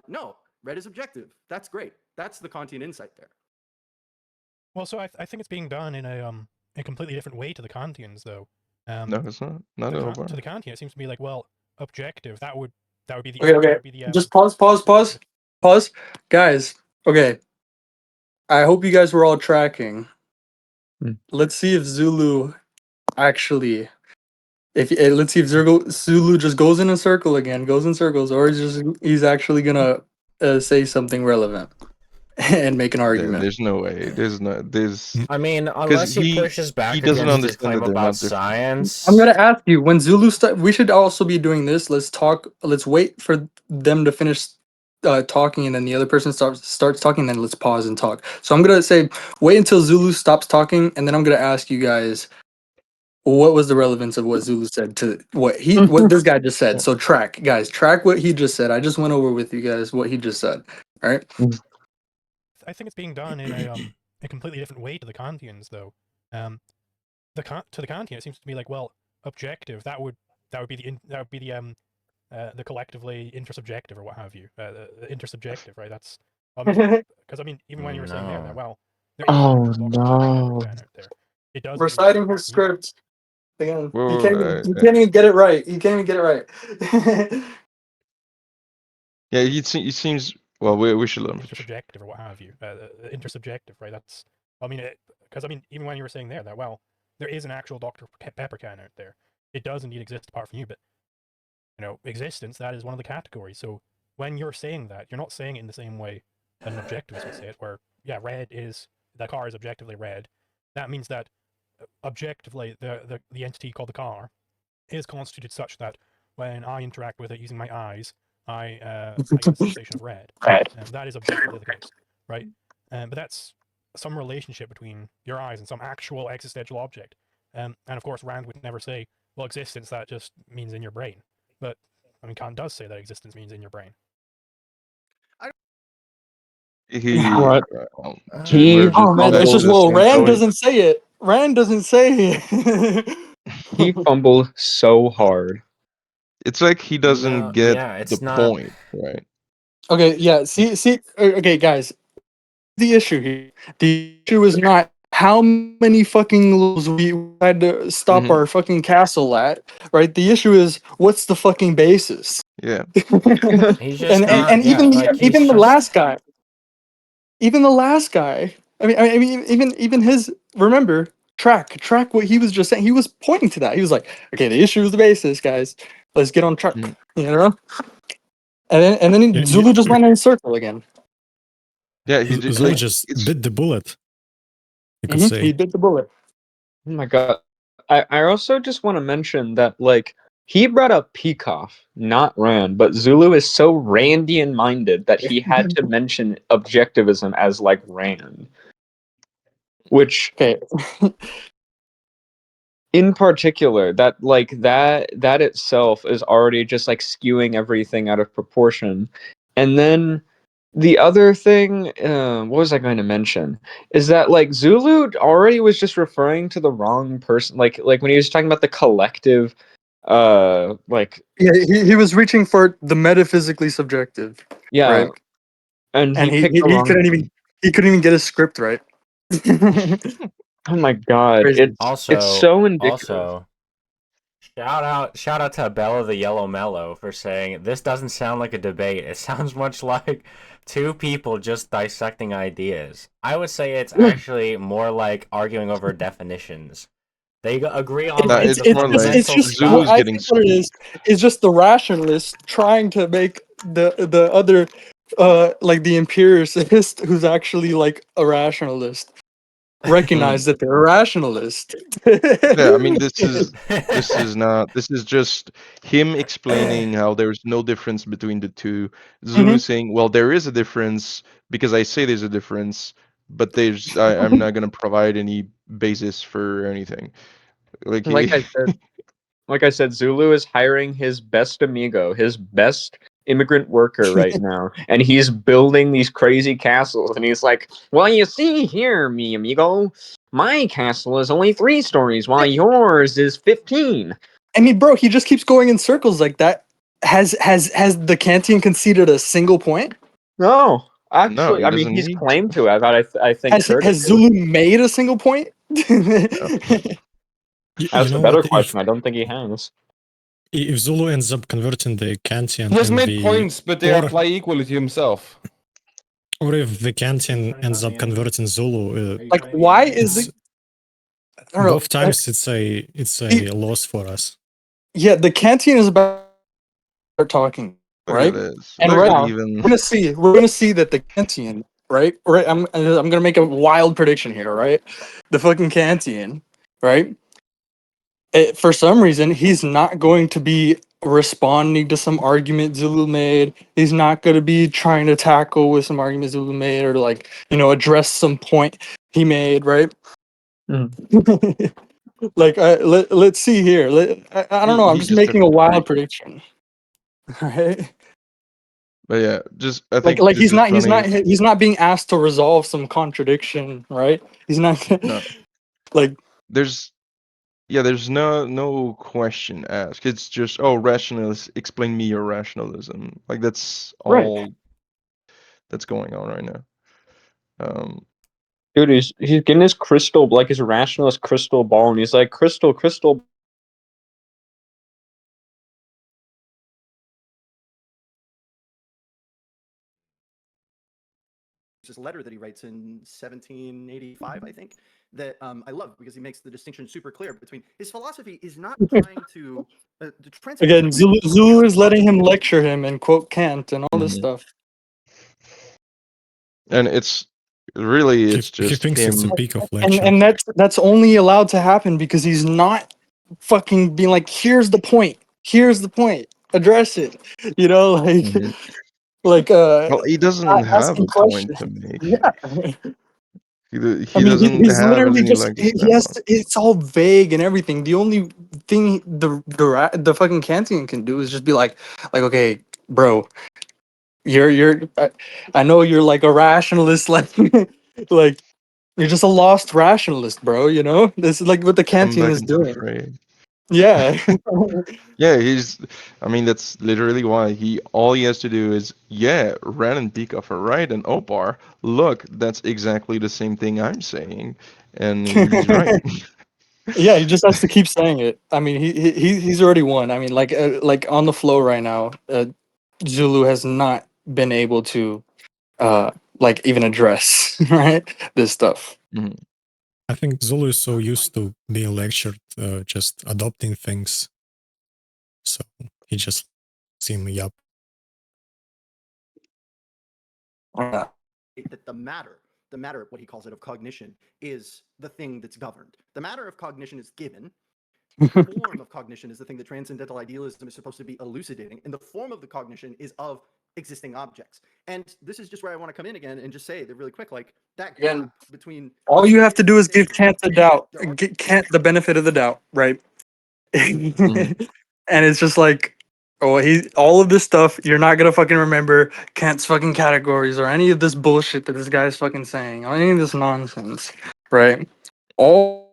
No, red is objective. That's great. That's the Kantian insight there. Well, so I think it's being done in a completely different way to the Kantians, though. No, it's not. Not at all. To the Kantian, it seems to be like, well, objective. That would be the Okay. that would be the, Just pause, guys. Okay. I hope you guys were all tracking. Let's see if Zulu actually. Let's see if Zulu just goes in a circle again, goes in circles, or he's actually gonna say something relevant and make an argument. There's no way. There's. I mean, unless he pushes back doesn't against his understand claim that they're about not different. science. I'm gonna ask you when Zulu we should also be doing this. Let's wait for them to finish talking, and then the other person starts talking. Then let's pause and talk. So I'm gonna say wait until Zulu stops talking, and then I'm gonna ask you guys what was the relevance of what Zulu said to what this guy just said. So track what he just said. I just went over with you guys what he just said. All right. I think it's being done in a completely different way to the Kantians, though. To the Kantian, it seems to be like, well, objective. That would be the collectively intersubjective or what have you. Intersubjective, right? That's because I mean, even when you were saying there, that well, there is Oh, an actual no. out there. It does. Reciting his script. Again, Well, you can't even get it right. You can't even get it right. Yeah, he seems. Well, we should let him. Intersubjective or what have you. Intersubjective, right? That's. I mean, because I mean, even when you were saying there that well, there is an actual Dr. Peppercan out there. It does indeed exist apart from you, but you know, existence, that is one of the categories. So when you're saying that, you're not saying it in the same way an objectivist would say it, where yeah, the car is objectively red. That means that objectively the entity called the car is constituted such that when I interact with it using my eyes, I get a sensation of red. That is objectively the case, right? But that's some relationship between your eyes and some actual existential object. And of course, Rand would never say, well, existence, that just means in your brain. But, I mean, Kant does say that existence means in your brain. What? Oh Man, it's just, well, Rand doesn't say it. Rand doesn't say it. He fumbled so hard. It's like he doesn't get it's the not... point, right? Okay, yeah, see, okay, guys. The issue here. The issue is not how many fucking levels we had to stop our fucking castle at, right? The issue is what's the fucking basis? Yeah. He's just and even the last guy. Even the last guy. I mean, even his. Remember, track what he was just saying. He was pointing to that. He was like, "Okay, the issue is the basis, guys. Let's get on track." You know. And then Zulu just went in a circle again. Yeah, Zulu just bit the bullet. You could say he bit the bullet. Oh my god! I also just want to mention that like he brought up Peikoff, not Rand, but Zulu is so Randian minded that he had to mention objectivism as like Rand, which in particular that itself is already just like skewing everything out of proportion, and then the other thing, what was I going to mention? Is that like Zulu already was just referring to the wrong person. Like when he was talking about the collective, like Yeah, he was reaching for the metaphysically subjective, yeah, right? and And he picked the wrong. he couldn't even get his script right. Oh my god, Crazy. it's so indicative. Also, shout out to Bella the Yellow Mellow for saying this doesn't sound like a debate. It sounds much like two people just dissecting ideas. I would say it's actually more like arguing over definitions. They agree on No, like it's the more like It's fundamental just stuff. what Zulu's I getting think what it is just the rationalist trying to make the other like the empiricist who's actually like a rationalist recognize that they're a rationalist. Yeah, I mean this is just him explaining how there's no difference between the two. Zulu Mhm. saying, well, there is a difference because I say there's a difference, but I'm not gonna provide any basis for anything. Like Like I said, Zulu is hiring his best amigo, his best immigrant worker right now, and he's building these crazy castles. And he's like, "Well, you see here, mi amigo, my castle is only 3 stories, while yours is 15." I mean, bro, he just keeps going in circles like that. Has the Kantian conceded a single point? No, no, actually, he I mean, doesn't he's need claimed to have. I think Has critically. Zulu made a single point? to. You That's the know better what? question. I don't think he has. If Zulu ends up converting the Kantian He has and made the points, but they or apply equally to himself. or if the Kantian ends up converting Zulu, Like, why is it's the I don't know. both times it's a loss for us. Yeah, the Kantian is about to start talking, Look at right? this. And Look right at now, even we're gonna see that the Kantian, right? Right. I'm gonna make a wild prediction here, right? The fucking Kantian, right? For some reason, he's not going to be responding to some argument Zulu made. He's not going to be trying to tackle with some argument Zulu made or like, address some point he made, right? Like, let's see here. I don't know. I'm he just just took making a a wild break. prediction, right? But yeah, just I Like, think this he's is not funny. he's not being asked to resolve some contradiction, right? He's not No, like there's there's no question asked. It's just, oh, rationalist, explain me your rationalism. Like that's Right. all that's going on right now. Dude, he's getting his crystal, like his rationalist crystal ball, and he's like, crystal. This letter that he writes in 1785, I think, that I love because he makes the distinction super clear between his philosophy is not trying to again, Zulu is letting him lecture him and quote Kant and all this Mhm. stuff. And it's really He just thinks it's the him. peak of lecture. And that's only allowed to happen because he's not fucking being like, here's the point, address it, like Mhm. like Well, he doesn't not have asking a point questions. to make. Yeah, I He mean, doesn't he's have literally any just leg to he stand has on. it's all vague and everything. The only thing the fucking Kantian can do is just be like okay, bro, you're I know you're like a rationalist, like you're just a lost rationalist, bro. This is like what the Come Kantian back is into the doing. fray. Yeah. Yeah, I mean, that's literally why all he has to do is, yeah, Ran and Peacock are right, and Opar, look, that's exactly the same thing I'm saying, and he's right. Yeah, he just has to keep saying it. I mean, he's already won. I mean, like on the flow right now, Zulu has not been able to like even address right this stuff. Mhm. I think Zulu is so used to being lectured, just adopting things. So he just seemed yup. That the matter, what he calls it, of cognition, is the thing that's governed. The matter of cognition is given. The form of cognition is the thing that transcendental idealism is supposed to be elucidating, and the form of the cognition is of existing objects. And this is just where I want to come in again and just say that really quick, like that Again, gap between all you have to do is give Kant the doubt, there are get Kant the benefit of the doubt, right? Mhm. And it's just like Oh, all of this stuff you're not gonna fucking remember Kant's fucking categories or any of this bullshit that this guy's fucking saying or any of this nonsense, right? All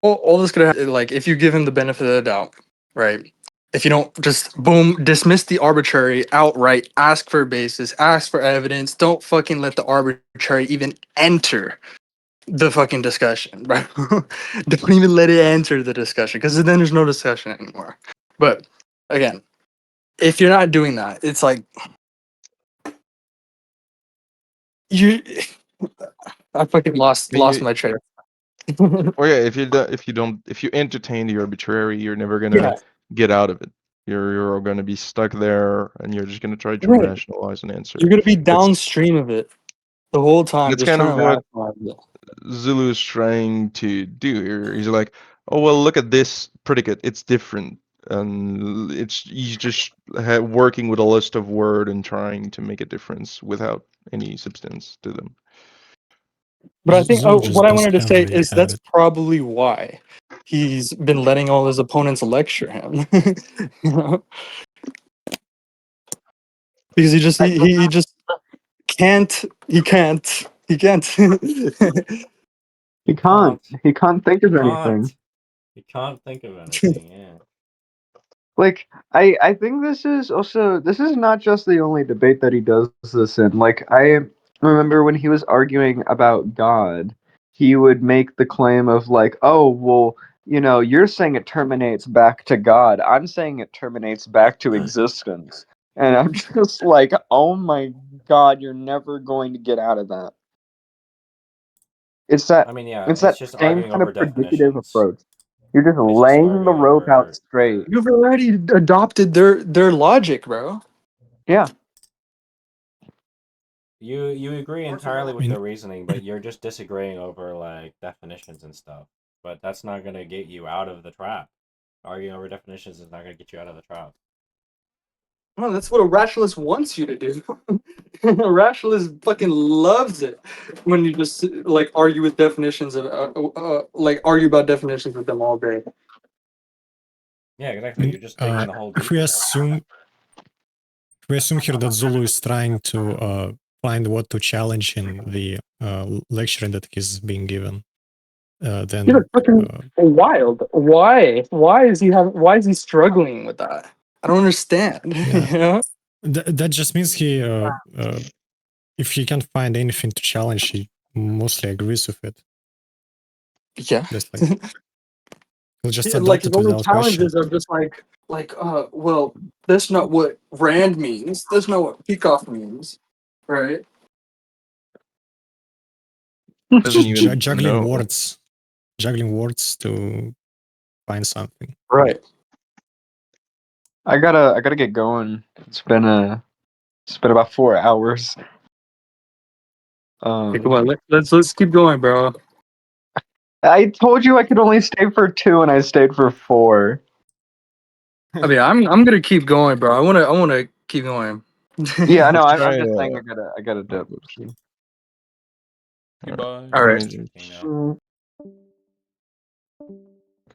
this could have like if you give him the benefit of the doubt, right? If you don't just boom dismiss the arbitrary outright, ask for a basis, ask for evidence, don't fucking let the arbitrary even enter the fucking discussion, bro. Don't even let it enter the discussion because then there's no discussion anymore. But again, if you're not doing that, it's like you. I fucking lost my train. Or yeah, if you entertain the arbitrary, you're never gonna Yeah, get out of it. You're gonna be stuck there, and you're just gonna try to right. rationalize an answer. You're gonna be That's downstream of it the whole time, that's just kind trying of to what rationalize it. Zulu is trying to do here. He's like, oh well, look at this predicate. It's different, and he's just working with a list of word and trying to make a difference without any substance to them. But I think Zulu just what I does wanted to say every is that's habit. probably why he's been letting all his opponents lecture him. You know? Because he just can't he can't he can't. He can't. He can't think of anything. You can't think of anything, yeah. Like I think this is not just the only debate that he does this in. Like I remember when he was arguing about God, he would make the claim of like, oh well, you know, you're saying it terminates back to God. I'm saying it terminates back to existence. And I'm just like, oh my god, you're never going to get out of that. It's that I mean, yeah, it's it's that just same arguing kind over of predicative definitions. approach. You're just It's just laying the arguing rope out over. straight. You've already adopted their logic, bro. Yeah. You agree entirely I with mean, their reasoning, but you're just disagreeing over like definitions and stuff. But that's not gonna get you out of the trap. Arguing over definitions is not gonna get you out of the trap. No, that's what a rationalist wants you to do. A rationalist fucking loves it when you just like argue with definitions of like argue about definitions with them all day. Yeah, I exactly. mean, You're just digging the hole if we deeper. assume here that Zulu is trying to find what to challenge in the lecture that he's being given, then You're fucking wild. Why is he struggling with that? I don't understand. Yeah. You know? That just means if he can't find anything to challenge, he mostly agrees with it. Yeah. Just like he'll just Yeah, like adopt his it only without question. challenges are just well, that's not what Rand means. That's not what Peacock means, right? It's Doesn't just even juggling know. words to find something. Right. I gotta get going. It's been about 4 hours. Okay, come on, let's keep going, bro. I told you I could only stay for 2, and I stayed for 4. I mean, I'm gonna keep going, bro. I wanna keep going. Yeah, I know. Let's try. I'm just saying I gotta dip. Goodbye. All Let right. me just. You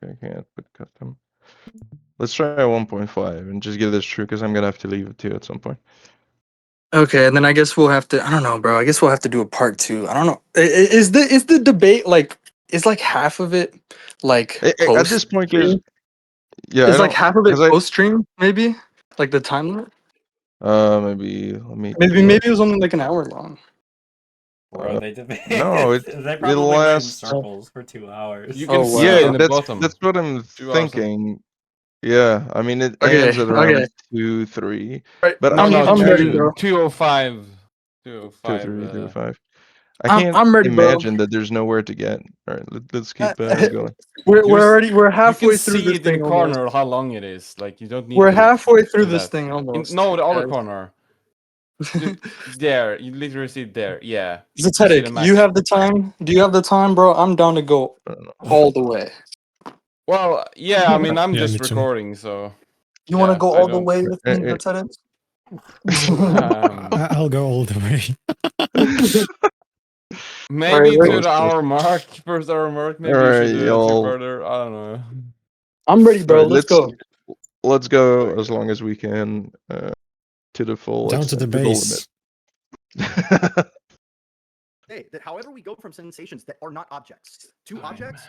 Okay, can't put custom. Let's try 1.5 and just give this true because I'm gonna have to leave it too at some point. Okay, and then I guess we'll have to. I don't know, bro. I guess we'll have to do a part 2. I don't know. Is the debate like is like half of it like At post this point, because stream? yeah, I Is like don't half of it because I post stream maybe like the time limit? maybe let me take a Maybe look. it was only like an hour long. Bro, they did. No, They it probably went in lasts. circles for 2 hours. You Oh can see Yeah, in wow. the that's bottom. what I'm 2 hours and thinking. Yeah, I mean it Okay. ends at around 2, 3, Right. but I no, can't I'm ready, imagine bro. 205. 2, 205. 3, 2, 5. I can't I'm ready, bro. imagine that there's nowhere to get. All right, let's keep going. We're You can halfway through see this it in the thing almost. corner how long it is. Like you don't need We're to halfway through do this that. thing almost. No, the other guys. corner. There, you literally see it there. Yeah. You see the Zatetic, you max. have the time? Do you have the time, bro? I'm down to go I don't know. all the way. Well, yeah. I mean, I'm Yeah, just me too. recording, so You want to yeah. go I all the don't. way with me, Eh, Zatetic? I'll go all the way. Maybe Alright, to the hour mark, first hour mark. All Maybe you should right, do a y'all. two-parter. I don't know. I'm ready, All bro. right, Let's go. let's go as long as we can to the full Down to the extent, to the base. limit. Hey, that however we go from sensations that are not objects to objects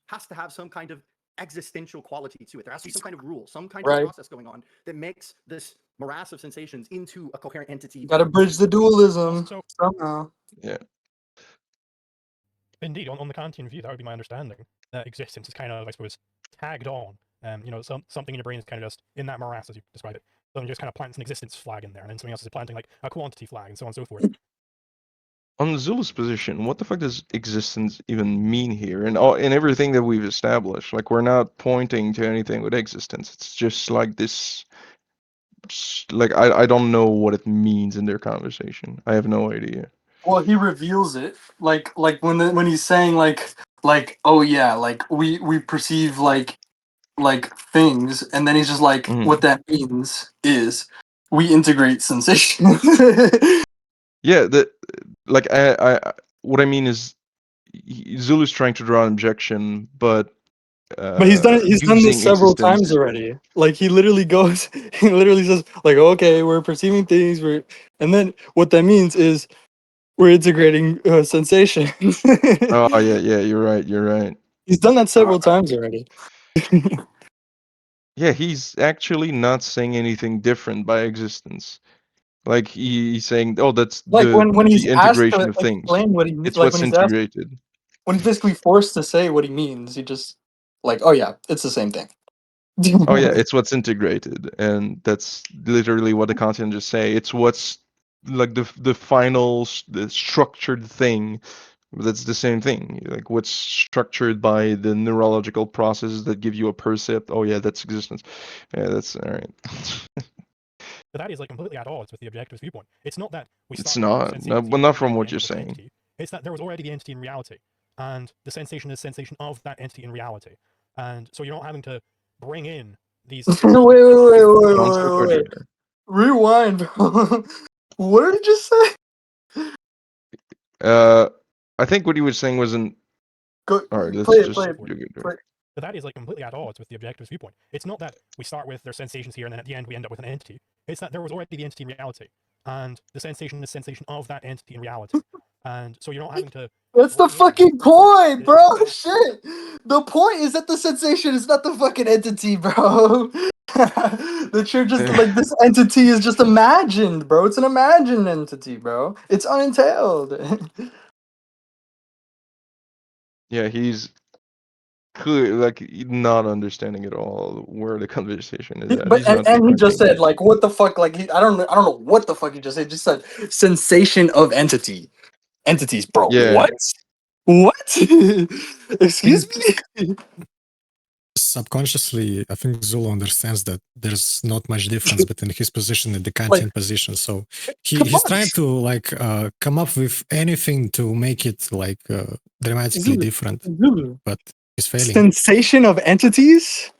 has to have some kind of existential quality to it. There has to be some kind of rule, some kind of process going on that makes this morass of sensations into a coherent entity. Gotta bridge the dualism So- somehow. Yeah. Indeed, on the Kantian view, that would be my understanding. That existence is kind of, I suppose, tagged on. You know, something in your brain is kind of just in that morass, as you describe it. Something just kind of plants an existence flag in there, and then something else is planting like a quantity flag, and so on and so forth. On Zulu's position, what the fuck does existence even mean here? And all, in everything that we've established, like we're not pointing to anything with existence. It's just like this. Like I don't know what it means in their conversation. I have no idea. Well, he reveals it, like when he's saying like oh yeah, like we perceive like things, and then he's just like, what that means is we integrate sensation. Yeah, the like I what I mean is Zulu's trying to draw an objection, but But he's done this using several existence. times already. Like he literally goes, he literally says like, okay, we're perceiving things, and then what that means is we're integrating sensation. Oh yeah, you're right. He's done that several times already. Yeah, he's actually not saying anything different by existence. Like he's saying, oh, that's Like when he's the asked integration to of things. explain what he means, It's like what's when he's asked, integrated. when he's basically forced to say what he means, he just like, oh yeah, it's the same thing. Oh yeah, it's what's integrated, and that's literally what the content just say. It's what's like the final the structured thing. That's the same thing. Like what's structured by the neurological processes that give you a percept. Oh yeah, that's existence. Yeah, that's all right. But that is like completely at odds with the objectivist viewpoint. It's not that we It's start with not. sensation No, here but not and from then we what end you're up with an saying. entity. It's that there was already the entity in reality, and the sensation is sensation of that entity in reality. And so you're not having to bring in these. Wait. Don't stop right here. Rewind, bro. What did you just say? I think what he was saying wasn't. Go, All right, let's play just. it. But that is like completely at odds with the objectivist viewpoint. It's not that we start with their sensations here and then at the end we end up with an entity. It's that there was already the entity in reality, and the sensation is sensation of that entity in reality. And so you're not having to. That's the bring in fucking point, this- bro. Shit. The point is that the sensation is not the fucking entity, bro. That you're just like, this entity is just imagined, bro. It's an imagined entity, bro. It's unentailed. Yeah, he's clearly like not understanding at all where the conversation is at. But He's not and he just comprehending said it. like, what the fuck? Like I don't know what the fuck he just said. He just said sensation of entities, bro. Yeah. What? Excuse me. Subconsciously, I think Zulu understands that there's not much difference between his position and the Kantian position. So he's trying to like come up with anything to make it like dramatically different, Zulu. but he's failing. Sensation of entities,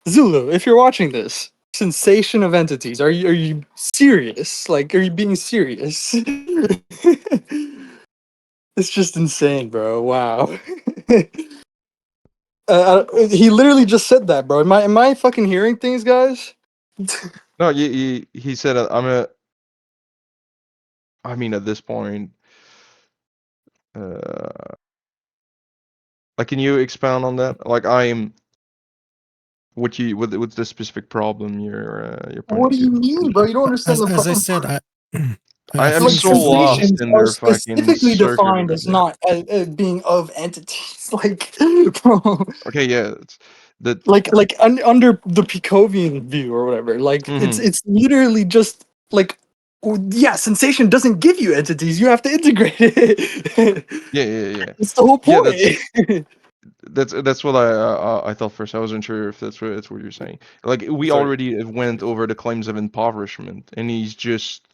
Zulu. If you're watching this, sensation of entities. Are you serious? Like, are you being serious? It's just insane, bro. Wow. He literally just said that, bro. Am I fucking hearing things, guys? No, he said I mean, at this point, like, can you expound on that? Like, I'm what's the specific problem you're pointing What do you to? mean, bro? You don't understand the As I problem. said, I am Like so lost sensations in are their fucking specifically defined circuitry as there. not being of entities. Like, bro, Okay, yeah, that. like under the Picovian view or whatever. Like, it's literally just like, yeah, sensation doesn't give you entities. You have to integrate it. Yeah. It's the whole Yeah, point. that's what I thought first. I wasn't sure if that's what you're saying. Like we Sorry. already went over the claims of impoverishment, and he's just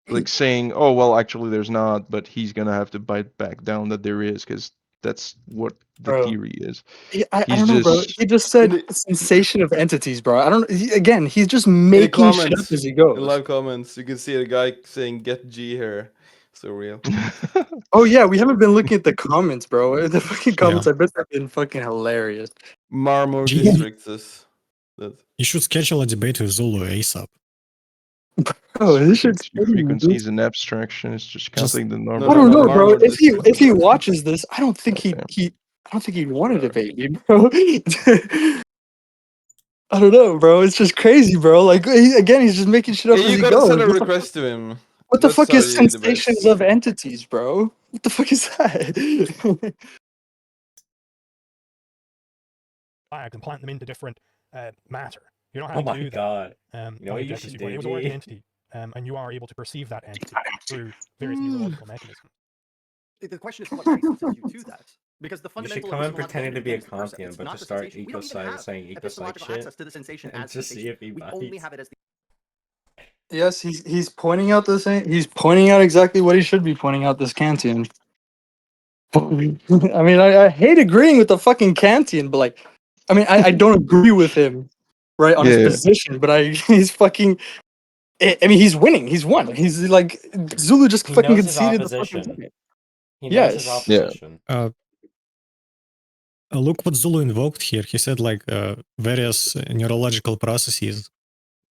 like saying, "Oh well, actually there's not," but he's gonna have to bite back down that there is because that's what the Bro. theory is. I He's don't know, bro. just He just said In the- sensation of entities, bro. I don't. Again, he's just In the making shit up comments, as he in goes. live comments, you can see a guy saying "Get G here." So real. Oh yeah, we haven't been looking at the comments, bro. The fucking comments, Yeah. I bet have been fucking hilarious. Marmor G- districts. You should schedule a debate with Zulu ASAP. Oh, this shit's frequency is an abstraction. It's just Just- counting the No, normal. I don't know, no, bro. normal If he watches this, I don't think Okay. I don't think he'd want to debate me, bro. I don't know, bro. It's just crazy, bro. Like he's just making shit up Yeah, as you he gotta goes. send a What the request to him. What the That's fuck how is you debate. sensations of entities, bro? What the fuck is that? flags and plant them into different matter. You don't have Oh to my do that. god. You know on what the you objective should viewpoint. do, It was already an D? entity, and you are able to perceive that entity through various neurological mechanisms. The question is what licenses you to that. Because the You should fundamental come of in epistemological pretending to entity be a again is the percept. Kantian, It's but not just the start sensation. We don't even have saying epistemological shit. access to the sensation And as just see sensation. if he We bites. only have it as the Yes, he's pointing out the same. He's pointing out exactly what he should be pointing out. This Kantian. I mean, I hate agreeing with the fucking Kantian, but like, I mean, I don't agree with him, right, on his Yeah. position, but he's fucking. I mean, he's winning. He's won. He's like Zulu just He fucking knows his conceded the fucking opposition. thing. He knows his Yes. opposition. Look what Zulu invoked here. He said like various neurological processes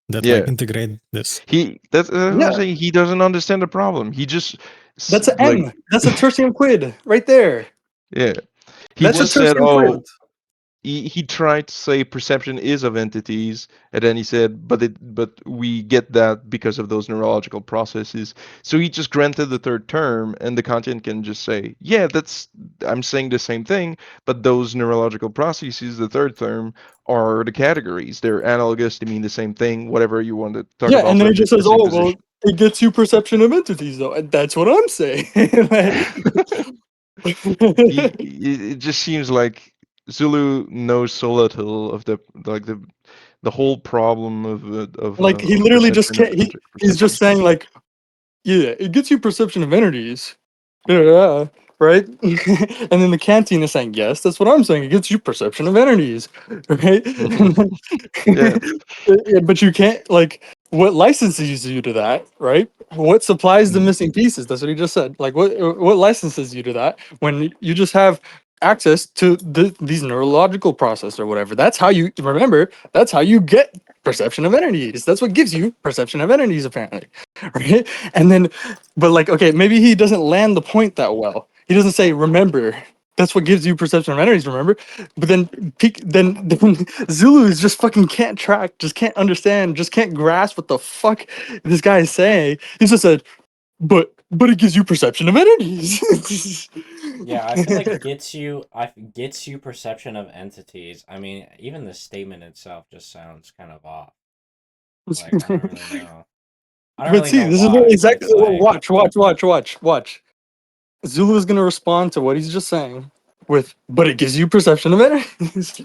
that Yeah. like integrate this. That's what Yeah. I'm saying. He doesn't understand the problem. He just That's an like M. That's a tertium quid right there. yeah. He That's a just said, tertium "Oh, quid. he tried to say perception is of entities," and then he said, but we get that because of those neurological processes. So he just granted the third term, and the Kantian can just say, yeah, I'm saying the same thing, but those neurological processes, the third term, are the categories. They're analogous to mean the same thing, whatever you want to talk Yeah, about. and then but he just it's says, the same "Oh, well, position." it gets you perception of entities, though." And that's what I'm saying. It just seems like Zulu knows so little of the whole problem Like he of literally just perception, of can't. context He's perception. just saying like, yeah, it gets you perception of entities. Yeah, right. And then the Kantian is saying, yes, that's what I'm saying. It gets you perception of entities, right? And then- Yeah. Yeah, but you can't like what licenses you to that, right? What supplies the Mhm. missing pieces? That's what he just said. Like what licenses you to that when you just have access to these neurological process or whatever. That's how you remember. That's how you get perception of entities. That's what gives you perception of entities, apparently, right? And then, but like, okay, maybe he doesn't land the point that well. He doesn't say, remember. That's what gives you perception of entities, remember? But then, then Zulu is just fucking can't track, just can't understand, just can't grasp what the fuck this guy is saying. He just said, but it gives you perception of entities. Yeah, I feel like gets you perception of entities. I mean, even the statement itself just sounds kind of off. Like I don't really know. I don't But really see, know this is why, but exactly. it's like, Watch. Zulu is gonna respond to what he's just saying with, but it gives you perception of entities.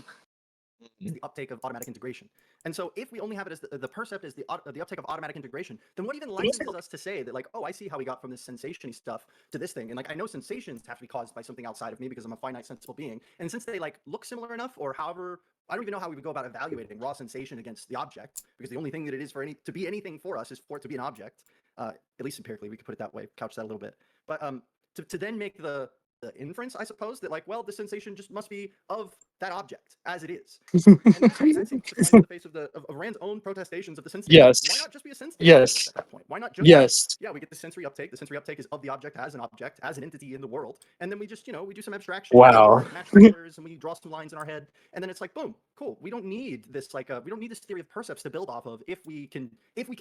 the uptake of automatic integration. And so if we only have it as the percept is the uptake of automatic integration, then what even licenses us to say that like, oh, I see how we got from this sensation stuff to this thing. And like, I know sensations have to be caused by something outside of me because I'm a finite sensible being. And since they like look similar enough or however, I don't even know how we would go about evaluating raw sensation against the object, because the only thing that it is to be anything for us is for it to be an object. At least empirically, we could put it that way, couch that a little bit. But to then make the inference, I suppose, that like, well, the sensation just must be of that object as it is. And that seems to fly in the face of Rand's own protestations of the sense Yes. Why not just be a sense Yes. at that point? Why not just Yes. yeah, we get the sensory uptake. The sensory uptake is of the object, as an entity in the world. And then we just, we do some abstraction. Wow. We match colors and we draw some lines in our head. And then it's like, boom, cool. We don't need this we don't need this theory of percepts to build off of if we can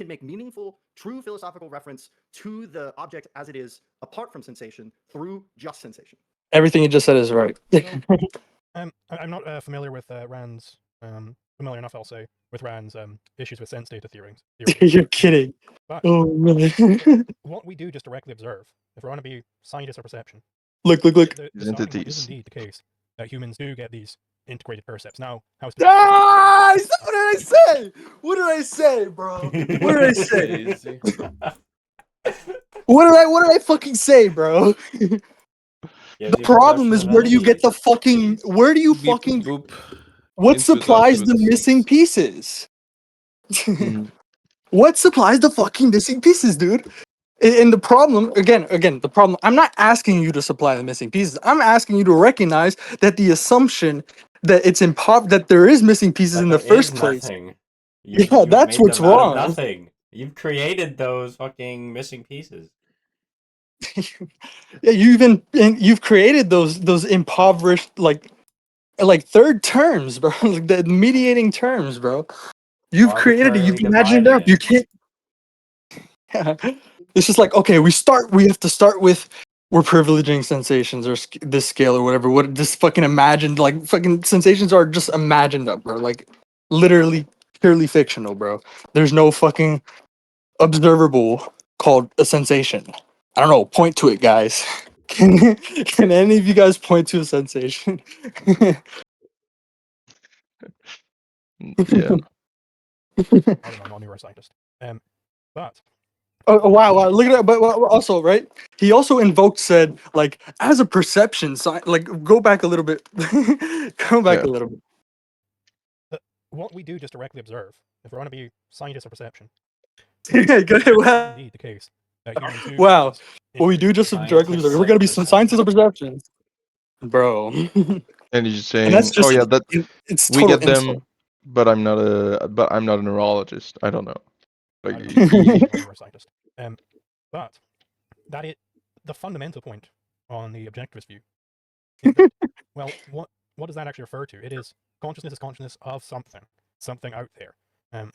make meaningful, true philosophical reference to the object as it is, apart from sensation, through just sensation. Everything you just said is right. I'm not familiar with Rand's, familiar enough, I'll say, with Rand's issues with sense data theories. You're kidding. But Oh man. what we do just directly observe, if we want to be scientists of perception, Look. the starting point is Entities. indeed the case that humans do get these integrated percepts. Now, how is Ah! What did I say? What did I say, bro? What did I say? Easy. What did I fucking say, bro? gives The you problem perception is of where do you get entities. the fucking Beep, boop. what Input, supplies the output. missing pieces? Mhm. What supplies the fucking missing pieces, dude? And the problem, again, the problem, I'm not asking you to supply the missing pieces. I'm asking you to recognize that the assumption that it's that there is missing pieces That in the there is first place. nothing. Yeah, that's made what's them out of wrong. nothing. You've created those fucking missing pieces. Yeah, you've created those impoverished like third terms, bro. Like the mediating terms, bro. You've created it. You've Arbitrarily imagined it up. divided You it. can't. Yeah. It's just like, okay, we have to start with we're privileging sensations or this scale or whatever. What just fucking imagined, like fucking sensations are just imagined up, bro. Like literally purely fictional, bro. There's no fucking observable called a sensation. I don't know. Point to it, guys. Can any of you guys point to a sensation? Yeah. I don't know, I'm not a neuroscientist. But Oh wow, wow! Look at that. But also, right? He also invoked said like as a perception. Like go back a little bit. Go back Yeah. a little bit. what we do just directly observe, if we're going to be scientists of perception, Go ahead. is Wow. indeed the case that humans do Wow. exist What we do just directly observe. We're gonna be some scientists of perception, bro. And he's And that's saying, "Oh just yeah, that it's we total get insult. them, but I'm not a neurologist. I don't know." Like, I don't y- know, I'm y- not a neuroscientist. But that is the fundamental point on the objectivist view. Is that, well, what does that actually refer to? It is consciousness of something out there.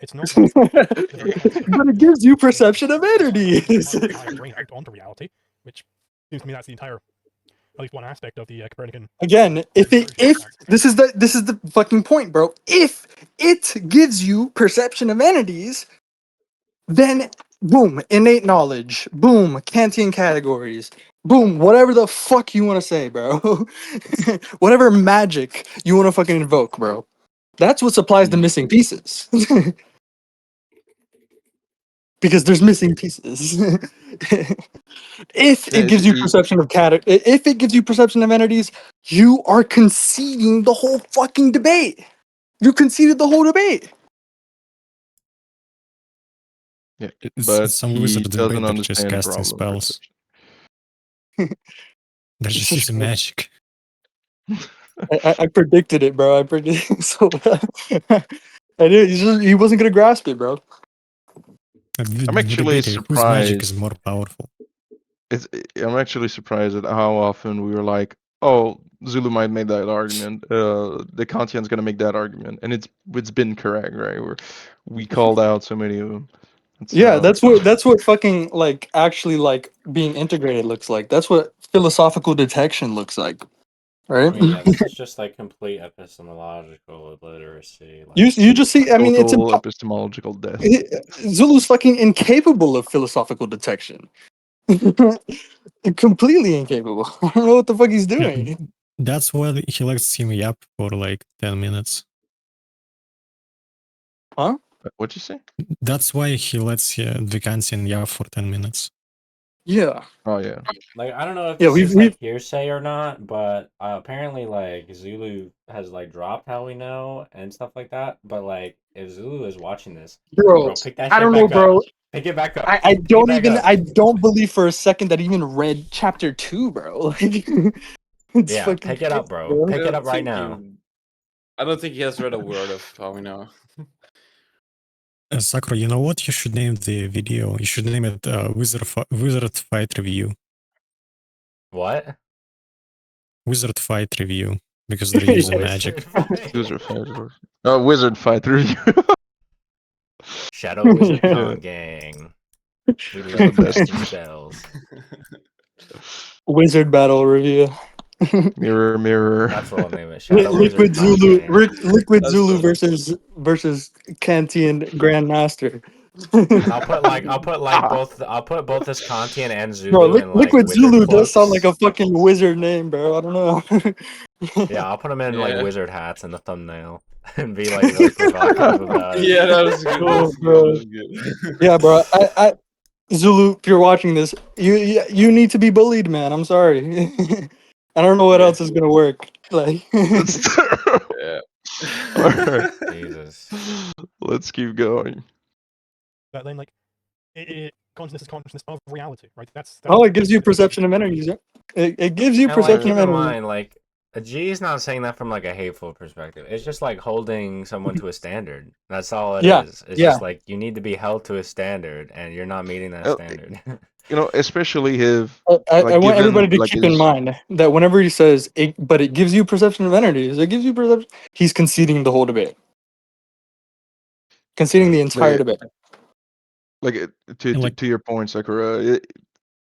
It's not like the very concept of But it gives you perception of my entities. entire brain out onto reality, which seems to me that's the entire, at least one aspect of the Copernican. Again, if this is the fucking point, bro. If it gives you perception of entities, then boom, innate knowledge, boom, Kantian categories, boom, whatever the fuck you want to say, bro. Whatever magic you want to fucking invoke, bro. That's what supplies the missing pieces. Because there's missing pieces. If yeah, it gives you perception of if it gives you perception of entities, you are conceding the whole fucking debate. You conceded the whole debate. yeah, It's but some he wizard doesn't debate that just understand casting problem spells. perception. They're just using magic. I predicted it, bro. I predicted so I knew he wasn't gonna grasp it, bro. I'm actually Debating whose magic is surprised. more powerful. I'm actually surprised at how often we were like, "Oh, Zulu might make that argument. The Kantian's gonna make that argument," and it's been correct, right? We called out so many of them. Yeah, that's what fucking like actually like being integrated looks like. That's what philosophical detection looks like, right? I mean, yeah, this is just like complete epistemological illiteracy. Like, You just see. I mean, it's total epistemological death. Zulu's fucking incapable of philosophical detection. Completely incapable. I don't know what the fuck he's Yeah, doing. that's why he lets him yap for like 10 minutes. Huh? What'd you say? That's why he lets the Kantian yap for 10 minutes. Yeah. Oh yeah. like I don't know if Yeah, this is we've like hearsay or not, but apparently like Zulu has like dropped how we know and stuff like that. But like if Zulu is watching this, bro. pick that I shit don't know, back up. bro. Pick it back up. I Pick it don't back even up. I don't believe for a second that he even read chapter 2, bro. Like it's Yeah, fucking pick it up, crazy, bro. Pick it up right now. I don't think he has read a word of how we know. Sakura, you know what? You should name the video. You should name it Wizard Fight Review. What? Wizard Fight Review. Because they're using magic. Wizard fighter. Oh, wizard fighter. Shadow Wizard Yeah. Con Gang. Zulu's The best. casting spells. Wizard battle review. Mirror, mirror. That's what I'll name it. Shadow Liquid Wizard Con Zulu, Gang. Liquid That's Zulu funny. versus Kantian Grandmaster. And I'll put both. I'll put both this Kantian and Bro, Zulu in like Liquid wizard Zulu does cloaks. sound like a fucking wizard name, bro. I don't know. Yeah, I'll put them in like Yeah. wizard hats in the thumbnail and be like really provocative about it. Yeah, that was good. Oh, That bro. was good. Yeah, bro. I Zulu, if you're watching this, you need to be bullied, man. I'm sorry. I don't know what Yeah. else is gonna work. Like, That's terrible. Yeah. Alright. Jesus. Let's keep going. But then, like, consciousness is consciousness of reality, right? That's oh, it gives you perception of energies. Yeah? It gives you And like, perception keep of in energies. mind, like G is not saying that from like a hateful perspective. It's just like holding someone to a standard. That's all it Yeah, is. It's yeah. just like you need to be held to a standard, and you're not meeting that standard. Especially if I want everybody given to like keep in his mind that whenever he says but it gives you perception of energies, it gives you perception. He's conceding the whole debate, conceding the entire debate. to your point, Sakura.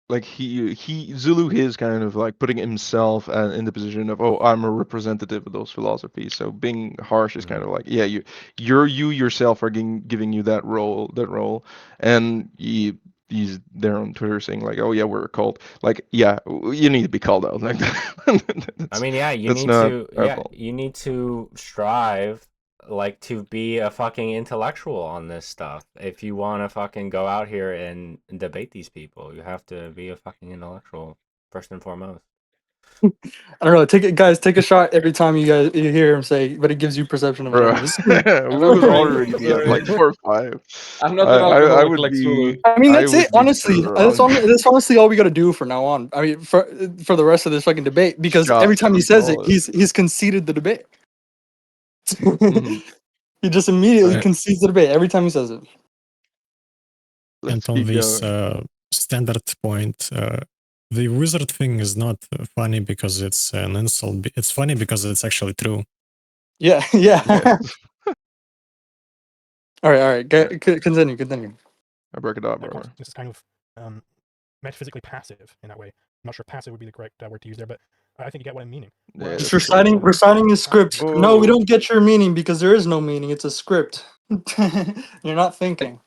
Like Zulu is kind of like putting himself in the position of, oh, I'm a representative of those philosophies. So being harsh is kind of like, yeah, you yourself are giving you that role, and he's there on Twitter saying like, oh yeah, we're a cult. Like, yeah, you need to be called out like that. I mean, yeah, that's not our fault. you need to strive like to be a fucking intellectual on this stuff. If you want to fucking go out here and debate these people, you have to be a fucking intellectual first and foremost. I don't know. Take a shot every time you hear him say, but it gives you perception of energies. We would already be at like 4 or 5. I'm not an I alcoholic would like be. Zulu. I mean, I that's would it. be Honestly, so that's wrong. honestly all we got to do from now on. I mean, for the rest of this fucking debate, because every time he says it, he's conceded the debate. He just immediately concedes the debate every time he says it. And on this standard point, the wizard thing is not funny because it's an insult. It's funny because it's actually true. Yeah, yeah. All right. Continue. Abracadabra. This is kind of metaphysically passive in that way. I'm not sure passive would be the correct word to use there, but I think you get what I'm meaning. Yeah, Just reciting a script. No, we don't get your meaning because there is no meaning. It's a script. You're not thinking.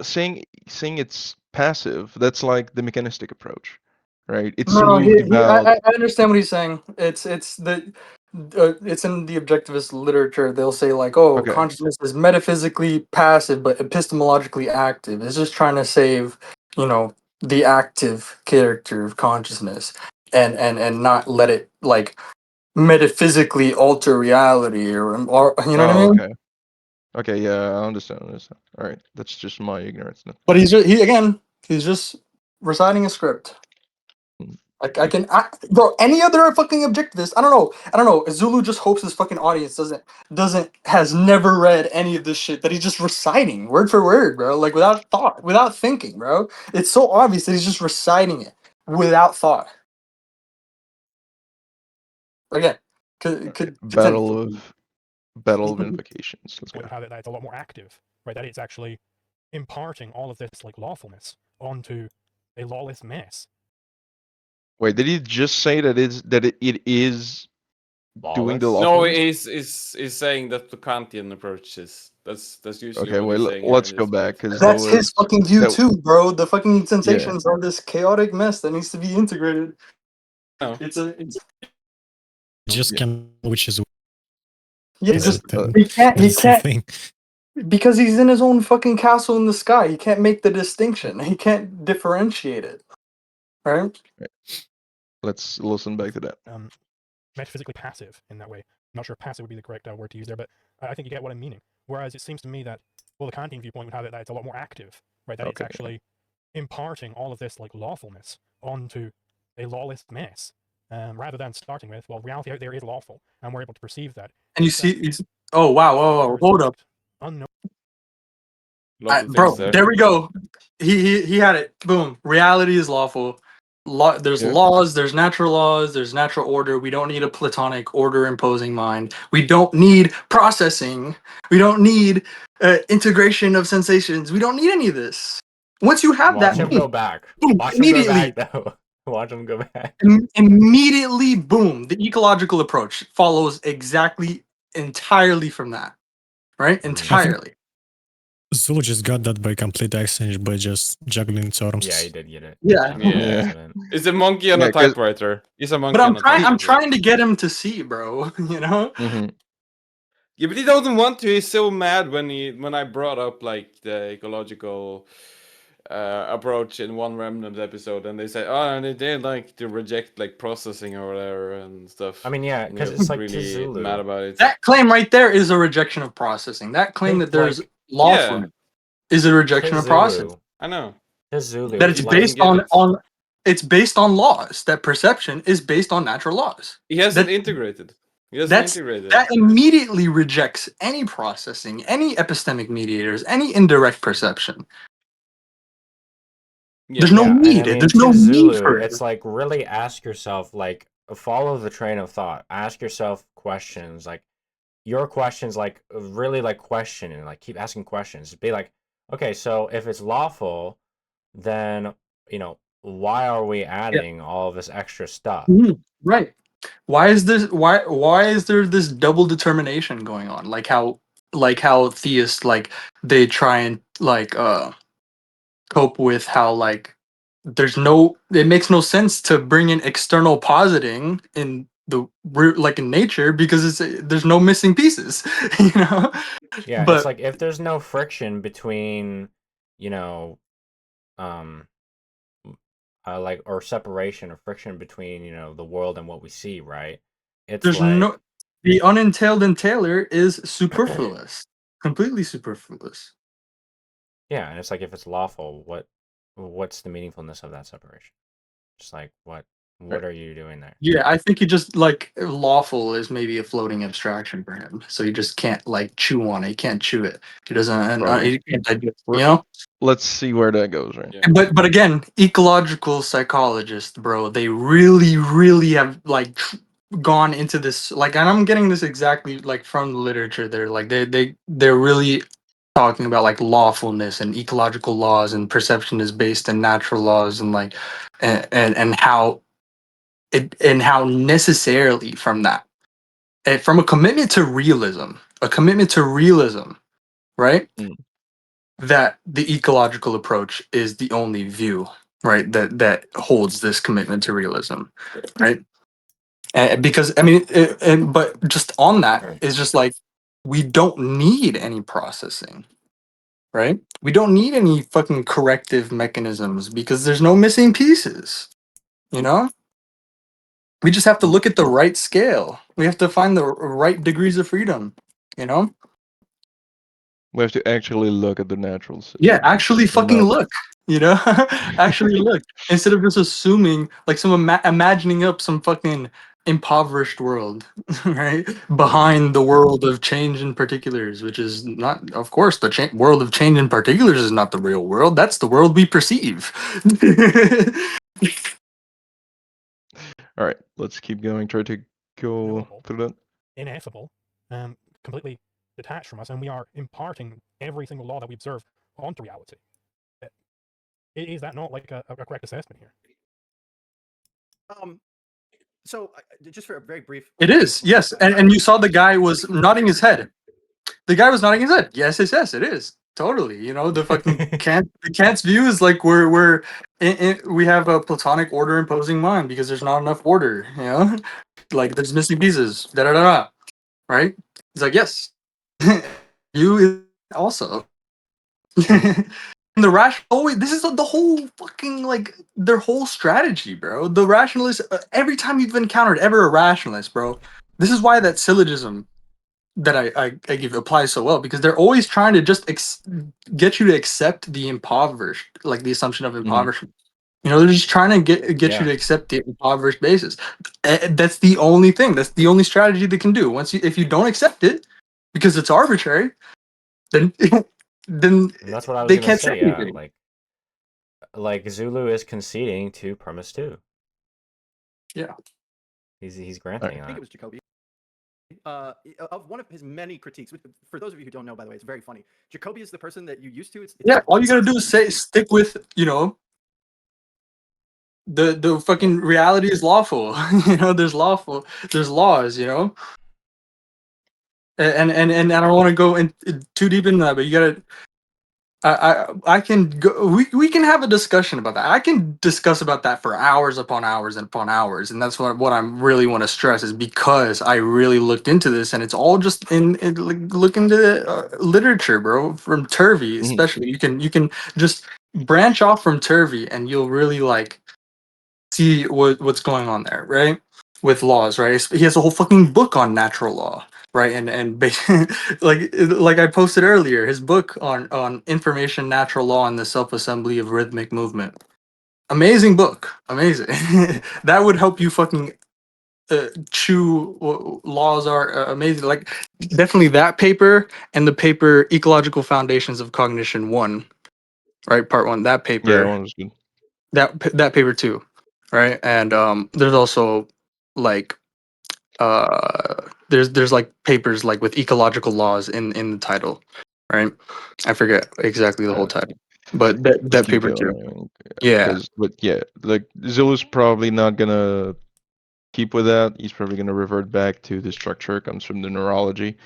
Saying it's passive, that's like the mechanistic approach, right? It's No, simply about. I understand what he's saying. It's in the objectivist literature. They'll say like, oh, Okay. consciousness is metaphysically passive but epistemologically active. It's just trying to save, the active character of consciousness and not let it like metaphysically alter reality or you know what I mean? Okay. Okay, yeah, I understand. All right, that's just my ignorance. But he's just reciting a script. Bro, any other fucking objectivist, I don't know. Zulu just hopes his fucking audience has never read any of this shit that he's just reciting word for word, bro. Like without thought, without thinking, bro. It's so obvious that he's just reciting it without thought. Again, Battle of invocations. Let's go. How that it's a lot more active, right? That it's actually imparting all of this like lawfulness onto a lawless mess. Wait, did he just say that it is doing the lawfulness? No, he's saying that the Kantian approach is that's usually okay. what Wait, he's saying. let's go back because that's his fucking view too, bro. The fucking sensations are this chaotic mess that needs to be integrated. No. It's which is he can't because he's in his own fucking castle in the sky. He can't make the distinction. He can't differentiate it. Right? Let's listen back to that. Metaphysically passive in that way. I'm not sure if passive would be the correct word to use there, but I think you get what I'm meaning. Whereas it seems to me that, well, the Kantian viewpoint would have it that it's a lot more active, right? That it's actually imparting all of this like lawfulness onto a lawless mess, rather than starting with, well, reality out there is lawful, and we're able to perceive that. And you see, oh wow, whoa, hold up, unknown. Bro, there we go. He had it. Boom. Reality is lawful. There's laws, there's natural order. We don't need a platonic order imposing mind. We don't need processing. We don't need integration of sensations. We don't need any of this. Once you have Watch him go back. Watch him go back, though. Watch him go back. Immediately, boom. The ecological approach follows entirely from that. Right? Entirely. Zulu just got that by complete accident by just juggling terms. Yeah, he did get it. Yeah. It's a monkey on a typewriter. He's a monkey. But I'm trying to get him to see, bro. You know. Yeah, but he doesn't want to. He's so mad when I brought up like the ecological approach in one Remnant episode, and they say, oh, and they like to reject like processing or whatever and stuff. I mean, yeah, because it's like really Zulu. mad about it. That claim right there is a rejection of processing. That claim that there's lawfulness is a rejection of processing. I know. Zulu. That it's based on it's based on laws. That perception is based on natural laws. He hasn't That- integrated. He hasn't integrated. That immediately rejects any processing, any epistemic mediators, any indirect perception. Yeah. There's no Yeah, and need. I mean, There's no to need Zulu, for it. it's like really ask yourself, like, follow the train of thought. Ask yourself questions, like your questions, like really like question and like keep asking questions. Be like, okay, so if it's lawful, then why are we adding all of this extra stuff? Mhm, right. Why is there this double determination going on? Like how theists like they try and like cope with how like it makes no sense to bring in external positing in like in nature because there's no missing pieces, you know? Yeah, it's But like if there's no friction between, you know, um, like or separation or friction between, the world and what we see, right? It's there's like, no the unentailed entailer is superfluous. Completely superfluous. yeah, and it's like if it's lawful, what's the meaningfulness of that separation? Just like what are you doing there? Yeah, I think he just like lawful is maybe a floating abstraction for him. So he just can't like chew on it. He can't chew it. He doesn't. Right. He can't digest. You We're- know. Let's see where that goes, right? Yeah. But again, ecological psychologists, bro, they really have like gone into this. Like, and I'm getting this exactly like from the literature. They're like they're really talking about like lawfulness and ecological laws and perception is based in natural laws and like and how and how necessarily from that from a commitment to realism, right? Mm. That the ecological approach is the only view, right? That holds this commitment to realism, right? Because I mean, but just on that is just like we don't need any processing, right? We don't need any fucking corrective mechanisms because there's no missing pieces, you know? We just have to look at the right scale. We have to find the right degrees of freedom, you know? We have to actually look at the natural system. Yeah, actually fucking not- look, you know? Actually look. Instead of just assuming, like some imagining up some fucking impoverished world, right? Behind the world of change in particulars, which is not, of course, the world of change in particulars is not the real world. That's the world we perceive. All right, let's keep going. Try to go Knowable. through that. Ineffable, completely detached from us, and we are imparting every single law that we observe onto reality. Is that not like a correct assessment here? So just for a very brief. It is, yes. And you saw the guy was nodding his head. The guy was nodding his head. Yes, it is. Totally. You know, the fucking Kant's view is like we have a platonic order imposing mind because there's not enough order, you know? Like there's missing pieces. Da da da da. Right? He's like, yes. You is also. And the rational always this is the whole fucking like their whole strategy, bro. The rationalist every time you've encountered ever a rationalist, bro. This is why that syllogism that I give applies so well because they're always trying to just get you to accept the impoverished, like the assumption of impoverishment. You know, they're just trying to get you to accept the impoverished basis. That's the only thing. That's the only strategy they can do. If you don't accept it because it's arbitrary, then then And that's what I was they gonna can't say. say Yeah, anything. like Zulu is conceding to premise 2. Yeah. He's granting I think that. it was Jacoby. Of one of his many critiques, for those of you who don't know, by the way, it's very funny. Jacoby is the person that you used to. It's Yeah, all you gotta do is stick with, you know, the fucking reality is lawful. You know, there's laws, you know. And I don't want to go in too deep into that, but you gotta. I can go. We can have a discussion about that. I can discuss about that for hours upon hours and upon hours, and that's what I really want to stress is because I really looked into this, and it's all just like look into literature, bro, from Turvey especially. You can just branch off from Turvey, and you'll really like see what's going on there, right? With laws, right? He has a whole fucking book on natural law, right? And like I posted earlier, his book on information, natural law, and the self assembly of rhythmic movement. Amazing book. Amazing. That would help you fucking chew what laws are amazing. Like definitely that paper and the paper Ecological Foundations of Cognition 1, right? Part 1. That Yeah, that paper. one was good. That paper too, right? And there's also like there's like papers like with ecological laws in the title, right? I forget exactly the whole title, but Let's that keep paper too. going. Yeah. But yeah, like Zulu's probably not gonna keep with that. He's probably gonna revert back to the structure comes from the neurology.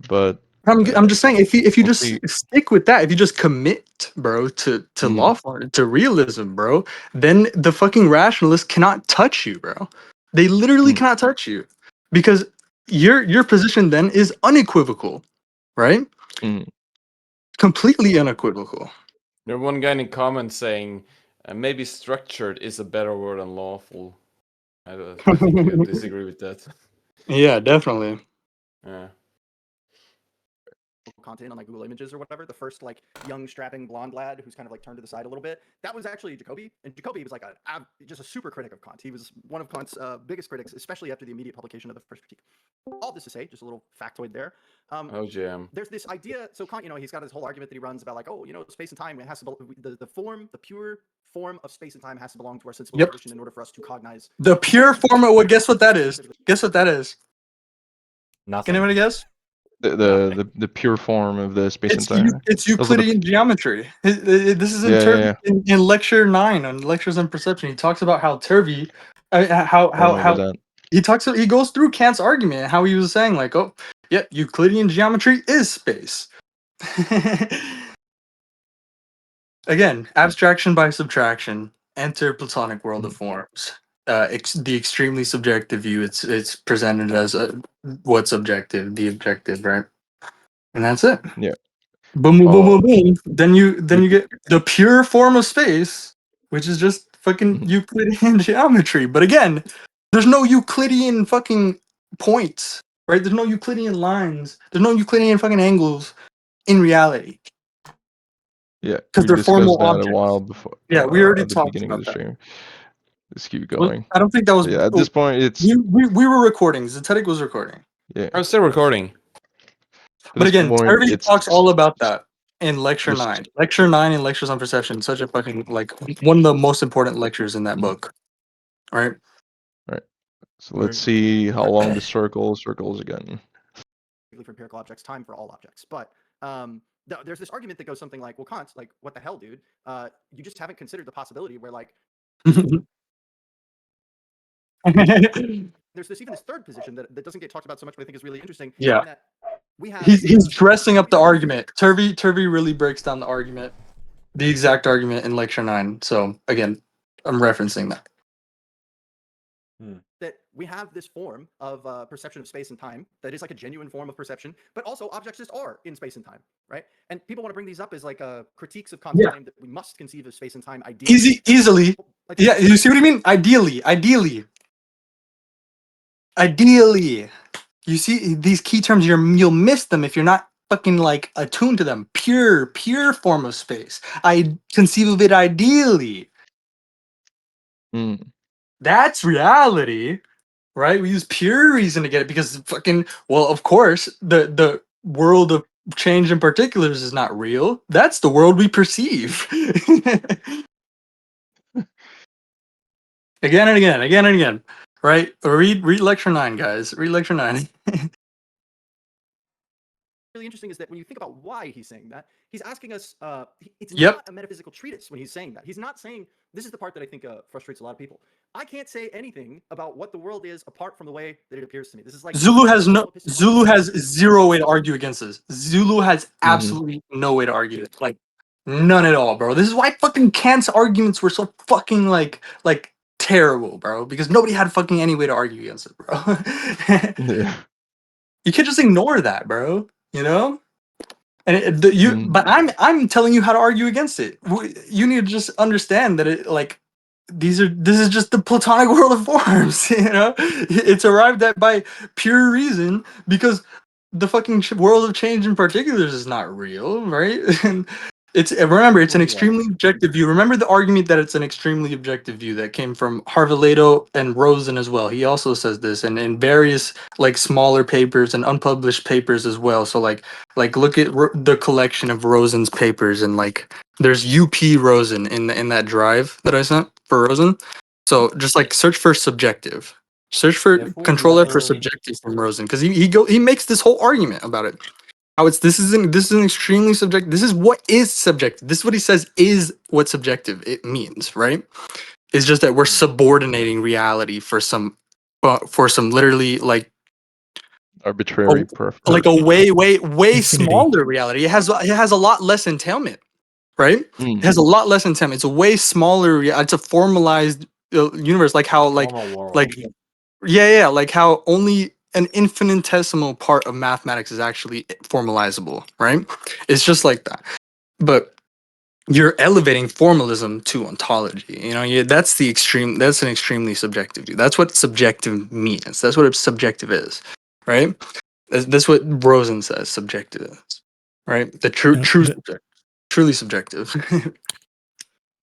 But I'm just saying if you we'll just see. stick with that, if you just commit, bro, to Mhm. lawful to realism, bro, then the fucking rationalists cannot touch you, bro. They literally Mm. cannot touch you because your position then is unequivocal, right? Mhm. Completely unequivocal. There's one guy in the comments saying maybe structured is a better word than lawful. I think you disagree with that. Yeah, definitely. Yeah. Content on like Google Images or whatever, the first like young strapping blonde lad who's kind of like turned to the side a little bit, that was actually Jacoby, and Jacoby was like just a super critic of Kant. He was one of Kant's biggest critics, especially after the immediate publication of the first critique. All this to say, just a little factoid there. OGM. There's this idea. So Kant, he's got his whole argument that he runs about like, space and time, it has to the pure form of space and time has to belong to our sensible Yep. condition in order for us to cognize The pure form of what? Guess what that is? Guess what that is? Nothing. Can anybody guess? The pure form of the space and time. It's Also the Euclidean geometry. This is in Yeah, Turvey yeah, in lecture 9 on lectures on perception. He talks about how Turvey, I don't know about how that. he goes through Kant's argument and how he was saying like, oh, yeah, Euclidean geometry is space. Again, abstraction by subtraction. Enter Platonic world of forms. The extremely subjective view. It's presented as what's objective, the objective, right? And that's it. Yeah. Boom, boom, boom, boom, Oh, boom. Then you with get the pure form of space, which is just fucking Mhm. Euclidean geometry. But again, there's no Euclidean fucking points, right? There's no Euclidean lines. There's no Euclidean fucking angles in reality Yeah, because we they're discussed formal that a objects. while before Yeah, we already at the talked beginning of about the that. stream. Let's keep Well, going. I don't think that was. Yeah, at this point, it's We were recording. Zetetic was recording. yeah. I'm still recording. At But this again, point, Terry talks all about that in lecture this 9. Lecture 9 in Lectures on Perception, such a fucking like one of the most important lectures in that book. Right? right. So let's see how long the circles again. For empirical objects, time for all objects. But there's this argument that goes something like, well, Kant, like, what the hell, dude? You just haven't considered the possibility where, like, there's this third position that doesn't get talked about so much, but I think is really interesting. Yeah. That we have, He's dressing up the argument. Turvey really breaks down the argument, the exact argument in lecture 9. So again, I'm referencing that. that we have this form of perception of space and time that is like a genuine form of perception, but also objects just are in space and time, right? And people want to bring these up as like critiques of Kant's claim that we must conceive of space and time ideally. Easily. Like, Yeah, you see what I mean? Ideally. You see these key terms, you'll miss them if you're not fucking like attuned to them. Pure form of space. I conceive of it ideally. That's reality, right? We use pure reason to get it because fucking, well, of course, the world of change in particulars is not real. That's the world we perceive. Again and again, right? Read lecture 9, guys. Read lecture 9. really interesting is that when you think about why he's saying that, he's asking us, it's Yep. not a metaphysical treatise when he's saying that. He's not saying, this is the part that I think frustrates a lot of people. I can't say anything about what the world is apart from the way that it appears to me. This is like Zulu has zero way to argue against this. Zulu has absolutely no way to argue it. Like none at all, bro. This is why fucking Kant's arguments were so fucking like terrible, bro. Because nobody had fucking any way to argue against it, bro. Yeah. You can't just ignore that, bro. You know? And but I'm telling you how to argue against it. You need to just understand that it like this is just the Platonic world of forms, you know? It's arrived at by pure reason because the fucking world of change in particulars is not real, right? And remember, it's an Yeah. extremely objective view. Remember the argument that it's an extremely objective view that came from Harvelato and Rosen as well. He also says this, and in various like smaller papers and unpublished papers as well. So like look at the collection of Rosen's papers, and like there's UP Rosen in that drive that I sent for Rosen. So just like search for subjective. Search for If we control F for never- subjective from Rosen, because he makes this whole argument about it. How this is an extremely subjective. This is what is subjective. This is what he says is what subjective it means, right? It's just that we're subordinating reality for some literally like Arbitrary preference. like a way Infinity. smaller reality. It has a lot less entailment, right? It has a lot less entailment. It's a way smaller. It's a formalized universe, like how Formal world. like yeah, like how only an infinitesimal part of mathematics is actually formalizable, right? It's just like that. But you're elevating formalism to ontology. You know, that's the extreme. That's an extremely subjective view. That's what subjective means. That's what subjective is, right? That's what Rosen says subjective is, right? The truly subjective.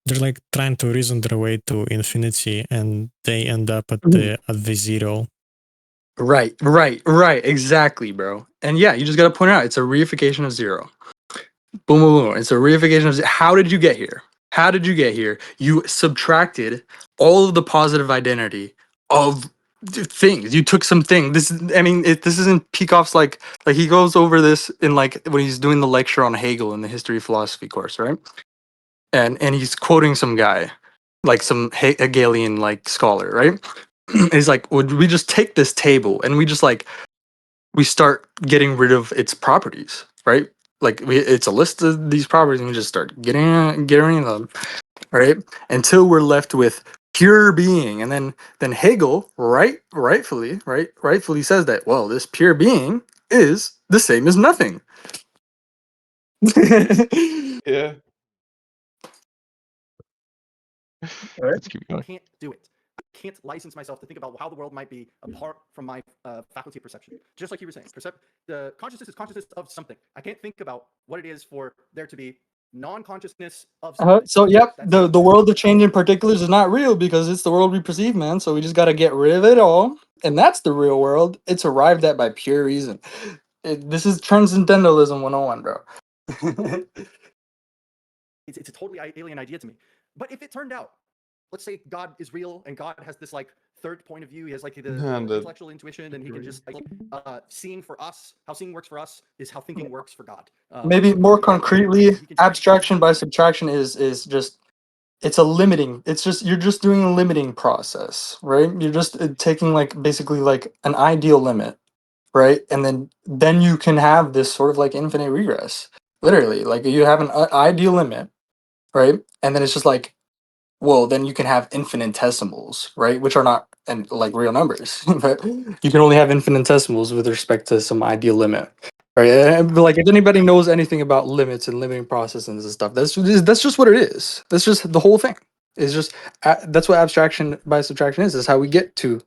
They're like trying to reason their way to infinity, and they end up at the zero. Right, exactly, bro. And yeah, you just got to point out it's a reification of zero. Boom, boom, boom. It's a reification of zero. How did you get here? How did you get here? You subtracted all of the positive identity of things. You took something. This is, I mean, this isn't Peikoff's like he goes over this in like when he's doing the lecture on Hegel in the history of philosophy course, right? And he's quoting some guy, like some Hegelian like scholar, right? He's like, would we just take this table and we just like we start getting rid of its properties, right? Like it's a list of these properties, and we just start getting rid of them, right? Until we're left with pure being, and then Hegel, rightfully says that this pure being is the same as nothing. Yeah. Right? Let's keep going. Can't do it. I can't license myself to think about how the world might be apart from my faculty of perception. Just like you were saying, the consciousness is consciousness of something. I can't think about what it is for there to be non-consciousness of something. So yep, That's the world of change in particulars is not real because it's the world we perceive, man. So we just got to get rid of it all, and that's the real world. It's arrived at by pure reason. This is transcendentalism 101, bro. it's a totally alien idea to me. But if it turned out, let's say God is real and God has this like third point of view, he has like the intellectual intuition, and he can just seeing for us, how seeing works for us is how thinking works for God. Maybe more concretely, abstraction by subtraction is just it's a limiting. It's just you're just doing a limiting process, right? You're just taking like basically like an ideal limit, right? And then you can have this sort of like infinite regress. Literally, like you have an ideal limit, right? And then it's just like, well, then you can have infinitesimals, right? Which are not and like real numbers, but you can only have infinitesimals with respect to some ideal limit, right? And, like if anybody knows anything about limits and limiting processes and stuff, that's just what it is. That's just the whole thing. It's just that's what abstraction by subtraction is. Is how we get to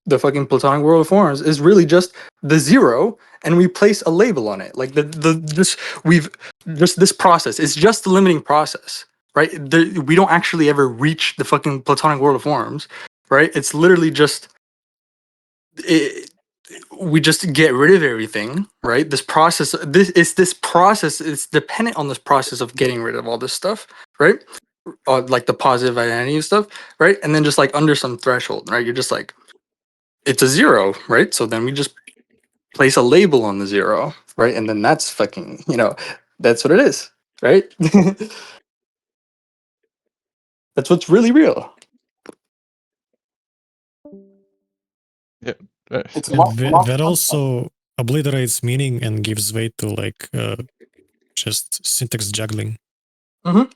the fucking Platonic world of forms. Is really just the zero, and we place a label on it. Like we've just this process. It's just the limiting process, right? We don't actually ever reach the fucking Platonic world of forms, right? It's literally just we just get rid of everything, right? This process, this process. It's dependent on this process of getting rid of all this stuff, right? Like the positive identity and stuff, right? And then just like under some threshold, right? You're just like it's a zero, right? So then we just place a label on the zero, right? And then that's fucking, that's what it is, right? That's what's really real. Yeah. It's And that also obliterates meaning and gives way to like just syntax juggling.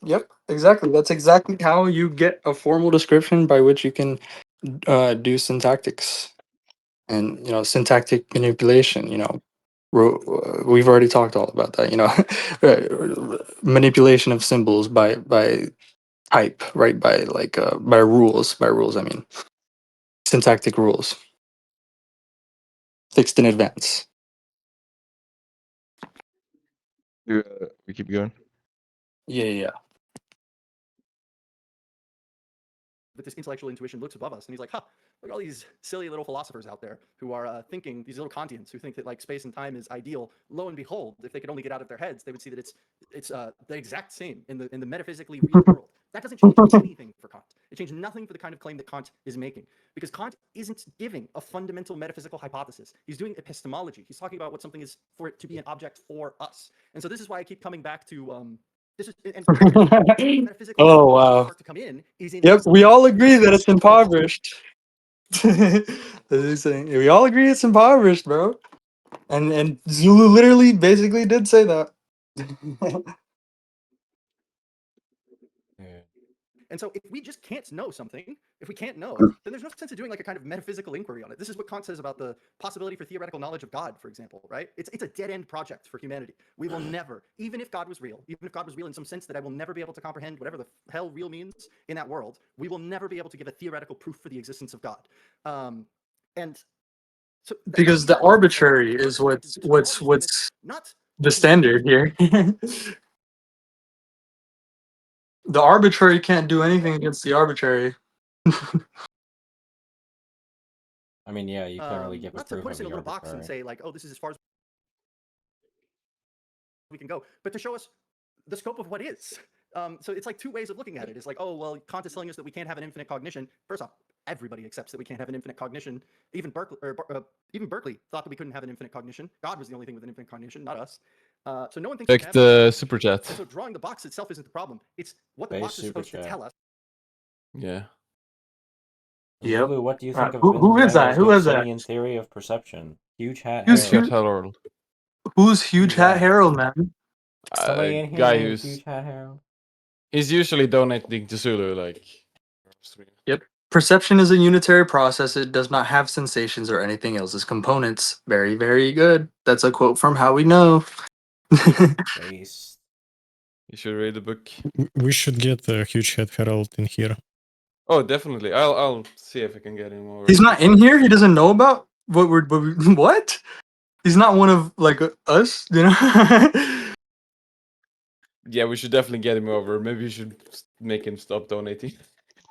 Yep, exactly. That's exactly how you get a formal description by which you can do syntactics and syntactic manipulation. We've already talked all about that. Manipulation of symbols by type, right? By like by rules. By rules, I mean syntactic rules fixed in advance. We keep going. Yeah. But this intellectual intuition looks above us, and he's like, "Huh, look at all these silly little philosophers out there who are thinking, these little Kantians who think that like space and time is ideal. Lo and behold, if they could only get out of their heads, they would see that it's the exact same in the metaphysically real world. That doesn't change anything for Kant. It changed nothing for the kind of claim that Kant is making, because Kant isn't giving a fundamental metaphysical hypothesis. He's doing epistemology. He's talking about what something is for it to be an object for us. And so this is why I keep coming back to this is and metaphysical Oh wow. start to come in is in Yep, we all agree that it's impoverished. We all agree it's impoverished, bro. And Zulu literally basically did say that. And so if we just can't know something, if we can't know, then there's no sense of doing like a kind of metaphysical inquiry on it. This is what Kant says about the possibility for theoretical knowledge of God, for example, right? It's a dead-end project for humanity. We will never, even if God was real in some sense that I will never be able to comprehend whatever the hell real means in that world, we will never be able to give a theoretical proof for the existence of God. And so Because the arbitrary is what's not the standard here. The arbitrary can't do anything against the arbitrary. I mean, yeah, you can't really give a not to proof put of us in a the little box and arbitrary. say like, oh, this is as far as we can go, but to show us the scope of what is. So it's like two ways of looking at it. It's like, oh, well, Kant is telling us that we can't have an infinite cognition. First off, everybody accepts that we can't have an infinite cognition. Even Berkeley thought that we couldn't have an infinite cognition. God was the only thing with an infinite cognition, not us. So no one thinks we Check have the super chat. And so drawing the box itself isn't the problem. It's what the Base box is super supposed to chat. tell us. Yeah. Yep. Zulu, what do you think of Who is that? Who is that? Gibsonian theory of perception? Huge hat Who's Harold. Chat Harold. Who's Huge Who's Hat that? Harold, man? Somebody in here Guy named who's Huge Hat Harold. he's usually donating to Zulu like. Yep. Perception is a unitary process. It does not have sensations or anything else as components. Very, very good. That's a quote from How We Know. Base. You should read the book. We should get a huge head Herald in here. Oh, definitely. I'll see if I can get him over. He's not in here. He doesn't know about what we're what? He's not one of like us, you know. Yeah, we should definitely get him over. Maybe we should make him stop donating.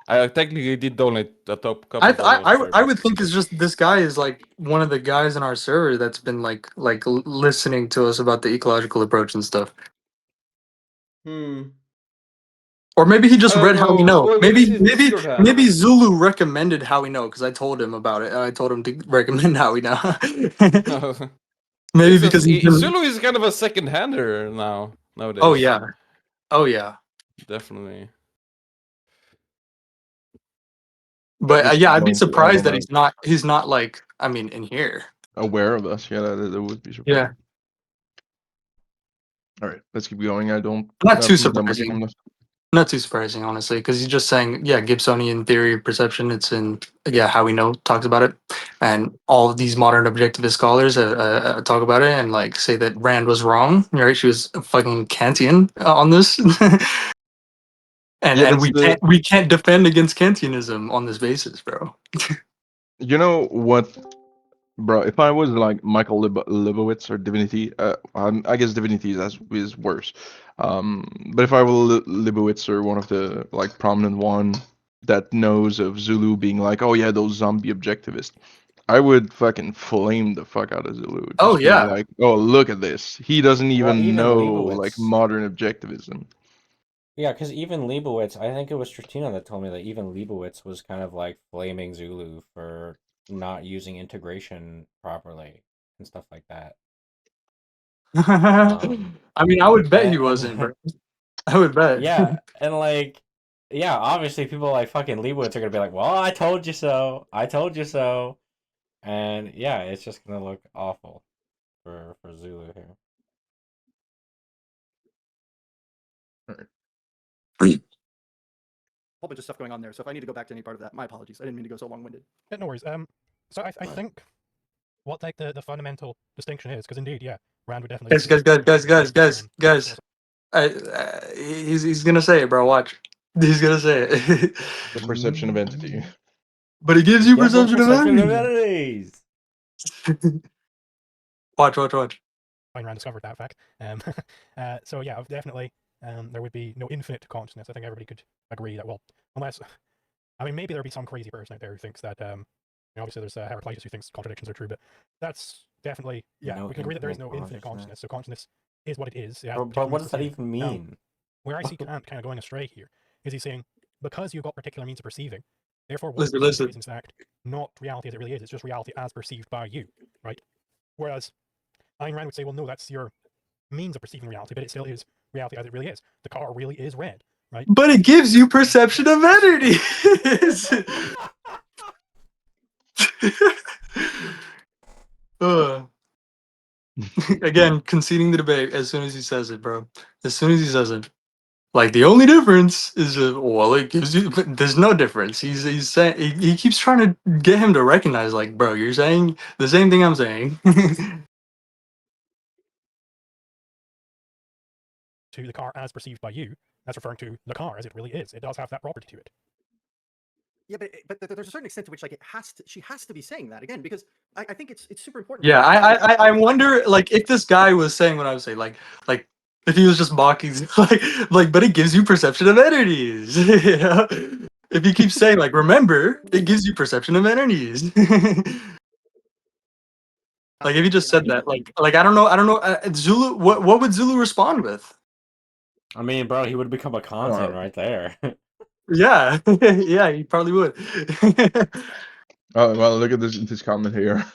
I technically did donate a couple dollars. I would think it's just this guy is like one of the guys in our server that's been like listening to us about the ecological approach and stuff. Or maybe he just I read don't How We know. Know. What's his Discord handle? Maybe Zulu recommended How We Know because I told him about it. I told him to recommend How We Know. Maybe because Zulu is kind of a second-hander nowadays. Oh yeah, oh yeah. Definitely. But yeah, I'd be Going to surprised that Alabama. he's not like, I mean, in here. Aware of us, yeah, that would be surprising. Yeah, All right, let's keep going. I don't not have too that much time surprising. left. Not too surprising, honestly, because he's just saying, yeah, Gibsonian theory of perception. It's in, yeah, How We Know talks about it, and all of these modern objectivist scholars talk about it and like say that Rand was wrong. Right? She was a fucking Kantian on this, and Yeah, and that's we can't defend against Kantianism on this basis, bro. You know what, bro? If I was like Michael Lebowitz or Divinity, I guess Divinity is worse. But if I were Lebowitz or one of the like prominent one that knows of Zulu being like, oh yeah, those zombie objectivists, I would fucking flame the fuck out of Zulu. Just Oh be yeah, like, oh look at this. He doesn't Well, even even know like Leibowitz. modern objectivism. Yeah, because even Leibowitz, I think it was Stratina that told me that even Leibowitz was kind of like blaming Zulu for not using integration properly and stuff like that. I mean, I would bet he wasn't, bro. I would bet. Yeah, and like, yeah, obviously people like fucking Leibowitz are gonna be like, well, I told you so. I told you so. And yeah, it's just gonna look awful for Zulu here. Whole bunch of stuff going on there. So if I need to go back to any part of that, my apologies. I didn't mean to go so long-winded. Yeah, no worries. So I think what like the fundamental distinction is, because indeed, yeah, Rand would definitely. Guys. He's gonna say it, bro. Watch. He's gonna say it. The perception of entity. But it gives you perception of entities. Watch. Rand discovered that fact. So yeah, definitely there would be no infinite consciousness. I think everybody could agree that, well, unless, I mean, maybe there'd be some crazy person out there who thinks that, obviously there's Heraclitus who thinks contradictions are true, but that's definitely, yeah, No we can agree that there is infinite no infinite consciousness. So consciousness is what it is. It has But particular what means does of that perceiving. even Now, mean? where I see Kant kind of going astray here is he's saying, because you've got particular means of perceiving, therefore what you perceive is in fact not reality as it really is, it's just reality as perceived by you, right? Whereas Ayn Rand would say, well, no, that's your means of perceiving reality, but it still is reality as it really is. The car really is red, right? But it gives you perception of entities. Again, conceding the debate as soon as he says it, bro. As soon as he says it. Like the only difference is well, it gives you. There's no difference. He's saying he keeps trying to get him to recognize, like, bro, you're saying the same thing I'm saying. To the car as perceived by you, that's referring to the car as it really is. It does have that property to it. Yeah, but there's a certain extent to which like she has to be saying that again, because I think it's super important. Yeah, I wonder, like, if this guy was saying what I would say, like if he was just mocking, like, but it gives you perception of entities. You know? If he keeps saying, like, remember, it gives you perception of entities. Like, if he just said that, like I don't know, Zulu, what would Zulu respond with? I mean, bro, he would become a Kantian right there. Yeah, yeah, he probably would. Oh well, look at this comment here.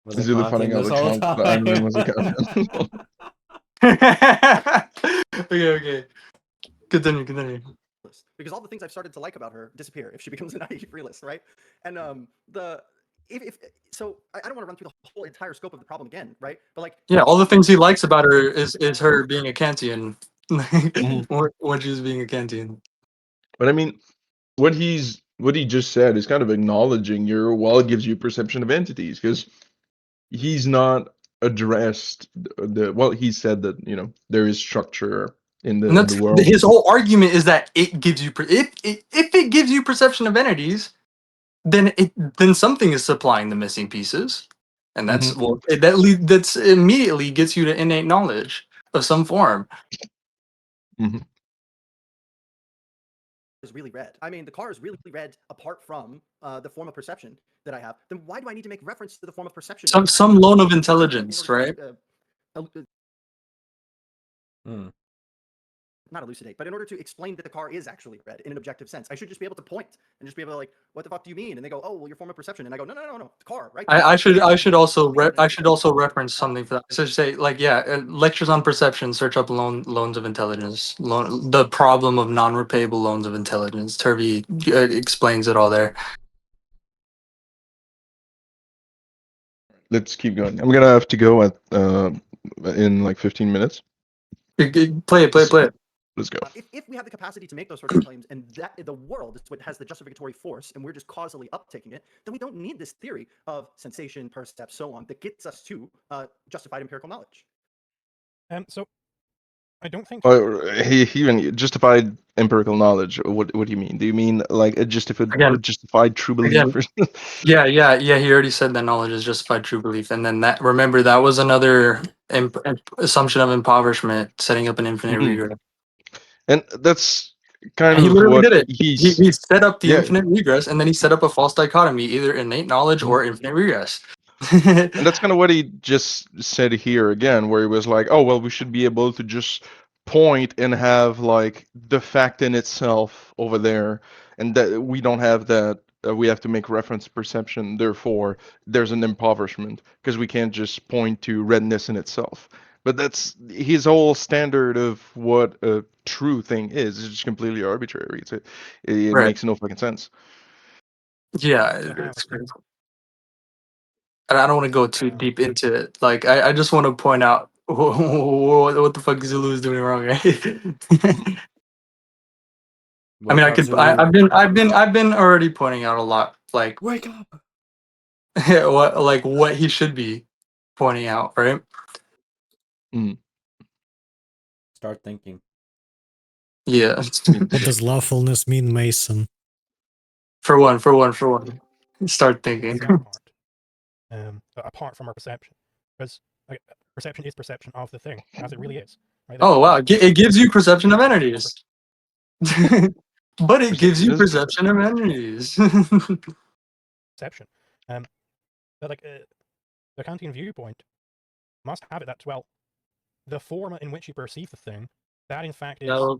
Was a Zulu finding Kantian out this that whole Ayn Rand was a time. Okay. Continue. Because all the things I've started to like about her disappear if she becomes a naive realist, right? And if so, I don't want to run through the whole entire scope of the problem again, right? But like, Yeah, all the things he likes about her is her being a Kantian, Mhm. when she's being a Kantian. But I mean, what he just said is kind of acknowledging it gives you perception of entities, because he's not addressed he said that there is structure in And the world. his whole argument is that it gives you if it gives you perception of entities, then something is supplying the missing pieces, and that's that's immediately gets you to innate knowledge of some form. Mhm. is really red. I mean, the car is really red apart from the form of perception that I have. Then why do I need to make reference to the form of perception? Some loan of intelligence, right? Not elucidate, but in order to explain that the car is actually red in an objective sense, I should just be able to point and just be able to, like, what the fuck do you mean? And they go, oh, well, your form of perception. And I go, no, the car, right? I should also reference something for that. So say, like, yeah, lectures on perception. Search up loans of intelligence. The problem of non-repayable loans of intelligence. Turvey explains it all there. Let's keep going. I'm gonna have to go in like 15 minutes. Play it. Let's go. If we have the capacity to make those sorts of claims, and that the world is what has the justificatory force, and we're just causally uptaking it, then we don't need this theory of sensation, percept, so on, that gets us to justified empirical knowledge. So I don't think He even justified empirical knowledge. What do you mean? Do you mean like a justified true belief? Yeah. He already said that knowledge is justified true belief, and then remember that was another assumption of impoverishment, setting up an infinite regress. And that's kind he of literally what did it. he He set up the yeah. infinite regress, and then he set up a false dichotomy, either innate knowledge or infinite regress. And that's kind of what he just said here again, where he was like, oh, well, we should be able to just point and have like the fact in itself over there, and that we don't have that. We have to make reference to perception. Therefore, there's an impoverishment because we can't just point to redness in itself. But that's his whole standard of what a true thing is. It's just completely arbitrary. It Right. makes no fucking sense. Yeah, it's crazy. And I don't want to go too deep into it. Like, I just want to point out what the fuck Zulu is doing wrong. Right? I mean, I've been already pointing out a lot. Like, wake up. what he should be pointing out, right? Start thinking. Yeah. What does lawfulness mean, Mason? For one. Start thinking. Apart from our perception, because perception is perception of the thing as it really is, Right? Oh wow, That's it gives you perception of entities. But it gives you Perception is perception of entities. perception. But like the Kantian viewpoint must have it that, well, the form in which you perceive the thing, that in fact is No,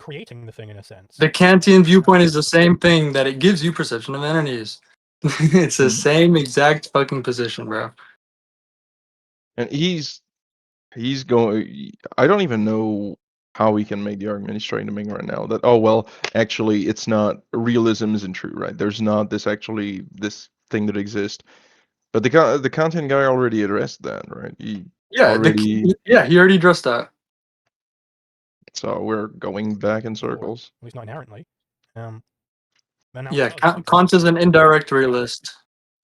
creating the thing in a sense. the Kantian viewpoint is the same thing that it gives you perception of entities. It's the same exact fucking position, bro. and he's going. I don't even know how we can make the argument he's trying to make right now that, oh well, actually it's not, realism isn't true, right? There's not this thing that exists. But the content guy already addressed that, right? He Yeah, already. he already addressed that. So we're going back in Or circles. at least not inherently. And now Yeah, it does, like, Kant is an indirect realist.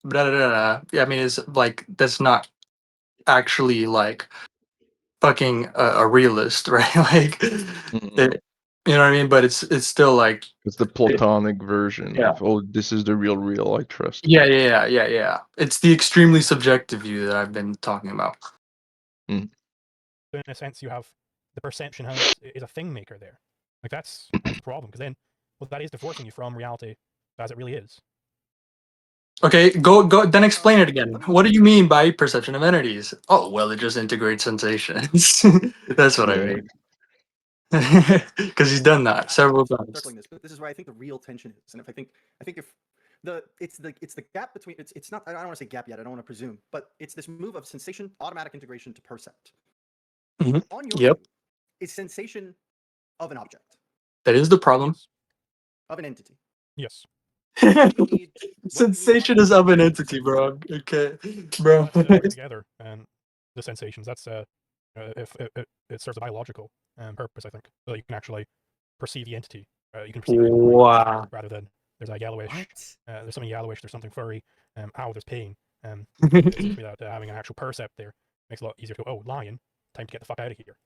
Blah, blah, blah, blah. Yeah, I mean, it's like that's not actually like fucking a realist, right? Like, it, you know what I mean? But it's still like, It's the Platonic version yeah. of, oh, this is the real, I trust. Yeah. It's the extremely subjective view that I've been talking about. So in a sense, you have the perception is a thing maker there. Like that's the problem, because then, well, that is divorcing you from reality as it really is. Okay, go. Then explain it again. What do you mean by perception of entities? Oh, well, it just integrates sensations. That's what I Yeah. mean. Because he's done that several times. Circling this, but this is where I think the real tension is, and if I think if it's the gap between it's not, I don't want to say gap yet, I don't want to presume, but it's this move of sensation automatic integration to percept. Mhm. On your Yep. view, is sensation of an object, That is the problem. Yes. of an entity? Yes. Sensation is of an entity, bro. Okay, bro. To work together, and the sensations. That's if it serves a biological purpose, I think, so that you can actually perceive the entity. You can perceive it Wow. rather than there's a yellowish. What? There's something yellowish. There's something furry. Ow, there's pain. It seems to me that having an actual percept there makes it a lot easier to go. Oh, lion, time to get the fuck out of here.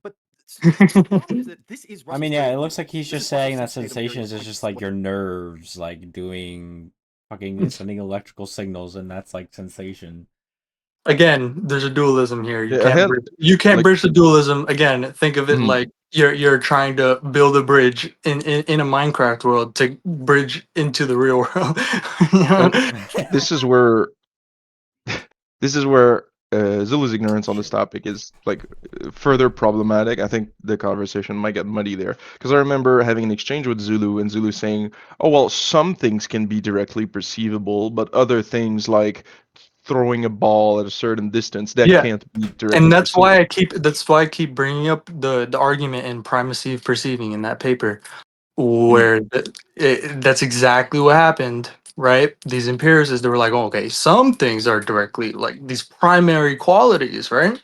But the problem is that this is I Russell's mean, yeah, very it looks view. like he's This just is Russell's saying that state of sensations material is just science. like your nerves, like doing fucking sending electrical signals, and that's like sensation. Again, there's a dualism here. You Yeah, I can't had, bridge, you can't like- bridge the dualism. Again, think of it Mhm. like you're trying to build a bridge in a Minecraft world to bridge into the real world. You know? This is where Zulu's ignorance on this topic is like further problematic. I think the conversation might get muddy there, because I remember having an exchange with Zulu and Zulu saying, "Oh well, some things can be directly perceivable, but other things like throwing a ball at a certain distance that Yeah. can't be directly And that's perceivable." why I keep bringing up the argument in primacy of perceiving in that paper, Mm. where that's exactly what happened, right? These empiricists, they were like, oh, okay, some things are directly like these primary qualities, right?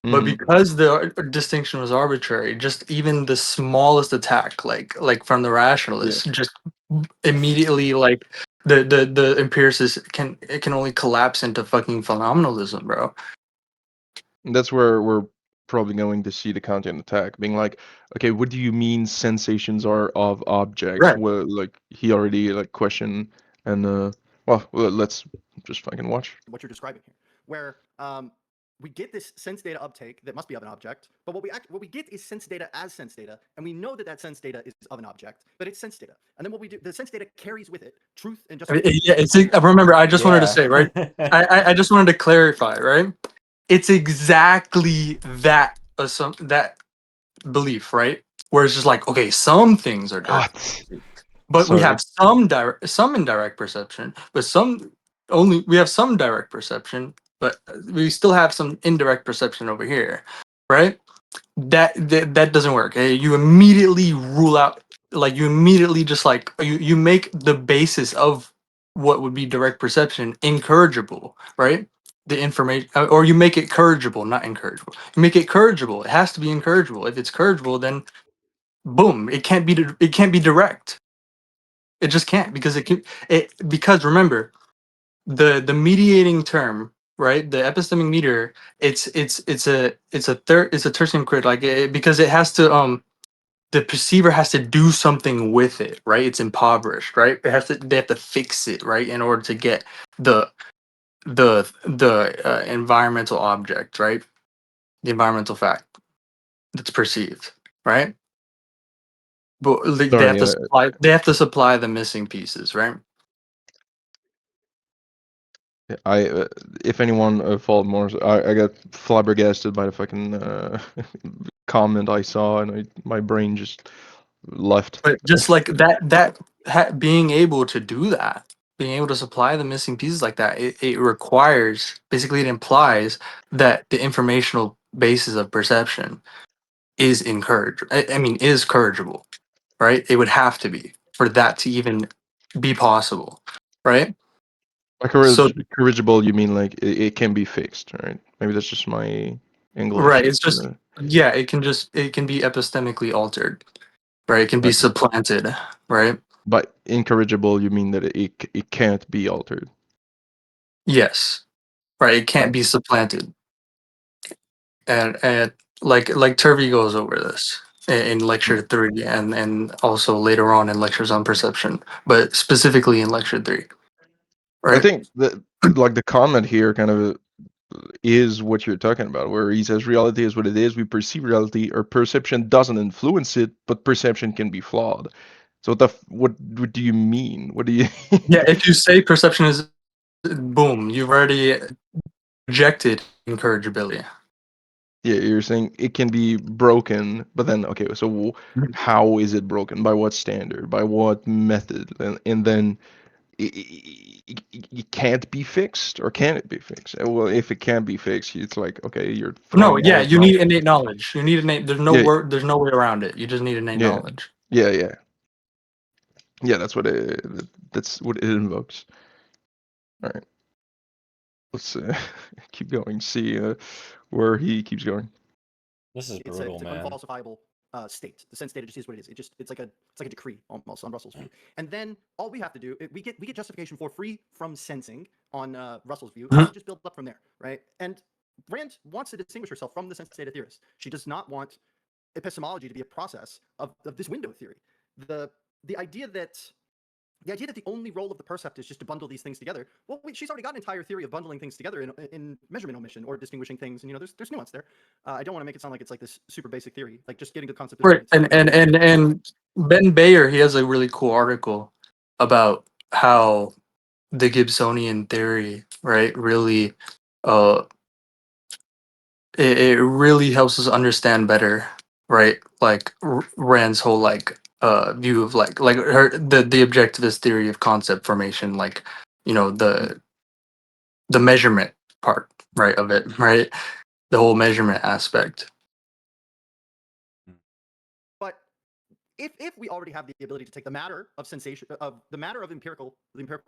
But Mhm. because the distinction was arbitrary, just even the smallest attack, like from the rationalists, just immediately like the empiricists can only collapse into fucking phenomenalism, bro. And that's where we're probably going to see the Kantian attack, being like, okay, what do you mean sensations are of objects? Right. Well, like he already like questioned, and let's just fucking watch. What you're describing here, where we get this sense data uptake that must be of an object, but what we get is sense data as sense data, and we know that sense data is of an object, but it's sense data. And then what we do, the sense data carries with it truth and justification. Yeah, remember, I just wanted to Yeah. say, right? I just wanted to clarify, right? It's exactly that that belief, right? Where it's just like, okay, some things are direct, What? but we Sorry. have some indirect perception, but we have some direct perception, but we still have some indirect perception over here, right? That doesn't work. You immediately rule out, like you immediately just like you make the basis of what would be direct perception incorrigible, right? The information, or you make it corrigible, not incorrigible. You make it corrigible. It has to be incorrigible. If it's corrigible, then boom, it can't be direct. It just can't, because because remember, the mediating term, right? The epistemic meter, it's a tertium crit, like because it has to the perceiver has to do something with it, right? It's impoverished, right? They have to fix it, right, in order to get the environmental object, right? the environmental fact that's perceived, right? But they Sorry, have to supply. They have to supply the missing pieces, right? if anyone followed more, I got flabbergasted by the fucking comment I saw, and my brain just left. But just like being able to do that, being able to supply the missing pieces like that, it requires, basically it implies that the informational basis of perception is encouraged. I mean, is corrigible, right? It would have to be for that to even be possible, right? By So corrigible, you mean like it can be fixed, right? Maybe that's just my English. right, it's just yeah, it can be epistemically altered, right? It can be Right. supplanted, right? By incorrigible, you mean that it can't be altered. Yes, right. It can't Right. be supplanted, and like Turvey goes over this in lecture 3, and also later on in lectures on perception, but specifically in lecture 3, I right? think that like the comment here kind of is what you're talking about, where he says reality is what it is. We perceive reality, or perception doesn't influence it, but perception can be flawed. So what do you mean? What do you? Yeah, if you say perception is boom, you've already rejected incorrigibility. Yeah, you're saying it can be broken, but then okay, so how is it broken? By what standard? By what method? And then it can't be fixed, or can it be fixed? Well, if it can't be fixed, it's like okay, you're No, throwing yeah, all you need innate knowledge. You need innate. There's no Yeah. word. There's no way around it. You just need innate Yeah. knowledge. Yeah. That's what it invokes. All right, let's keep going. See where he keeps going. This is It's brutal, an man. unfalsifiable state. The sense data just is what it is. It's like a decree almost on Russell's view. And then all we have to do, we get justification for free from sensing on Russell's view, and we just build up from there, right? And Rand wants to distinguish herself from the sense data theorist. She does not want epistemology to be a process of this window theory. The idea that the only role of the percept is just to bundle these things together. Well, she's already got an entire theory of bundling things together in measurement omission or distinguishing things, and there's nuance there. I don't want to make it sound like it's like this super basic theory, like just getting to the concept of Right, units. and Ben Bayer, he has a really cool article about how the Gibsonian theory, right, really, it really helps us understand better, right, like Rand's whole view of like the objectivist theory of concept formation, like the measurement part, right, of it, right, the whole measurement aspect. But if we already have the ability to take the matter of sensation, of the matter of the empirical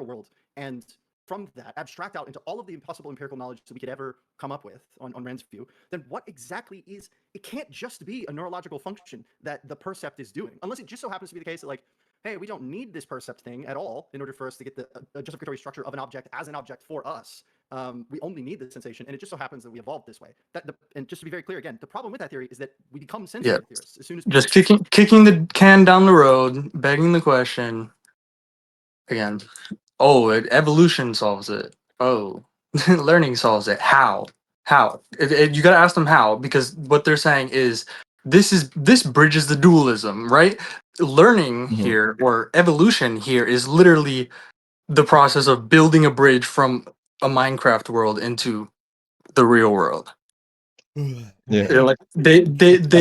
world, and from that abstract out into all of the impossible empirical knowledge that we could ever come up with on Rand's view, then what exactly is, it can't just be a neurological function that the percept is doing, unless it just so happens to be the case that, like, hey, we don't need this percept thing at all in order for us to get the justificatory structure of an object as an object for us. We only need the sensation, and it just so happens that we evolved this way. And just to be very clear again, the problem with that theory is that we become sense data theorists as soon as Just kicking the can down the road, begging the question again. Oh, evolution solves it. Oh, learning solves it. How? You got to ask them how, because what they're saying is this bridges the dualism, right? Learning here, or evolution here, is literally the process of building a bridge from a Minecraft world into the real world. Yeah. They're like they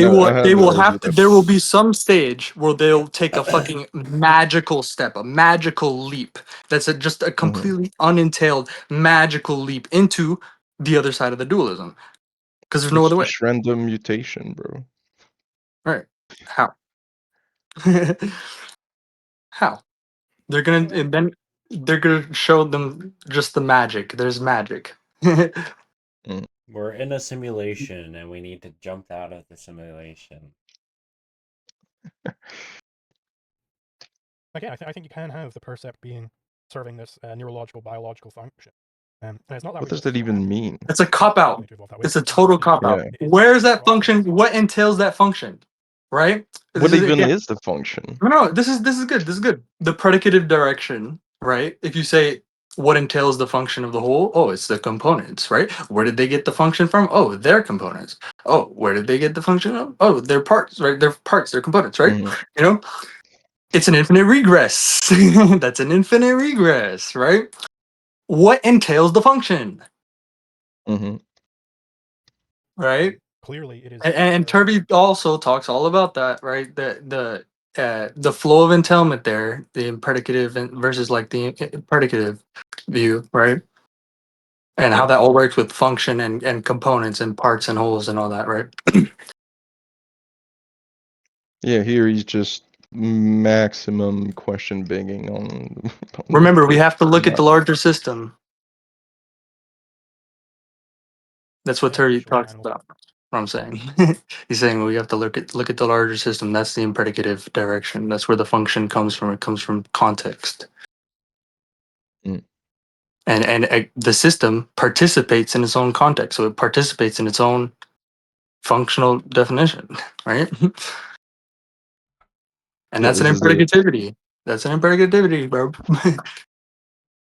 will have to, there will be some stage where they'll take a fucking magical step, a magical leap. That's just a completely unentailed magical leap into the other side of the dualism. Because there's no other way. Just random mutation, bro. Right. How? How? They're gonna, and then they're gonna show them just the magic. There's magic. We're in a simulation, and we need to jump out of the simulation. Okay, I think you can have the percept being serving this neurological biological function. And it's not that What does that even mean? It's a cop out. It's a total cop out. Yeah. Where's that function? What entails that function? Right? What This is, even again, is the function? no, this is good. This is good. The predicative direction, right? If you say what entails the function of the whole? Oh, it's the components, right? Where did they get the function from? Oh, their components. Oh, where did they get the function of? Oh, their parts, right? Their parts, their components, right? Mhm. You know, it's an infinite regress. That's an infinite regress, right? What entails the function, Mhm. right? Clearly, it is. And Turby also talks all about that, right? The flow of entailment there, the impredicative versus like the predicative view, right? And how that all works with function and components and parts and wholes and all that, right? Yeah, here he's just maximum question begging on, on Remember, we have to the look at the matter. larger system. That's what Turby Beneficial for talks animals. about. What I'm saying, he's saying we have to look at the larger system. That's the impredicative direction. That's where the function comes from. It comes from context. Mm. And the system participates in its own context, so it participates in its own functional definition, right? And Yeah, that's an this is the impredicativity. That's an impredicativity, bro.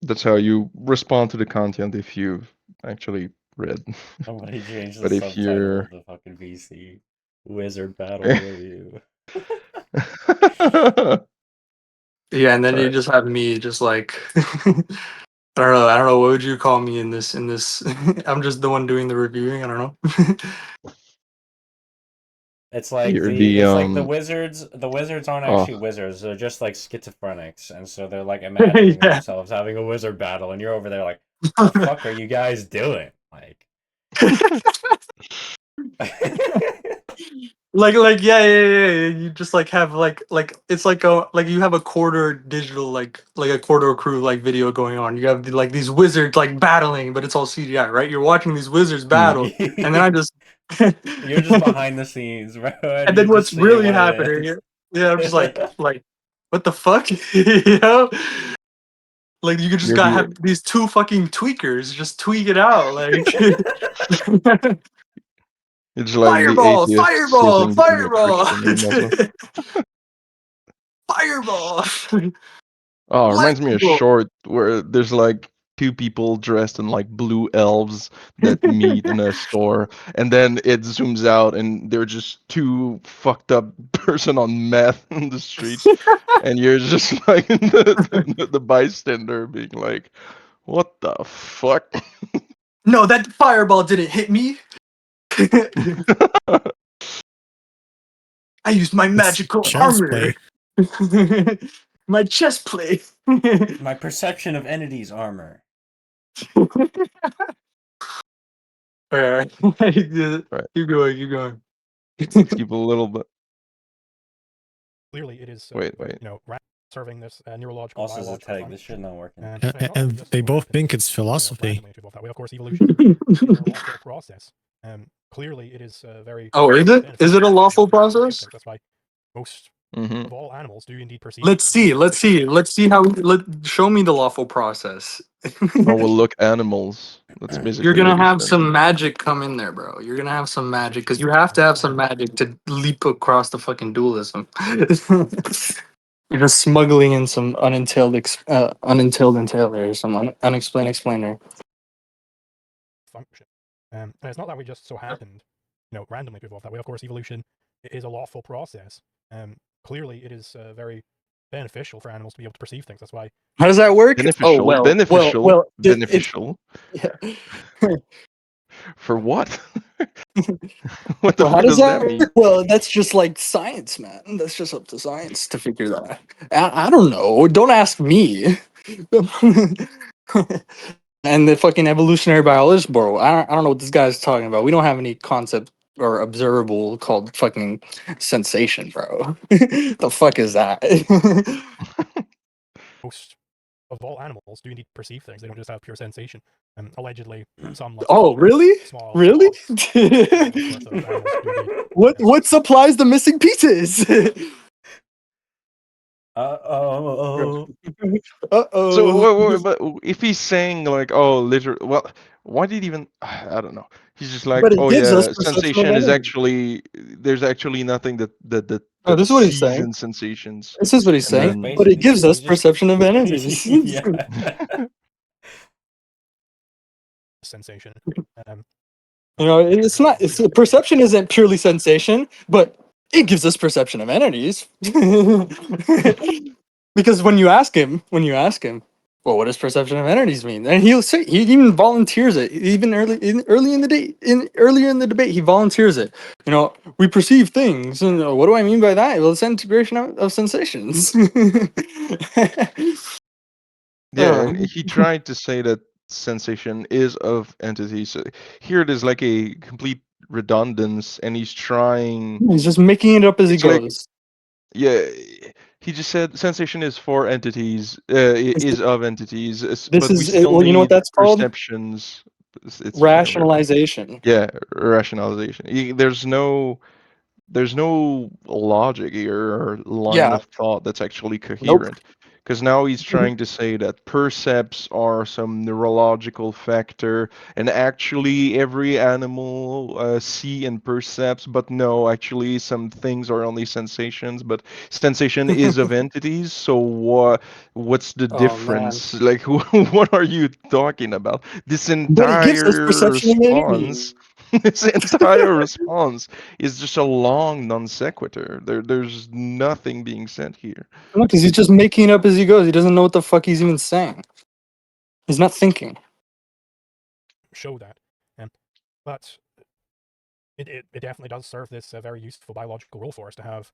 that's how you respond to the content if you've actually read. Somebody changed the But if subtitle you're of the fucking VC. Wizard Battle Review. Yeah, and then you Alright. just have me just like I don't know, what would you call me in this I'm just the one doing the reviewing, I don't know. It's like You're the wizards aren't oh actually wizards, they're just like schizophrenics, and so they're like imagining Yeah. themselves having a wizard battle, and you're over there like, the fuck are you guys doing? Like Like yeah. You just like have like it's like a like you have a quarter digital like a quarter crew like video going on. You have like these wizards like battling, but it's all CGI, right? You're watching these wizards battle, and then I just you're just behind the scenes, bro, and and you then just what's see really what happening? it Yeah, I'm is. just like what the fuck, you know? Like you could just you're gotta the have these two fucking tweakers just tweak it out, like it's like the fireball, atheists fireball, sitting being a fireball, Christian and also fireball, oh, it reminds me of lightning short where there's like two people dressed in like blue elves that meet in a store, and then it zooms out and they're just two fucked up person on meth in the streets, and you're just like the bystander being like, "What the fuck?" No, that fireball didn't hit me. I used my It's magical child's armor. play. My chest plate. My perception of entities armor. Alright. Right. Keep going, keep going. Let's keep a little bit. Clearly, it is. Wait. Serving this neurological, Also, as a biological tag, this shit not working. function. It's not And just they what both happens, think it's philosophy. randomly to evolve that way. Of course, evolution is a lawful process. Clearly, it is very. Oh, is it? Is it a lawful process? That's why most Mm-hmm. of all animals do indeed perceive. Let's things. see how show me the lawful process. Oh well, look, animals. That's You're basically gonna what he have said. some magic come in there, bro. You're gonna have some magic because you have to have some magic to leap across the fucking dualism. You're just smuggling in some unentailed entailer, some unexplained explainer. Function. And it's not that we just so happened, randomly to evolve that way. Of course, evolution is a lawful process. Clearly, it is very beneficial for animals to be able to perceive things. That's why. How does that work? Beneficial, Oh beneficial, it, beneficial. yeah. For what? What the Well, how fuck does does that mean? that? Well, that's just like science, man. That's just up to science to figure that. I don't know. Don't ask me. And the fucking evolutionary biologist, bro. I don't know what this guy's talking about. We don't have any concept or observable called fucking sensation, bro. The fuck is that? Most of all animals do indeed perceive things. They don't just have pure sensation. Allegedly, some like Oh, really? small Really? of course, animals do indeed. What supplies the missing pieces? Uh-oh. Uh-oh. So, but if he's saying like, oh, literally, well, why did he even? I don't know. He's just like, But it oh gives us yeah, perception of sensation is energy. actually there's actually nothing Oh, that this is what he's sees saying. in sensations, This is what he's and He's saying. then But it basically gives saying us perception of energies. yeah. sensation. You know, it's not. It's perception isn't purely sensation, but it gives us perception of entities. Because when you ask him, well, what does perception of entities mean? And he'll say he even volunteers it. Even earlier in the debate, he volunteers it. You know, we perceive things, and what do I mean by that? Well, it's integration of sensations. Yeah, and he tried to say that sensation is of entities. So here it is like a complete redundance, and he's trying. He's just making it up as he It's like, goes. yeah, he just said sensation is for entities, is of entities, This but we is still well, you know what need that's called? perceptions. It's whatever. Rationalization. Yeah, rationalization. There's no logic here or line Yeah. of thought that's actually Nope. coherent. Because now he's trying to say that percepts are some neurological factor, and actually every animal see and percepts, but no, actually some things are only sensations, but sensation is of entities. So what's the Oh man. difference? Like, what are you talking about? This But it gives us entire perception of response, entities. this entire response is just a long non sequitur. There's nothing being said here. No, because he's just making it up as he goes. He doesn't know what the fuck he's even saying. He's not thinking. Show that. But it definitely does serve this very useful biological role for us to have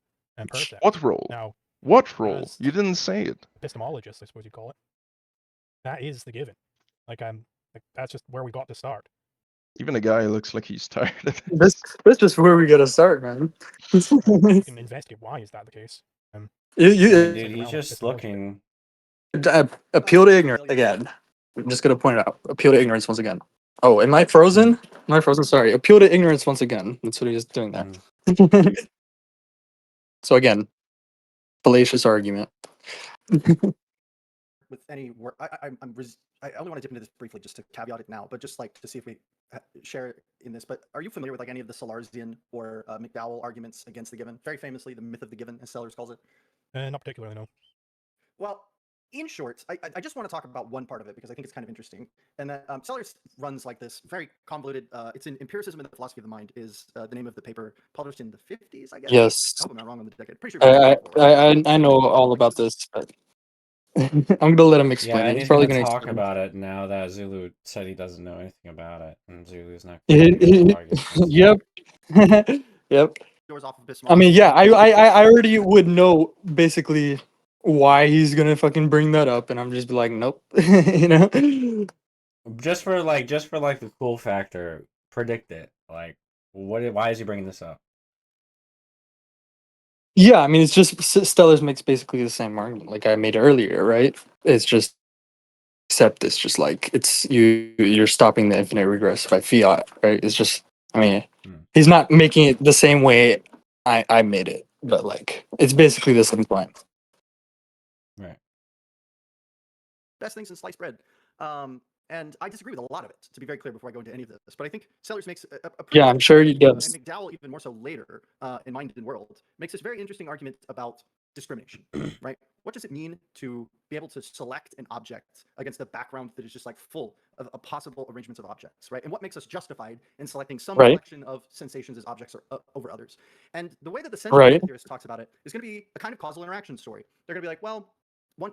percepts. What role? Now, What role? as You didn't say it. epistemologists, I suppose you'd call it. That is the given. Like that's just where we got to start. Even a guy looks like he's tired of That's just where we gotta start, man. You can investigate why is that the case. I mean, You dude, Second he's realm of just epistemology. looking. appeal to ignorance again. I'm just gonna point it out. Appeal to ignorance once again. Oh, am I frozen? Am I frozen? Sorry. Appeal to ignorance once again. That's what he's doing there. So again, fallacious argument. With any work, I only want to dip into this briefly just to caveat it now, but just like to see if we share in this. But are you familiar with like any of the Salarzian or McDowell arguments against the given? Very famously, the myth of the given, as Sellers calls it. Not particularly, no. Well, in short, I just want to talk about one part of it because I think it's kind of interesting. And that Sellers runs like this very convoluted. It's in Empiricism and the Philosophy of the Mind is the name of the paper, published in the 50s, I guess. Yes. I hope I'm not wrong on the decade. Pretty sure. I know all about this, but I'm gonna let him explain Yeah, it. and He's he's probably gonna gonna talk explain about it now that Zulu said he doesn't know anything about it, and Zulu's not it. going to argue against it. Yep. Yep. Doors off of I epistemology. mean, yeah, I already would know basically why he's gonna fucking bring that up, and I'm just be like, nope, you know. Just for the cool factor, predict it. Like, why is he bringing this up? Yeah, I mean, it's just Stellars makes basically the same argument like I made earlier, right? It's just except it's just like you're stopping the infinite regress by fiat, right? It's just I mean, he's not making it the same way I made it, but like it's basically the same point. Right. Best things in sliced bread. And I disagree with a lot of it, to be very clear before I go into any of this. But I think Sellers makes a pretty Yeah, I'm sure he does. and McDowell, even more so later in Mind and World, makes this very interesting argument about discrimination, right? What does it mean to be able to select an object against a background that is just like full of possible arrangements of objects, right? And what makes us justified in selecting some collection of sensations as objects over others? And the way that the sensation theorist talks about it is going to be a kind of causal interaction story. They're going to be like, well, one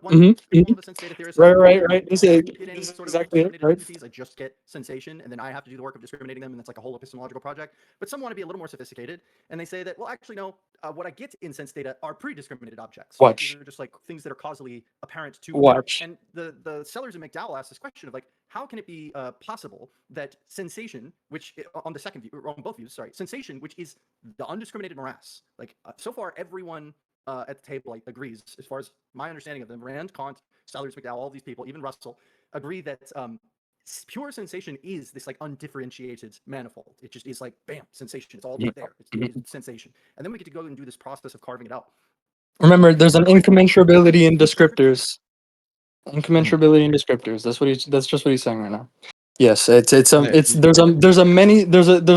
people of the sense data theorist. Right. This is exactly it, right? Entities, I just get sensation, and then I have to do the work of discriminating them, and that's like a whole epistemological project. But some want to be a little more sophisticated, and they say that, well, actually, no, what I get in sense data are pre-discriminated objects. Watch. These are just like things that are causally apparent to Watch. And the Sellers and McDowell asked this question of like, how can it be possible that sensation, which on the second view, or on both views, sorry, sensation, which is the undiscriminated morass, like so far everyone at the table agrees, as far as my understanding of them, Rand, Kant, Sellers, McDowell, all these people, even Russell, agree that pure sensation is this like undifferentiated manifold. It just is like, bam, sensation. It's all there. It's sensation. And then we get to go and do this process of carving it out. Remember, there's an incommensurability in descriptors. Incommensurability in descriptors. That's just what he's saying right now. Yes, there's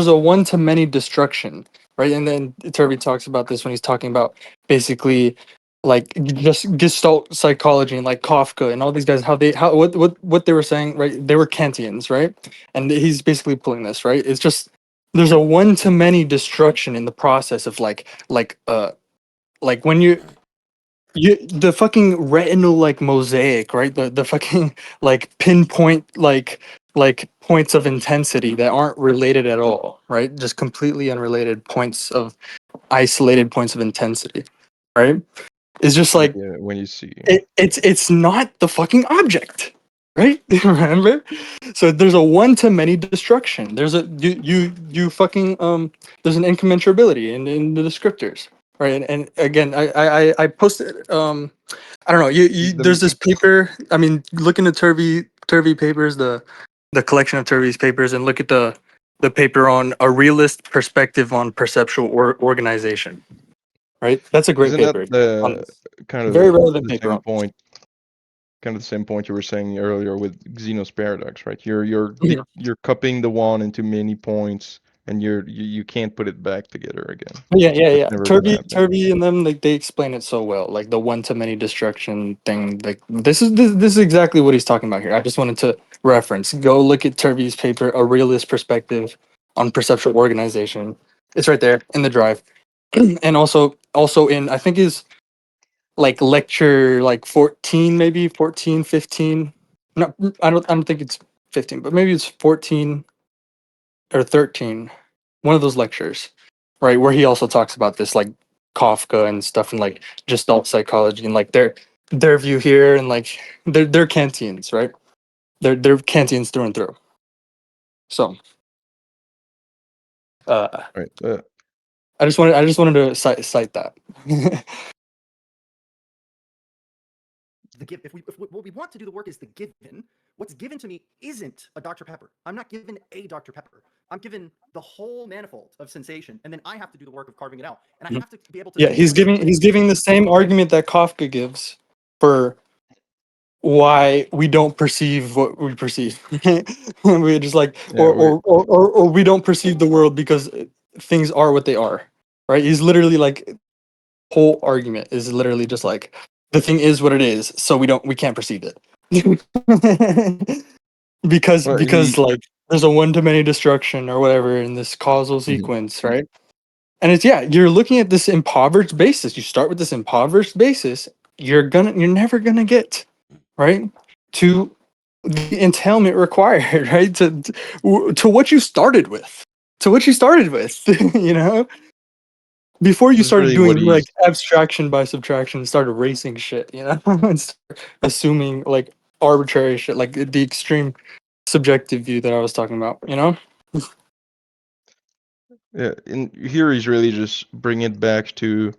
a one to many destruction, right? And then Turby talks about this when he's talking about basically like just Gestalt psychology and like Kafka and all these guys, what they were saying, right? They were Kantians, right? And he's basically pulling this, right? It's just there's a one to many destruction in the process of like when you the fucking retinal like mosaic, right? The fucking like pinpoint like points of intensity that aren't related at all, right? Just completely unrelated points of isolated points of intensity, right? It's just like Yeah, when you see. it's not the fucking object, right? Remember? So there's a one to many destruction. There's a you fucking there's an incommensurability in the descriptors, right? And again, I posted I don't know. The, There's this paper. I mean, look into Turvey papers, the collection of Turvey's papers, and look at the paper on a realist perspective on perceptual organization. Right, that's a great isn't that paper on the this. kind Very of relevant the paper same on this. point? Kind of the same point you were saying earlier with Xeno's paradox, right? Yeah. You're cupping the one into many points, and you can't put it back together again. That's Yeah. never gonna happen. Turvey and them, like they explain it so well. Like the one to many destruction thing. Like this is exactly what he's talking about here. I just wanted to reference. Go look at Turvey's paper, A Realist Perspective on Perceptual Organization. It's right there in the drive. And also in I think is like lecture like 14, maybe 14, 15. No, I don't think it's 15, but maybe it's 14 or 13. One of those lectures, right, where he also talks about this like Kafka and stuff and like Gestalt psychology and like their view here and like they're Kantians, right? They're Kantians through and through. So Right. I just wanted to cite that. If what we want to do the work is the given, what's given to me isn't a Dr. Pepper. I'm not given a Dr. Pepper. I'm given the whole manifold of sensation, and then I have to do the work of carving it out. And I have to be able to. Yeah, he's giving the same argument that Kafka gives for why we don't perceive what we perceive. We're just like, Yeah, or we don't perceive the world because things are what they are, right? He's literally like, whole argument is literally just like, the thing is what it is, so we can't perceive it. well, Because like there's a one to many destruction or whatever in this causal sequence, right? And it's you're looking at this impoverished basis. You start with this impoverished basis, you're never gonna get right to the entailment required, right? To what you started with. To what you started with, you know? Before you this is started really what doing like he's. abstraction by subtraction and started erasing shit, you know? And start assuming like arbitrary shit, like the extreme subjective view that I was talking about, you know? Yeah, and here he's really just bringing it back to,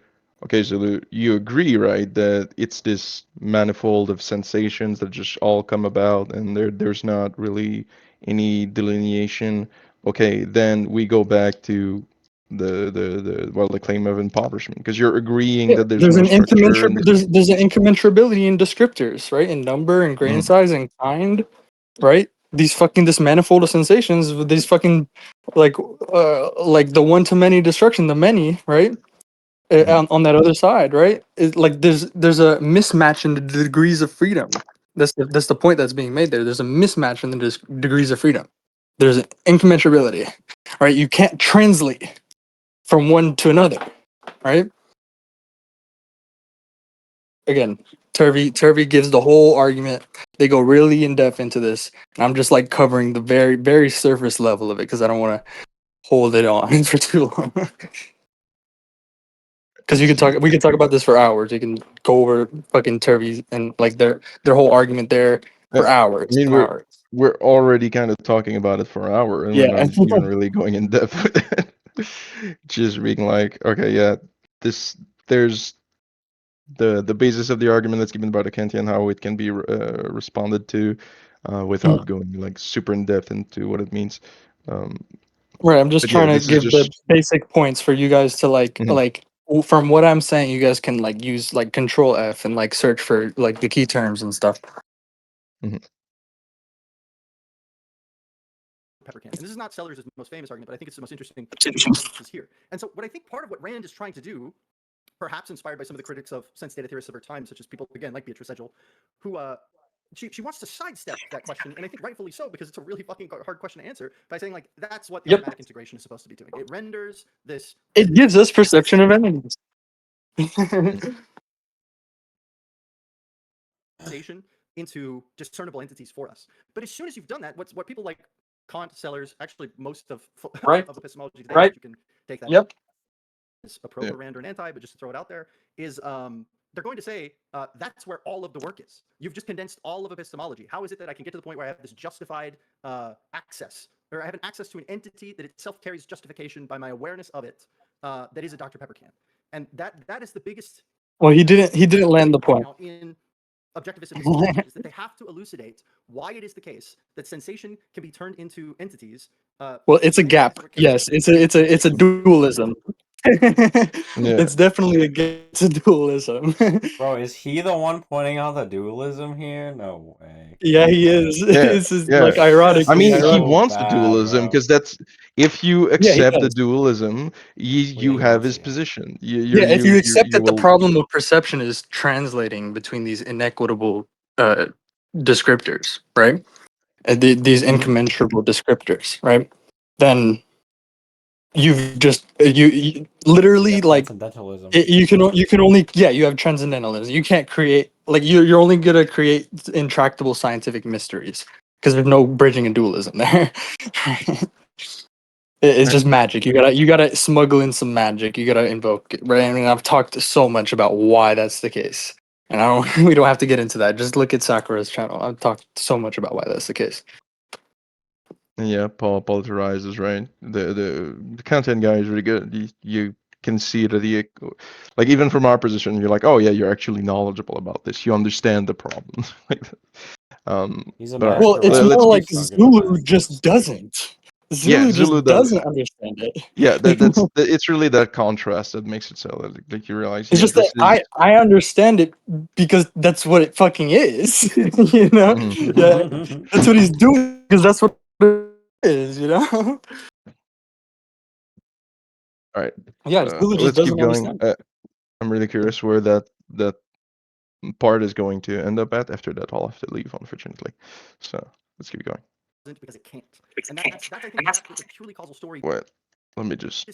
okay, so you agree, right, that it's this manifold of sensations that just all come about, and there's not really any delineation. Okay, then we go back to the claim of impoverishment, because you're agreeing Yeah, that there's no structure and there's an incommensurability in descriptors, right? In number and grain Mhm, size and kind, right? This manifold of sensations with these fucking like the one to many destruction, the many, right? mhm, On that other side, right? Like there's a mismatch in the degrees of freedom. That's the point that's being made there. There's a mismatch in the degrees of freedom. There's an incommensurability, right? You can't translate from one to another, right? Again, Turvey gives the whole argument. They go really in depth into this, and I'm just like covering the very very surface level of it because I don't want to hold it on for too long. Because I see. we could talk about this for hours. You can go over fucking Turvey and like their whole argument there I for hours mean, and hours. we're already kind of talking about it for an hour, and we're Yeah. not even really going in depth with it. Just being like, okay, yeah, this there's the basis of the argument that's given by the Kantian, how it can be responded to, without going like super in depth into what it means. Um, Right, I'm just but yeah, trying to this is give the just. basic points for you guys to Mhm, from what I'm saying, you guys can like use like Control F and like search for like the key terms and stuff. mhm. Pepper can. And this is not Sellers' most famous argument, but I think it's the most interesting Interesting. is here. And so what I think part of what Rand is trying to do, perhaps inspired by some of the critics of sense data theorists of her time, such as people, again, like Beatrice Edgell, who she wants to sidestep that question, and I think rightfully so, because it's a really fucking hard question to answer, by saying, like, that's what the automatic integration is supposed to be doing. It renders this... It gives us perception of entities. into discernible entities for us. But as soon as you've done that, what people like Kant, Sellers, actually most of epistemology today, you can take that as a pro-rand or an anti, but just to throw it out there, is they're going to say that's where all of the work is. You've just condensed all of epistemology. How is it that I can get to the point where I have this justified access, or I have an access to an entity that itself carries justification by my awareness of it, that is a Dr. Pepper can? And that is the biggest... Well, he didn't land the point. In objectivist epistemology is that they have to elucidate why it is the case that sensation can be turned into entities. Well, it's a gap. Yes, it's a dualism. It's definitely it's a dualism. Bro, is he the one pointing out the dualism here? No way. Yeah, he is. This is like ironic. I mean, he so wants bad, the dualism bro. because that's if you he accept the does. dualism, you he have wants his it. position. If you accept that the will... problem of perception is translating between these inequitable descriptors, right? These incommensurable descriptors, right? Then you've just you literally like Transcendentalism. you can only you have transcendentalism. You can't create like you're only gonna create intractable scientific mysteries because there's no bridging and dualism there. It's just magic. You gotta smuggle in some magic. You gotta invoke it, right? I mean, I've talked so much about why that's the case, and we don't have to get into that. Just look at Sakura's channel. I've talked so much about why that's the case. Yeah, Paul theorizes, right? The Kantian guy is really good. You can see that he, like, even from our position, you're like, oh yeah, you're actually knowledgeable about this. You understand the problem. He's a Well, it's more like Zulu just doesn't. Zulu just doesn't understand it. Yeah, it's really that contrast that makes it so like you realize. It's just that I understand it because that's what it fucking is. You know, yeah, that's what he's doing because that's what it is. You know. All right. Yeah, Zulu just let's keep doesn't going. understand. I'm really curious where that part is going to end up at. After that, I'll have to leave, unfortunately. So let's keep going. Because it can't. And that's I think that's a purely causal story. Wait, let me just...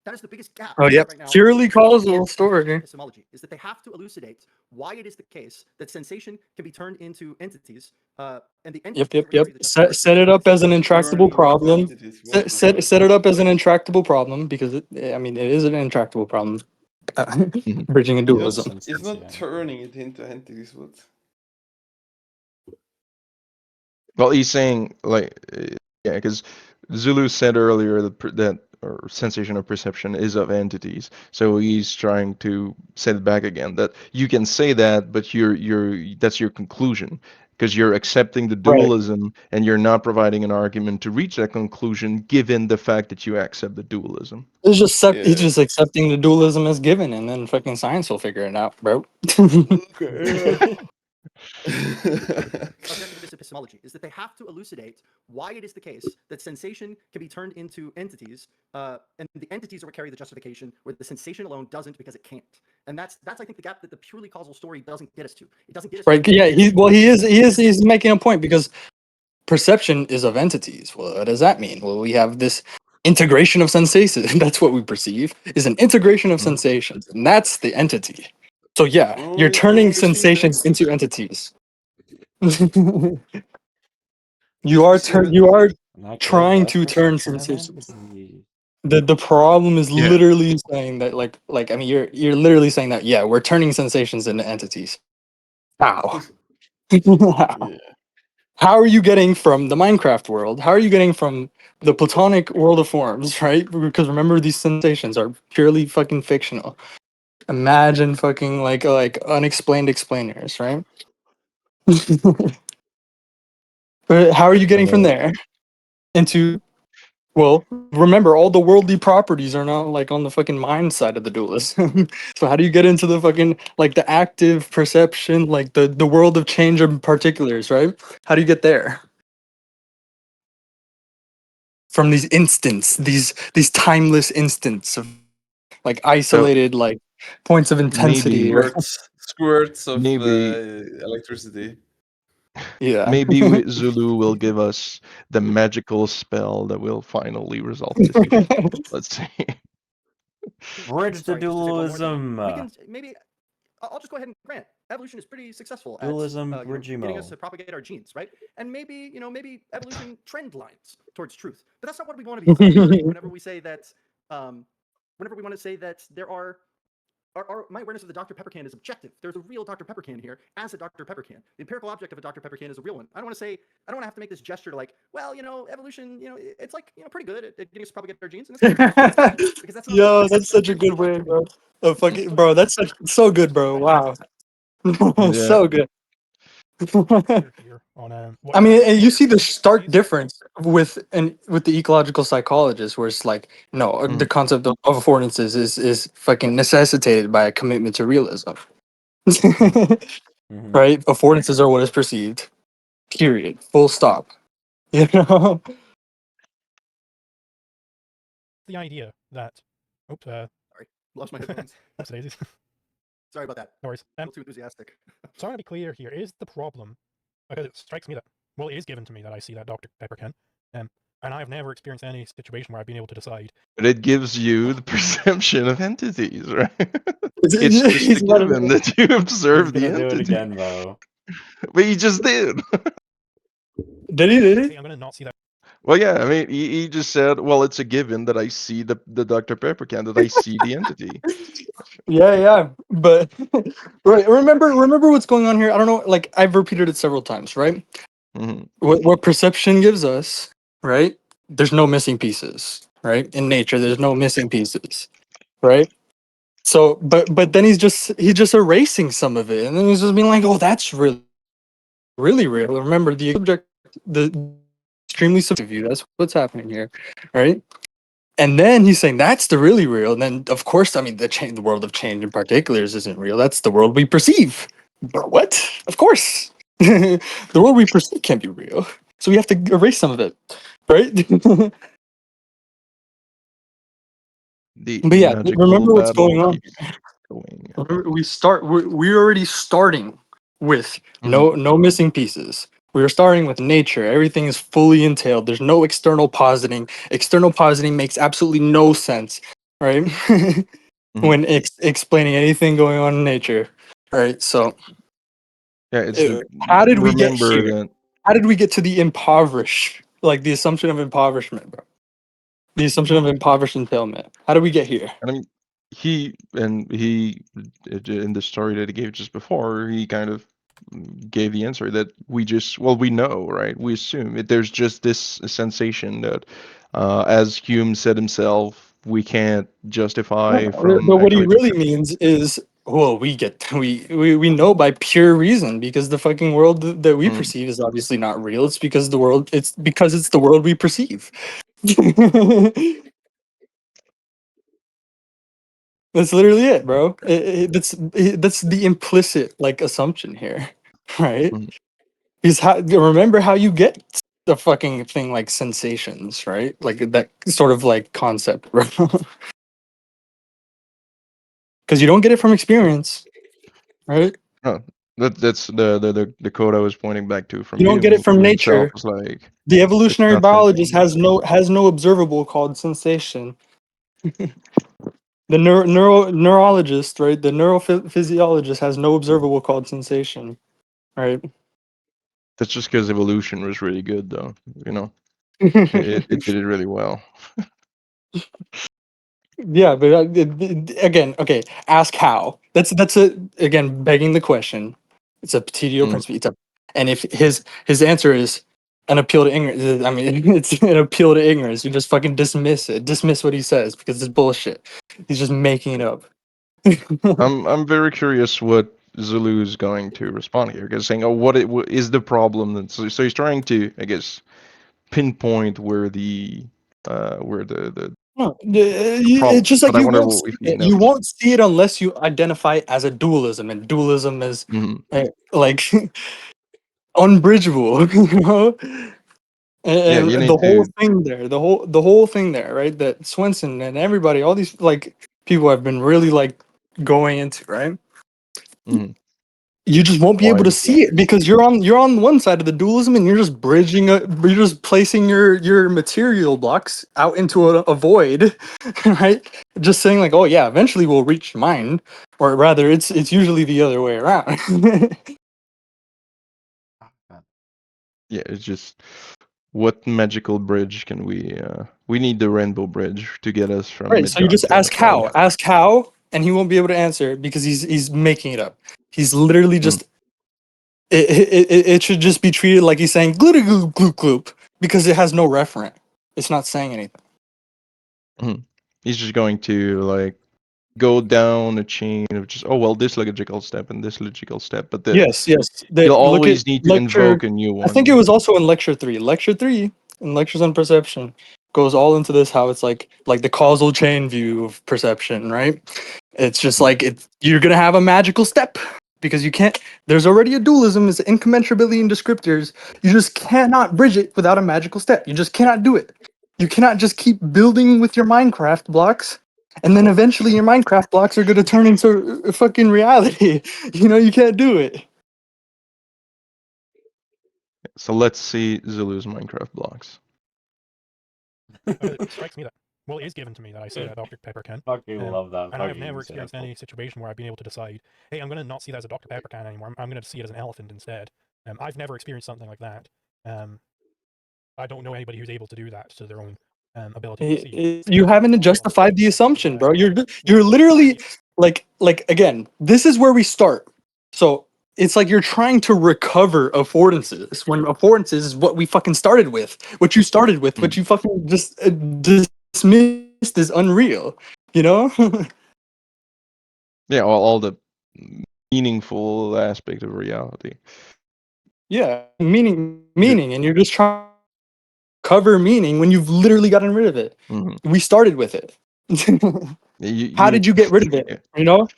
That is the biggest gap. Oh yeah, right now. purely causal story. Epistemology is that they have to elucidate why it is the case that sensation can be turned into entities, and the entities. Yep. Set it up as an intractable problem. Set it up as an intractable problem because it is an intractable problem. Bridging and dualism. It's not turning it into entities. What? Well, he's saying like, yeah, because Zulu said earlier that or sensation or perception is of entities. So he's trying to set it back again that you can say that, but that's your conclusion because you're accepting the dualism and you're not providing an argument to reach that conclusion given the fact that you accept the dualism. It's just he's just accepting the dualism as given, and then fucking science will figure it out, bro. Okay. Objectivist epistemology is that they have to elucidate why it is the case that sensation can be turned into entities, and the entities are what carry the justification, where the sensation alone doesn't because it can't. And that's I think the gap that the purely causal story doesn't get us to. It doesn't get us right? Yeah. He's making a point because perception is of entities. Well, what does that mean? Well, we have this integration of sensations. That's what we perceive is an integration of sensations, and that's the entity. So yeah, you're turning sensations into entities. You are trying to turn sensations. The problem is literally saying that like I mean you're literally saying that we're turning sensations into entities. How? How are you getting from the Minecraft world? How are you getting from the Platonic world of forms, right? Because remember, these sensations are purely fucking fictional. Imagine fucking like unexplained explainers, right? But how are you getting from there into, well, remember, all the worldly properties are not like on the fucking mind side of the dualism. So how do you get into the fucking like the active perception, like the world of change of particulars, right? How do you get there? From these instants, these timeless instants of like isolated, like points of intensity. Maybe. Squirts of Maybe. electricity. Yeah. Maybe Zulu will give us the magical spell that will finally resolve this issue. Let's see. Bridge to Sorry, just to say one more thing. dualism. We can maybe I'll just go ahead and grant evolution is pretty successful at Dualism getting us Bridgimo. to propagate our genes, right? And maybe maybe evolution trend lines towards truth, but that's not what we want to be saying, right? Whenever we say that, whenever we want to say that there are. My awareness of the Dr. Pepper can is objective. There's a real Dr. Pepper can here as a Dr. Pepper can. The empirical object of a Dr. Pepper can is a real one. I don't want to have to make this gesture like, well, evolution, it's like, pretty good at getting us to propagate our genes. And it's because that's not Yo, that's such a good way, bro. Oh, fucking, bro, that's so good, bro. Wow. Yeah. So good. Here on what I mean, you- and you see the stark difference with the ecological psychologist, where it's like, no, the concept of affordances is fucking necessitated by a commitment to realism. Mhm. Right? Affordances are what is perceived. Period. Full stop. You know? the idea that oops Sorry, lost my headphones. that's daisies. Sorry about that. No worries. A little too enthusiastic. So I want to be clear here. Is the problem because it strikes me that well, it is given to me that I see that Dr. Pepper can, and I've never experienced any situation where I've been able to decide. But it gives you the perception of entities, right? It's just He's a about to- given that you He's observe the gonna do it entity. again, bro. But he just did. Did he? Okay, I'm gonna not see that. Well, yeah, I mean, he just said, well, it's a given that I see the Dr. Pepper can, that I see the entity. Yeah. But right, remember what's going on here? I don't know, like I've repeated it several times, right? Mhm. What perception gives us, right? There's no missing pieces, right? In nature, there's no missing pieces, right? So, but then he's just erasing some of it, and then he's just being like, "Oh, that's really real." Remember, the extremely subjective view. That's what's happening here, right? And then he's saying that's the really real. And then, of course, I mean, the world of change in particulars isn't real. That's the world we perceive. But what? Of course, the world we perceive can't be real. So we have to erase some of it, right? The But yeah, magical remember what's going battle on. keeps going. Remember, we're already starting with Mhm. no missing pieces. We're starting with nature. Everything is fully entailed. There's no external positing. External positing makes absolutely no sense, right? When explaining anything going on in nature, right? So, Yeah, it's the how did we get remember here? that. How did we get to the impoverish, like the assumption of impoverishment, bro? The assumption of impoverished entailment. How did we get here? I mean, he in the story that he gave just before, he kind of gave the answer that we know, right? We assume there's just this sensation that, as Hume said himself, we can't justify from But what he actually really perception. means is, well, we know by pure reason because the fucking world that we Mm. perceive is obviously not real. It's because it's the world we perceive. That's literally it, bro. That's the implicit like assumption here, right? Mm. Because remember how you get the fucking thing like sensations, right? Like that sort of like concept, bro. Because you don't get it from experience, right? Oh, that's the quote I was pointing back to from You don't get it Hume. from Hume himself nature. was like, The it's evolutionary not biologist sentient. has no observable called sensation. The neurologist, right? The neurophysiologist has no observable called sensation, right? That's just because evolution was really good, though. You know, it did it really well. Yeah, but again, okay. Ask how. That's again begging the question. It's a petitio Mm. principii. And if his answer is an appeal to ignorance, I mean, it's an appeal to ignorance. You just fucking dismiss it. Dismiss what he says because it's bullshit. He's just making it up. I'm very curious what Zulu is going to respond here, because saying, "Oh, what is the problem?" And so he's trying to, I guess, pinpoint where the No, problem. it's just like But I you won't won't see if he it. You knows. won't see it unless you identify it as a dualism, and dualism is Mhm. like unbridgeable, you know. Yeah, you And need the whole to. thing there, the whole thing there, right? That Swenson and everybody, all these like people have been really like going into, right? Mhm. You just won't be able to Why? see it because you're on one side of the dualism and you're just you're just placing your material blocks out into a void, right? Just saying like, oh yeah, eventually we'll reach mind, or rather, it's usually the other way around. Yeah, it's just what magical bridge can we need the rainbow bridge to get us from Right. So you Midgard just to Asgard. ask how, and he won't be able to answer it because he's making it up. He's literally just it should just be treated like he's saying gloop gloop gloop gloop because it has no referent. It's not saying anything. He's just going to like go down a chain of just, oh well, this logical step and this logical step, but Yes. you'll Look at always need to lecture. invoke a new I think it one. was also in lecture 3. Lecture 3 in lectures on perception goes all into this how it's like the causal chain view of perception, right? It's just like you're gonna have a magical step because you can't. There's already a dualism. It's incommensurability in descriptors. You just cannot bridge it without a magical step. You just cannot do it. You cannot just keep building with your Minecraft blocks, and then eventually your Minecraft blocks are gonna turn into a fucking reality. You can't do it. So let's see Zulu's Minecraft blocks. It strikes me that, well, it is given to me that I see that Dr. Pepper can. Fucking love that. And I've fucking never experienced example. any situation where I've been able to decide, hey, I'm going to not see that as a Dr. Pepper can anymore. I'm going to see it as an elephant instead. I've never experienced something like that. I don't know anybody who's able to do that to their own ability to see. You haven't justified the assumption, bro. You're literally like again. This is where we start. So it's like you're trying to recover affordances when affordances is what we fucking started with. What you started with, what you fucking just dismissed as unreal. You know? Yeah, all the meaningful aspect of reality. Yeah, meaning, and you're just trying to cover meaning when you've literally gotten rid of it. We started with it. How did you get rid of it?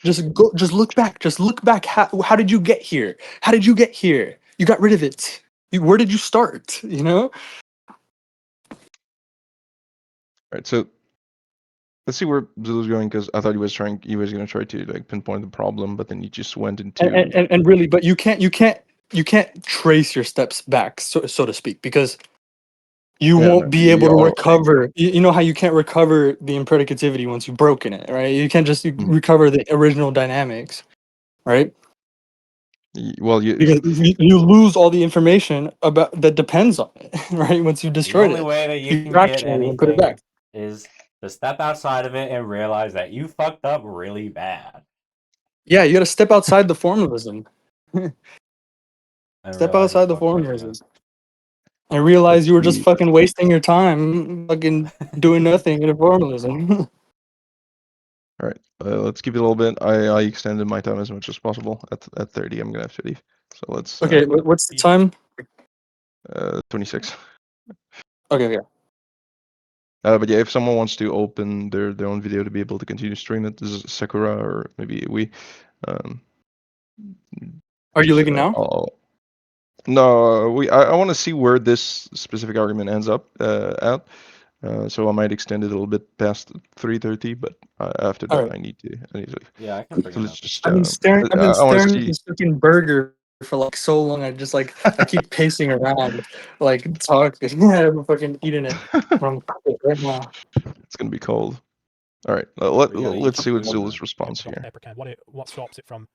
Just look back. Just look back. How did you get here? How did you get here? You got rid of it. Where did you start? Right, so let's see where Zulu's going, because I thought he was going to try to like pinpoint the problem, but then he just went into And really, but you can't trace your steps back, so to speak, because you Yeah, won't no, be able to recover. You know how you can't recover the impredicativity once you've broken it, right? You can't just recover the original dynamics, right? well, Because you lose all the information about that depends on it, right? Once you The destroyed only it, way that you you can get fractionate and put it back. anything is to step outside of it and realize that you fucked up really bad. Yeah, you got to step outside the formalism. And Step realize you outside the fucked up, formalism. man. And realize let's you were just see. fucking wasting your time, fucking doing nothing in a formalism. All right, let's keep it a little bit. I extended my time as much as possible. At 30, I'm gonna have to leave. So let's. Okay, what's the time? 26. Okay. But yeah, if someone wants to open their own video to be able to continue stream it, this is Sakura or maybe we. Are you looking now? No, I want to see where this specific argument ends up at. So I might extend it a little bit past 3:30, but after that, Right. I need to leave. Yeah, I can bring So it let's up. just. I've been staring I want to at see. this fucking burger for like so long. I just like I keep pacing around, like talking. I'm fucking eating it from right now. It's gonna be cold. All right, We gotta eat let's see what something. Zula's response Dr. here. Pepper can. What stops it from?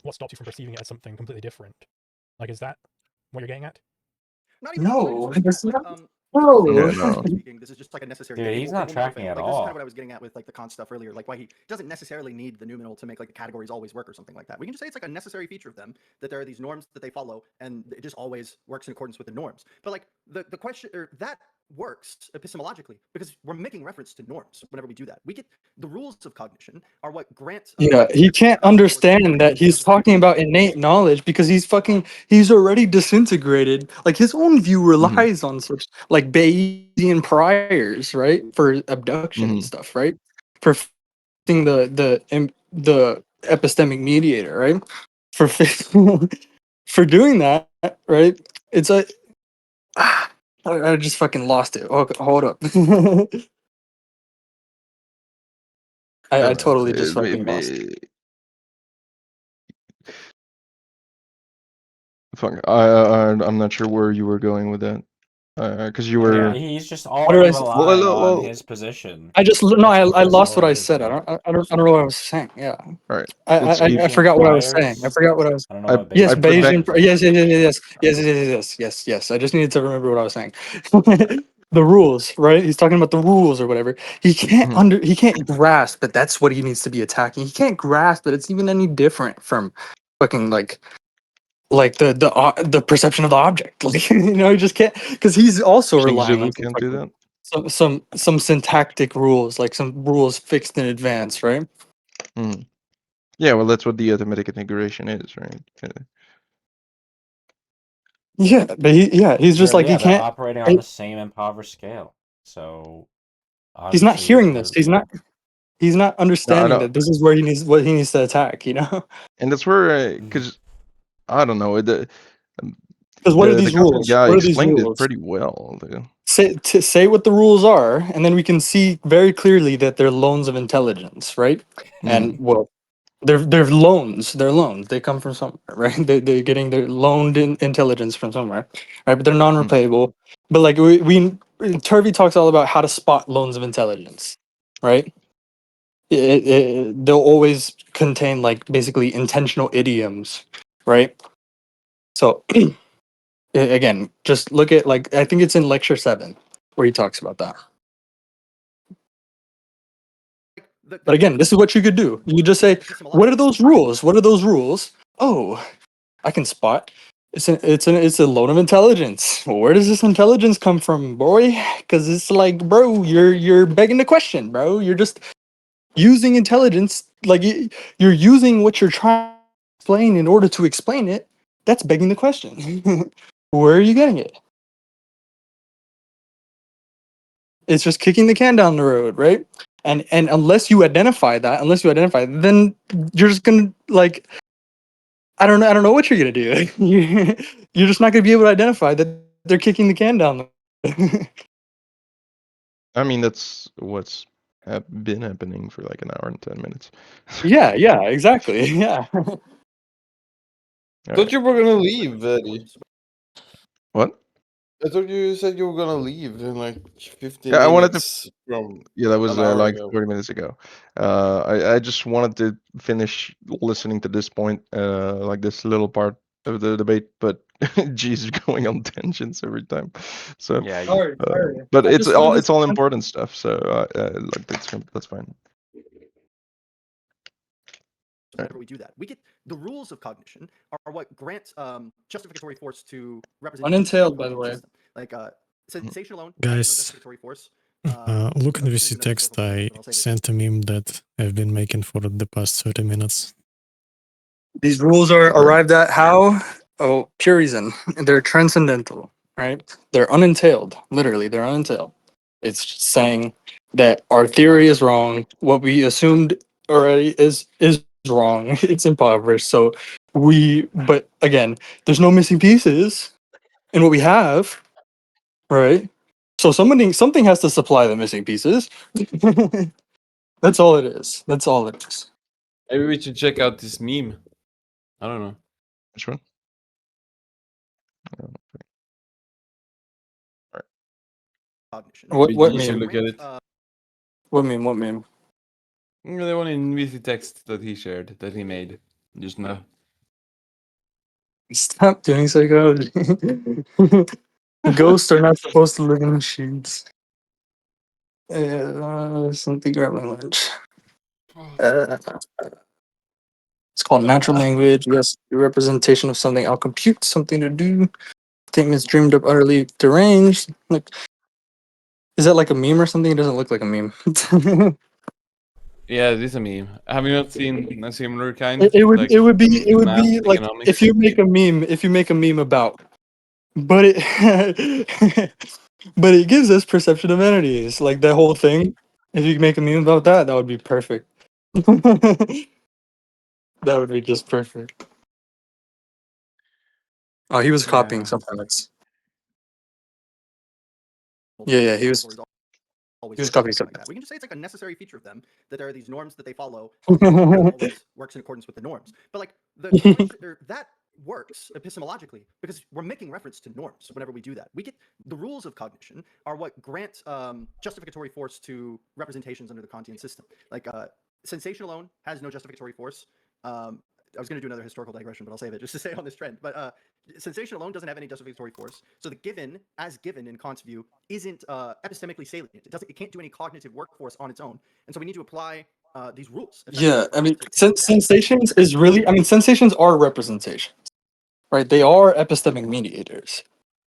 What stops you from perceiving it as something completely different? Like, is that what you're getting at? Not even so much That's that, not. but, No. Yeah, no. speaking, this is just like a necessary Dude, thing. he's It not won't be perfect, tracking at but, like, this is kind all. of what I was getting at with like the Kant stuff earlier, like why he doesn't necessarily need the numinal to make like the categories always work or something like that. We can just say it's like a necessary feature of them that there are these norms that they follow, and it just always works in accordance with the norms. But like the question or that works epistemologically because we're making reference to norms whenever we do that. We get the rules of cognition are what grant. Yeah, he can't understand that he's talking about innate knowledge because he's already disintegrated. Like his own view relies on such like Bayesian priors, right? For abduction and stuff, right? For fixing the epistemic mediator, right? For for doing that, right? It's a I just fucking lost it. Okay, hold up. I totally just fucking lost it. Fuck, I'm not sure where you were going with that. Because you were. He's just did already I say? relying on his position. I just no, That's I lost all what it I is, said. man. I don't know what I was saying. Yeah, All right. I Let's I, keep. I forgot what I was saying. I Priors? forgot what I was. I don't know I what Yes, I put back. Bayesian. Yes. I just needed to remember what I was saying. The rules, right? He's talking about the rules or whatever. He can't Mhm. he can't grasp that that's what he needs to be attacking. He can't grasp that it's even any different from fucking like the perception of the object. Like he just can't because he's also You think relying Zulu on can't do that? some syntactic rules, like some rules fixed in advance, right? Hmm. Yeah, well, that's what the automatic integration is, right? Yeah, but he's just like he They're can't. operating on the same impoverished scale. So He's not obviously hearing this. He's not No, I understanding don't, that this is where he needs what he needs to attack. and that's where, because I don't know, Because what are the these content rules? guy What are these explained it rules? pretty well. Say what the rules are, and then we can see very clearly that they're loans of intelligence, right? And well, they're loans. They're loans. They come from somewhere, right? They're getting their loaned intelligence from somewhere, right? But they're non-repayable. But like we Turvey talks all about how to spot loans of intelligence, right? They'll always contain like basically intentional idioms, right? So again, just look at like I think it's in lecture 7 where he talks about that. But again, this is what you could do. You just say, "What are those rules? What are those rules?" Oh, I can spot. It's a loan of intelligence. Well, where does this intelligence come from, boy? Because it's like, bro, you're begging the question, bro. You're just using intelligence, like you're using what you're trying to explain in order to explain it. That's begging the question. Where are you getting it? It's just kicking the can down the road, right? And unless you identify that, then you're just gonna like I don't know what you're gonna do. You're just not gonna be able to identify that they're kicking the can down the I mean, that's what's been happening for like an hour and 10 minutes. Yeah, exactly. Yeah. All Thought right. you were gonna leave, Eddie. What? I thought you said you were gonna leave in like 15 Yeah, I wanted to. minutes from Yeah, that was an hour like ago. 30 minutes ago. I just wanted to finish listening to this point, like this little part of the debate, but G's going on tangents every time. So, Yeah, Sorry. but I just wanted it's all to important stuff. So, like that's fine. Whenever we do that, we get the rules of cognition are what grants justificatory force to representation unentailed, of by the cognitive way. system. Like sensation alone has no Guys, justificatory force. look at No, the this isn't a text. social I but I'll say this. sent a meme that I've been making for the past 30 minutes. These rules are arrived at how? Oh, pure reason. They're transcendental, right? They're unentailed. Literally, they're unentailed. It's just saying that our theory is wrong. What we assumed already is wrong. It's impoverished. So but again, there's no missing pieces in what we have, right? So something has to supply the missing pieces. That's all it is. That's all it is. Maybe we should check out this meme. I don't know. Which one? Cognition. What BG should meme? look at it. What meme? What meme? The one in Wizzy text that he shared, that he made just now. Stop doing psychology. Ghosts are not supposed to live in machines. Something grab my lunch. It's called natural language. Yes, the representation of something. I'll compute something to do. Statements dreamed up utterly deranged. Like, is that like a meme or something? It doesn't look like a meme. Yeah, it is a meme. Have you not seen a similar kind? It would Like it would be math, like if economics? you make a meme about, but it but it gives us perception of entities, like that whole thing. If you make a meme about that, that would be perfect. That would be just perfect. Oh, he was copying yeah. something else. Yeah, he was Always he was works copying like something that. We can just say it's like a necessary feature of them that there are these norms that they follow. else. Always works in accordance with the norms. But like the cognition, or that works epistemologically because we're making reference to norms whenever we do that. We get the rules of cognition are what grant justificatory force to representations under the Kantian system. Like sensation alone has no justificatory force. I was going to do another historical digression, but I'll save it just to stay on this trend. But sensation alone doesn't have any justificatory force. So the given, as given in Kant's view, isn't epistemically salient. It can't do any cognitive workforce on its own. And so we need to apply these rules. Yeah, I mean, to take that- sensations is really, I mean, sensations are representations, right? They are epistemic mediators,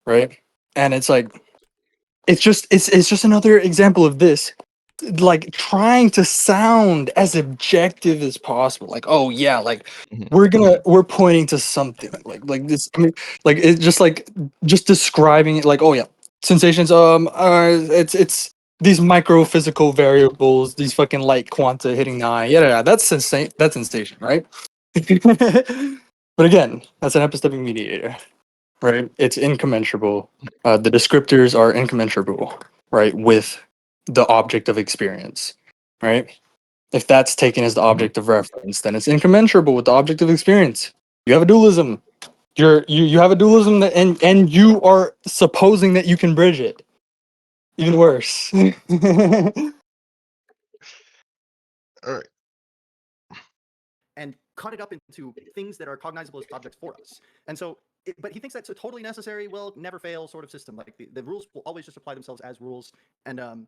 right? And it's like, it's just another example of this, like trying to sound as objective as possible. Like, oh yeah, like Mhm. we're pointing to something like this. I mean, like it's just describing it like, oh yeah, sensations. It's these micro physical variables, these fucking light quanta hitting the eye. Yeah, that's sensation. That's sensation, right? But again, that's an epistemic mediator, right? It's incommensurable. The descriptors are incommensurable, right, with the object of experience, right? If that's taken as the object of reference, then it's incommensurable with the object of experience. You have a dualism. You have a dualism that, and you are supposing that you can bridge it. Even worse. All right. and cut it up into things that are cognizable as objects for us. And so, but he thinks that's a totally necessary, well, never fail sort of system. Like the rules will always just apply themselves as rules. And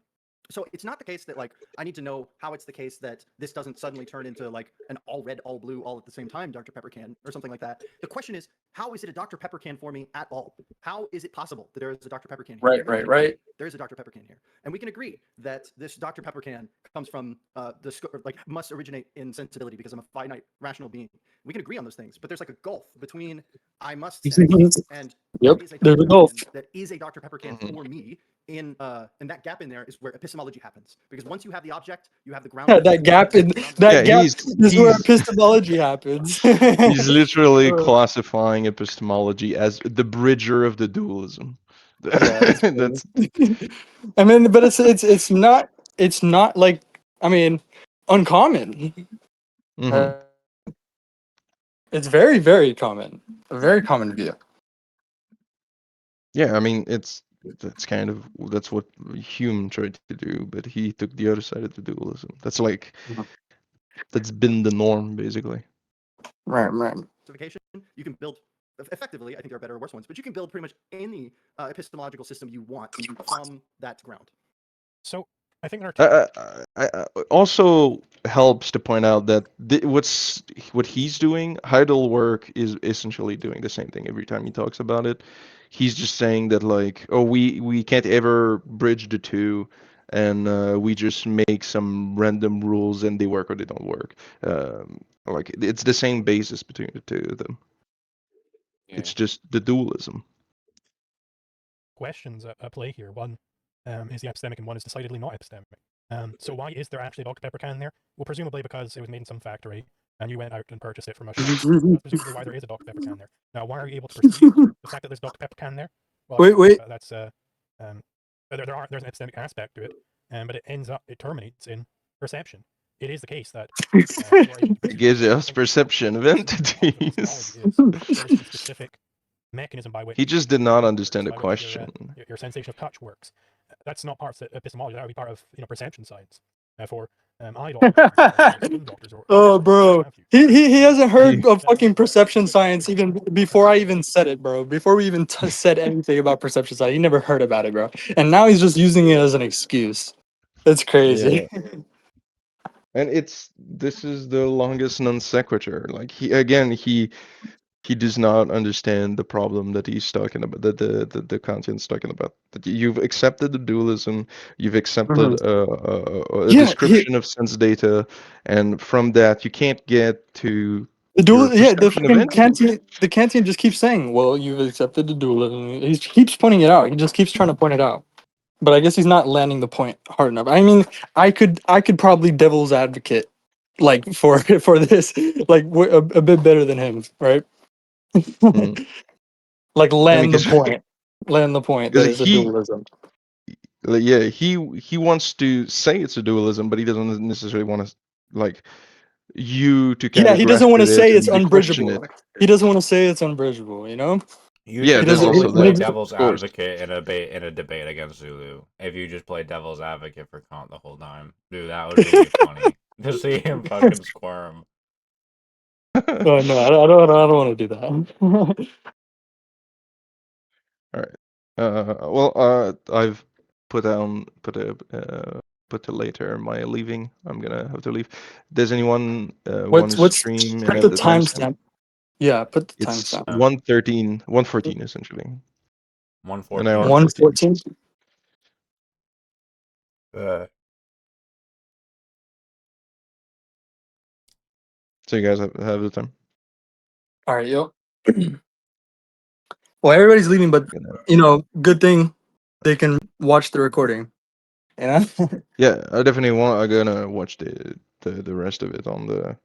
so it's not the case that like I need to know how it's the case that this doesn't suddenly turn into like an all red, all blue, all at the same time Dr. Pepper can or something like that. The question is, how is it a Dr. Pepper can for me at all? How is it possible that there is a Dr. Pepper can here? Right. There is a Dr. Pepper can here, and we can agree that this Dr. Pepper can comes from must originate in sensibility because I'm a finite rational being. We can agree on those things, but there's like a gulf between I must sense and Yep, there is a there's Dr. a gulf. Pepper can that is a Dr. Pepper can for me. And that gap in there is where epistemology happens, because once you have the object, you have the ground. Yeah, that gap in Yeah, that gap he's- is where he's- epistemology happens. He's literally classifying epistemology as the bridger of the dualism. Yeah, That's I mean, but it's not like, I mean, uncommon. mhm. It's very, very common. A very common view. Yeah, I mean that's what Hume tried to do, but he took the other side of the dualism. That's been the norm basically. Right. You can build effectively. I think there are better or worse ones, but you can build pretty much any epistemological system you want from that ground. So I think there are I also helps to point out that what he's doing, Heidelberg is essentially doing the same thing every time he talks about it. He's just saying that like, oh, we can't ever bridge the two, and we just make some random rules and they work or they don't work. Like it's the same basis between the two of them. It's just the dualism. questions at play here. One is the epistemic, and one is decidedly not epistemic. So why is there actually a Dr. Pepper can there? Well, presumably because it was made in some factory, and you went out and purchased it from a shop. That's presumably why there is a Dr. Pepper can there. Now, why are you able to perceive the fact that there's Dr. Pepper can there? Well, Wait. That's there's an epistemic aspect to it, but it terminates in perception. It is the case that you are able to It perceive gives us the perception of epistemology entities. is there's a specific mechanism by which He just did not understand the by which question. your sensation of touch works. That's not part of epistemology. That would be part of perception science. For eye doctors, skin doctors, or Oh, bro. He hasn't heard of fucking perception That's science even before I even said it, bro. Before we even said anything about perception science, he never heard about it, bro. And now he's just using it as an excuse. That's crazy. And this is the longest non sequitur. Like he does not understand the problem that he's talking about, that the Kantian's talking about. That you've accepted the dualism, you've accepted a Yeah, description of sense data, and from that you can't get to The your dual, yeah, the perception of fucking entities. Kantian just keeps saying, "Well, you've accepted the dualism." He keeps pointing it out. He just keeps trying to point it out. But I guess he's not landing the point hard enough. I mean, I could probably devil's advocate, like for this, like a bit better than him, right? Mm. Like I mean, land the point that because it's a dualism. he wants to say it's a dualism, but he doesn't necessarily want to like you to Yeah, he doesn't categorize want to it say it's and re-question unbridgeable. it. He doesn't want to say it's unbridgeable, you know? You Yeah, should there's totally also play that, devil's of course. advocate in a debate against Zulu. If you just play devil's advocate for Kant the whole time, dude, that would be funny to see him fucking squirm. Oh no, I don't want to do that. All right. Well, I've put to later my leaving. I'm gonna have to leave. Does anyone want to What's stream and put at the the timestamp? timestamp? Yeah, put the It's timestamp. 1:14 essentially. An hour 114. and 14. 114. So you guys have the time. All right, yo. Well, everybody's leaving, but good thing they can watch the recording. You know? Yeah, I definitely I'm gonna watch the rest of it on the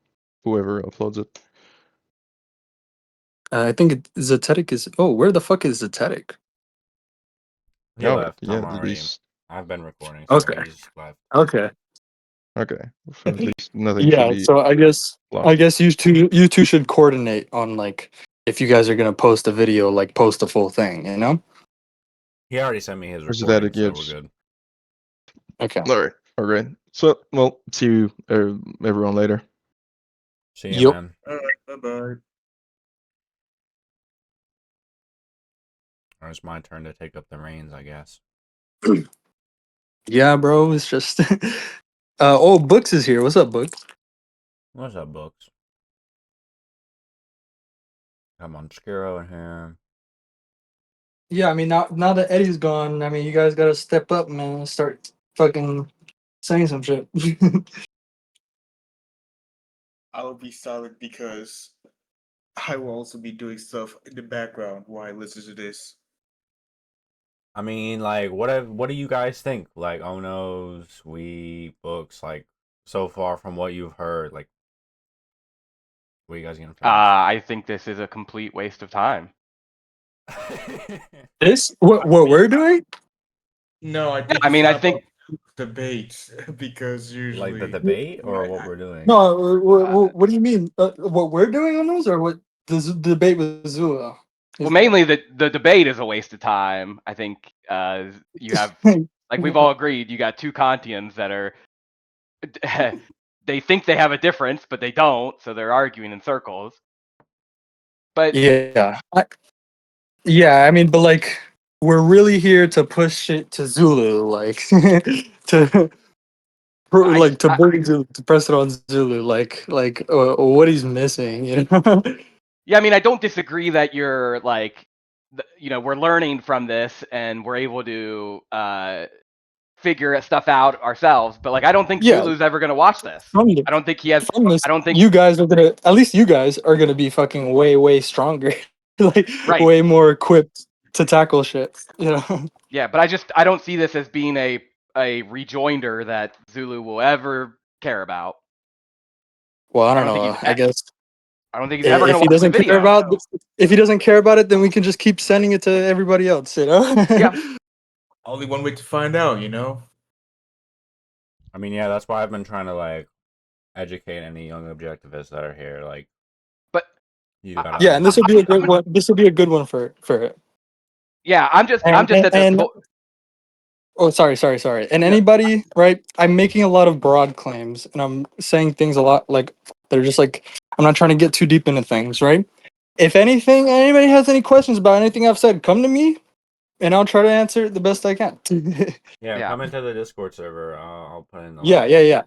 whoever uploads it. I think Zetetic is. Oh, where the fuck is Zetetic? He Oh, left. yeah, I'm at already. least I've been recording, so Okay. he's left. Okay. okay. So at least nothing should Yeah. be So I guess lost. you two should coordinate on like if you guys are gonna post a video, like post the full thing. You know? He already sent me his Or is that recording, it? so Yeah, we're just good. Okay. all right. So, well, see you everyone later. See you, Yep. man. Bye bye. Or it's my turn to take up the reins, I guess. Yeah, bro. It's just. Oh, Books is here. What's up, Books? What's up, books? Come on, Skiro in here. Yeah, I mean now that Eddie's gone, I mean you guys gotta step up, man, and start fucking saying some shit. I will be silent because I will also be doing stuff in the background while I listen to this. I mean, like, what do you guys think? Like, Ono's, books, like, so far from what you've heard, like, what are you guys gonna think? I think this is a complete waste of time. This what we're doing? No, I Yeah, think I mean, I it's think debates because usually Like the debate or what we're doing? No, what do you mean? What we're doing on those, or what the debate with Zula? well, mainly the debate is a waste of time. I think you have, like we've all agreed, you got two Kantians that are they think they have a difference, but they don't, so they're arguing in circles. But yeah, I mean, but like we're really here to push it to Zulu, like to bring Zulu, to press it on Zulu, like what he's missing, you know? yeah, I mean, I don't disagree that you're like, we're learning from this and we're able to figure stuff out ourselves. But like, I don't think Yeah, Zulu's ever gonna watch this. from I don't think he has. from this, I don't think you guys are gonna, at least you guys are gonna be fucking way stronger, like right. way more equipped to tackle shit, you know? Yeah, but I don't see this as being a rejoinder that Zulu will ever care about. Well, I I don't don't think know. he's. I guess I don't think he's ever if gonna he watch the doesn't care video. about if he doesn't care about it, then we can just keep sending it to everybody else, you know? Yeah. only one way to find out, you know? I mean, yeah, that's why I've been trying to, like, educate any young objectivists that are here. Like, But you gotta Yeah, and this would be a understand. good one. This would be a good one for it. yeah, I'm just And at this point. oh, sorry. And anybody, right? I'm making a lot of broad claims, and I'm saying things a lot like they're just like I'm not trying to get too deep into things, right? If anything, anybody has any questions about anything I've said, come to me, and I'll try to answer it the best I can. Yeah, Yeah. come into the Discord server. I'll put in the Yeah. link.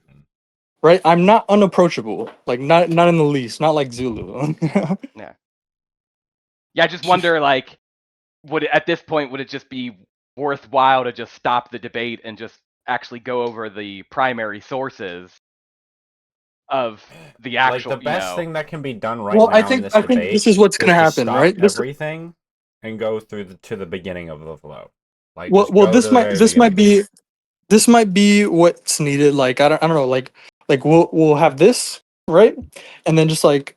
Right? I'm not unapproachable, like not in the least, not like Zulu. Yeah. Yeah, I just wonder, like, at this point would it just be worthwhile to just stop the debate and just actually go over the primary sources of the Like, actual, the best thing that can be done right Well, I now in think this debate this is what's is gonna to happen, stop right? everything and go through to the beginning of the flow. Like, Well, just go to this the very beginning. this might be what's needed. Like I don't know. Like we'll have this, right, and then just like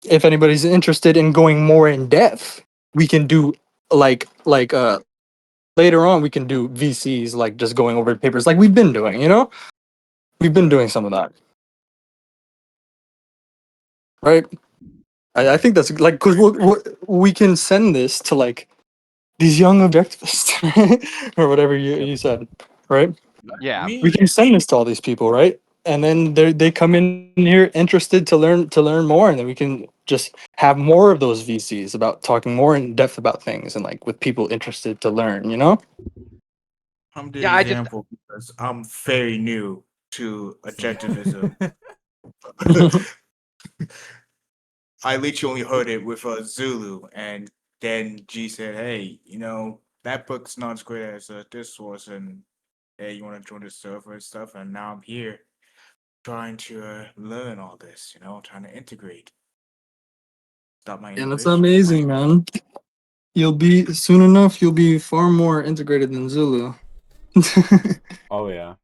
if anybody's interested in going more in depth, we can do like later on we can do VCs, like just going over papers like we've been doing. You know, we've been doing some of that. right? I think that's like because we can send this to like these young objectivists or whatever you said, right? Yeah. We can send this to all these people, right? And then they come in here interested to learn more, and then we can just have more of those VCs about talking more in depth about things and like with people interested to learn, you know? I'm the Yeah, I just example because I'm very new to objectivism. I literally only heard it with Zulu, and then G said, "Hey, that book's not as great as this was, and hey, you want to join the server and stuff?" And now I'm here trying to learn all this, trying to integrate. Stop my And it's inhibition. amazing, man. You'll be soon enough. You'll be far more integrated than Zulu. Oh yeah.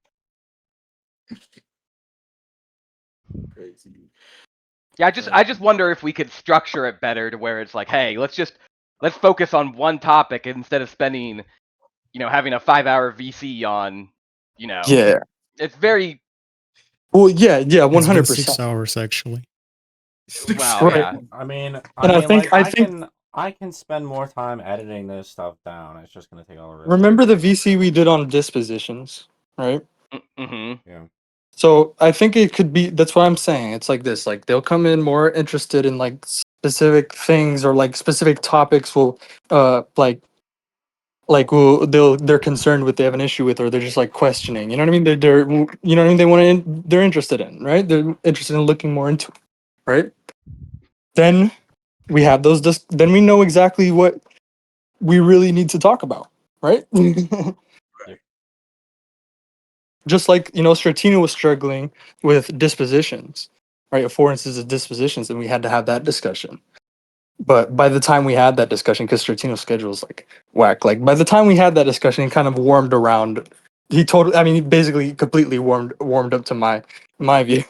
Crazy. Yeah, I just wonder if we could structure it better to where it's like, hey, let's focus on one topic instead of spending, having a 5-hour VC on, Yeah. it's very Well, yeah, It's been 100%. 6 hours actually. wow, Right. yeah. I mean, And I think I can spend more time editing this stuff down. It's just gonna take all the rest. remember the VC we did on dispositions, right? Mm-hmm. Yeah. So I think it could be. That's what I'm saying. It's like this. Like they'll come in more interested in like specific things or like specific topics. Will they're concerned with, they have an issue with, or they're just like questioning. You know what I mean? They're you know what I mean. They're interested in, right? They're interested in looking more into it, right? Then we have those. Then we know exactly what we really need to talk about, right? Yep. Just like Stratino was struggling with dispositions, right? Affordances of dispositions, and we had to have that discussion. But by the time we had that discussion, because Stratino's schedule is like whack, like by the time we had that discussion, he kind of warmed around. He basically completely warmed up to my view.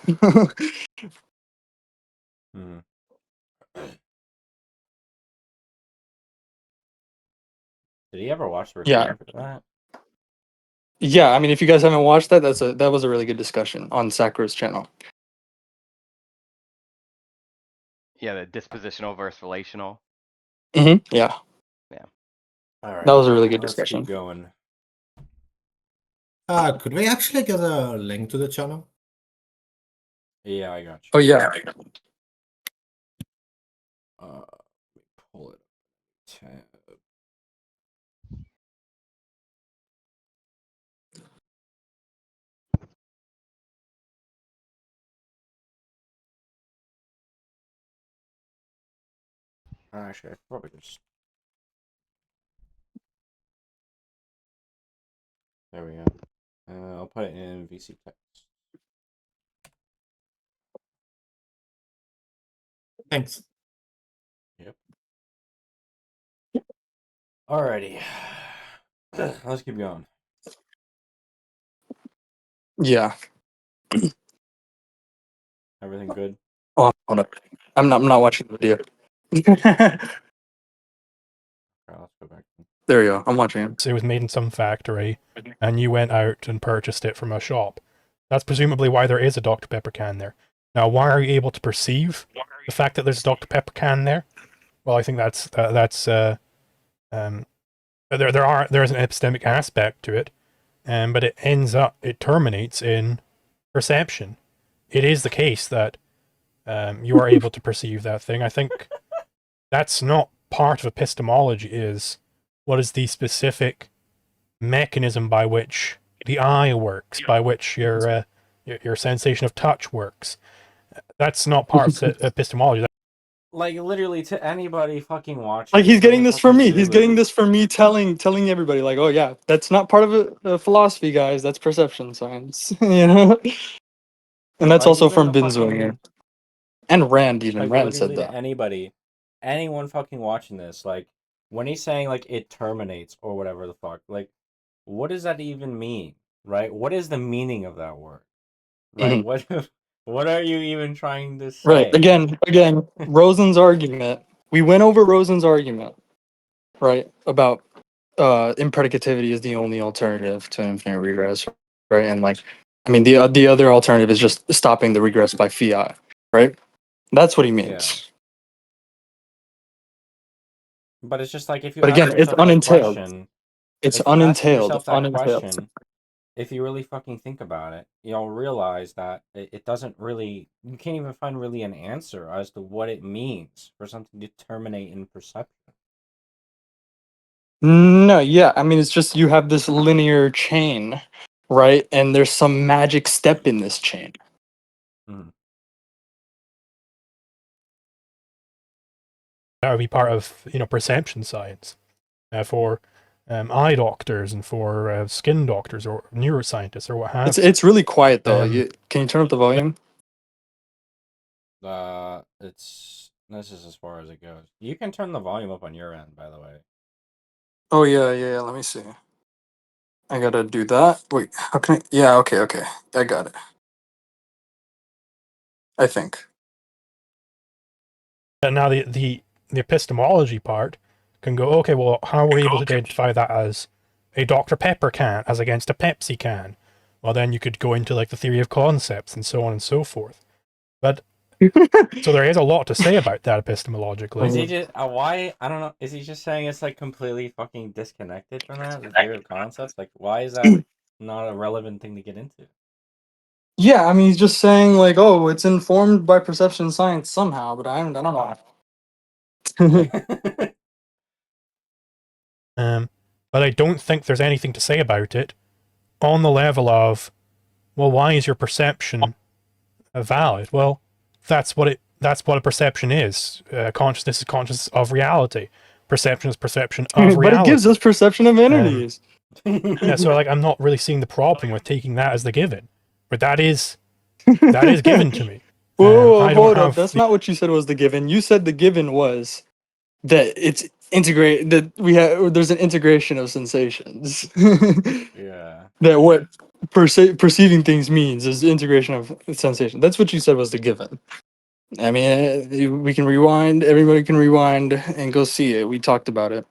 Mhm. Did he ever watch the Yeah. recording for that? Yeah, I mean, if you guys haven't watched that, that was a really good discussion on Sakura's channel. Yeah, the dispositional versus relational. Yeah, All right. that was a really good Let's discussion. keep going. Could we actually get a link to the channel? Yeah, I got you. Oh yeah. Let me pull it. Tab. Actually, I probably just. There we go. I'll put it in VC text. Thanks. Yep. Alrighty. Let's keep going. Yeah. Everything good? Oh, hold up. I'm not watching the video. Alright, let's go back. There you go. I'm watching it. It was made in some factory, and you went out and purchased it from a shop. That's presumably why there is a Dr. Pepper can there. Now, why are you able to perceive the fact that there's a Dr. Pepper can there? Well, I think there's an epistemic aspect to it, but it terminates in perception. It is the case that you are able to perceive that thing. I think that's not part of epistemology. Is what is the specific mechanism by which the eye works, by which your sensation of touch works. That's not part of epistemology. Like literally to anybody fucking watching. Like he's getting any this from fucking me. He's getting Zulu. this from me telling everybody like, oh yeah, that's not part of a philosophy, guys. That's perception science. And that's Like, also even from the Binzwanger. fucking- And Rand even. Like Rand said literally to that. anybody, anyone fucking watching this, like when he's saying like it terminates or whatever the fuck, like what does that even mean, right? What is the meaning of that word, right? Mhm. What are you even trying to say? Right. Again, Rosen's argument. We went over Rosen's argument, right? About impredicativity is the only alternative to infinite regress, right? And like, I mean, the other alternative is just stopping the regress by fiat, right? That's what he Yeah. means. But it's just like if you But ask again, it's yourself that unentailed. question, It's if you ask unentailed. yourself It's that unentailed. question, if you really fucking think about it, you'll realize that it doesn't really, you can't even find really an answer as to what it means for something to terminate in perception. No, yeah, I mean, it's just you have this linear chain, right? And there's some magic step in this chain. Mhm. That would be part of perception science for eye doctors and for skin doctors or neuroscientists or what have you. It's really quiet though. Um, Can you turn up the volume? This is as far as it goes. You can turn the volume up on your end, by the way. Oh yeah. Let me see. I gotta do that. Wait, how can I? Yeah, okay. I got it. I think. And now the epistemology part can go, okay, well, how are we able to identify that as a Dr. Pepper can as against a Pepsi can? Well, then you could go into like the theory of concepts and so on and so forth. But so there is a lot to say about that epistemologically. Is he just why? I don't know. Is he just saying it's like completely fucking disconnected from that, the theory of concepts? Like, why is that not a relevant thing to get into? Yeah, I mean, he's just saying like, oh, it's informed by perception science somehow, but I don't know. But I don't think there's anything to say about it on the level of, well, why is your perception valid? Well, that's what a perception is. Consciousness is consciousness of reality. Perception is perception of reality. But it gives us perception of entities. Yeah, so like I'm not really seeing the problem with taking that as the given, but that is given to me. Whoa, I don't hold up. have That's the- not what you said was the given. You said the given was that it's integrate that there's an integration of sensations. Yeah. That what perceiving things means is the integration of sensation. That's what you said was the given. I mean, we can rewind. Everybody can rewind and go see it. We talked about it.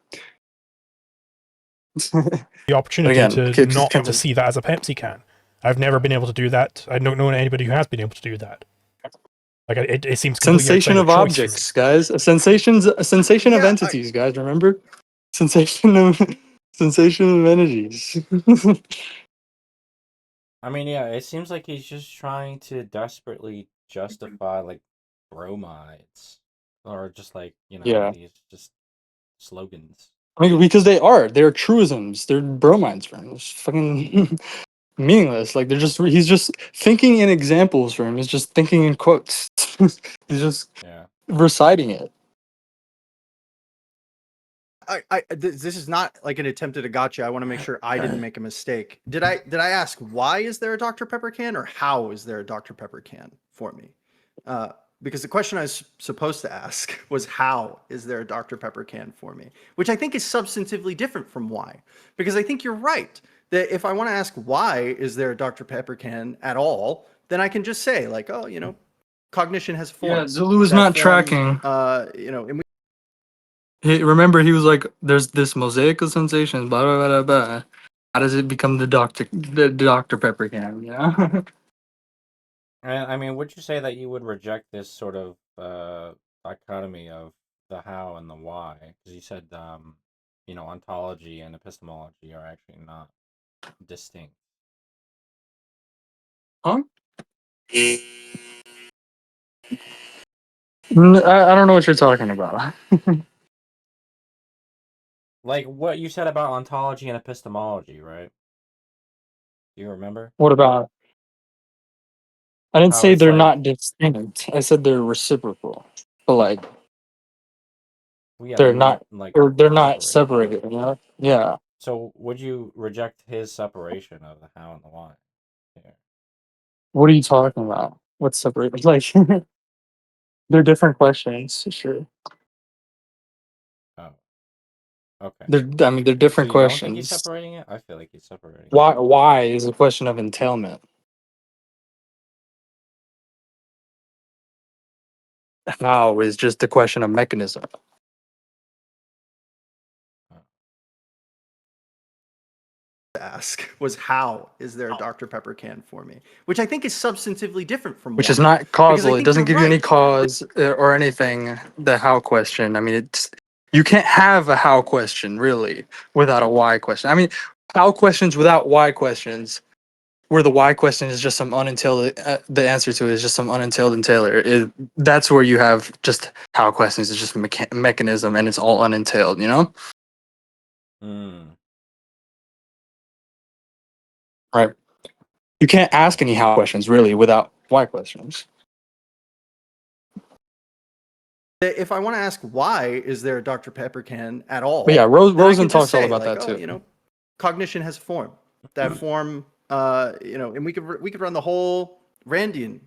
the opportunity Again, to kids not can to see that as a Pepsi can. I've never been able to do that. I don't know anybody who has been able to do that. Like it seems completely Sensation outside of choice for me. objects, guys. A sensation of Yeah, entities, guys. Remember? Sensation of entities. I mean, yeah, it seems like he's just trying to desperately justify like bromides, or just like Yeah. these just slogans. I mean, because they're truisms. They're bromides, friend. It's fucking meaningless. Like he's just thinking in examples for him. He's just thinking in quotes. He's just reciting it. This is not like an attempt at a gotcha. I want to make sure I didn't make a mistake. Did I ask why is there a Dr. Pepper can, or how is there a Dr. Pepper can for me? Because the question I was supposed to ask was how is there a Dr. Pepper can for me, which I think is substantively different from why. Because I think you're right that if I want to ask why is there a Dr. Pepper can at all, then I can just say like, oh, cognition has form. Yeah, Zulu is That not form, tracking. and Remember, he was like, "There's this mosaic of sensations." Blah blah blah blah. How does it become the Dr. Pepper can? Yeah. And I mean, would you say that you would reject this sort of dichotomy of the how and the why? Because you said, ontology and epistemology are actually not distinct. Huh? I don't know what you're talking about. Like what you said about ontology and epistemology, right? Do you remember? What about? I didn't How say it's they're like, not distinct. I said they're reciprocal. But like, yeah, they're you meant not, like or they're not separated. separated. You know? Yeah. So would you reject his separation of the how and the why? Yeah. What are you talking about? What's separated? Like, they're different questions. Sure. Oh, okay. I mean, they're So different you don't think he's questions. separating it? I feel like he's separating it. Why is a question of entailment. How is just a question of mechanism. ask was how is there a Dr. Pepper can for me, which I think is substantively different from Which why. is not Because I causal. It think doesn't you're give you any right. cause or anything. The how question. I mean, it's you can't have a how question really without a why question. I mean, how questions without why questions, where the why question is just some unentailed. The answer to it is just some unentailed entailer. That's where you have just how questions. It's just a mechanism, and it's all unentailed. You know. Right. You can't ask any how questions really without why questions. If I want to ask why is there a Dr. Pepper can at all, But yeah, then I Rosen could just talks all say, about like, that oh, too. cognition has a form. That form, and we could run the whole Randian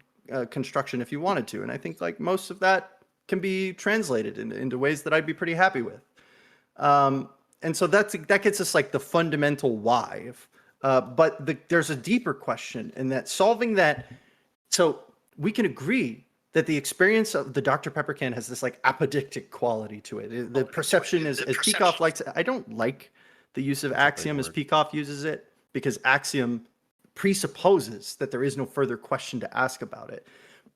construction if you wanted to, and I think like most of that can be translated into ways that I'd be pretty happy with. And so that gets us like the fundamental why. But there's a deeper question in that solving that. So we can agree that the experience of the Dr. Pepper can has this like apodictic quality to it. The perception is, as Peikoff likes, I don't like the use of axiom as Peikoff uses it, because axiom presupposes that there is no further question to ask about it.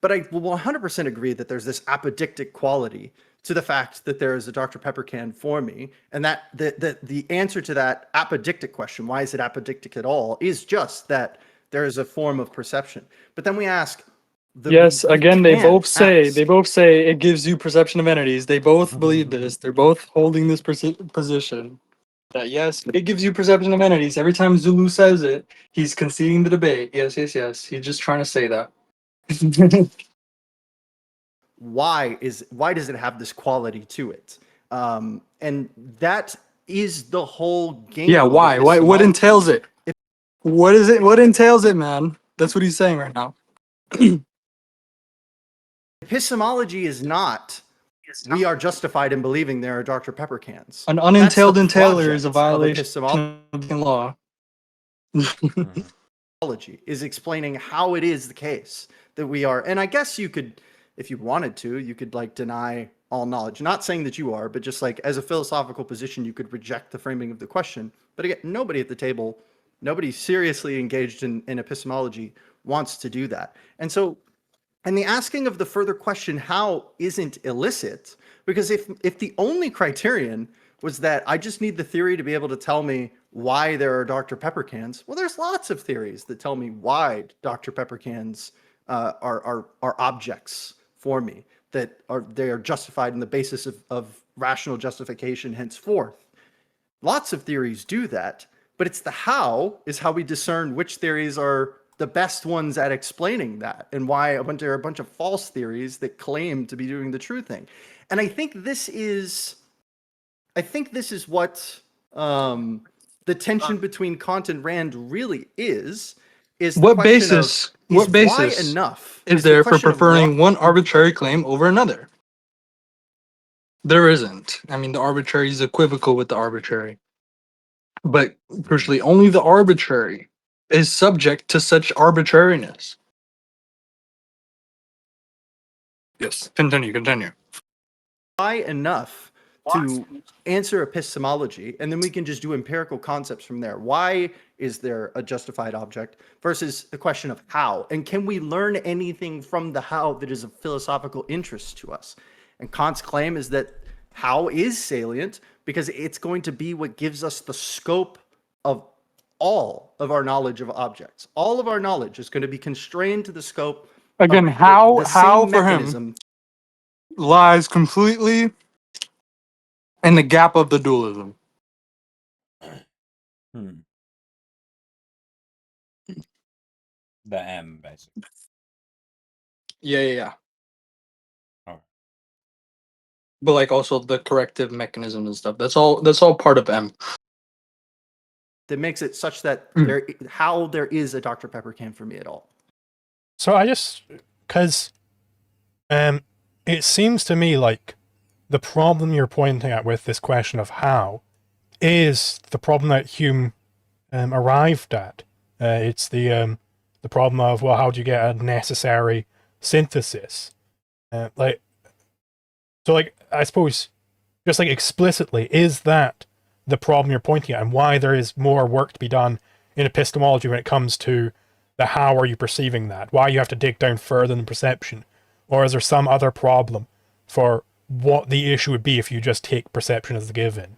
But I will 100% agree that there's this apodictic quality to the fact that there is a Dr. Pepper can for me, and that the answer to that apodictic question, why is it apodictic at all, is just that there is a form of perception. But then we ask, Yes, again, they both say ask. it gives you perception of entities. They both believe this. They're both holding this position that yes, it gives you perception of entities. Every time Zulu says it, he's conceding the debate. Yes, yes, yes. He's just trying to say that. Why does it have this quality to it? And that is the whole game. Yeah, why? Why? What entails it? What is it? What entails it, man? That's what he's saying right now. Epistemology is not, we are justified in believing there are Dr. Pepper cans. An unentailed That's the entailer is a project of violation of the law. Epistemology is explaining how it is the case that we are, and I guess you could, if you wanted to, you could like deny all knowledge. Not saying that you are, but just like as a philosophical position, you could reject the framing of the question. But again, nobody at the table, nobody seriously engaged in epistemology wants to do that. And so, and the asking of the further question, how, isn't illicit, because if the only criterion was that I just need the theory to be able to tell me why there are Dr. Pepper cans, well, there's lots of theories that tell me why Dr. Pepper cans are objects for me, that they are justified in the basis of rational justification henceforth. Lots of theories do that, but it's the how is how we discern which theories are the best ones at explaining that, and why there are a bunch of false theories that claim to be doing the true thing. And I think this is what the tension between Kant and Rand really is the What question basis? of, What why basis enough is the there for question of preferring why- one arbitrary claim over another? There isn't. I mean, the arbitrary is equivocal with the arbitrary, but crucially, only the arbitrary is subject to such arbitrariness. Yes, continue. why enough to answer epistemology, and then we can just do empirical concepts from there. Why is there a justified object versus the question of how? And can we learn anything from the how that is of philosophical interest to us? And Kant's claim is that how is salient because it's going to be what gives us the scope of all of our knowledge of objects. All of our knowledge is going to be constrained to the scope Again, of how the same for mechanism. him lies completely in the gap of the dualism. The M, basically. Yeah. Oh. But like also the corrective mechanism and stuff. That's all part of M. That makes it such that Mm. there is a Dr. Pepper can for me at all. So I just, because it seems to me like the problem you're pointing at with this question of how is the problem that Hume arrived at. It's the problem of, well, how do you get a necessary synthesis? I suppose, just like explicitly, is that the problem you're pointing at, and why there is more work to be done in epistemology when it comes to the how are you perceiving that, why you have to dig down further than perception, or is there some other problem for what the issue would be if you just take perception as the given?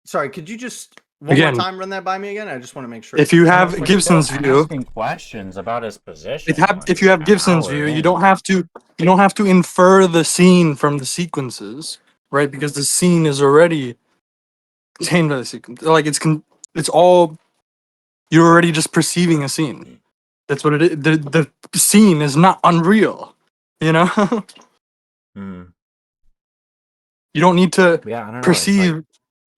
Sorry, could you just one Again, more time run that by me again? I just want to make sure. if you No, have we're Gibson's still view, asking questions about his position. if you have Gibson's view, you don't have to infer the scene from the sequences, right? Because the scene is already contained by the sequence. Like it's all you're already just perceiving a scene. That's what it is. The scene is not unreal, you know. Mm. You don't need to Yeah, I don't know. perceive.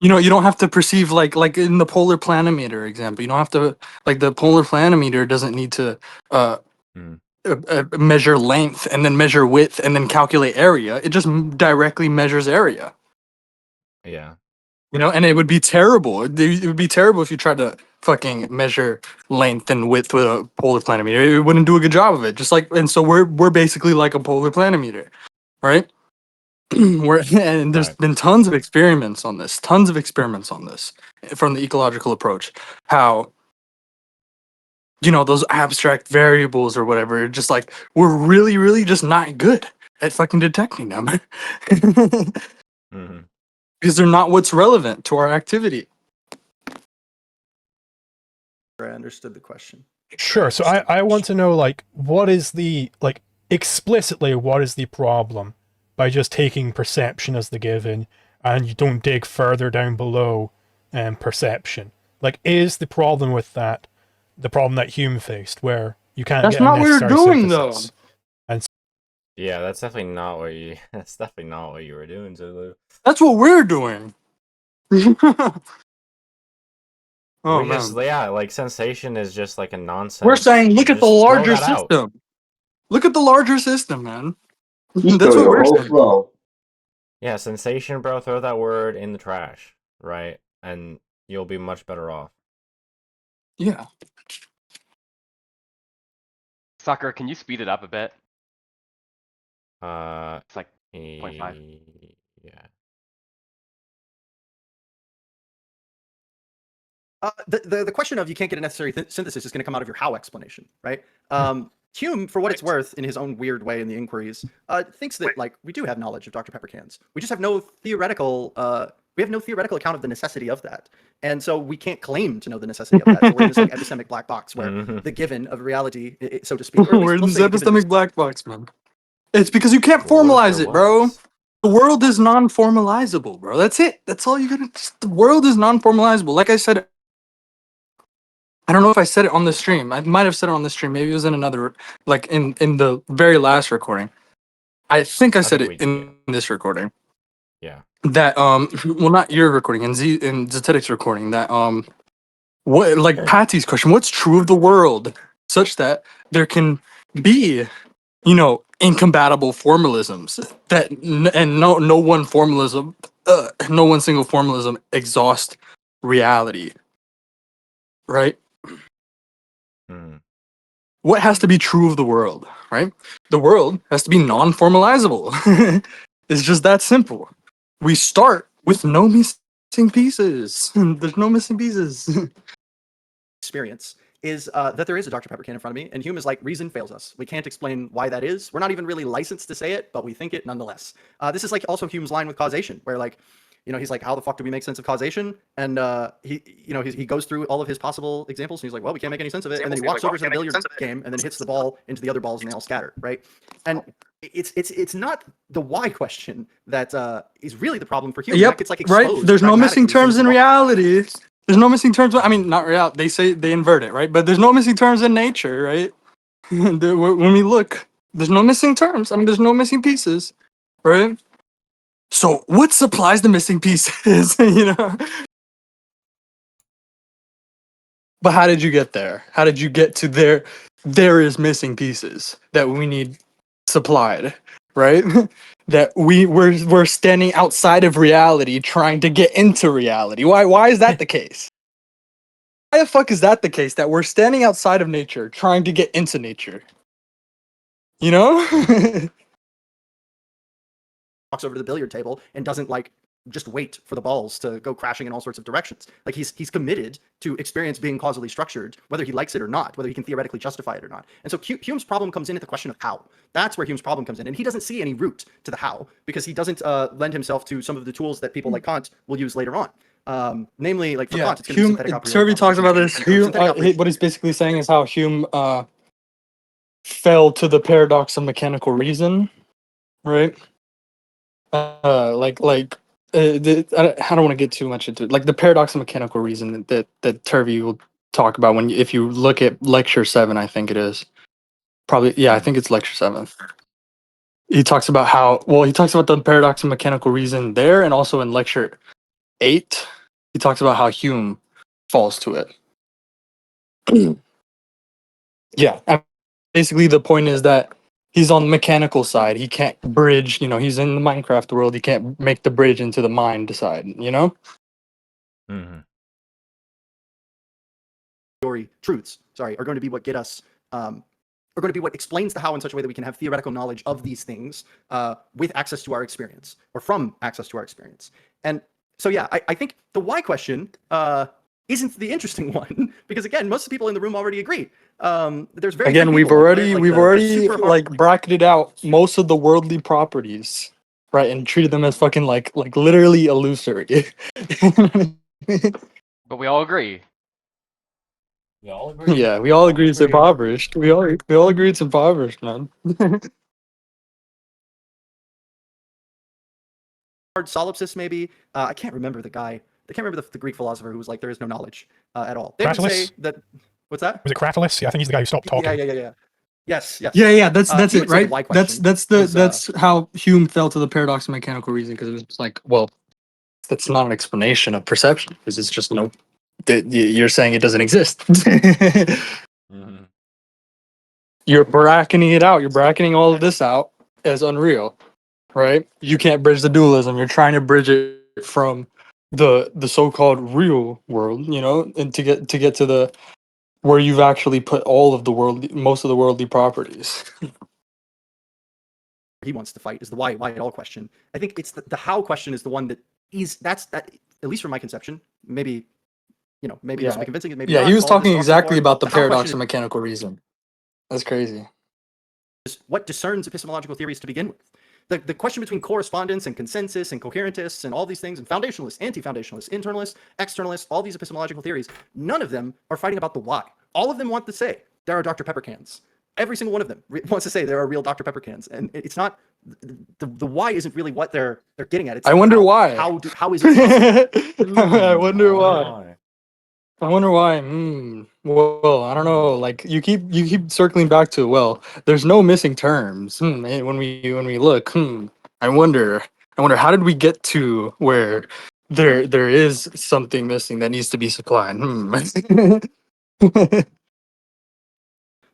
You don't have to perceive like in the polar planimeter example. You don't have to like the polar planimeter doesn't need to Mm. measure length and then measure width and then calculate area. It just directly measures area. Yeah. And it would be terrible. It would be terrible if you tried to fucking measure length and width with a polar planimeter. It wouldn't do a good job of it. And so we're basically like a polar planimeter, right? And there's been tons of experiments on this from the ecological approach. How those abstract variables or whatever, just like we're really, really just not good at fucking detecting them. Mm-hmm. Because they're not what's relevant to our activity. I understood the question. Sure. So I want to know, like, what is the, like, explicitly, what is the problem by just taking perception as the given and you don't dig further down below perception? Like, is the problem with that the problem that Hume faced, where you can't That's get a not what you're necessary doing, synthesis? Yeah, that's definitely not what you. That's definitely not what you were doing, Zulu. That's what we're doing. Oh, we just, man. yeah, like sensation is just like a nonsense. We're saying, look at the Just throw larger that out. system. Look at the larger system, man. Just That's go what your we're whole saying. flow. Yeah, sensation, bro. Throw that word in the trash, right? And you'll be much better off. Yeah. Sucker, can you speed it up a bit? It's It's like 0.5. Yeah. The question of you can't get a necessary synthesis is going to come out of your how explanation, right? Hume, for what it's worth, in his own weird way in the inquiries, thinks that like we do have knowledge of Dr. Pepper cans. We just have no theoretical account of the necessity of that, and so we can't claim to know the necessity of that. So we're in this like epistemic black box where the given of reality, so to speak, or at least We're in we'll this say the given epistemic black box, man. It's because you can't formalize it, bro. The world is non-formalizable, bro. That's it. That's all you gotta. The world is non-formalizable. Like I said, I don't know if I said it on the stream. I might have said it on the stream. Maybe it was in another, like in the very last recording. I think I said it in this recording. Yeah. That well, not your recording, in Zetetic's recording. That what, like Patsy's question, what's true of the world, such that there can be, incompatible formalisms that and no one formalism, no one single formalism exhaust reality, right? What has to be true of the world, right? The world has to be non-formalizable. It's just that simple. We start with no missing pieces. There's no missing pieces. experience is that there is a Dr. Pepper can in front of me, and Hume is like, reason fails us. We can't explain why that is. We're not even really licensed to say it, but we think it nonetheless. This is like also Hume's line with causation, where like, he's like, how the fuck do we make sense of causation? And he goes through all of his possible examples, and he's like, well, we can't make any sense of it. And then he walks over to the billiard game and then hits the ball into the other balls, and they all scatter, right? And it's not the why question that is really the problem for Hume. Yep, That gets like right. exposed There's no missing pragmatically terms in reality. There's no missing terms. I mean, not real. They say they invert it, right? But there's no missing terms in nature, right? When we look, there's no missing terms. I mean, there's no missing pieces, right? So what supplies the missing pieces? But how did you get there? How did you get to there? There is missing pieces that we need supplied, right? That we're standing outside of reality, trying to get into reality. Why is that the case? Why the fuck is that the case? That we're standing outside of nature, trying to get into nature. Walks over to the billiard table and doesn't like just wait for the balls to go crashing in all sorts of directions. Like he's committed to experience being causally structured, whether he likes it or not, whether he can theoretically justify it or not. And so Hume's problem comes in at the question of how. That's where Hume's problem comes in. And he doesn't see any route to the how because he doesn't lend himself to some of the tools that people like Kant will use later on. Namely, like for Kant, it's going to be synthetic operation. Turvey talks about this. Hume, what he's basically saying is how Hume fell to the paradox of mechanical reason, right? I don't want to get too much into it. Like the paradox of mechanical reason that Turvey will talk about if you look at lecture 7, I think it is. Probably, yeah, I think it's lecture 7. He talks about he talks about the paradox of mechanical reason there, and also in lecture 8, he talks about how Hume falls to it. Yeah, basically the point is that he's on the mechanical side. He can't bridge, he's in the Minecraft world. He can't make the bridge into the mind side, Mm-hmm. Truths, are going to be what get us, are going to be what explains the how in such a way that we can have theoretical knowledge of these things with access to our experience or from access to our experience. And so, yeah, I think the why question isn't the interesting one because, again, most of the people in the room already agree. There's very again we've people, already super hard- like bracketed out most of the worldly properties, right, and treated them as fucking like literally illusory. But we all agree. We all agree. Yeah, we all agree it's impoverished. We all agree it's impoverished, man. solipsis, maybe. I can't remember the guy. I can't remember the Greek philosopher who was like, there is no knowledge at all. They would say Cratylus? that. What's that? Was it Cratylus? Yeah, I think he's the guy who stopped talking. Yeah. Yes. Yeah, that's He it, would say the right? why That's question that's how Hume fell to the paradox of mechanical reason, because it was just like, well, that's not an explanation of perception, because it's just you're saying it doesn't exist. Mm-hmm. You're bracketing it out. You're bracketing all of this out as unreal, right? You can't bridge the dualism. You're trying to bridge it from the so-called real world, and to get to the where you've actually put all of most of the worldly properties. he wants to fight is the why at all question. I think it's the how question is the one that at least from my conception. Maybe this will be convincing. Maybe yeah, not. he was All of this talking talk so exactly far, about the the how paradox question of mechanical reason. That's crazy. is what discerns epistemological theories to begin with. The question between correspondence and consensus and coherentists and all these things, and foundationalists, anti-foundationalists, internalists, externalists, all these epistemological theories, none of them are fighting about the why. All of them want to say there are Dr. Pepper cans. Every single one of them wants to say there are real Dr. Pepper cans, and it's not the why isn't really what they're getting at. It's I wonder why. How is it possible? I wonder why. I wonder why. Well, I don't know. Like you keep circling back to, well, there's no missing terms. When we look, I wonder how did we get to where there is something missing that needs to be supplied.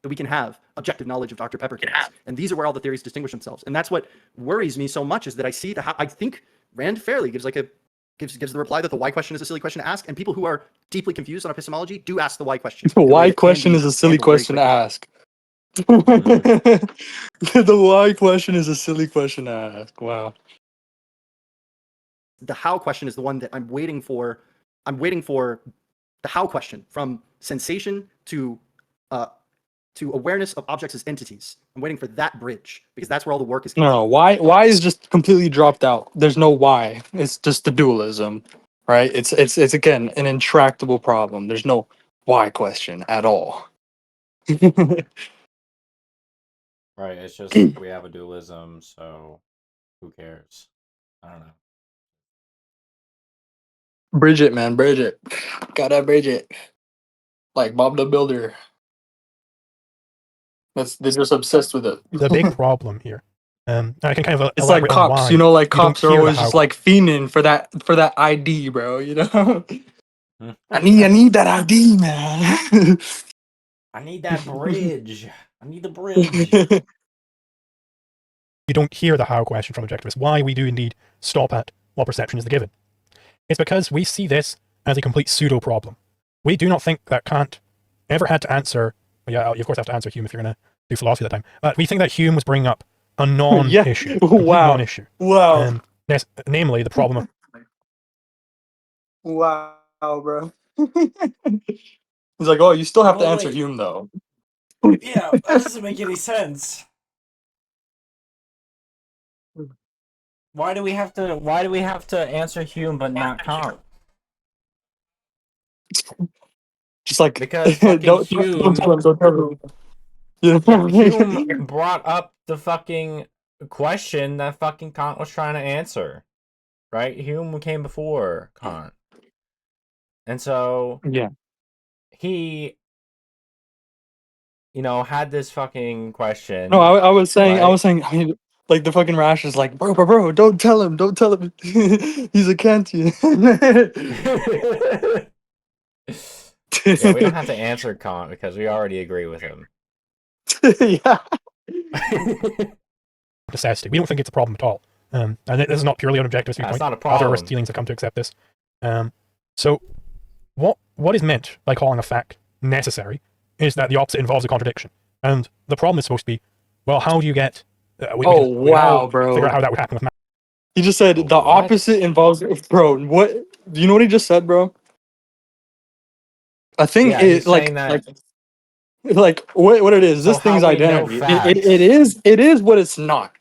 That we can have objective knowledge of Dr. Pepper cans. And these are where all the theories distinguish themselves. And that's what worries me so much is that I see I think Rand fairly gives the reply that the why question is a silly question to ask. And people who are deeply confused on epistemology do ask the why question. The why question is a silly question to ask. The why question is a silly question to ask. Wow. The how question is the one that I'm waiting for. I'm waiting for the how question from sensation to awareness of objects as entities. I'm waiting for that bridge because that's where all the work is. No, why is just completely dropped out. There's no why. It's just the dualism, right? It's again an intractable problem. There's no why question at all. Right, it's just we have a dualism, so who cares? I don't know. Bridge it, man, bridge it. Gotta bridge it. Like Bob the Builder. They're just obsessed with it. The big problem here, I can kind of It's like elaborate on cops, why like you don't cops are hear the always how. just like fiending for that ID, bro. I need that ID, man. I need that bridge. I need the bridge. You don't hear the how question from objectivists. Why we do indeed stop at what perception is the given. It's because we see this as a complete pseudo problem. We do not think that Kant ever had to answer. Well, yeah, you of course have to answer Hume if you're going to do philosophy at that time. But we think that Hume was bringing up a non-issue, complete Wow. non-issue. Wow. Namely, the problem of Wow, bro. He's like, oh, you still have to Well, answer wait. Hume though. Yeah, that doesn't make any sense. Why do we have to answer Hume but not Kant? Just like Because fucking don't Hume, tell him, don't tell him. You yeah, know? Hume brought up the fucking question that fucking Kant was trying to answer. Right? Hume came before Kant. And so Yeah. he, had this fucking question. No, I was saying, right? I mean, like the fucking rash is like, bro, don't tell him. He's a Kantian. Yeah, we don't have to answer Kant because we already agree with him. Yeah. Necessity. We don't think it's a problem at all. And this is not purely an objective viewpoint. That's not a Other problem. Aristotelians have come to accept this. So, what is meant by calling a fact necessary is that the opposite involves a contradiction. And the problem is supposed to be, well, how do you get... we Wow, bro. figure out how that would happen with math. He just said the What? opposite involves, bro. What? Do you know what he just said, bro? I think Yeah, it he's saying that. like what it is. So This thing's how we know identity. facts? It is what it's not.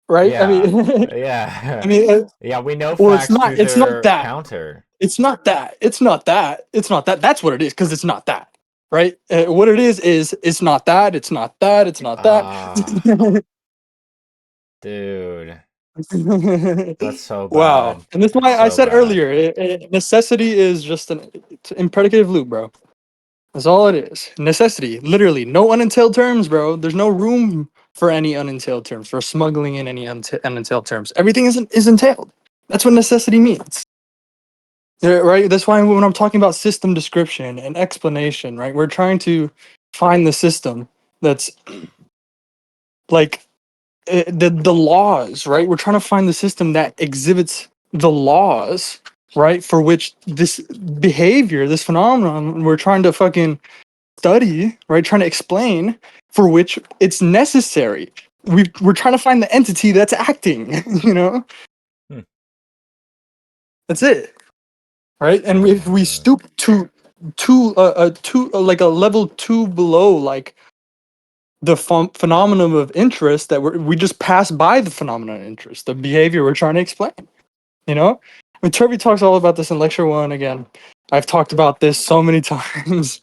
Right? Yeah. I mean, Yeah. I mean, Yeah, we know well, facts through it's not their that. counter. It's not that. It's not that. It's not that. That's what it is, because it's not that. Right? What it is it's not that. It's not that. It's not that. Dude. That's so Wow. bad. And this is why That's I so said bad. earlier, necessity is just an imperative loop, bro. That's all it is. Necessity. Literally. No unentailed terms, bro. There's no room for any unentailed terms, for smuggling in any unentailed terms. Everything is entailed. That's what necessity means. Yeah, right? That's why when I'm talking about system description and explanation, right? We're trying to find the system that's like the laws, right? We're trying to find the system that exhibits the laws, right? For which this behavior, this phenomenon, we're trying to fucking study, right? Trying to explain, for which it's necessary. We're trying to find the entity that's acting, you know? That's it. Right? And if we stoop to like a level 2 below, like the phenomenon of interest, that we just pass by the phenomenon of interest, the behavior we're trying to explain. You know? I mean, Turby talks all about this in lecture 1 again. I've talked about this so many times,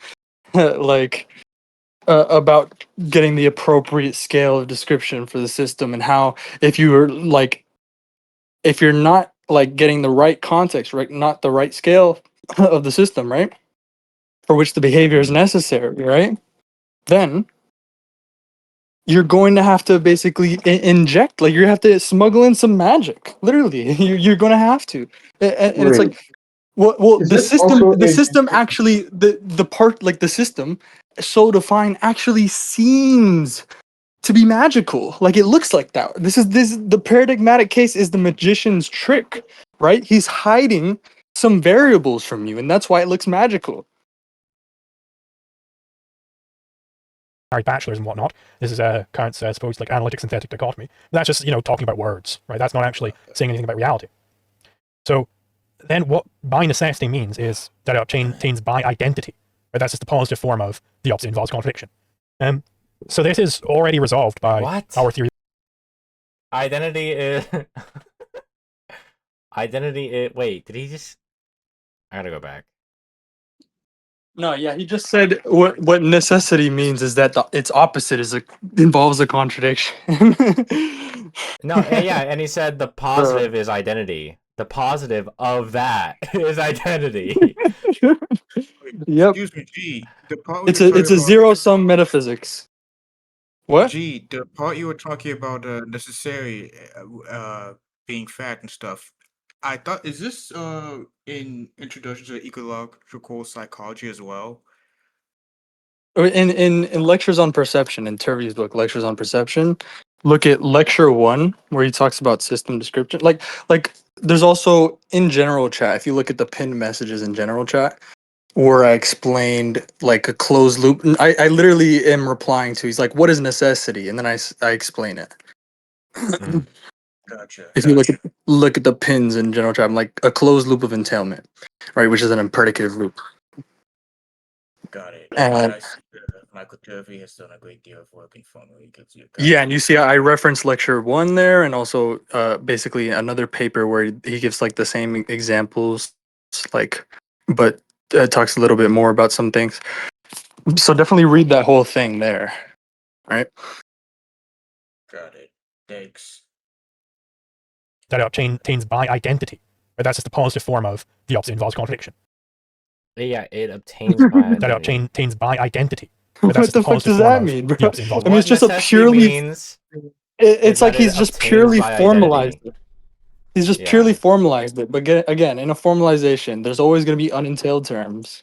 like about getting the appropriate scale of description for the system, and how if you're not like getting the right context, right, not the right scale of the system, right, for which the behavior is necessary, right, then you're going to have to basically inject, like you have to smuggle in some magic. Literally, you're going to have to, and it's like, well, Is the this also system actually, the part, like the system, so defined, actually seems to be magical. Like it looks like that. This the paradigmatic case is the magician's trick, right? He's hiding some variables from you, and that's why it looks magical. Bachelors and whatnot. This is Kant's supposed like analytic synthetic dichotomy. That's just talking about words, right? That's not actually saying anything about reality. So then, what by necessity means is that it obtains by identity. Right? That's just the positive form of the opposite involves contradiction. So this is already resolved by our theory. Identity is wait, did he just I gotta go back. No, yeah, he just said what necessity means is that its opposite involves a contradiction. No, yeah, and he said the positive is identity. The positive of that is identity. Yep. Excuse me, G. The part It's a zero sum metaphysics. What? G, the part you were talking about necessary being fact and stuff. I thought, is this in Introduction to Ecological Psychology as well? In Lectures on Perception, in Turvey's book, Lectures on Perception, look at lecture 1 where he talks about system description. Like there's also in general chat, if you look at the pinned messages in general chat, where I explained like a closed loop. I literally am replying to, he's like, what is necessity? And then I explain it. Gotcha. If you look at the pins in general trap, like a closed loop of entailment, right, which is an imperdicative loop. Got it. And And I see Michael Turvey has done a great deal of work in formally gives you. yeah, and you see, I referenced lecture 1 there, and also basically another paper where he gives like the same examples, like, but talks a little bit more about some things. So definitely read that whole thing there, right? Got it. Thanks. That obtains by identity. Right? That's just the positive form of the opposite involves contradiction. Yeah, it obtains by That identity. obtains by identity. What Right? That's just the the fuck positive does form that of mean, bro? the opposite involves I mean, it's What just a necessity purely. means It's is that like it he's just obtains purely by formalized identity. it. He's just purely Yeah. formalized it. But again, in a formalization, there's always going to be unentailed terms.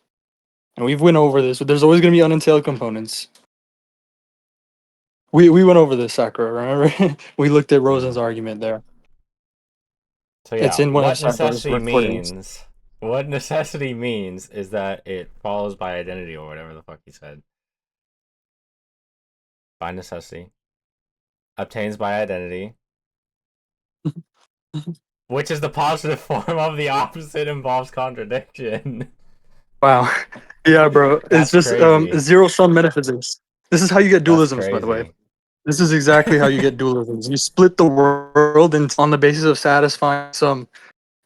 And we've went over this, but there's always going to be unentailed components. We went over this, Sakura, remember? We looked at Rosen's argument there. So It's yeah, in one of what Sakura's necessity recordings. means, what necessity means is that it follows by identity or whatever the fuck he said. By necessity. Obtains by identity. Which is the positive form of the opposite involves contradiction. Wow. Yeah, bro. It's That's just crazy. zero-sum metaphysics. This is how you get That's dualisms, by the way. crazy. This is exactly how you get dualisms. You split the world on the basis of satisfying some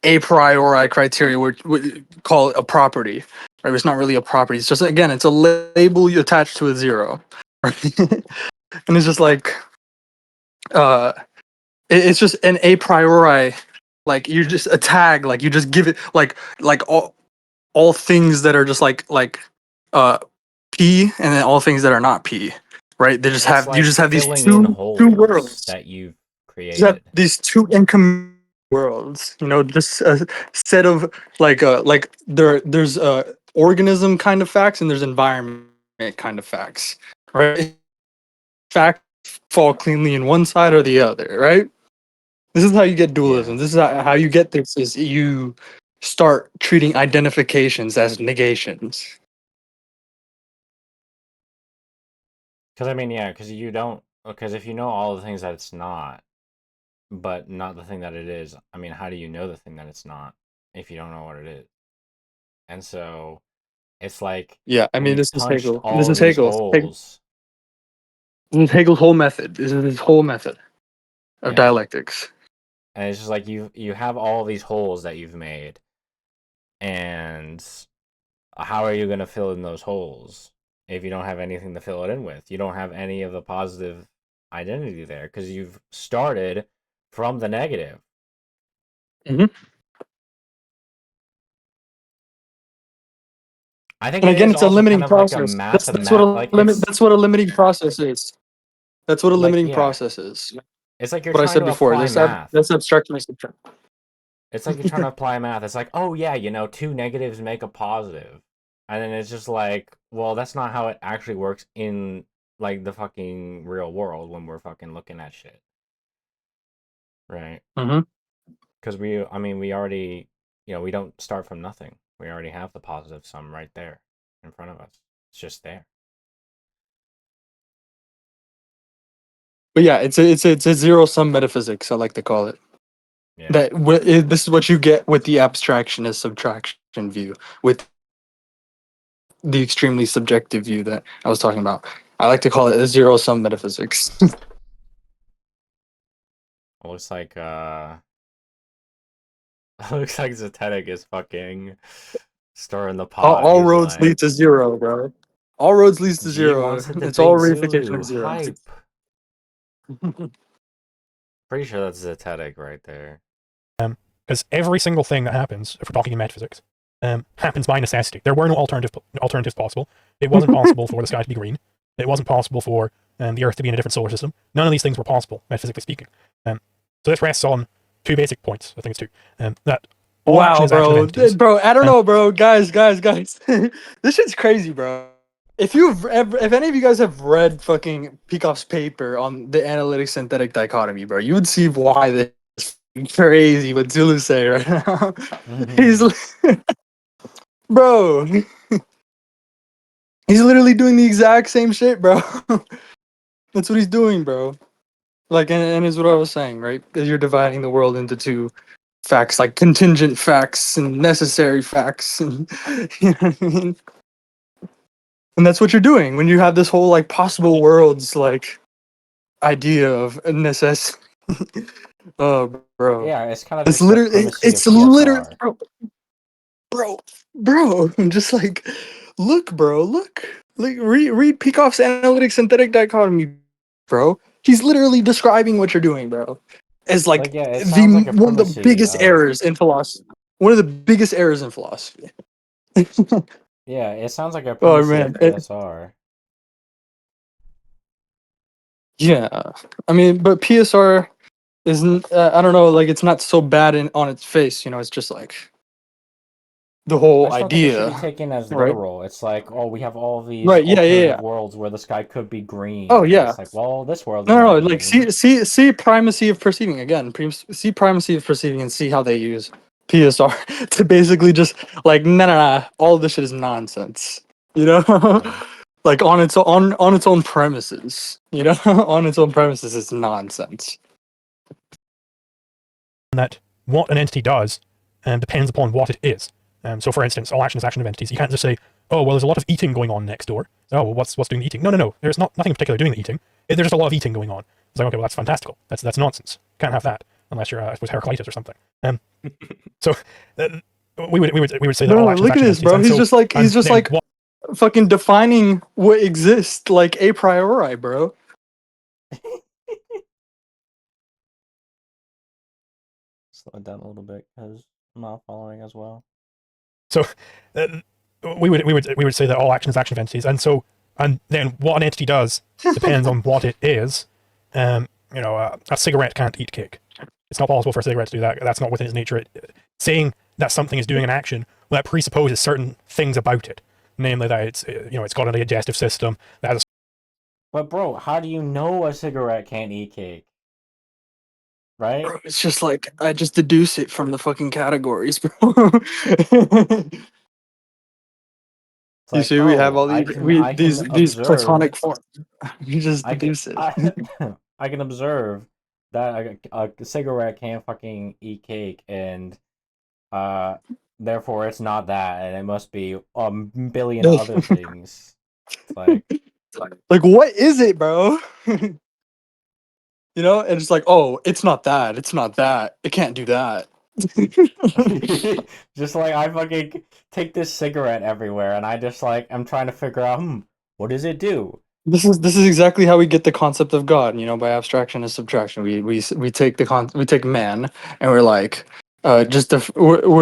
a priori criteria, which we call it a property. Right? It's not really a property. It's just, again, it's a label you attach to a zero. Right? And it's just like, it's just an a priori, like you just a tag, like you just give it like all things that are just like uh P, and then all things that are not P, right? They just It's have, you like just have these filling in two holes worlds. that you've You just have created. these two incomplete worlds. You know, just a set of like there's organism kind of facts and there's environment kind of facts, right? Facts fall cleanly in one side or the other, right? This is how you get dualism. Yeah. This is how you get this, is you start treating identifications as negations. Because I mean, yeah, because you don't. Because if you know all the things that it's not, but not the thing that it is, I mean, how do you know the thing that it's not if you don't know what it is? And so it's like Yeah, I mean, we've this is punched Hegel. This all is these Hegel. holes. This is Hegel's whole method. This is his whole method of Yeah. dialectics. And it's just like you have all these holes that you've made, and how are you going to fill in those holes if you don't have anything to fill it in with? You don't have any of the positive identity there because you've started from the negative. Mm-hmm. I think And it again, is it's a also kind limiting of like a process. That's what a like limit. it's That's what a limiting process is. That's what a like, limiting yeah, process is. it's like you're What I trying said to before. apply math. That's abstraction and subtraction. It's like you're trying to apply math. It's like, oh yeah, two negatives make a positive. And then it's just like, well, that's not how it actually works in like the fucking real world when we're fucking looking at shit. Right? Mm-hmm. Because we already, we don't start from nothing. We already have the positive sum right there in front of us. It's just there. But yeah, it's a zero sum metaphysics, I like to call it. Yeah. This is what you get with the abstractionist subtraction view, with the extremely subjective view that I was talking about. I like to call it a zero sum metaphysics. Looks like looks like Zetetic is fucking stirring the pot. all He's roads lead like, to zero, bro. All roads leads to G zero. wants to It's all debate reification Zulu. of zero. Hype. Pretty sure that's Zetetic right there. Because every single thing that happens, if we're talking in metaphysics, happens by necessity. There were no alternatives possible. It wasn't possible for the sky to be green. It wasn't possible for the Earth to be in a different solar system. None of these things were possible, metaphysically speaking. So this rests on two basic points. I think it's two. That all action Wow, is action of bro. entities. Bro, I don't know, bro. Guys. This shit's crazy, bro. If any of you guys have read fucking Peikoff's paper on the analytic synthetic dichotomy, bro, you would see why this is crazy what Zulu say right now. He's bro. He's literally doing the exact same shit, bro. That's what he's doing, bro. Like, and is what I was saying, right? Because you're dividing the world into two facts, like contingent facts and necessary facts, and you know what I mean. And that's what you're doing when you have this whole like possible worlds like idea of necessity. Oh, bro, Yeah, it's kind of it's just the literally, primacy of it's literally, PSR. bro. Just like, look, bro, look, like read Peacock's analytic synthetic dichotomy, bro. He's literally describing what you're doing, bro. As like Like, yeah, it sounds like the a one of the primacy biggest of. errors in philosophy. One of the biggest errors in philosophy. Yeah, it sounds like a Oh primacy of man, PSR. yeah. I mean, but PSR isn't. I don't know. Like, it's not so bad on its face. You know, it's just like the I whole just don't think it should be idea, taken as right? literal. It's like, oh, we have all these Right. Yeah. Yeah. alternative Yeah. worlds where the sky could be green, Oh and yeah. it's like, well, this world is No, not no, like green. see primacy of perceiving again. See primacy of perceiving and see how they use PSR to basically just like no, all of this shit is nonsense. You know, like on its own premises. You know, on its own premises, it's nonsense. That what an entity does depends upon what it is. So, for instance, all action is action of entities. You can't just say, "Oh, well, there's a lot of eating going on next door." Oh, well, what's doing the eating? No. There's nothing in particular doing the eating. There's just a lot of eating going on. It's like, okay, well, that's fantastical. That's nonsense. Can't have that unless you're, I suppose, Heraclitus or something. So we would say that all No, action is look at action of this, entities. bro. And He's so, just like and then what? fucking defining what exists like a priori, bro. Slow it down a little bit because I'm not following as well. So we would say that all action is action of entities, and then what an entity does depends on what it is. A cigarette can't eat cake. It's not possible for a cigarette to do that. That's not within its nature. Saying that something is doing an action, well, that presupposes certain things about it, namely that it's got a digestive system that has. But bro, how do you know a cigarette can't eat cake? Right? Bro, it's just like I just deduce it from the fucking categories, bro. It's You like, see, we have oh, all I can these observe. platonic forms. You just deduce it. I can observe that a cigarette can't fucking eat cake, and therefore it's not that, and it must be a billion other things. It's like, what is it, bro? You know, and it's like, oh, it's not that. It's not that. It can't do that. just like I fucking take this cigarette everywhere, and I just like I'm trying to figure out, what does it do? This is exactly how we get the concept of God. You know, by abstraction and subtraction. We take we take man, and we're like, we're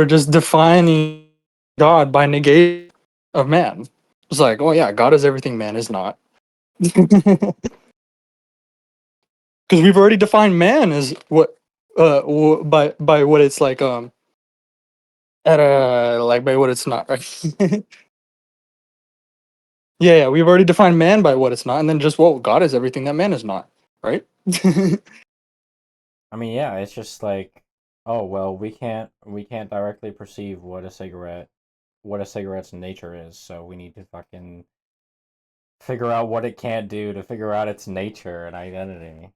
just defining God by negation of man. It's like, oh yeah, God is everything man is not. Because we've already defined man as what by what it's like at like by what it's not, right? Yeah, we've already defined man by what it's not, and then just well, God is everything that man is not, right? I mean, yeah, it's just like, oh well, we can't directly perceive what a cigarette's nature is, so we need to fucking figure out what it can't do to figure out its nature and identity.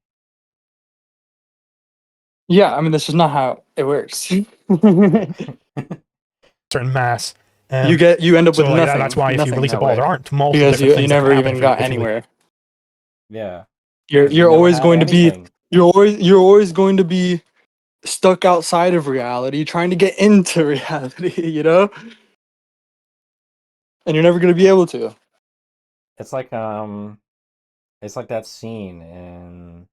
Yeah, I mean this is not how it works. Certain mass. You end up with so nothing. That's why if you Nothing release a that ball, way. there aren't multiple Because different you things that never can happen even got if you anywhere. Yeah. You're never always had going to be anything. you're always going to be stuck outside of reality trying to get into reality, you know? And you're never going to be able to. It's like that scene in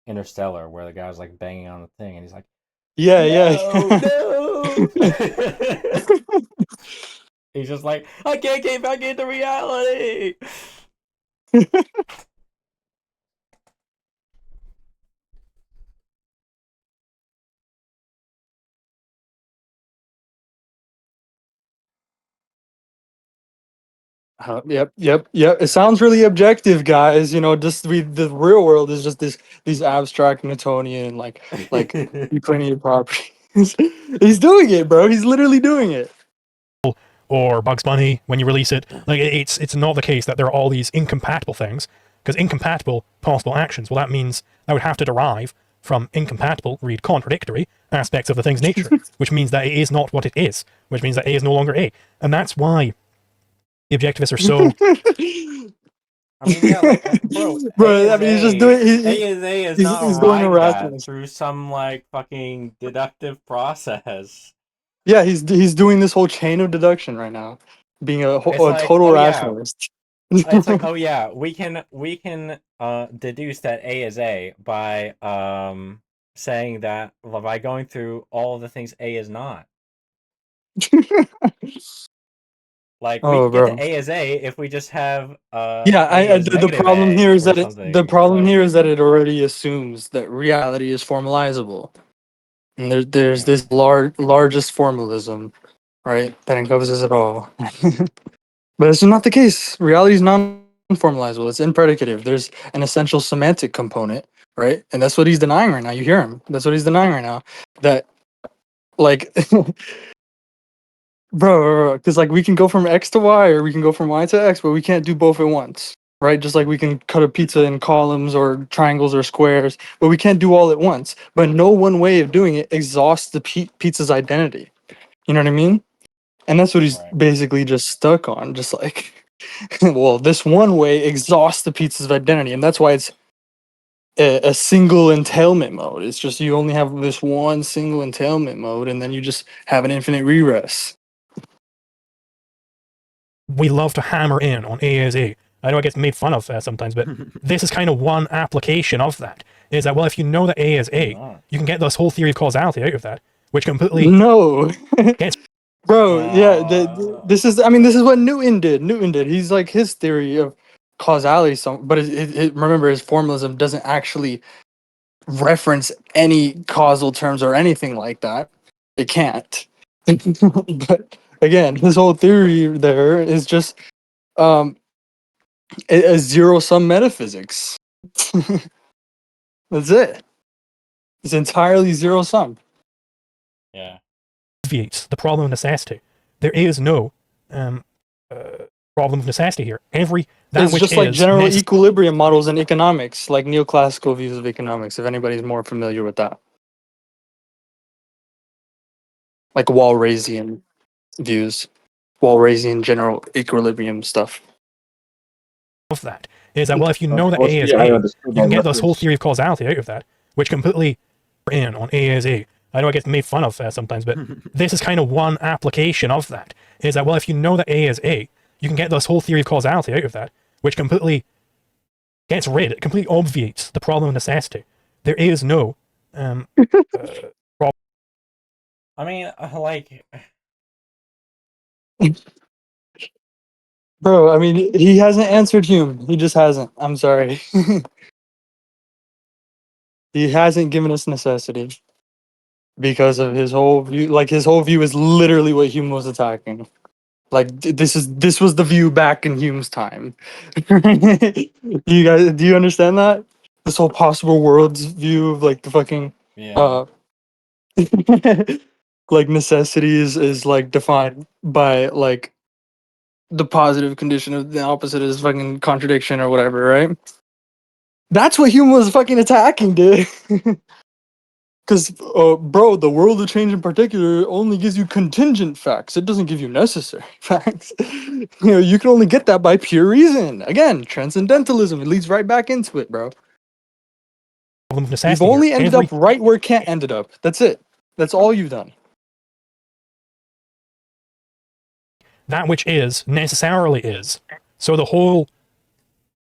Interstellar where the guy's like banging on the thing and he's like, Yeah, no. He's just like, I can't get back into reality. Yep. It sounds really objective, guys. You know, just the real world is just these abstract Newtonian like Euclidean properties. He's doing it, bro. He's literally doing it. Or Bugs Bunny when you release it, like it's not the case that there are all these incompatible things. Because incompatible possible actions, well, that means I would have to derive from incompatible, read contradictory, aspects of the thing's nature, which means that it is not what it is, which means that A is no longer A. And that's why the objectivists are so... I mean, yeah, like, bro, Bro, I mean, he's just doing. A is A is He's not doing a arrived at rationalist. through some like fucking deductive process. Yeah, he's doing this whole chain of deduction right now, being a It's like, total oh yeah, rationalist. it's like, oh yeah, we can deduce that A is A by saying that by going through all of the things A is not. Like we Oh, can get bro. to A is A if we just have Yeah, A is the negative problem A here is or that the something. problem Like, here is that it already assumes that reality is formalizable, and there's this largest formalism, right, that encompasses it all. But it's not the case. Reality is non-formalizable. It's impredicative. There's an essential semantic component, right, and that's what he's denying right now. You hear him. That's what he's denying right now. That like. Bro, because like we can go from X to Y or we can go from Y to X, but we can't do both at once, right? Just like we can cut a pizza in columns or triangles or squares, but we can't do all at once. But no one way of doing it exhausts the pizza's identity. You know what I mean? And that's what he's right. basically just stuck on. Just like, well, this one way exhausts the pizza's identity, and that's why it's a single entailment mode. It's just you only have this one single entailment mode, and then you just have an infinite re-rest. We love to hammer in on A is A. I know it gets made fun of sometimes, but this is kind of one application of that. Is that, well, if you know that A is A, you can get this whole theory of causality out of that, which completely No. gets... Bro, yeah, this is. I mean, this is what Newton did. Newton did. He's like his theory of causality. But remember, his formalism doesn't actually reference any causal terms or anything like that. It can't. But again, his whole theory there is just um a zero sum metaphysics. That's it. It's entirely zero sum. Yeah. obviates the problem of necessity. There is no problem of necessity here. That It's which just like is general equilibrium models in economics, like neoclassical views of economics, if anybody's more familiar with that. Like Walrasian views, Walrasian general equilibrium stuff. of that is that, well, if you know that A is A, you can get this whole theory of causality out of that, which completely in on A is A. I know it gets made fun of sometimes, but this is kind of one application of that. Is that, well, if you know that A is A, you can get this whole theory of causality out of that, which completely it completely obviates the problem of necessity. There is no problem. I mean, like, Bro, I mean, he hasn't answered Hume. He just hasn't. I'm sorry. He hasn't given us necessity because of his whole view. Like his whole view is literally what Hume was attacking. Like this was the view back in Hume's time. You guys, do you understand that? This whole possible worlds view of like the fucking yeah. like necessity is like defined by like the positive condition of the opposite is fucking contradiction or whatever, right? That's what Hume was fucking attacking, dude. Because, bro, the world of change in particular only gives you contingent facts. It doesn't give you necessary facts. You can only get that by pure reason. Again, transcendentalism. It leads right back into it, bro. You've only ended up right where Kant ended up. That's it. That's all you've done. That which is necessarily is. So the whole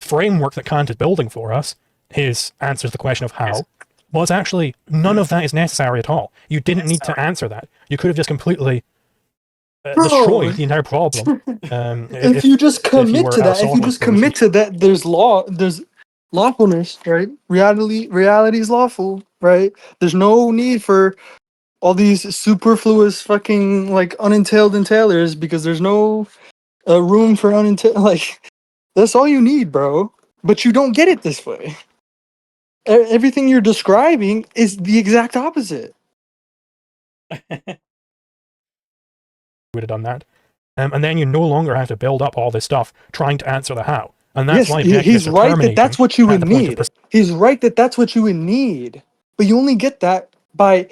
framework that Kant is building for us answers the question of how. Well, it's actually, none of that is necessary at all. You didn't need to answer that. You could have just completely destroyed the entire problem. If you just commit to that, there's lawfulness, right? Reality is lawful, right? There's no need for all these superfluous fucking like unentailed entailers because there's no room for unentailed. Like that's all you need, bro. But you don't get it this way. Everything you're describing is the exact opposite. would have done that. And then you no longer have to build up all this stuff trying to answer the how. And that's why objectivists he's are right that terminating that's what you at would the point of need. He's right that that's what you would need. But you only get that by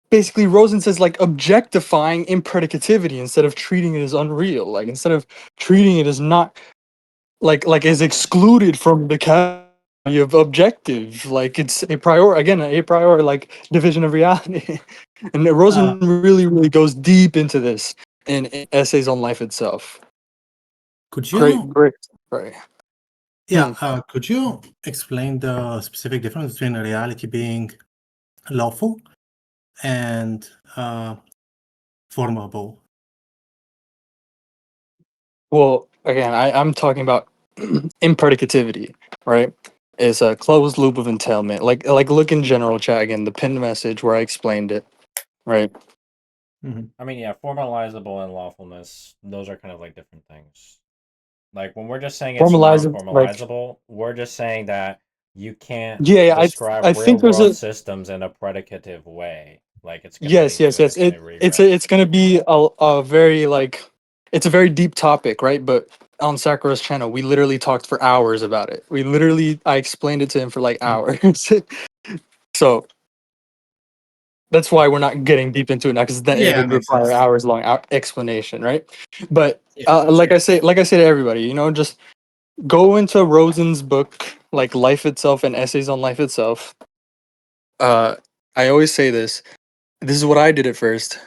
basically Rosen says like objectifying impredicativity instead of treating it as unreal. Like instead of treating it as not like is excluded from the category of objective. Like it's a priori like division of reality. And Rosen really goes deep into this in Essays on Life Itself. Could you Right. could you explain the specific difference between reality being lawful and formable? Well, again, I'm talking about impredicativity, right? It's a closed loop of entailment. Like look in general chat again, the pinned message where I explained it, right? I mean, yeah, formalizable and lawfulness, those are kind of like different things. Like when we're just saying it's non-formalizable, we're just saying that you can't describe I think real there's world a systems in a predicative way. Like it's gonna yes. It's gonna be a very like it's a very deep topic, right? But on Sakura's channel, we literally talked for hours about it. I explained it to him for like hours. So that's why we're not getting deep into it now, because then it would require hours long explanation, right? But like I say to everybody, you know, just go into Rosen's book, like Life Itself and Essays on Life Itself. I always say this. This is what I did at first.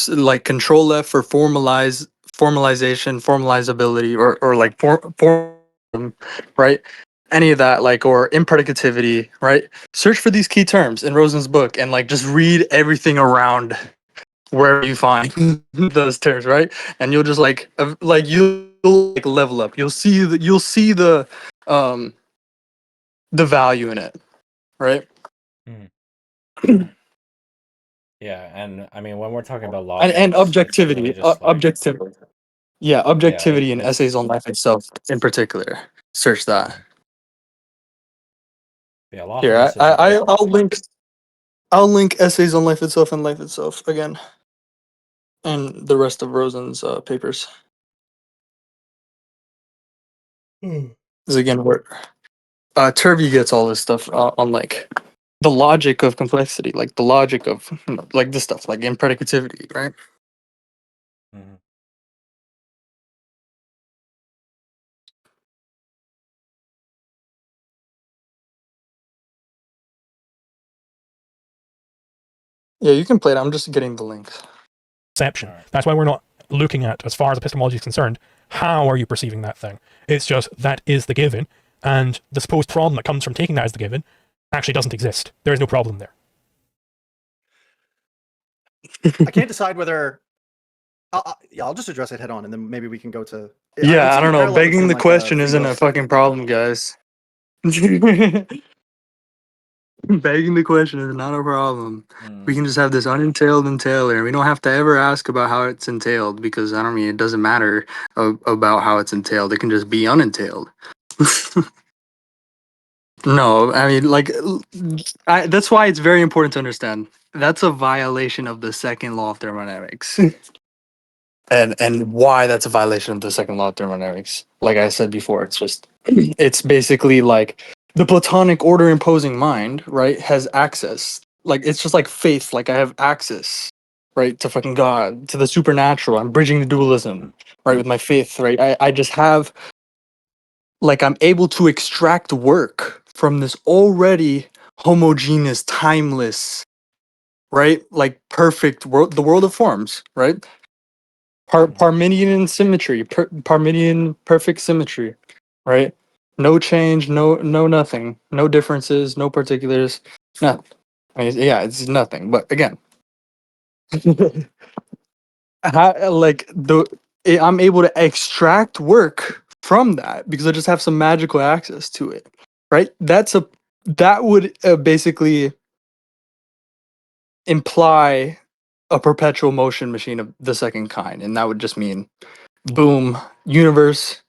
Like Control F for formalization, formalizability, or like form, right? Any of that, like, or impredicativity, right? Search for these key terms in Rosen's book and like just read everything around wherever you find those terms, right? And you'll just like you'll like level up. You'll see the value in it, right? Yeah, and I mean when we're talking about And lawfulness, it's really objectivity, just like objectivity. Yeah, objectivity and Essays on Life Itself in particular. Search that. Yeah, Here, lawfulness is a bit I'll link Essays on Life Itself and Life Itself again, and the rest of Rosen's papers. This is again where Turvey gets all this stuff on like the logic of complexity, like the logic of like this stuff, like impredicativity, right? Yeah, you can play it. I'm just getting the links. Perception. That's why we're not looking at, as far as epistemology is concerned, how are you perceiving that thing? It's just that is the given, and the supposed problem that comes from taking that as the given actually doesn't exist. There is no problem there. I can't decide whether. I'll just address it head on, and then maybe we can go to. Yeah, I don't know. Begging the question isn't a fucking problem, guys. Begging the question is not a problem. We can just have this unentailed entailer. We don't have to ever ask about how it's entailed, because I don't mean it doesn't matter about how it's entailed. It can just be unentailed. No, I mean like that's why it's very important to understand. That's a violation of the second law of thermodynamics. And why that's a violation of the second law of thermodynamics. Like I said before, it's basically like the Platonic order imposing mind, right, has access. Like it's just like faith, like I have access, right, to fucking God, to the supernatural. I'm bridging the dualism, right, with my faith, right? I just have like I'm able to extract work from this already homogeneous, timeless, right? Like perfect world, the world of forms, right? Parmenidean symmetry, Parmenidean perfect symmetry, right? No change, no nothing, no differences, no particulars, nothing. I mean, yeah, it's nothing. But again, I'm able to extract work from that because I just have some magical access to it, right? That would basically imply a perpetual motion machine of the second kind, and that would just mean boom, universe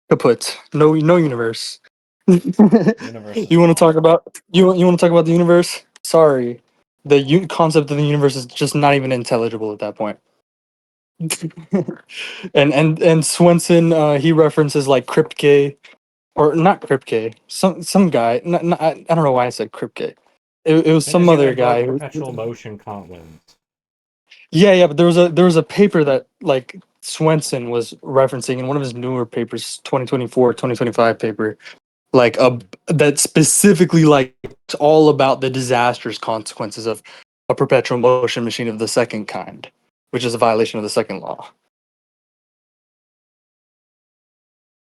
kaput. No universe. You want to talk about you want to talk about the universe? Sorry, the concept of the universe is just not even intelligible at that point. and Swenson, he references like Kripke, or not Kripke, some guy. I don't know why I said Kripke. It was As soon as some you other invoke guy. perpetual motion, Kant wins. Yeah, but there was a paper that like Swenson was referencing in one of his newer papers, 2024, 2025 paper, like that specifically like it's all about the disastrous consequences of a perpetual motion machine of the second kind, which is a violation of the second law.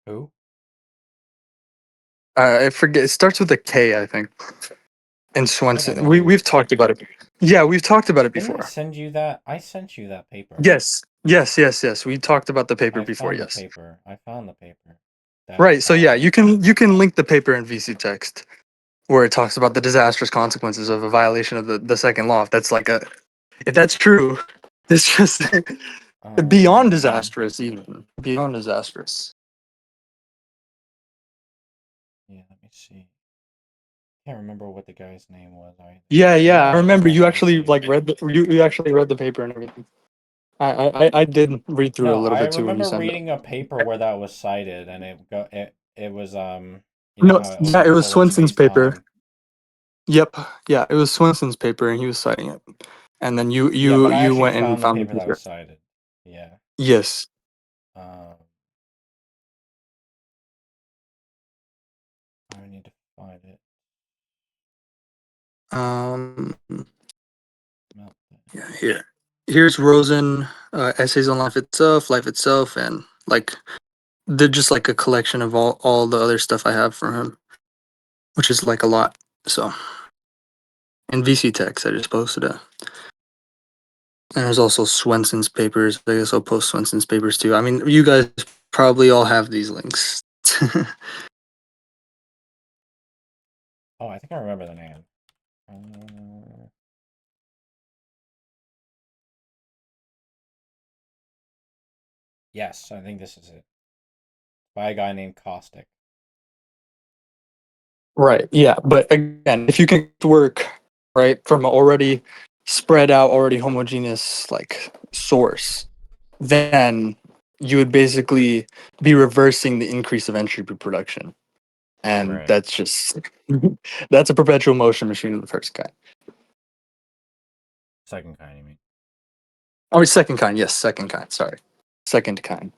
Who? I forget. It starts with a K, I think. And I Swenson, know. we've talked about it. Yeah, we've talked about it Didn't I before. send you that? I sent you that paper. Yes. We talked about the paper before. found Yes. the paper. I found the paper. Right. So yeah, you can link the paper in VC text where it talks about the disastrous consequences of a violation of the second law. If that's like if that's true, it's just beyond disastrous, even beyond disastrous. Yeah, let me see. Can't remember what the guy's name was either. Yeah. I remember you actually like you actually read the paper and everything. I did read through it a little bit too when you remember sent it. reading a paper where that was cited, and it was you know No, how it yeah, it was overlays Swenson's paper. space-time. Yep, yeah, it was Swenson's paper, and he was citing it. And then Yeah, but I you actually went and found the found paper the that paper. was cited. Yeah. Yes. I need to find it. Yeah, here's Rosen essays on life itself, and like they're just like a collection of all the other stuff I have from him, which is like a lot. So, in VC text, I just posted it. And there's also Swenson's papers. I guess I'll post Swenson's papers too. I mean, you guys probably all have these links. Oh, I think I remember the name. Yes, I think this is it. By a guy named Caustic. Right. Yeah. But again, if you can work right from an already spread out, already homogeneous like source, then you would basically be reversing the increase of entropy production. And Right. that's just that's a perpetual motion machine of the first kind. Second kind, you mean? Oh, second kind. Yes, second kind. Sorry. Second kind.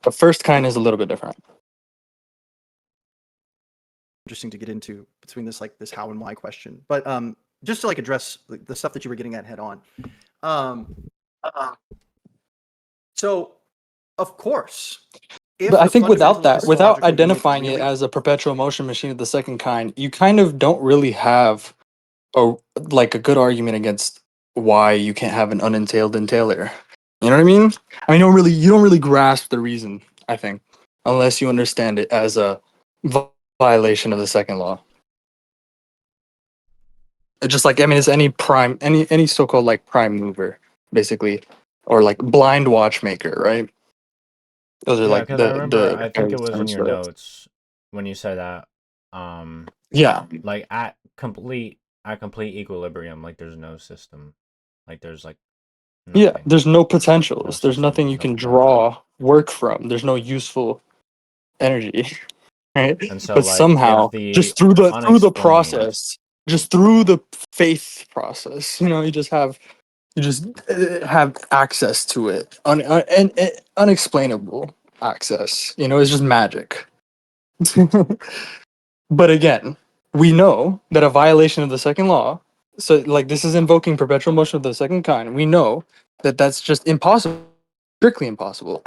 The first kind is a little bit different. Interesting to get into between this how and why question, but just to like address the stuff that you were getting at head on. So of course, But I think without that, without identifying it as a perpetual motion machine of the second kind, you kind of don't really have a good argument against why you can't have an unentailed entailer. You know what I mean? I mean, you don't really grasp the reason, I think, unless you understand it as a violation of the second law. It's just like, I mean, it's any prime, any so-called like prime mover, basically, or like blind watchmaker, right? Those are Yeah, like because I remember, I think it was in terms your for it. notes when you said that. Yeah. Like at complete equilibrium, like there's no system, like there's like nothing. Yeah, there's no potentials. No There's nothing you can nothing. draw work from. There's no useful energy, right? And so, But like, somehow, if the just through the unexplained, process, just through the faith process, you just have access to it, and unexplainable access. It's just magic. But again, we know that a violation of the second law. So, like, this is invoking perpetual motion of the second kind. We know that that's just impossible, strictly impossible.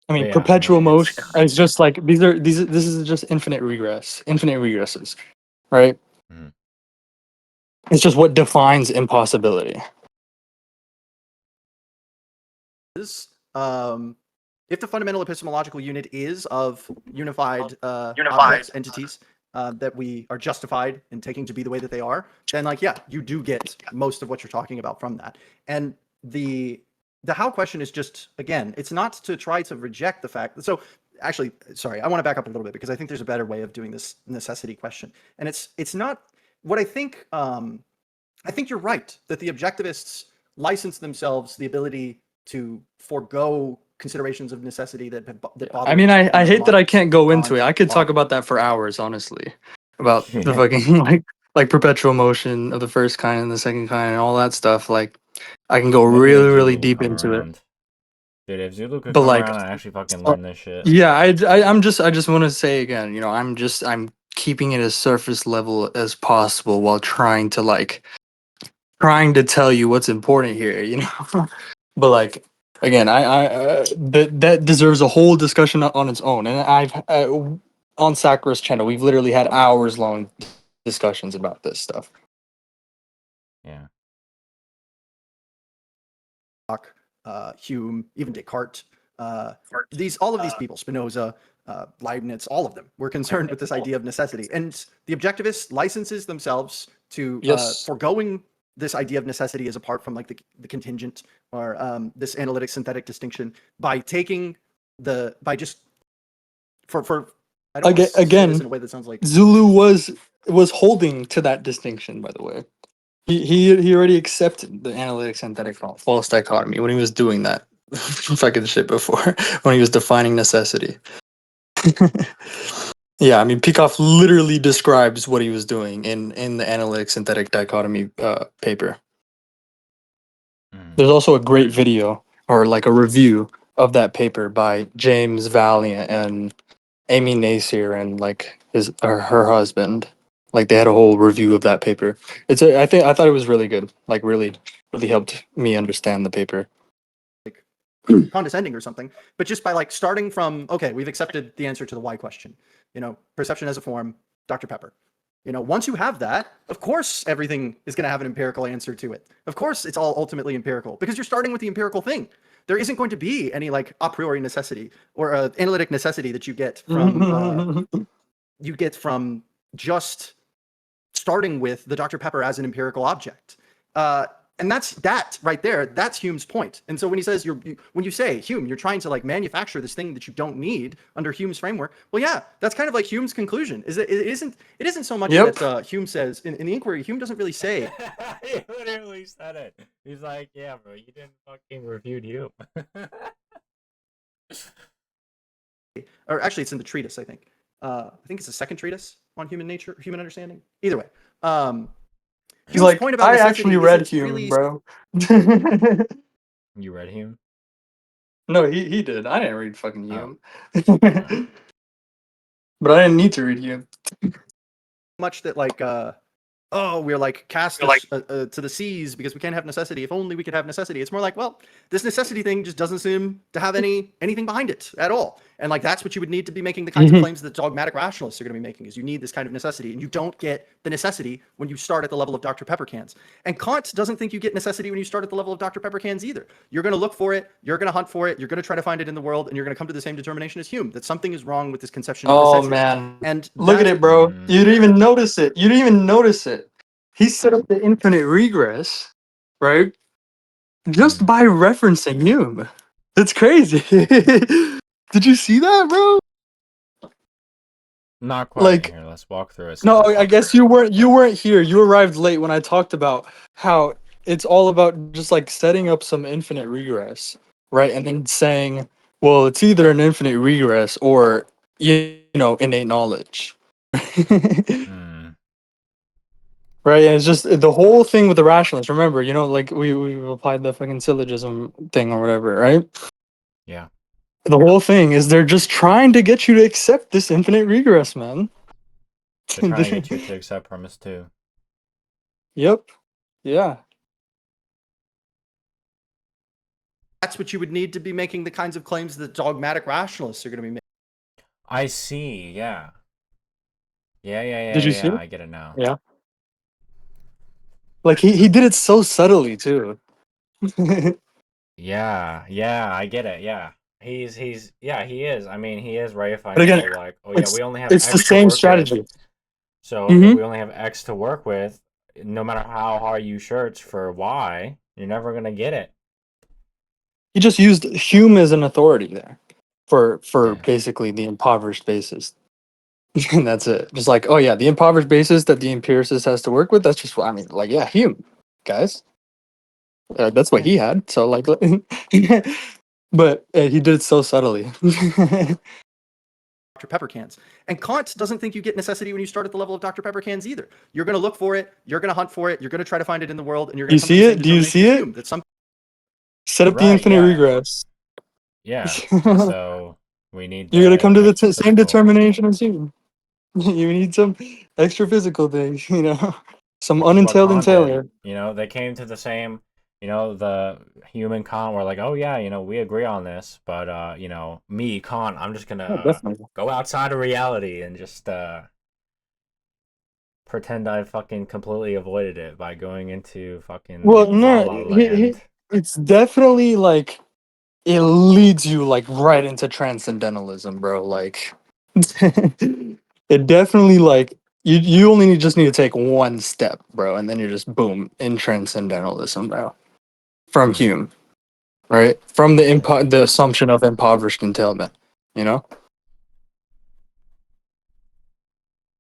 I mean, yeah, perpetual motion it's is just like this is just infinite regresses, right? It's just what defines impossibility. If the fundamental epistemological unit is of unified objects, entities that we are justified in taking to be the way that they are, then you do get most of what you're talking about from that. And the how question is just, again, it's not to try to reject the fact. So actually, sorry, I want to back up a little bit because I think there's a better way of doing this necessity question. And it's not what I think. I think you're right that the objectivists license themselves the ability to forego considerations of necessity that bother. I mean, I hate that I can't go into Kant, it. I could talk Locke. about that for hours, honestly, about the fucking like perpetual motion of the first kind and the second kind and all that stuff. Like, I can go Maybe really, if really Zulu would deep come into it. around. Dude, if Zulu could But come like, around and actually fucking learn this shit. yeah, I just want to say again, you know, I'm keeping it as surface level as possible while trying to tell you what's important here, you know. But like, again, that deserves a whole discussion on its own. And I've on Sakura's channel, we've literally had hours long discussions about this stuff. Yeah. Locke, Hume, even Descartes. All of these people, Spinoza, Leibniz, all of them were concerned with this idea of necessity. And the objectivist licenses themselves to Yes. foregoing this idea of necessity as apart from like the contingent or this analytic synthetic distinction by taking by just for I don't want to say Again, this in a way that sounds like Zulu was holding to that distinction, by the way. He already accepted the analytic synthetic false dichotomy when he was doing that fucking shit before, when he was defining necessity. Yeah, I mean, Peikoff literally describes what he was doing in the analytic synthetic dichotomy paper. There's also a great video or like a review of that paper by James Valiant and Amy Nasir and like her husband. Like they had a whole review of that paper. I thought it was really good. Like really helped me understand the paper. condescending or something, but just by like starting from, okay, we've accepted the answer to the why question, you know, perception as a form, Dr. Pepper. You know, once you have that, of course, everything is going to have an empirical answer to it. Of course, it's all ultimately empirical because you're starting with the empirical thing. There isn't going to be any like a priori necessity or analytic necessity that you get from just starting with the Dr. Pepper as an empirical object. And that right there, that's Hume's point. And so when he says when you say, Hume, you're trying to like manufacture this thing that you don't need under Hume's framework, well, yeah, that's kind of like Hume's conclusion. Is that it isn't so much that Hume says in the inquiry, Hume doesn't really say. He literally said it. He's like, yeah, bro, you didn't fucking refute Hume. Or actually, it's in the treatise, I think. I think it's the second treatise on human nature, human understanding. Either way. He's like, I actually read Hume, really... bro. You read Hume? No, he did. I didn't read fucking Hume. But I didn't need to read Hume. Much that like, we're like cast to the seas because we can't have necessity. If only we could have necessity. It's more like, well, this necessity thing just doesn't seem to have anything behind it at all. And like that's what you would need to be making the kinds of claims that dogmatic rationalists are going to be making. Is you need this kind of necessity, and you don't get the necessity when you start at the level of Dr. Pepper cans. And Kant doesn't think you get necessity when you start at the level of Dr. Pepper cans either. You're going to look for it, you're going to hunt for it, you're going to try to find it in the world, and you're going to come to the same determination as Hume that something is wrong with this conception of necessity. Oh man! And look at it, bro. You didn't even notice it. You didn't even notice it. He set up the infinite regress, right? Just by referencing Hume. That's crazy. Did you see that, bro? Not quite. Like, here, let's walk through it. No, I guess you weren't here. You arrived late when I talked about how it's all about just like setting up some infinite regress, right? And then saying, well, it's either an infinite regress or you know, innate knowledge. Right, and it's just the whole thing with the rationalists. Remember, you know, like we applied the fucking syllogism thing or whatever, right? Yeah. The whole thing is they're just trying to get you to accept this infinite regress, man. They're trying to get you to accept premise 2. Yep. Yeah. That's what you would need to be making the kinds of claims that dogmatic rationalists are going to be making. I see. Yeah. Yeah. Did you see? I get it now. Yeah. Like he did it so subtly too. Yeah, I get it. Yeah, he is. I mean, he is reifying. But again, like, oh yeah, we only have. It's X the same strategy. With. So if we only have X to work with, no matter how hard you search for Y, you're never gonna get it. He just used Hume as an authority there. for Yeah. basically the impoverished basis. And that's it. Just like, oh yeah, the impoverished basis that the empiricist has to work with. That's just what I mean. Like, yeah, Hume, guys. That's what he had. So like, but he did it so subtly. Dr. Pepper cans. And Kant doesn't think you get necessity when you start at the level of Dr. Pepper cans either. You're going to look for it, you're going to hunt for it, you're going to try to find it in the world, and you're going to come to the same Do you see determination as it? Hume, that some Set up the Right, infinite yeah. regress. Yeah. And so we need You're gonna come to the same extra-physical. determination as Hume. You need some extra physical things, you know, some Which is what unentailed Kant did. entailer. You know, they came to the same, you know, the human Kant were like, oh yeah, you know, we agree on this, but you know, me, Kant, I'm just gonna Definitely. go outside of reality and just pretend I fucking completely avoided it by going into fucking Well, La no, La Land. it's definitely like it leads you like right into transcendentalism, bro. Like it definitely like you only just need to take one step, bro, and then you're just boom in transcendentalism, bro. From Hume, right? From the assumption of impoverished entailment, you know?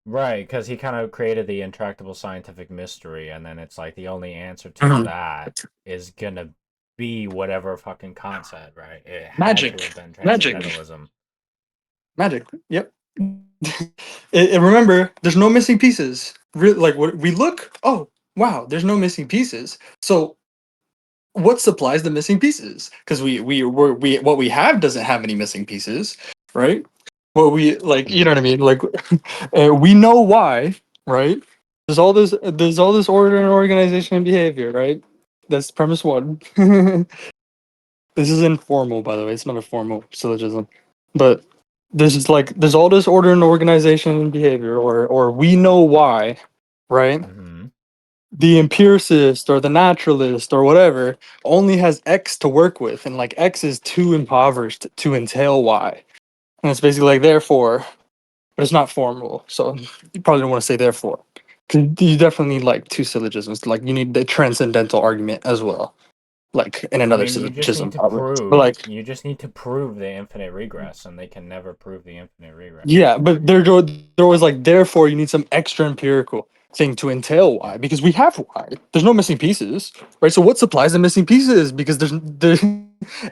Right, because he kind of created the intractable scientific mystery, and then it's like the only answer to Mhm. that is gonna be whatever fucking Kant said, right? It had Magic. to have been Magic. transcendentalism. Magic. Yep. Remember, there's no missing pieces. Like what we look, oh wow, there's no missing pieces. So what supplies the missing pieces? Because we what we have doesn't have any missing pieces, right? What we like, you know what I mean? Like we know why, right? There's all this order and organization and behavior, right? That's premise one. This is informal, by the way. It's not a formal syllogism, but there's all this order and organization and behavior, or we know why, right? Mm-hmm. The empiricist or the naturalist or whatever only has X to work with, and like X is too impoverished to entail Y, and it's basically like therefore, but it's not formal, so you probably don't want to say therefore. 'Cause you definitely need like two syllogisms. Like you need the transcendental argument as well, like in I another mean, you just syllogism need to probably. prove. But like You just need to prove the infinite regress, and they can never prove the infinite regress. yeah, but they're always like therefore you need some extra empirical thing to entail Y because we have Y. There's no missing pieces, right? So what supplies the missing pieces? Because there's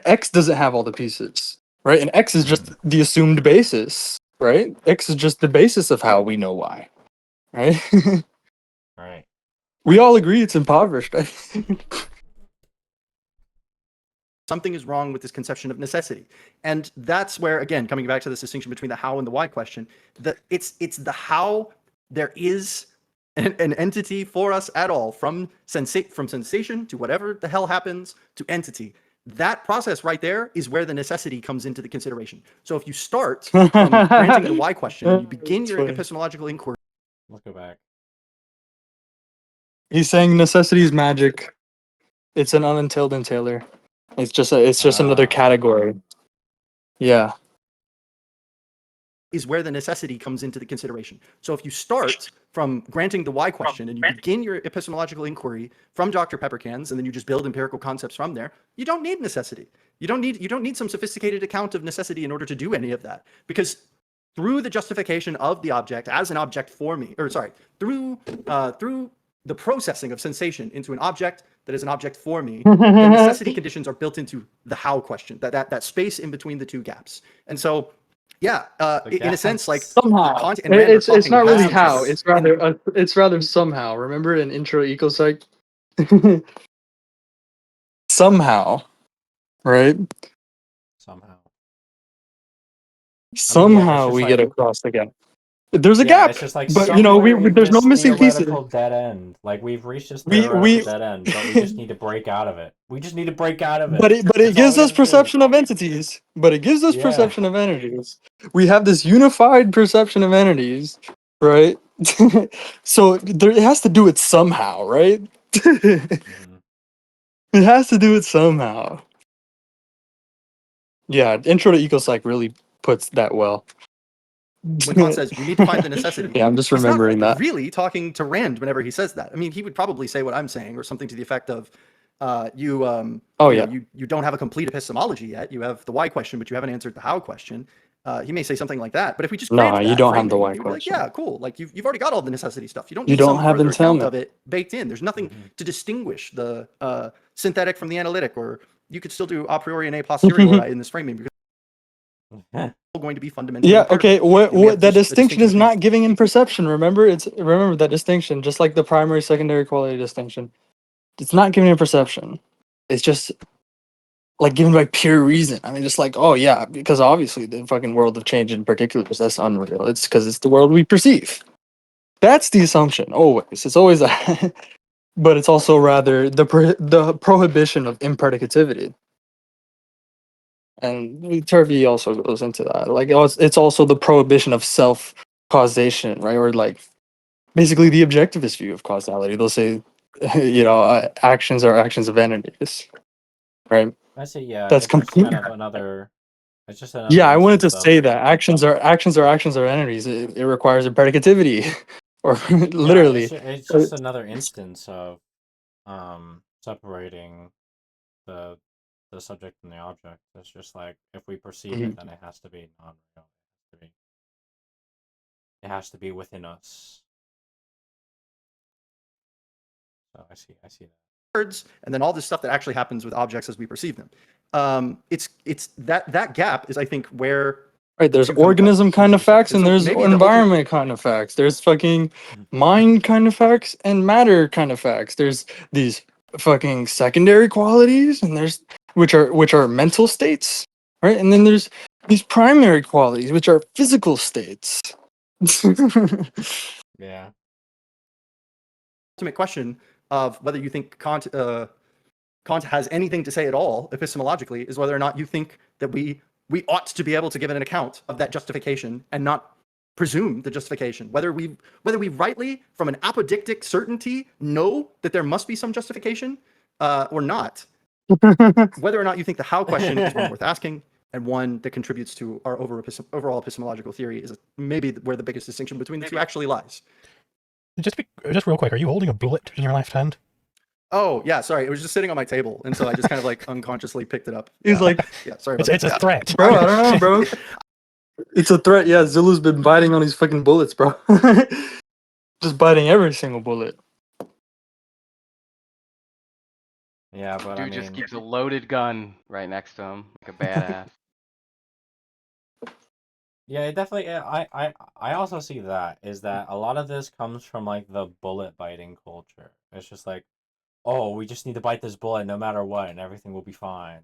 X doesn't have all the pieces, right? And X is just the assumed basis, right? X is just the basis of how we know Y, right? Right. We all agree it's impoverished. I think. something is wrong with this conception of necessity. And that's where, again, coming back to this distinction between the how and the why question, it's the how there is an entity for us at all, from sensation to whatever the hell happens to entity. That process right there is where the necessity comes into the consideration. So if you start from granting the why question and you begin your epistemological inquiry. Let's go back. He's saying necessity is magic. It's an unentailed entailer. It's just another category. Yeah. Is where the necessity comes into the consideration. So if you start from granting the why question and you begin your epistemological inquiry from Dr. Peppercans, and then you just build empirical concepts from there, you don't need necessity. You don't need some sophisticated account of necessity in order to do any of that. Because through the justification of the object as an object for me, or sorry, through the processing of sensation into an object that is an object for me, the necessity conditions are built into the how question, that space in between the two gaps. And so yeah, in a sense, like somehow Kant and Rand are it's talking not really about how. this. It's rather somehow. Remember in intro ecopsych, somehow, right? Somehow we get across the gap. There's a gap, It's just like but you know there's no missing pieces. dead end. Like we've reached this We theoretical dead end, but we just need to break out of it. We just need to break out of it. But it That's all gives we us gotta do. perception of entities. But it gives us Yeah. perception of entities. We have this unified perception of entities, right? So it has to do it somehow, right? It has to do it somehow. Yeah, intro to ecopsych really puts that well. When Kant says you need to find the necessity, Yeah, I'm just he's remembering not that. really talking to Rand whenever he says that. I mean, he would probably say what I'm saying, or something to the effect of, Oh, you know, yeah. you don't have a complete epistemology yet. You have the why question, but you haven't answered the how question. He may say something like that. But if we just No, grant you that don't have the framing, why you'd be like, question. yeah, cool. Like you've already got all the necessity stuff. You don't You need don't some have further account entailment. of it baked in. There's nothing to distinguish the synthetic from the analytic, or you could still do a priori and a posteriori in this framing because it's going to be fundamentally Yeah, empirical. okay. You know, we have That the distinction is between not giving in perception. Remember that distinction, just like the primary secondary quality distinction. It's not giving in perception. It's just like given by pure reason. I mean, just like, oh yeah, because obviously the fucking world of change in particulars, that's unreal. It's because it's the world we perceive. That's the assumption. Always. It's always that. But it's also rather the prohibition of impredicativity. And Turvey also goes into that. Like it's also the prohibition of self causation, right? Or like basically the objectivist view of causality. They'll say, you know, actions are actions of entities, right? I see. Yeah, That's it's just complete. kind of another. It's just another. Yeah, I wanted to instance say of, that actions are actions of entities. It requires impredicativity, or yeah, literally. it's just another instance of separating the subject and the object. It's just like if we perceive it, then it has to be non-real. It has to be within us. So I see that. Words, and then all this stuff that actually happens with objects as we perceive them. It's that gap is, I think, where Right, there's organism kind of facts and there's environment kind of facts. There's fucking mind kind of facts and matter kind of facts. There's these fucking secondary qualities and there's which are mental states, right? And then there's these primary qualities which are physical states. Yeah. Ultimate question of whether you think Kant has anything to say at all epistemologically is whether or not you think that we ought to be able to give an account of that justification and not presume the justification. Whether we rightly, from an apodictic certainty, know that there must be some justification or not. Whether or not you think the how question is one worth asking and one that contributes to our overall epistemological theory is maybe where the biggest distinction between the two actually lies. Just real quick, are you holding a bullet in your left hand? Oh, yeah, sorry. It was just sitting on my table, and so I just kind of like unconsciously picked it up. He's like, yeah, sorry about It's a threat. bro, I don't know, bro. It's a threat. Yeah, Zulu's been biting on these fucking bullets, bro. Just biting every single bullet. Yeah, but Dude just keeps a loaded gun right next to him, like a badass. Yeah, it definitely. I also see that is that a lot of this comes from like the bullet biting culture. It's just like, oh, we just need to bite this bullet no matter what, and everything will be fine.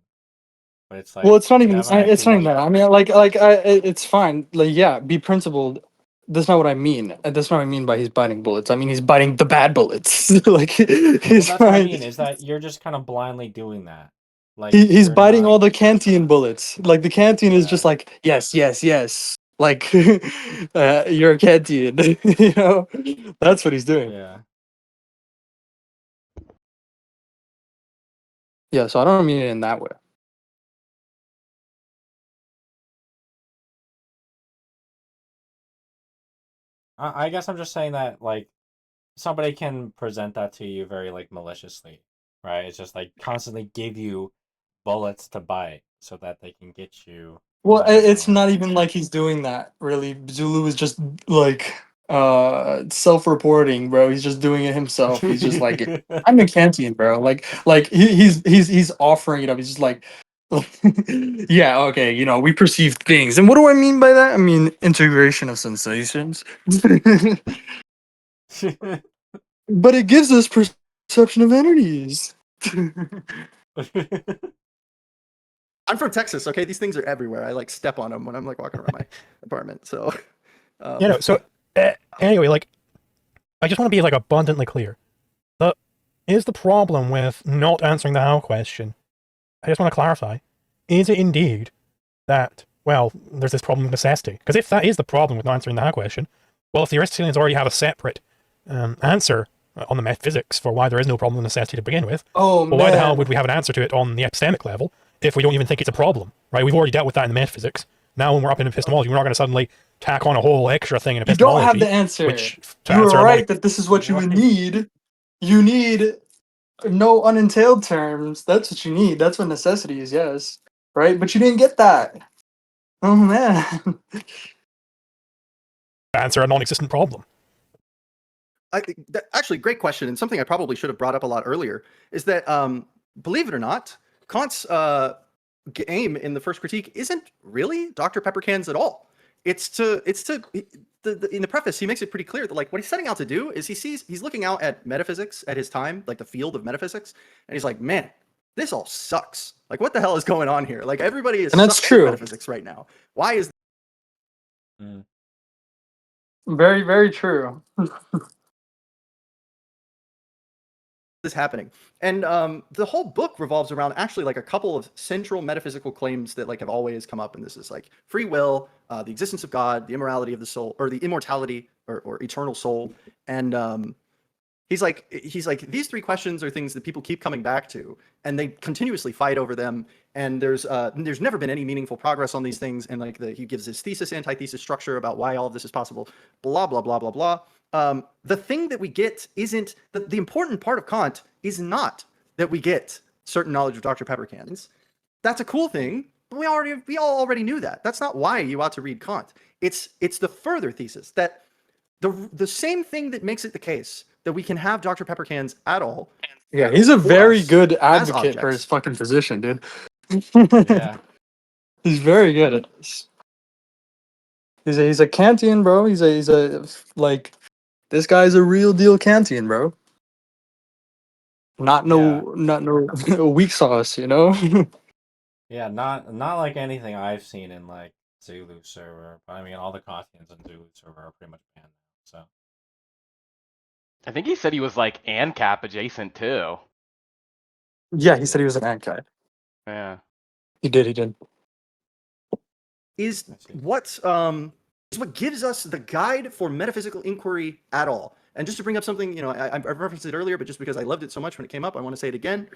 But it's like, Well, it's not even. you haven't It's not even actually- that. I mean, it's fine. Like, yeah, be principled. That's not what I mean. That's not what I mean by he's biting bullets. I mean he's biting the bad bullets. Like, Well, he's that's what I fine. mean. Is that you're just kind of blindly doing that? Like He's you're biting not- all the Kantian bullets. Like the Kantian is just like yes, yes, yes. Like you're a Kantian. You know, that's what he's doing. Yeah. Yeah. So I don't mean it in that way. I guess I'm just saying that like somebody can present that to you very like maliciously, right? It's just like constantly give you bullets to bite so that they can get you. Well, it's not even like he's doing that, really. Zulu is just like self-reporting, bro. He's just doing it himself. He's just like I'm a Kantian, bro. Like he's offering it up. He's just like yeah, okay, you know, we perceive things. And what do I mean by that? I mean integration of sensations. But it gives us perception of entities. I'm from Texas, okay? These things are everywhere. I like step on them when I'm like walking around my apartment. So, You know, so anyway, like, I just want to be like abundantly clear. Is the problem with not answering the how question? I just want to clarify. Is it indeed that, well, there's this problem of necessity? Because if that is the problem with not answering the how question, well, if the Aristotelians already have a separate answer on the metaphysics for why there is no problem of necessity to begin with, oh, well, why the hell would we have an answer to it on the epistemic level if we don't even think it's a problem, right? We've already dealt with that in the metaphysics. Now when we're up in epistemology, we're not going to suddenly tack on a whole extra thing in You don't epistemology. have the answer. Which, You were right that this is what you would need. You need no unentailed terms. That's what you need. That's what necessity is, yes. Right? But you didn't get that. Oh man. Answer a non-existent problem. Actually, great question, and something I probably should have brought up a lot earlier is that, believe it or not, Kant's aim in the first critique isn't really Dr. Peppercans at all. It's to in the preface he makes it pretty clear that like what he's setting out to do is he's looking out at metaphysics at his time, like the field of metaphysics, and he's like, man, this all sucks. Like, what the hell is going on here? Like, everybody is And that's sucks at true. metaphysics right now. Why is Very, very true. this happening? And the whole book revolves around actually like a couple of central metaphysical claims that like have always come up, and this is like free will, the existence of God, the immorality of the soul, or the immortality or eternal soul. And he's like these three questions are things that people keep coming back to, and they continuously fight over them. And there's never been any meaningful progress on these things. And like he gives his thesis, antithesis structure about why all of this is possible. Blah blah blah blah blah. The thing that we get isn't the important part of Kant is not that we get certain knowledge of Dr. Peppercans. That's a cool thing, but we all already knew that. That's not why you ought to read Kant. It's the further thesis that the same thing that makes it the case that we can have Dr. Peppercans at all. Yeah, he's a for very us good as advocate for objects. his fucking position, dude. Yeah. He's very good at this. He's a Kantian, bro. He's a like this guy's a real deal Kantian, bro. Not no weak sauce, you know? Yeah, not like anything I've seen in like Zulu server, but I mean all the Kantians in Zulu server are pretty much banned now, so. I think he said he was like ANCAP adjacent too. Yeah, he said he was an anti. Yeah. He did. Is what gives us the guide for metaphysical inquiry at all. And just to bring up something, you know, I referenced it earlier, but just because I loved it so much when it came up, I want to say it again.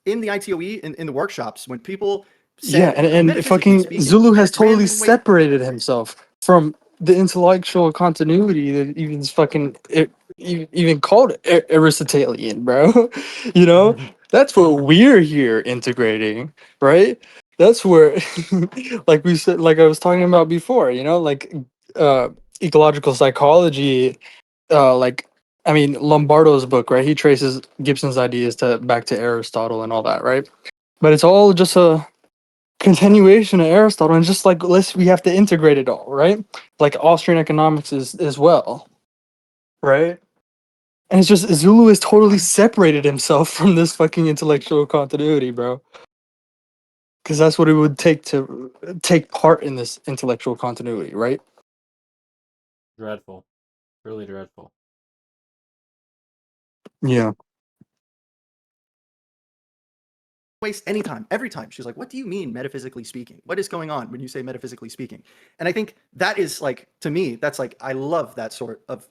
In the ITOE, in the workshops, when people said, Yeah, and metaphysically fucking speaking, Zulu has totally Rand, wait, separated himself from the intellectual continuity that even's fucking even called Aristotelian, bro. You know, that's what we're here integrating, right? That's where, like we said, like I was talking about before, you know, like ecological psychology, like I mean Lombardo's book, right? He traces Gibson's ideas back to Aristotle and all that, right? But it's all just a continuation of Aristotle, and just like we have to integrate it all, right? Like Austrian economics is as well, right? And it's just Zulu has totally separated himself from this fucking intellectual continuity, bro. Because that's what it would take to take part in this intellectual continuity, right? Dreadful. Really dreadful. Yeah. waste any time. Every time she's like, what do you mean metaphysically speaking? What is going on when you say metaphysically speaking? And I think that is like, to me, that's like, I love that sort of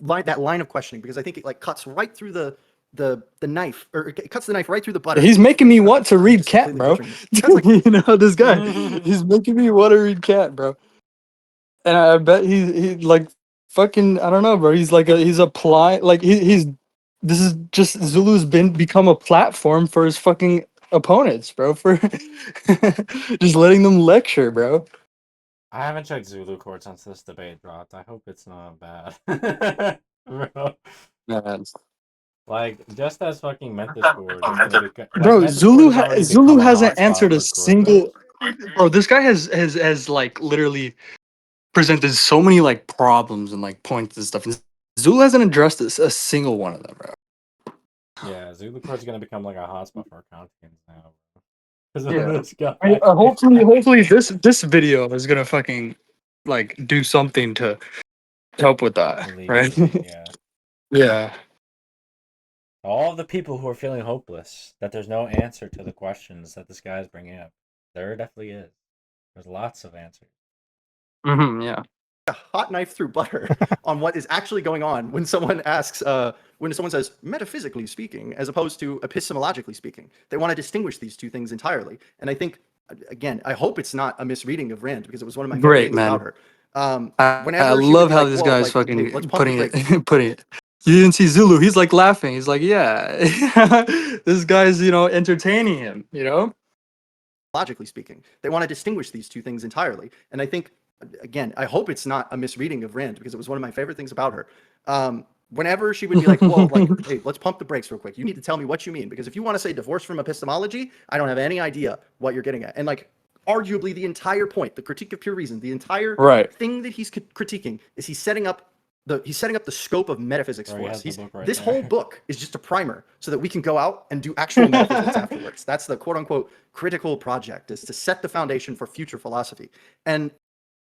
line, that line of questioning, because I think it like cuts right through the knife, or it cuts the knife right through the butter. He's making me want to read Cat, completely bro. butchering this. That's like, You know, this guy, he's making me want to read Cat, bro. And I bet he like fucking, I don't know, bro. He's like he's applying, like he's this is just Zulu's become a platform for his fucking opponents, bro. For just letting them lecture, bro. I haven't checked Zulu court since this debate dropped. I hope it's not bad. Bro. Man. Like, just as fucking Metascourge is gonna be, like, Bro, Metascourge Zulu has already Zulu become a hasn't hotspot answered a for Discord, single. Bro, this guy has like literally presented so many like problems and like points and stuff. And Zulu hasn't addressed a single one of them, bro. Yeah, Zulu court's gonna become like a hotspot for Kantians now. Because of Yeah. this guy. Hopefully this video is gonna fucking like do something to help with that, right? Yeah. Yeah. All of the people who are feeling hopeless, that there's no answer to the questions that this guy is bringing up, there definitely is. There's lots of answers. Yeah. a hot knife through butter on what is actually going on when someone asks, when someone says metaphysically speaking, as opposed to epistemologically speaking. They want to distinguish these two things entirely. And I think, again, I hope it's not a misreading of Rand, because it was one of my favorite things about her. I Whenever she would love be how like, this "Whoa, guy's like, fucking hey, let's pump the putting brakes." it You didn't see Zulu. He's like laughing. He's like, yeah, this guy's, entertaining him, Logically speaking, they want to distinguish these two things entirely. And I think, again, I hope it's not a misreading of Rand, because it was one of my favorite things about her. Whenever she would be like, well, like, hey, let's pump the brakes real quick. You need to tell me what you mean, because if you want to say divorce from epistemology, I don't have any idea what you're getting at. And like, arguably the entire point, the critique of pure reason, the entire thing that he's critiquing is he's setting up the scope of metaphysics for us. This whole book is just a primer so that we can go out and do actual metaphysics afterwards. That's the quote unquote critical project, is to set the foundation for future philosophy. And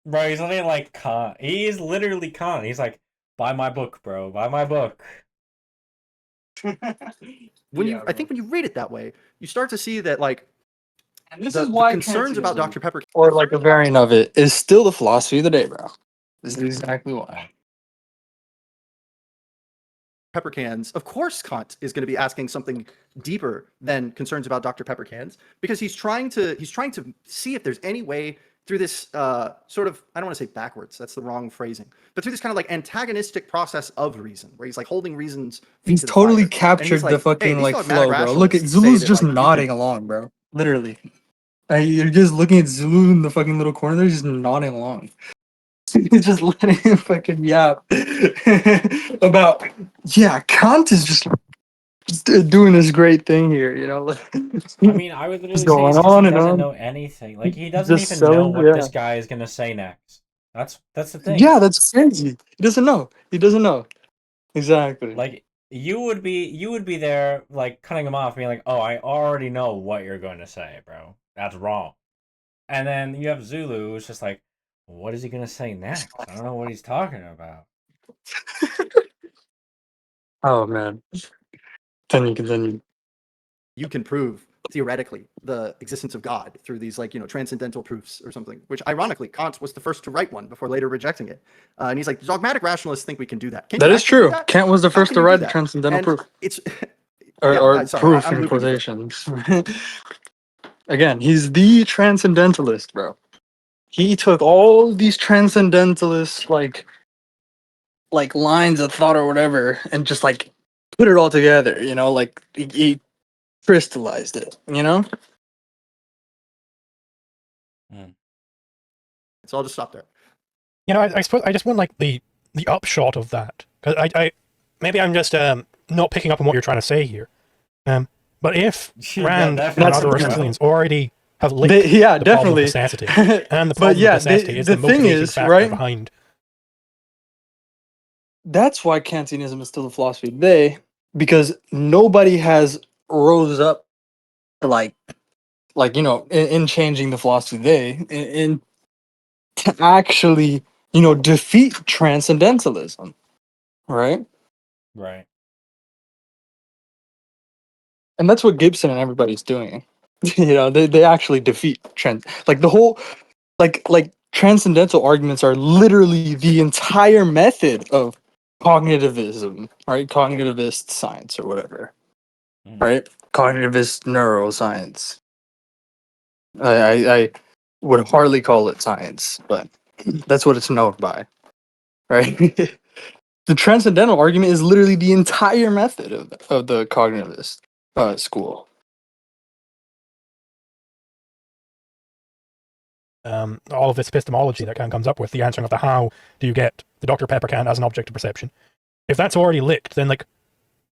bro, he's literally like Kant. He is literally Kant. He's like, buy my book, bro. Buy my book. I think when you read it that way, you start to see that like and this the is why concerns about Dr. Pepper, or like a variant of it, is still the philosophy of the day, bro. This is exactly why. Pepper cans, of course Kant is going to be asking something deeper than concerns about Dr. Pepper cans, because he's trying to see if there's any way through this sort of, I don't want to say backwards, that's the wrong phrasing, but through this kind of like antagonistic process of reason, where he's like holding reason's He's totally captured the fucking like flow, bro. Look at Zulu's just nodding along, bro. Literally. You're just looking at Zulu in the fucking little corner there, just nodding along. He's just letting him fucking yap about, yeah, Kant is just doing this great thing here, I mean, I would literally say going it's because on he and doesn't on. know anything. Like, he doesn't Just even know selling, what this guy is gonna say next. That's the thing. Yeah, that's crazy. He doesn't know. He doesn't know. Exactly. Like, you would be there, like, cutting him off, being like, oh, I already know what you're going to say, bro. That's wrong. And then you have Zulu, who's just like, what is he gonna say next? I don't know what he's talking about. Oh man. Continue. You can prove theoretically the existence of God through these like, transcendental proofs or something, which ironically Kant was the first to write one before later rejecting it. And he's like, dogmatic rationalists think we can do that. That is true. Kant was the first to write the transcendental proof. It's or sorry, proof I'm in looping you, quotations. Again, he's the transcendentalist, bro. He took all these transcendentalist like lines of thought or whatever and just like put it all together, like he crystallized it, So I'll just stop there. I suppose I just want like the upshot of that, because I maybe I'm just not picking up on what you're trying to say here. But if Rand and other Aristotelians already have linked the problem of necessity, and the problem of necessity is the motivating factor behind. That's why Kantianism is still the philosophy of the day, because nobody has rose up like in changing the philosophy of the day in to actually defeat transcendentalism, right? Right. And that's what Gibson and everybody's doing. They actually defeat the whole like transcendental arguments are literally the entire method of cognitivism, right? Cognitivist science or whatever, right? Cognitivist neuroscience. I would hardly call it science, but that's what it's known by, right? The transcendental argument is literally the entire method of the cognitivist school. All of this epistemology that Kant comes up with, the answering of the how do you get the Dr. Pepper can as an object of perception. If that's already licked, then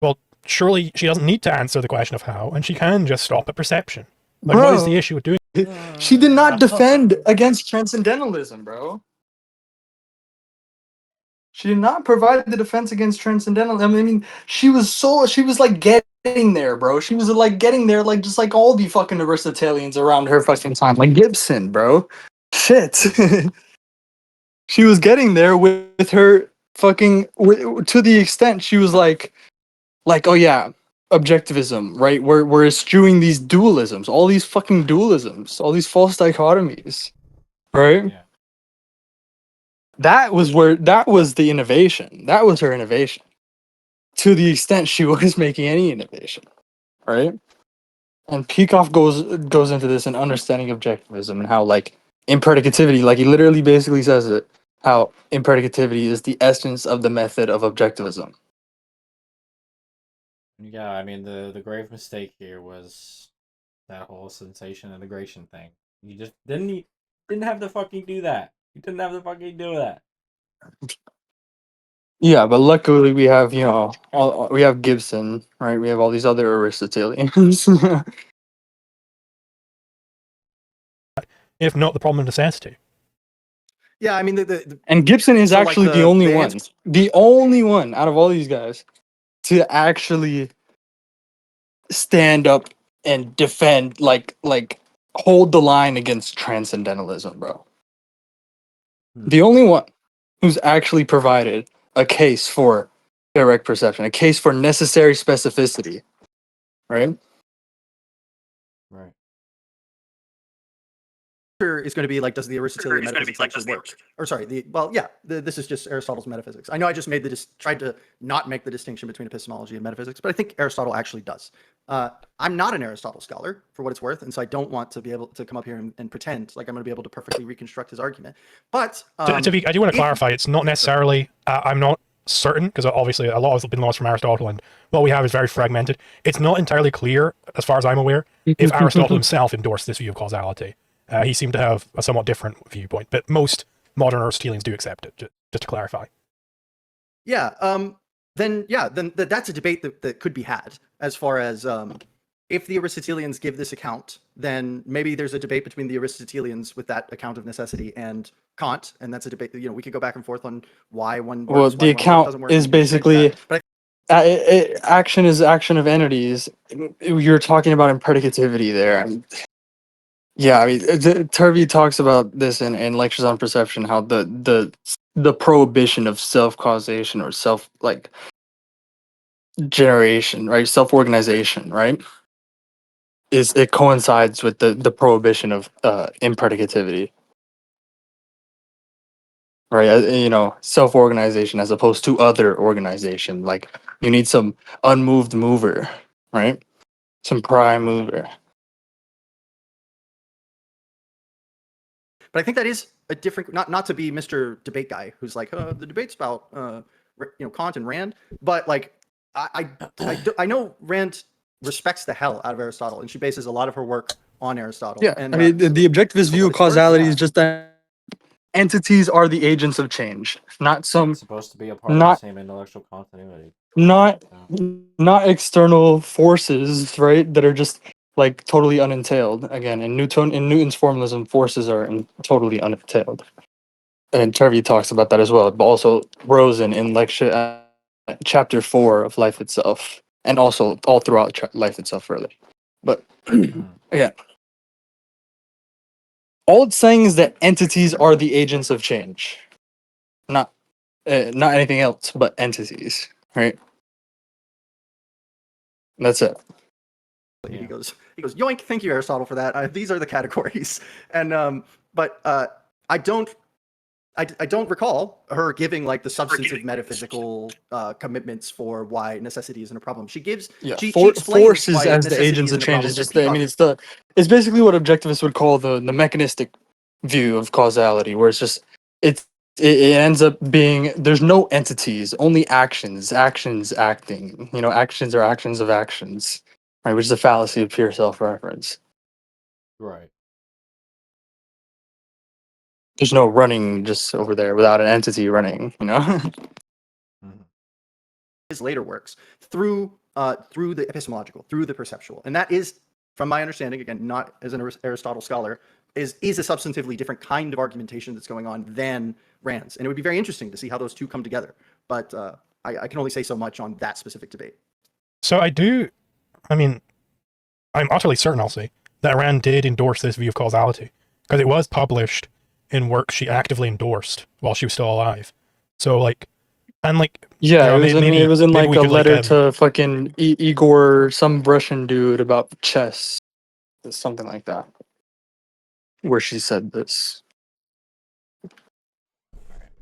well, surely she doesn't need to answer the question of how, and she can just stop at perception. Like, what is the issue with doing? She did not defend against transcendentalism, bro. She did not provide the defense against transcendentalism. I mean, she was like getting there, bro. She was like getting there, like just like all the fucking Aristotelians around her fucking time, like Gibson, bro. Shit. She was getting there with her fucking to the extent she was like, oh yeah, objectivism, right? We're eschewing these dualisms, all these fucking dualisms, all these false dichotomies, right? Yeah. That was the innovation. That was her innovation. To the extent she was making any innovation, right? And Peikoff goes into this in understanding objectivism and how like impredicativity, like he literally basically says it, how impredicativity is the essence of the method of objectivism, Yeah, I mean the grave mistake here was that whole sensation integration thing. You just didn't have to fucking do that. You didn't have to fucking do that. Yeah, but luckily we have, we have Gibson, right? We have all these other Aristotelians. If not the problem of necessity. Yeah, I mean the And Gibson is So, like, actually the the- only the one, answer- the only one out of all these guys to actually stand up and defend, like hold the line against transcendentalism, bro. The only one who's actually provided a case for direct perception, a case for necessary specificity, right? Right. is going to be like, does the Aristotelian metaphysics actually work? Or sorry, this is just Aristotle's metaphysics. I know I just made tried to not make the distinction between epistemology and metaphysics, but I think Aristotle actually does. I'm not an Aristotle scholar, for what it's worth, and so I don't want to be able to come up here and pretend like I'm going to be able to perfectly reconstruct his argument. But I do want to clarify, it's not necessarily, I'm not certain, because obviously a lot has been lost from Aristotle, and what we have is very fragmented. It's not entirely clear, as far as I'm aware, if Aristotle himself endorsed this view of causality. He seemed to have a somewhat different viewpoint, but most modern Aristotelians do accept it, just to clarify. Then that's a debate that could be had as far as if the Aristotelians give this account, then maybe there's a debate between the Aristotelians with that account of necessity and Kant, and that's a debate that we could go back and forth on why one works. Well, the account is basically action is action of entities. You're talking about impredicativity there. Yeah, I mean, Turvey talks about this in Lectures on Perception, how the prohibition of self-causation or generation, right? Self-organization, right? It coincides with the prohibition of impredicativity. Right, self-organization as opposed to other organization. Like you need some unmoved mover, right? Some prime mover. But I think that is a different, not to be Mr. Debate guy who's like, the debate's about Kant and Rand, but like I know Rand respects the hell out of Aristotle, and she bases a lot of her work on Aristotle. Yeah, And I mean, the objectivist view of causality is just that entities are the agents of change, not some. It's supposed to be a part of the same intellectual continuity. Not external forces, right? That are just like totally unentailed. Again, in Newton's formalism, forces are totally unentailed. And Turvey talks about that as well. But also Rosen in lecture chapter 4 of Life Itself, and also all throughout Life Itself, really. But yeah, all it's saying is that entities are the agents of change, not anything else but entities, right? That's it. he goes, yoink, thank you, Aristotle, for that. These are the categories. And but I don't recall her giving like the substantive metaphysical commitments for why necessity isn't a problem. She gives she explains forces why as the necessity agents of isn't a change problem is for just it's basically what objectivists would call the mechanistic view of causality, where it's just it ends up being there's no entities, only actions acting. Actions are actions of actions, right? Which is a fallacy of pure self-reference. Right. There's no running just over there without an entity running, his later works through the epistemological, through the perceptual, and that is, from my understanding, again, not as an Aristotle scholar, is a substantively different kind of argumentation that's going on than Rand's, and it would be very interesting to see how those two come together. But I can only say so much on that specific debate. So I'm utterly certain, I'll say, that Rand did endorse this view of causality, because it was published in works she actively endorsed while she was still alive. So it was in like a could, letter to fucking Igor, some Russian dude, about chess, something like that, where she said this.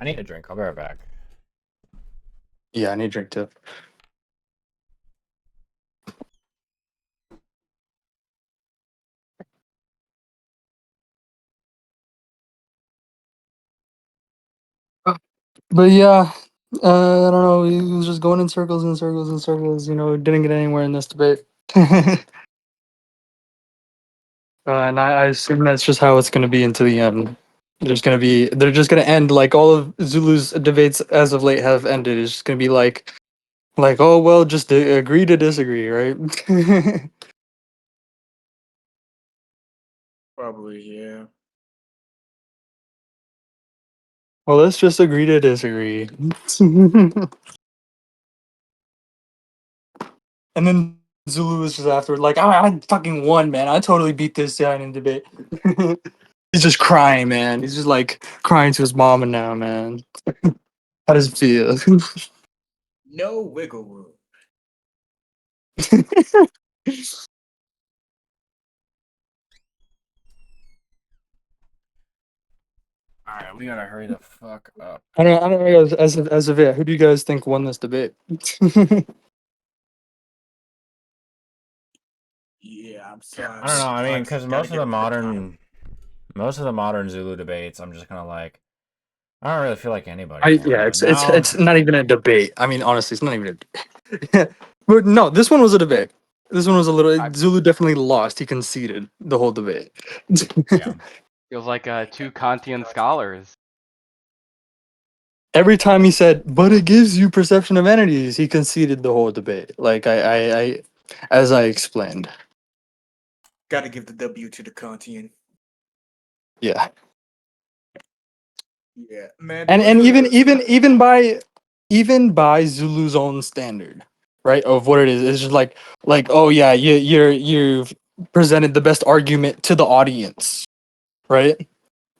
I need a drink. I'll be right back. Yeah, I need a drink too. But yeah, I don't know. He was just going in circles and circles and circles. You know, didn't get anywhere in this debate. And I assume that's just how it's going to be into the end. They're just going to end like all of Zulu's debates as of late have ended. It's just going to be like, oh well, just agree to disagree, right? Probably, yeah. Well, let's just agree to disagree. And then Zulu was just afterward, like, I fucking won, man. I totally beat this guy in debate. He's just crying, man. He's just like crying to his mama now, man. How does it feel? No wiggle room. Alright, we gotta hurry the fuck up. I don't know. As of yet, who do you guys think won this debate? Yeah, I'm sorry. I don't know. I mean, because Gotta most of get the rid of modern Zulu debates, I'm just kind of like, I don't really feel like anybody won. Yeah, But now, it's not even a debate. I mean, honestly, it's not even a debate. But no, this one was a debate. This one was a little. Zulu definitely lost. He conceded the whole debate. yeah. Feels like two Kantian scholars. Every time he said, "But it gives you perception of entities," he conceded the whole debate. Like as I explained. Gotta give the W to the Kantian. Yeah. Yeah, man. And even by Zulu's own standard, right, of what it is, it's just like oh yeah, you've presented the best argument to the audience, right?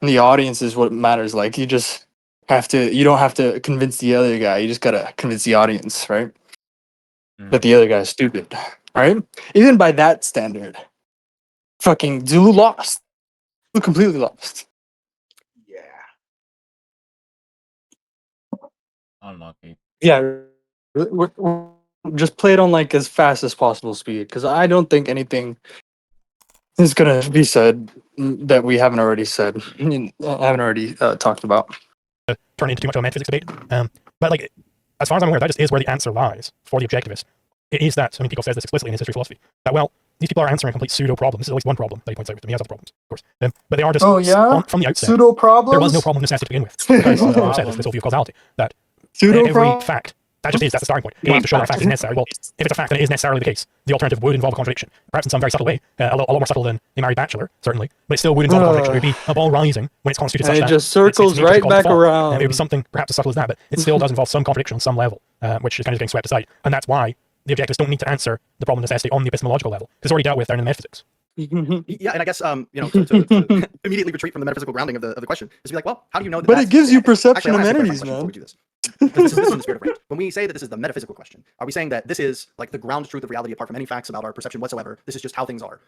And the audience is what matters. Like you don't have to convince the other guy. You just gotta convince the audience, right? That the other guy is stupid, right? Even by that standard, fucking Zulu lost. Zulu completely lost. Yeah. Unlucky. Yeah, we're just play it on like as fast as possible speed, because I don't think anything is gonna be said that we haven't already said. Haven't already talked about. Turn into too much of a metaphysics debate. But like, as far as I'm aware, that just is where the answer lies for the objectivist. It is that. I mean, Pico says this explicitly in his history philosophy. That well, these people are answering a complete pseudo problem. This is at least one problem that he points out. He has other problems, of course. But they are just from the outset. Pseudo problems. There was no problem necessity to begin with because you said this whole view of causality that every fact. That's the starting point. You have to show that a fact is necessary. Well, if it's a fact, then it is necessarily the case. The alternative would involve a contradiction, perhaps in some very subtle way, a lot more subtle than a married bachelor, certainly, but it still would involve a contradiction. It would be a ball rising when it's constituted such it that just circles it's right back around. It would be something perhaps as subtle as that, but it still does involve some contradiction on some level, which is kind of getting swept aside. And that's why the objectivists don't need to answer the problem of necessity on the epistemological level. It's already dealt with there in the metaphysics. Yeah, and I guess to immediately retreat from the metaphysical grounding of the question is to be like, well, how do you know that? But it gives you perception Actually, I of wanna ask a entities, question man. before we do this. This is in the spirit of range. When we say that this is the metaphysical question, are we saying that this is like the ground truth of reality apart from any facts about our perception whatsoever? This is just how things are.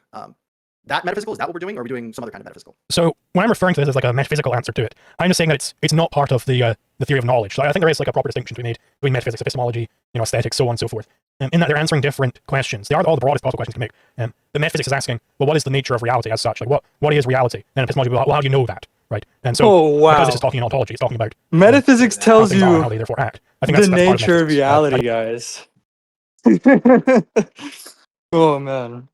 That metaphysical, is that what we're doing, or are we doing some other kind of metaphysical? So when I'm referring to this as like a metaphysical answer to it, I'm just saying that it's not part of the theory of knowledge. So I think there is like a proper distinction to be made between metaphysics, epistemology, aesthetics, so on and so forth. In that they're answering different questions. They are all the broadest possible questions you can make. The metaphysics is asking, well, what is the nature of reality as such? Like what is reality? And epistemology, well, how do you know that? Right? And so because this is talking in ontology, it's talking about metaphysics tells how you how they therefore act. I think that's the part of nature of metaphysics. reality, guys. Oh man.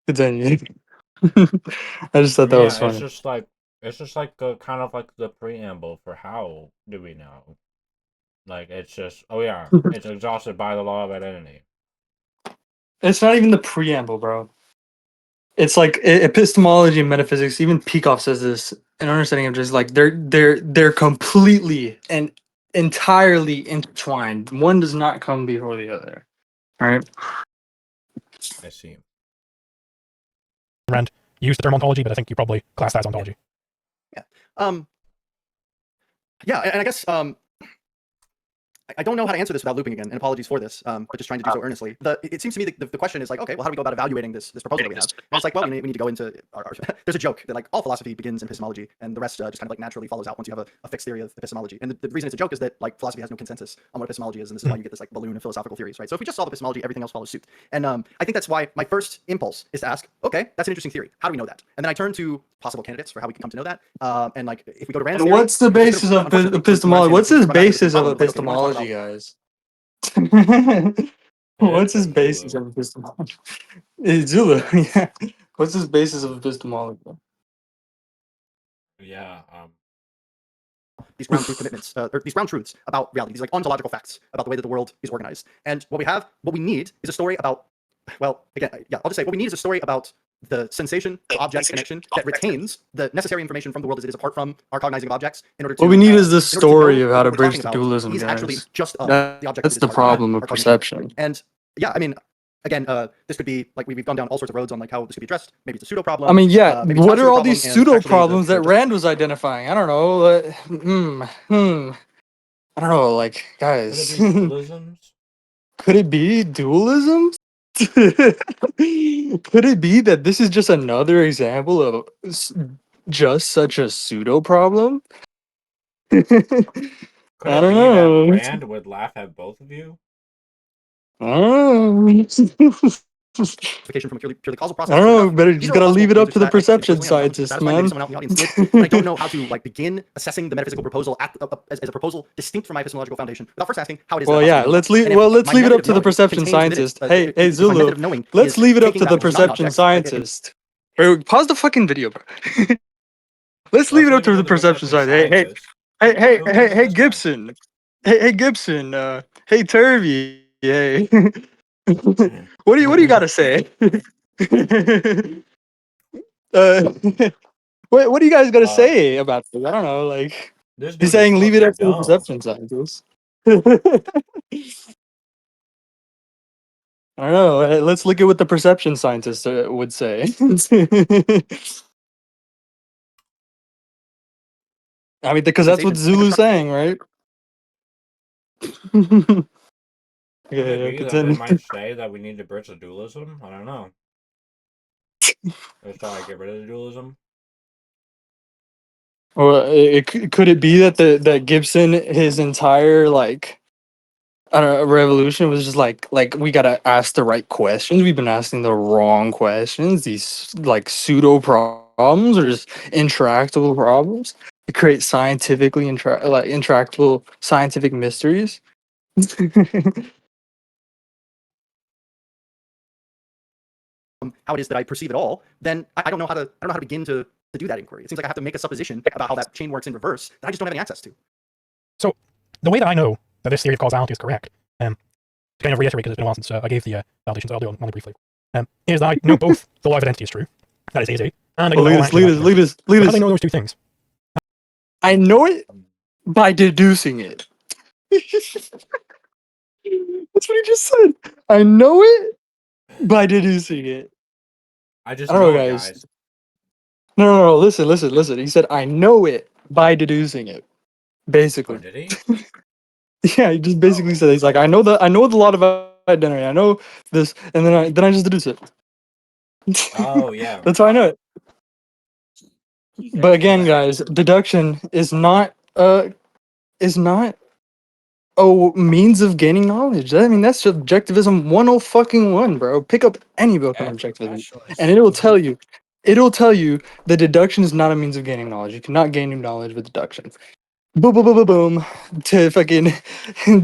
Continue. I just thought that was funny. It's just like the kind of like the preamble for how do we know? Like it's just it's exhausted by the law of identity. It's not even the preamble, bro. It's like epistemology and metaphysics. Even Peikoff says this. An understanding of just like they're completely and entirely intertwined. One does not come before the other. All right. I see. And use the term ontology, but I think you probably class that as ontology. Yeah. Yeah, and I guess I don't know how to answer this without looping again, and apologies for this, but just trying to do so earnestly. It seems to me the question is like, okay, well, how do we go about evaluating this proposal that we have? And it's like, well, we need to go into there's a joke that like all philosophy begins in epistemology, and the rest just kind of like naturally follows out once you have a fixed theory of epistemology. And the reason it's a joke is that like philosophy has no consensus on what epistemology is, and this is why you get this like balloon of philosophical theories, right? So if we just solve epistemology, everything else follows suit. And I think that's why my first impulse is to ask, okay, that's an interesting theory. How do we know that? And then I turn to possible candidates for how we can come to know that. And like if we go to random, what's the basis of epistemology? What's his basis of epistemology, guys? What's his basis of epistemology? Zulu, yeah. What's his basis of epistemology? Yeah. These ground truth commitments, or these ground truths about reality, these like ontological facts about the way that the world is organized. And what we need is a story about, well, again, yeah, I'll just say what we need is a story about the sensation to object connection that retains the necessary information from the world as it is apart from our cognizing of objects in order to. What we need is the story of how to bridge the dualism, is guys. actually just the object. That's the problem of perception. And yeah, I mean, again, this could be like we've gone down all sorts of roads on like how this could be addressed. Maybe it's a pseudo problem. I mean, yeah. What are all these pseudo problems that just... Rand was identifying? I don't know. I don't know. Like, guys, could it be dualism? Could it be that this is just another example of just such a pseudo problem? Could I don't know. That Rand would laugh at both of you? From a purely causal process. I don't know, but you just gotta leave it up to the perception scientists, man. Someone out in the audience did, but I don't know how to like begin assessing the metaphysical proposal as a proposal distinct from my epistemological foundation without first asking how it is. Well, yeah, let's leave it up to the perception scientist. Hey, Zulu, let's leave it up to the perception scientist. Pause the fucking video, bro. Let's leave it up to the perception scientist. Hey, Gibson. Hey, Gibson. Hey, Turvey. Hey. What do you got to say? What do you guys got to say about this? I don't know. Like, he's saying leave it up to the perception scientists. I don't know. Let's look at what the perception scientists would say. I mean, because that's what Zulu's saying, right? Okay, they might say that we need to bridge the dualism. I don't know. Let's try to get rid of the dualism. Or could it be that that Gibson, his entire like, I don't know, revolution was just like we gotta ask the right questions. We've been asking the wrong questions. These like pseudo problems or just intractable problems to create scientifically intractable scientific mysteries. How it is that I perceive it all, then I don't know how to begin to do that inquiry. It seems like I have to make a supposition about how that chain works in reverse that I just don't have any access to. So the way that I know that this theory of causality is correct, to kind of reiterate because it's been a while since I gave the validation, so I'll do it only briefly, is that I know both the law of identity is true, that is easy, and I know leave us. How do I know those two things? I know it by deducing it. That's what he just said. I know it by deducing it. I don't know, guys. No. Listen. He said, I know it by deducing it. Basically. Oh, did he? Yeah, he just basically said, he's like, I know the lot of identity. I know this, and then I just deduce it. Oh, yeah. That's how I know it. But again, guys, deduction is not a means of gaining knowledge. I mean, that's Objectivism 101, bro. Pick up any book on Objectivism, and it'll tell you that deduction is not a means of gaining knowledge. You cannot gain new knowledge with deduction. Boom, boom, boom, boom, boom. To fucking,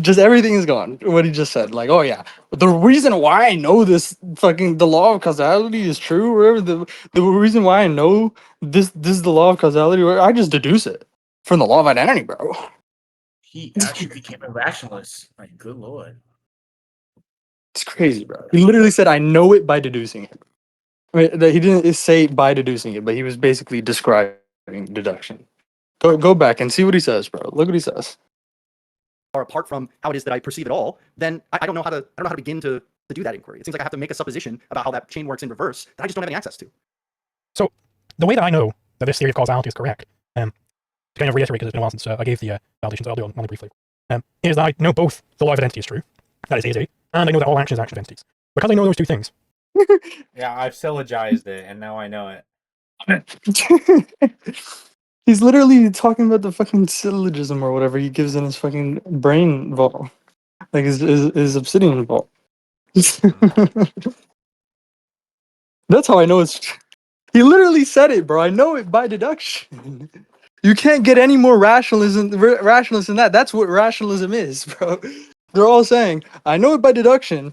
just everything is gone. What he just said, like, oh yeah, the reason why I know this fucking the law of causality is true, or the reason why I know this is the law of causality, or I just deduce it from the law of identity, bro. He actually became a rationalist. Like, good lord. It's crazy, bro. He literally said, I know it by deducing it. I mean, he didn't say by deducing it, but he was basically describing deduction. Go back and see what he says, bro. Look what he says. Or apart from how it is that I perceive it all, then I don't know how to begin to do that inquiry. It seems like I have to make a supposition about how that chain works in reverse that I just don't have any access to. So the way that I know that this theory of causality is correct, to kind of reiterate because it's been a while since I gave the validation, so I'll do it only briefly. is that I know both the law of identity is true, that is easy, and I know that all actions are action identities. Because I know those two things. Yeah, I've syllogized it, and now I know it. He's literally talking about the fucking syllogism or whatever he gives in his fucking brain vault. Like his obsidian vault. That's how I know it's. He literally said it, bro. I know it by deduction. You can't get any more rationalist than that. That's what rationalism is, bro. They're all saying, I know it by deduction.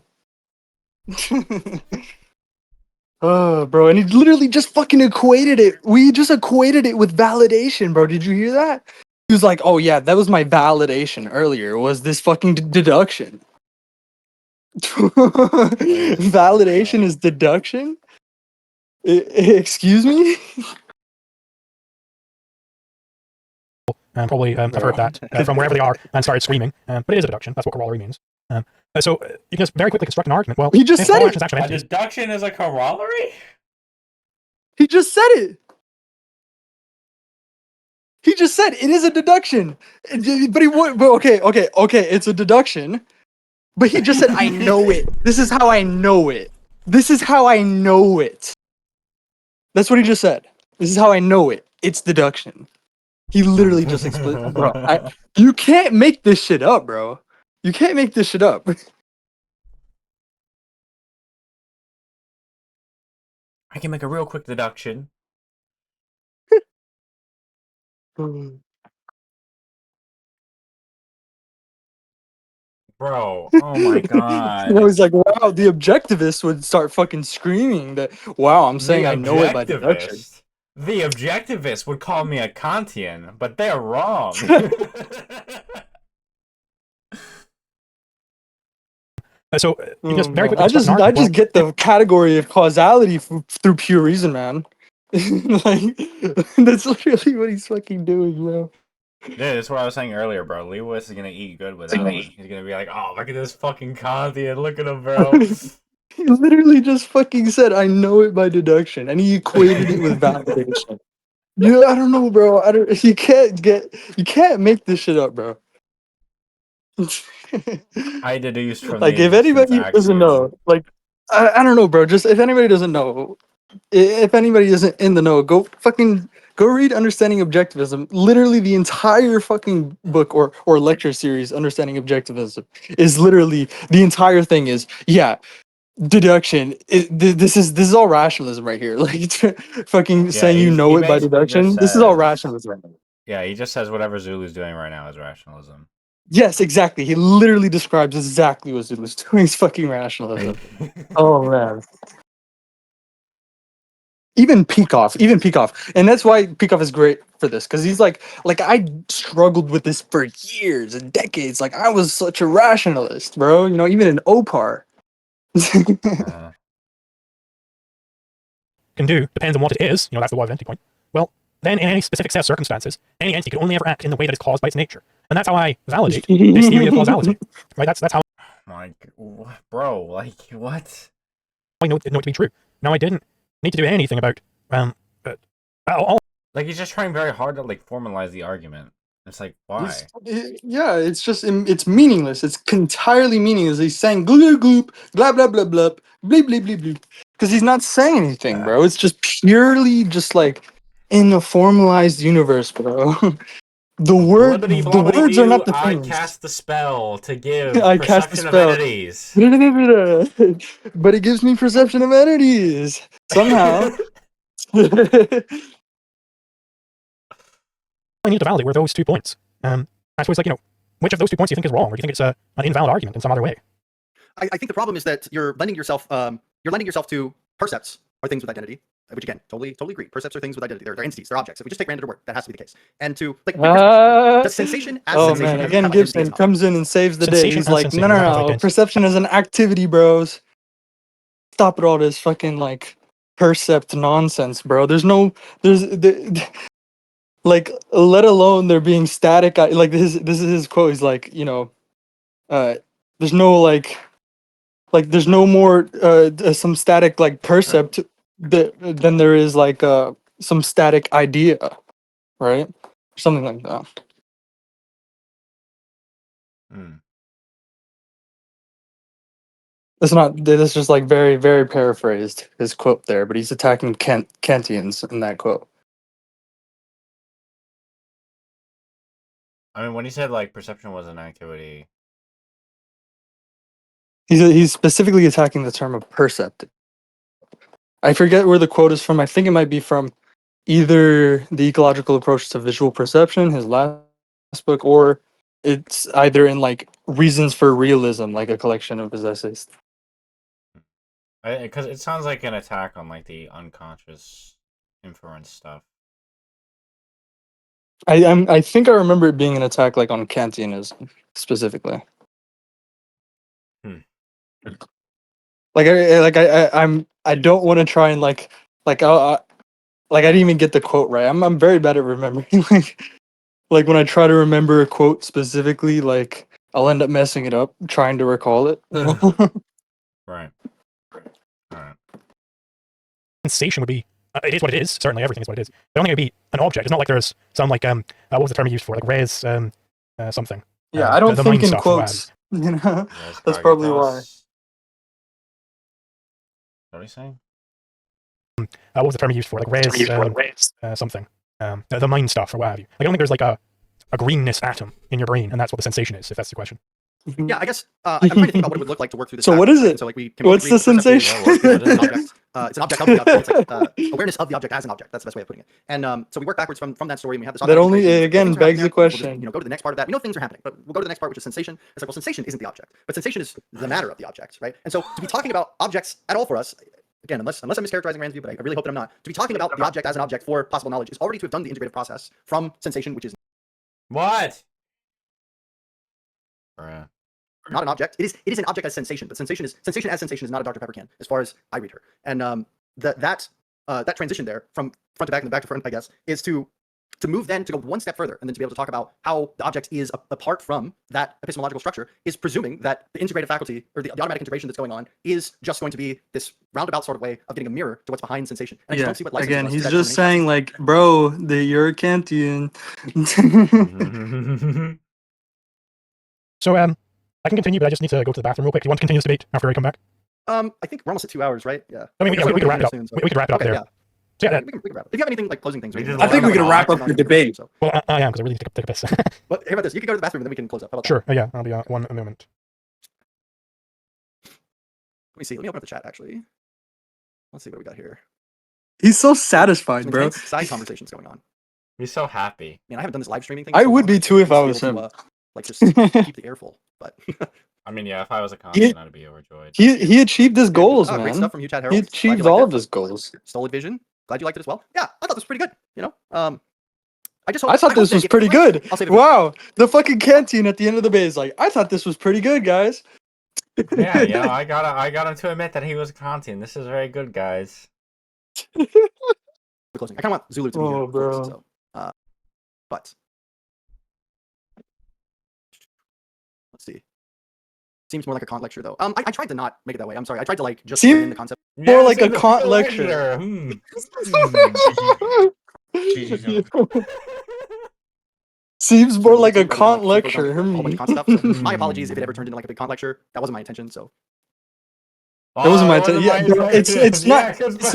Oh, bro. And he literally just fucking equated it. We just equated it with validation, bro. Did you hear that? He was like, oh, yeah, that was my validation earlier, was this fucking deduction. Validation is deduction? Excuse me? And probably have heard that from wherever they are and started screaming. But it is a deduction. That's what corollary means. So you can just very quickly construct an argument. Well, he just said it. A deduction is a corollary? He just said it. He just said it is a deduction. But he would. But okay. It's a deduction. But he just said, I know it. This is how I know it. This is how I know it. That's what he just said. This is how I know it. It's deduction. He literally just explained, bro. You can't make this shit up, bro. You can't make this shit up. I can make a real quick deduction. Bro, oh my god. He's like, wow, the objectivist would start fucking screaming that, wow, I'm saying I know it by deduction. The objectivist would call me a Kantian, but they're wrong. So you just very quickly I just get the category of causality through pure reason, man. Like, that's literally what he's fucking doing, bro. Yeah, that's what I was saying earlier, bro. Lewis is gonna eat good with that one. He's gonna be like, oh, look at this fucking Kantian, look at him, bro. He literally just fucking said, I know it by deduction, and he equated it with validation. Yeah, I don't know, bro. You can't make this shit up, bro. I deduced from like, the if anybody doesn't know, like, I don't know, bro. Just if anybody doesn't know, if anybody isn't in the know, go read Understanding Objectivism. Literally, the entire fucking book or lecture series, Understanding Objectivism, is literally the entire thing is deduction. This is all rationalism right here. Like fucking saying you know it by deduction. This is all rationalism. Yeah, he just says whatever Zulu's doing right now is rationalism. Yes, exactly. He literally describes exactly what Zulu's doing. It's fucking rationalism. Oh man. Even Peikoff, and that's why Peikoff is great for this, because he's like I struggled with this for years and decades. Like I was such a rationalist, bro. You know, even in OPAR. Can do depends on what it is. You know, that's the law of identity point. Well, then in any specific set of circumstances, any entity can only ever act in the way that is caused by its nature, and that's how I validate this theory of causality. Right? That's how. Like, bro, like what? I know it to be true. Now I didn't need to do anything about like he's just trying very hard to like formalize the argument. It's like, why? It's just it's meaningless. It's entirely meaningless. He's saying gloop gloop, blah blah blah blah, bleep bleep bleep bleep, because he's not saying anything, bro. It's just purely just like in a formalized universe, bro. The words are not the things. I cast the spell to give I cast the perception of spell. entities. But it gives me perception of entities somehow. I need to validate were those 2 points. I suppose, like, you know, which of those 2 points do you think is wrong, or do you think it's an invalid argument in some other way? I think the problem is that you're lending yourself to percepts are things with identity, which again, totally agree. Percepts are things with identity. They're entities. They're objects. If we just take random to work, that has to be the case. And to like, the sensation as sensation. Man, again, Gibson comes in and saves the day. He's like, no. Perception is an activity, bros. Stop it, all this fucking like percept nonsense, bro. Like, let alone there being static. Like this is his quote. He's like, you know, there's no there's no more some static like percept than there is like some static idea, right? Something like that. Hmm. It's not. This just like very, very paraphrased his quote there, but he's attacking Kantians in that quote. I mean, when he said like perception was an activity, He's specifically attacking the term of percept. I forget where the quote is from. I think it might be from either the ecological approach to visual perception, his last book, or it's either in like Reasons for Realism, like a collection of his essays. because it sounds like an attack on like the unconscious inference stuff. I think I remember it being an attack like on Kantianism specifically. Like I don't want to try and like I didn't even get the quote right. I'm very bad at remembering like when I try to remember a quote specifically, like I'll end up messing it up trying to recall it. You know? Right. Alright. Sensation would be it is what it is. Certainly, everything is what it is. But only would be an object. It's not like there's some like what was the term he used for, like res something. Yeah, I don't the think mind in stuff, quotes. You know, Res that's probably why. cognitas. What are you saying? What was the term he used for, like res something. The mind stuff or what have you. Like, I don't think there's like a greenness atom in your brain, and that's what the sensation is. If that's the question. Yeah, I guess I'm trying to think about what it would look like to work through this. So what pattern, is right? it? So like we can both What's agree the that perception sensation? is an object. It's an object of the object. It's like awareness of the object as an object. That's the best way of putting it. And so we work backwards from that story, and we have this. That only equation. again Things are begs the happening there, we'll just, question. go to the next part of that. We know things are happening, but we'll go to the next part, which is sensation. It's like, well, sensation isn't the object, but sensation is the matter of the object, right? And so to be talking about objects at all for us, again, unless I'm mischaracterizing Rand's view, but I really hope that I'm not. To be talking about the object as an object for possible knowledge is already to have done the integrative process from sensation, which is What? Bruh. not an object. It is an object as sensation, but sensation as sensation is not a Dr. Pepper can, as far as I read her. And that transition there from front to back and back to front, I guess, is to move then to go one step further and then to be able to talk about how the object is apart from that epistemological structure, is presuming that the integrative faculty or the automatic integration that's going on is just going to be this roundabout sort of way of getting a mirror to what's behind sensation. And I just don't see what license Again, was to he's that just determination. saying like, bro, that you're a Kantian. So I can continue, but I just need to go to the bathroom real quick. Do you want to continue this debate after I come back? I think we're almost at 2 hours, right? Yeah. I mean, we could wrap it up. Soon, so. We could wrap it up Okay, there. yeah. So yeah, we can wrap it. If you have anything like closing things, I think we can wrap up the debate. So. well, I am because I really need to take a piss. But hey, about this, you can go to the bathroom and then we can close up. How about Sure. Yeah, I'll be one moment. Let me see. Let me open up the chat actually. Let's see what we got here. He's so satisfied, Some bro. intense side conversations going on. He's so happy. Man, I haven't done this live streaming thing. I so would long. be too if Just I be was able him. to, like just keep the air full. But I mean, yeah, if I was a constant, I'd be overjoyed. He achieved his goals, great man. stuff from Hugh Chad He Harold. achieved all of his goals. Stolid Vision. Glad you liked it as well. Yeah, I thought this was pretty good. You know, I just I thought this was pretty good. I'll save it. Wow, the fucking Kantian at the end of the day is like, I thought this was pretty good, guys. Yeah, you know, I got him to admit that he was a Kantian. This is very good, guys. Closing. I kind of want Zulu to be here first, so. But let's see. Seems more like a Kant lecture, though. I tried to not make it that way. I'm sorry. I tried to like just bring in the concept. More like a Kant lecture. Seems more like a Kant lecture. A whole bunch of Kant stuff. So my apologies if it ever turned into like a big Kant lecture. That wasn't my intention. So. That wasn't my intention. Yeah, bro, it's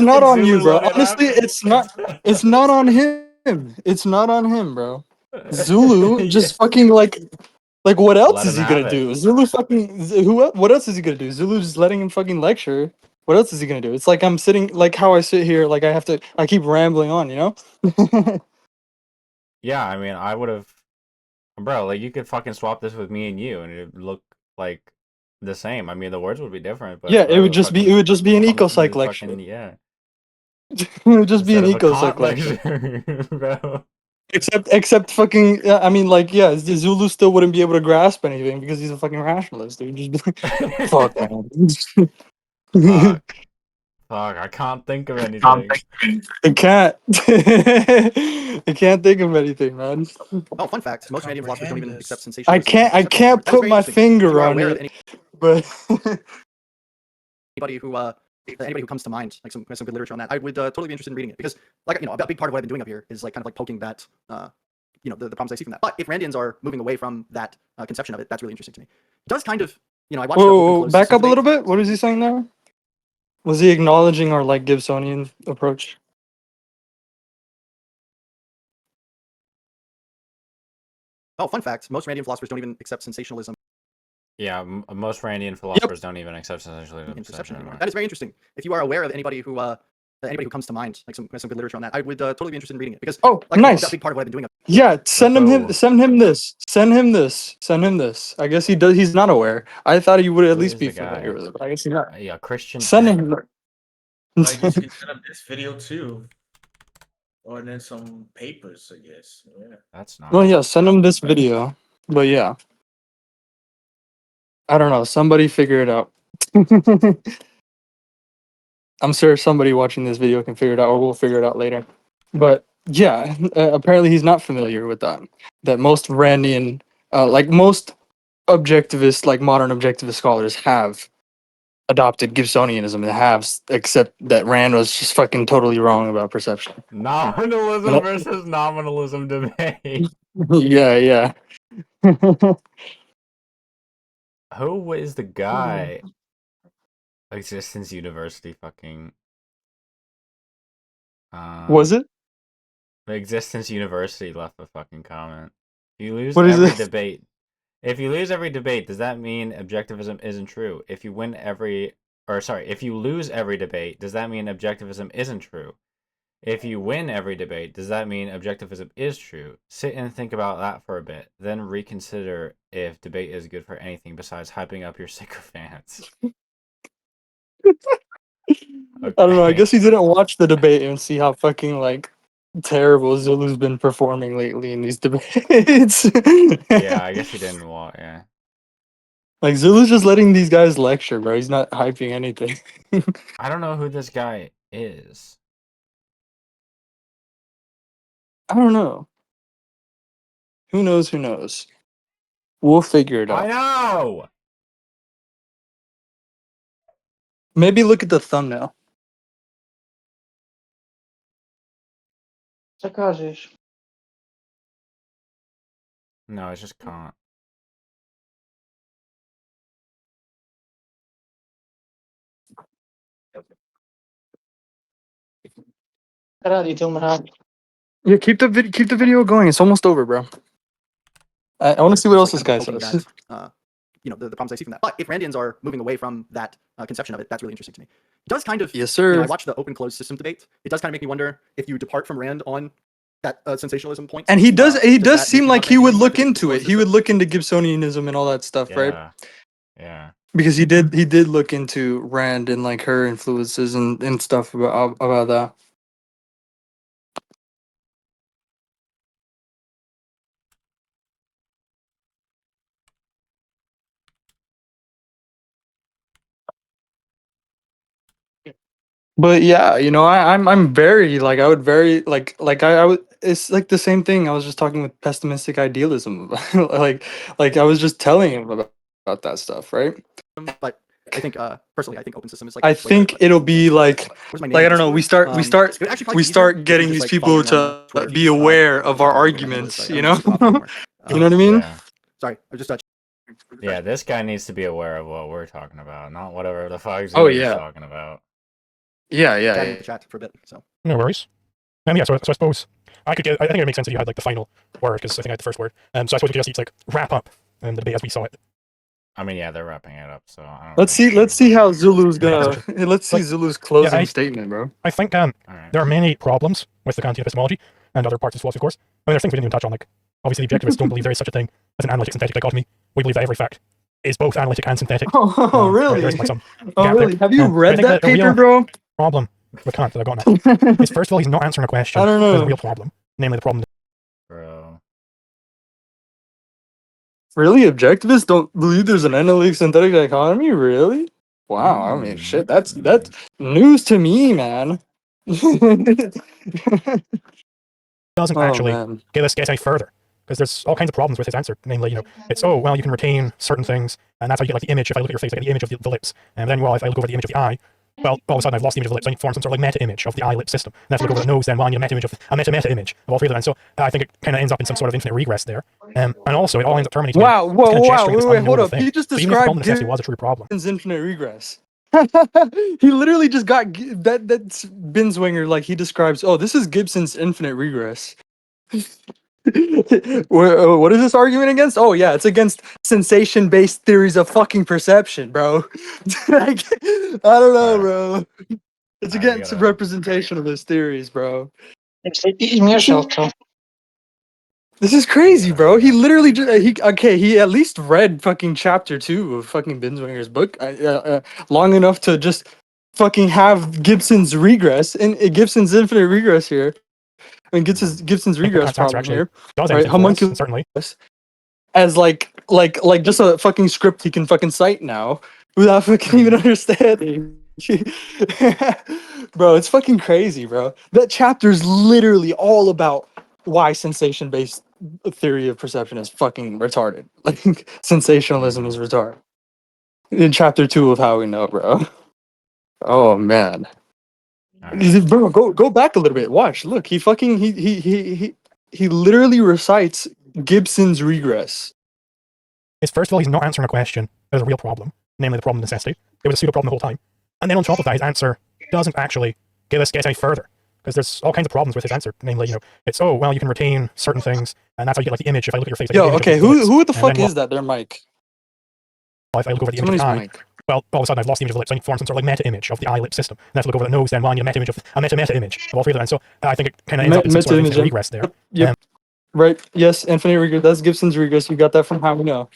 not on you, bro. Honestly, it's not on him. It's not on him, bro. Zulu just fucking like what else Let is he him gonna have do? Zulu fucking what else is he gonna do? Zulu just letting him fucking lecture. What else is he gonna do? It's like I'm sitting like how I sit here, like I keep rambling on, you know? Yeah, I mean, I would have, bro. Like, you could fucking swap this with me and you, and it'd look like the same. I mean, the words would be different, but yeah, it would just be an ecopsych lecture. Yeah, it would just be an ecopsych lecture, bro. Except fucking, I mean, like, yeah, Zulu still wouldn't be able to grasp anything because he's a fucking rationalist, dude. Just be like, fuck, man. Fuck, I can't think of anything. I can't. I can't think of anything, man. Oh, fun fact: most Canadian philosophers don't even accept sensation. I can't put my finger on it. But anybody who comes to mind, like some good literature on that, I would totally be interested in reading it because, like, you know, a big part of what I've been doing up here is like kind of like poking that the problems I see from that. But if Randians are moving away from that conception of it, that's really interesting to me. It does kind of, I watched the open Whoa, closed back system up a little debate. bit. What is he saying there? Was he acknowledging our like Gibsonian approach? Oh, fun fact: most Randian philosophers don't even accept sensationalism Yeah, most Randian philosophers don't even accept sensationalism in perception anymore. anymore. That is very interesting. If you are aware of anybody who comes to mind, like some good literature on that, I would totally be interested in reading it because Oh, like, nice. that's a big part of what I've been doing. Yeah, send him go. send him this. Send him this. I guess he does. He's not aware. I thought he would at Who least is be the guy? familiar with it, but I guess he's not. Yeah, Christian. Send him. I guess you can set up this video too. Or then some papers, I guess. Yeah. That's not. Well, yeah, send him this video. But yeah, I don't know. Somebody figure it out. I'm sure somebody watching this video can figure it out, or we'll figure it out later. But yeah, apparently he's not familiar with that. That most Randian, like most objectivist, like modern objectivist scholars have adopted Gibsonianism and except that Rand was just fucking totally wrong about perception. Nominalism versus nominalism debate. Yeah. Who is the guy? Existence University fucking. Was it? Existence University left a fucking comment. You lose What is every it? debate. If you lose every debate, does that mean objectivism isn't true? If you lose every debate, does that mean objectivism isn't true? If you win every debate, does that mean objectivism is true? Sit and think about that for a bit, then reconsider if debate is good for anything besides hyping up your sycophants. I don't know. I guess he didn't watch the debate and see how fucking like terrible Zulu's been performing lately in these debates. Yeah, I guess he didn't watch. Yeah. Like Zulu's just letting these guys lecture, bro. He's not hyping anything. I don't know who this guy is. I don't know. Who knows? Who knows? We'll figure it out. I know. Maybe look at the thumbnail. No, it's just Kant. Yeah, keep the video going. It's almost over, bro. I want to see what else this guy Hoping says. that, the problems I see from that. But if Randians are moving away from that conception of it, that's really interesting to me. It does kind of, Yes, sir. I watched the open closed system debate. It does kind of make me wonder if you depart from Rand on that sensationalism point. And he does that seem make like you he would not look Randian into it. He would look into Gibsonianism and all that stuff, right? Yeah. Because he did look into Rand and like her influences and stuff about that. But yeah, I'm very like I would very like I would. It's like the same thing. I was just talking with pessimistic idealism, like I was just telling him about that stuff, right? But I think personally, I think open system is like. I think it'll be like I don't know. We start getting these people to be aware of our arguments. You know, you know what I mean? Yeah. Sorry, I just. Yeah, this guy needs to be aware of what we're talking about, not whatever the fuck Oh, he's yeah. talking about. Yeah. Chat for a bit. So. No worries. Yeah, so I suppose I think it would make sense if you had like the final word because I think I had the first word. So I suppose we could just like wrap up the debate as we saw it. I mean, yeah, they're wrapping it up, so I don't Let's see how Zulu's gonna. Let's see Zulu's closing statement, bro. I think there are many problems with the Kantian epistemology and other parts of philosophy, of course. I mean, there's things we didn't even touch on, like obviously the objectivists don't believe there is such a thing as an analytic synthetic dichotomy. We believe that every fact is both analytic and synthetic. Oh, really? There's like some Oh, gap really? there. Have you I read think that the real paper, bro? Problem with Kant that I got now is first of all he's not answering a question. I don't know. There's a real problem, namely the problem. Bro. Really, objectivists don't believe there's an analytic synthetic dichotomy. Really? Wow. I mean, shit. That's news to me, man. Doesn't actually get any further because there's all kinds of problems with his answer. Namely, it's you can retain certain things, and that's how you get like the image. If I look at your face, I get the image of the lips, and then if I look over the image of the eye, well, all of a sudden I've lost the image of the lips, so I need to form some sort of like meta image of the eye lip system. And I have to look over the nose, then, well, I need a meta image of a meta image of all three of them. And so I think it kind of ends up in some sort of infinite regress there. And also, it all ends up terminating. Wow, in whoa, this kind of wow, gesturing at this wait, hold unknowable up. thing. He just So even if the problem described necessity was a true problem. Gibson's infinite regress. He literally just got that's Binswanger, like he describes, oh, this is Gibson's infinite regress. What is this argument against? Oh yeah, it's against sensation-based theories of fucking perception, bro. Like, I don't know, bro. It's against representationalist theories, bro. This is crazy, bro. He literally he at least read fucking chapter 2 of fucking Binswanger's book long enough to just fucking have Gibson's regress and Gibson's infinite regress here. I mean, Gibson's regress problem here, right? Homunculus certainly. As like just a fucking script he can fucking cite now without fucking even understanding. Bro, it's fucking crazy, bro. That chapter is literally all about why sensation-based theory of perception is fucking retarded. Like sensationalism is retarded. In chapter 2 of How We Know, bro. Oh man. Bro, go back a little bit. Watch. Look, he fucking he literally recites Gibson's regress. Is first of all, he's not answering a question. There's a real problem, namely the problem of necessity. It was a pseudo problem the whole time. And then on top of that, his answer doesn't actually get us any further. Because there's all kinds of problems with his answer. Namely, it's, oh, well, you can retain certain things, and that's how you get like the image. If I look at your face, I get Yo, the image okay, of the lips, who the and fuck then, is that there, Mike? well, if I look over the image of Somebody's the eye, mic. well, all of a sudden I've lost the image of the lips, so I need to form some sort of like meta image of the eye lip system. And I have to look over the nose, then, well, I need a meta image of a meta image of all three of them. And so I think it kind of ends up in some sort of infinite regress there. Yep. Right. Yes, infinite regress. That's Gibson's regress. You got that from How We Know.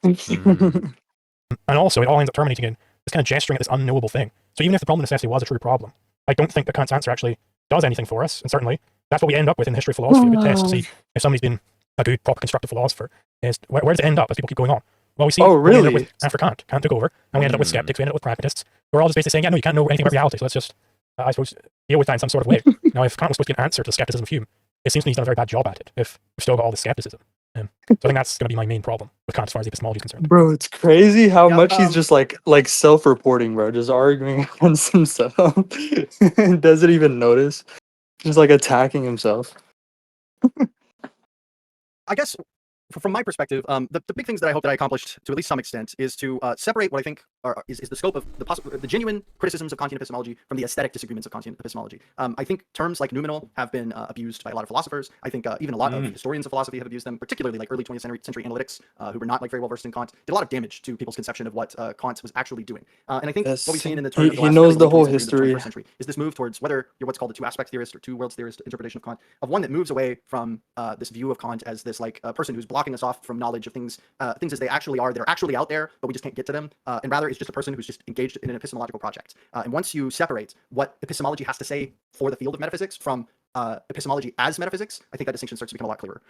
And also, it all ends up terminating in this kind of gesturing at this unknowable thing. So even if the problem of necessity was a true problem, I don't think that Kant's answer actually does anything for us. And certainly, that's what we end up with in the history of philosophy. A good test to see if somebody's been a good, proper, constructive philosopher is where does it end up as people keep going on? Well, we see what we ended up with after Kant. Kant took over, and we ended up with skeptics, we ended up with pragmatists. We're all just basically saying, yeah, no, you can't know anything about reality, so let's just, I suppose, deal with that in some sort of way. Now, if Kant was supposed to get an answer to the skepticism of Hume, it seems to me he's done a very bad job at it, if we've still got all the skepticism. So I think that's going to be my main problem with Kant as far as epistemology is concerned. Bro, it's crazy how much he's just like self-reporting, bro, just arguing against himself. Doesn't even notice. Just like attacking himself. I guess from my perspective, the big things that I hope that I accomplished to at least some extent is to separate what I think is the scope of the genuine criticisms of Kantian epistemology from the aesthetic disagreements of Kantian epistemology. I think terms like noumenal have been abused by a lot of philosophers. I think even a lot of historians of philosophy have abused them, particularly like early 20th century analytics who were not like very well versed in Kant, did a lot of damage to people's conception of what Kant was actually doing. And I think what we've seen in the turn of the he last knows the whole 20th history. the 21st century is this move towards whether you're what's called a two-aspect theorist or two-worlds theorist interpretation of Kant, of one that moves away from this view of Kant as this like person who's blocking us off from knowledge of things as they actually are. They're actually out there, but we just can't get to them. And rather, it's just a person who's just engaged in an epistemological project. And once you separate what epistemology has to say for the field of metaphysics from epistemology as metaphysics, I think that distinction starts to become a lot clearer.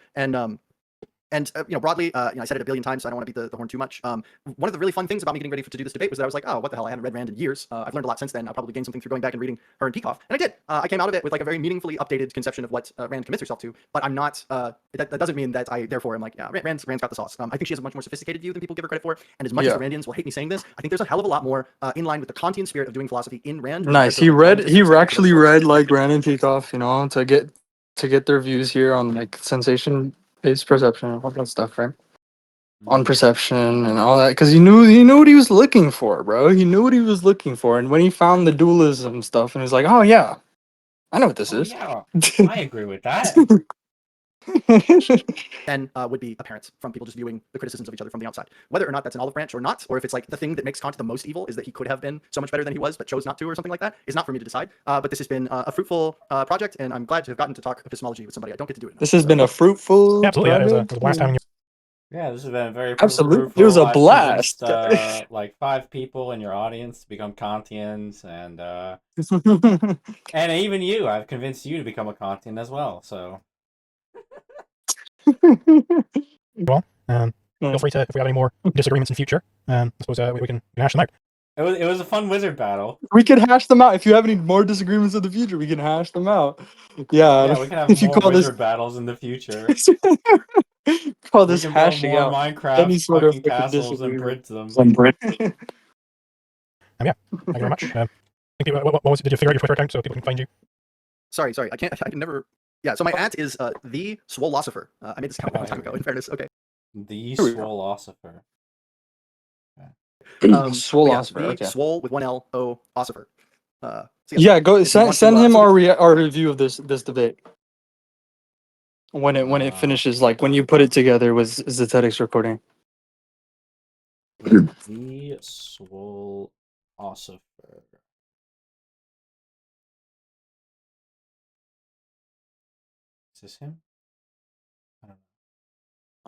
And broadly, I said it a billion times, so I don't want to beat the horn too much. One of the really fun things about me getting ready to do this debate was that I was like, oh, what the hell? I haven't read Rand in years. I've learned a lot since then. I'll probably gain something through going back and reading her and Peikoff. And I did. I came out of it with like a very meaningfully updated conception of what Rand commits herself to. But I'm not. That doesn't mean that I therefore am like, yeah, Rand's got the sauce. I think she has a much more sophisticated view than people give her credit for. And as much as the Randians will hate me saying this, I think there's a hell of a lot more in line with the Kantian spirit of doing philosophy in Rand. Nice. He actually read like Rand and Peikoff, to get their views here on like sensation-based perception and all that stuff, right? On perception and all that, because he knew what he was looking for, bro. He knew what he was looking for, and when he found the dualism stuff, and he was like, "Oh yeah, I know what this is." Yeah, I agree with that. Then would be apparent from people just viewing the criticisms of each other from the outside. Whether or not that's an olive branch or not, or if it's like the thing that makes Kant the most evil is that he could have been so much better than he was, but chose not to, or something like that, is not for me to decide. But this has been a fruitful project, and I'm glad to have gotten to talk epistemology with somebody. I don't get to do it. This has been a fruitful. Yeah, absolutely. Yeah, it was a blast having you. Yeah, this has been very Absolutely. fruitful. It was a I've blast. convinced, like 5 people in your audience to become Kantians, and even you. I've convinced you to become a Kantian as well. So. Well, feel free to, if we have any more disagreements in future, I suppose we can hash them out. It was a fun wizard battle. We can hash them out. If you have any more disagreements in the future, we can hash them out. Yeah, we can have more wizard battles in the future. Call this we can hashing build more out Minecraft any sort of fucking castles and disagreement. bridge them. Yeah, thank you very much. What was? Did you figure out your Twitter account so people can find you? Sorry. I can never. Yeah. So my @ is the Swolosopher. I made this account a long time ago. In fairness, okay. The Here we go. Swolosopher. Swolosopher, the okay. Swole with 1L Osopher. So Yeah, go if you send want to, him so our review of this debate. When it finishes, like when you put it together with Zetetics recording. The Swolosopher. Is this him?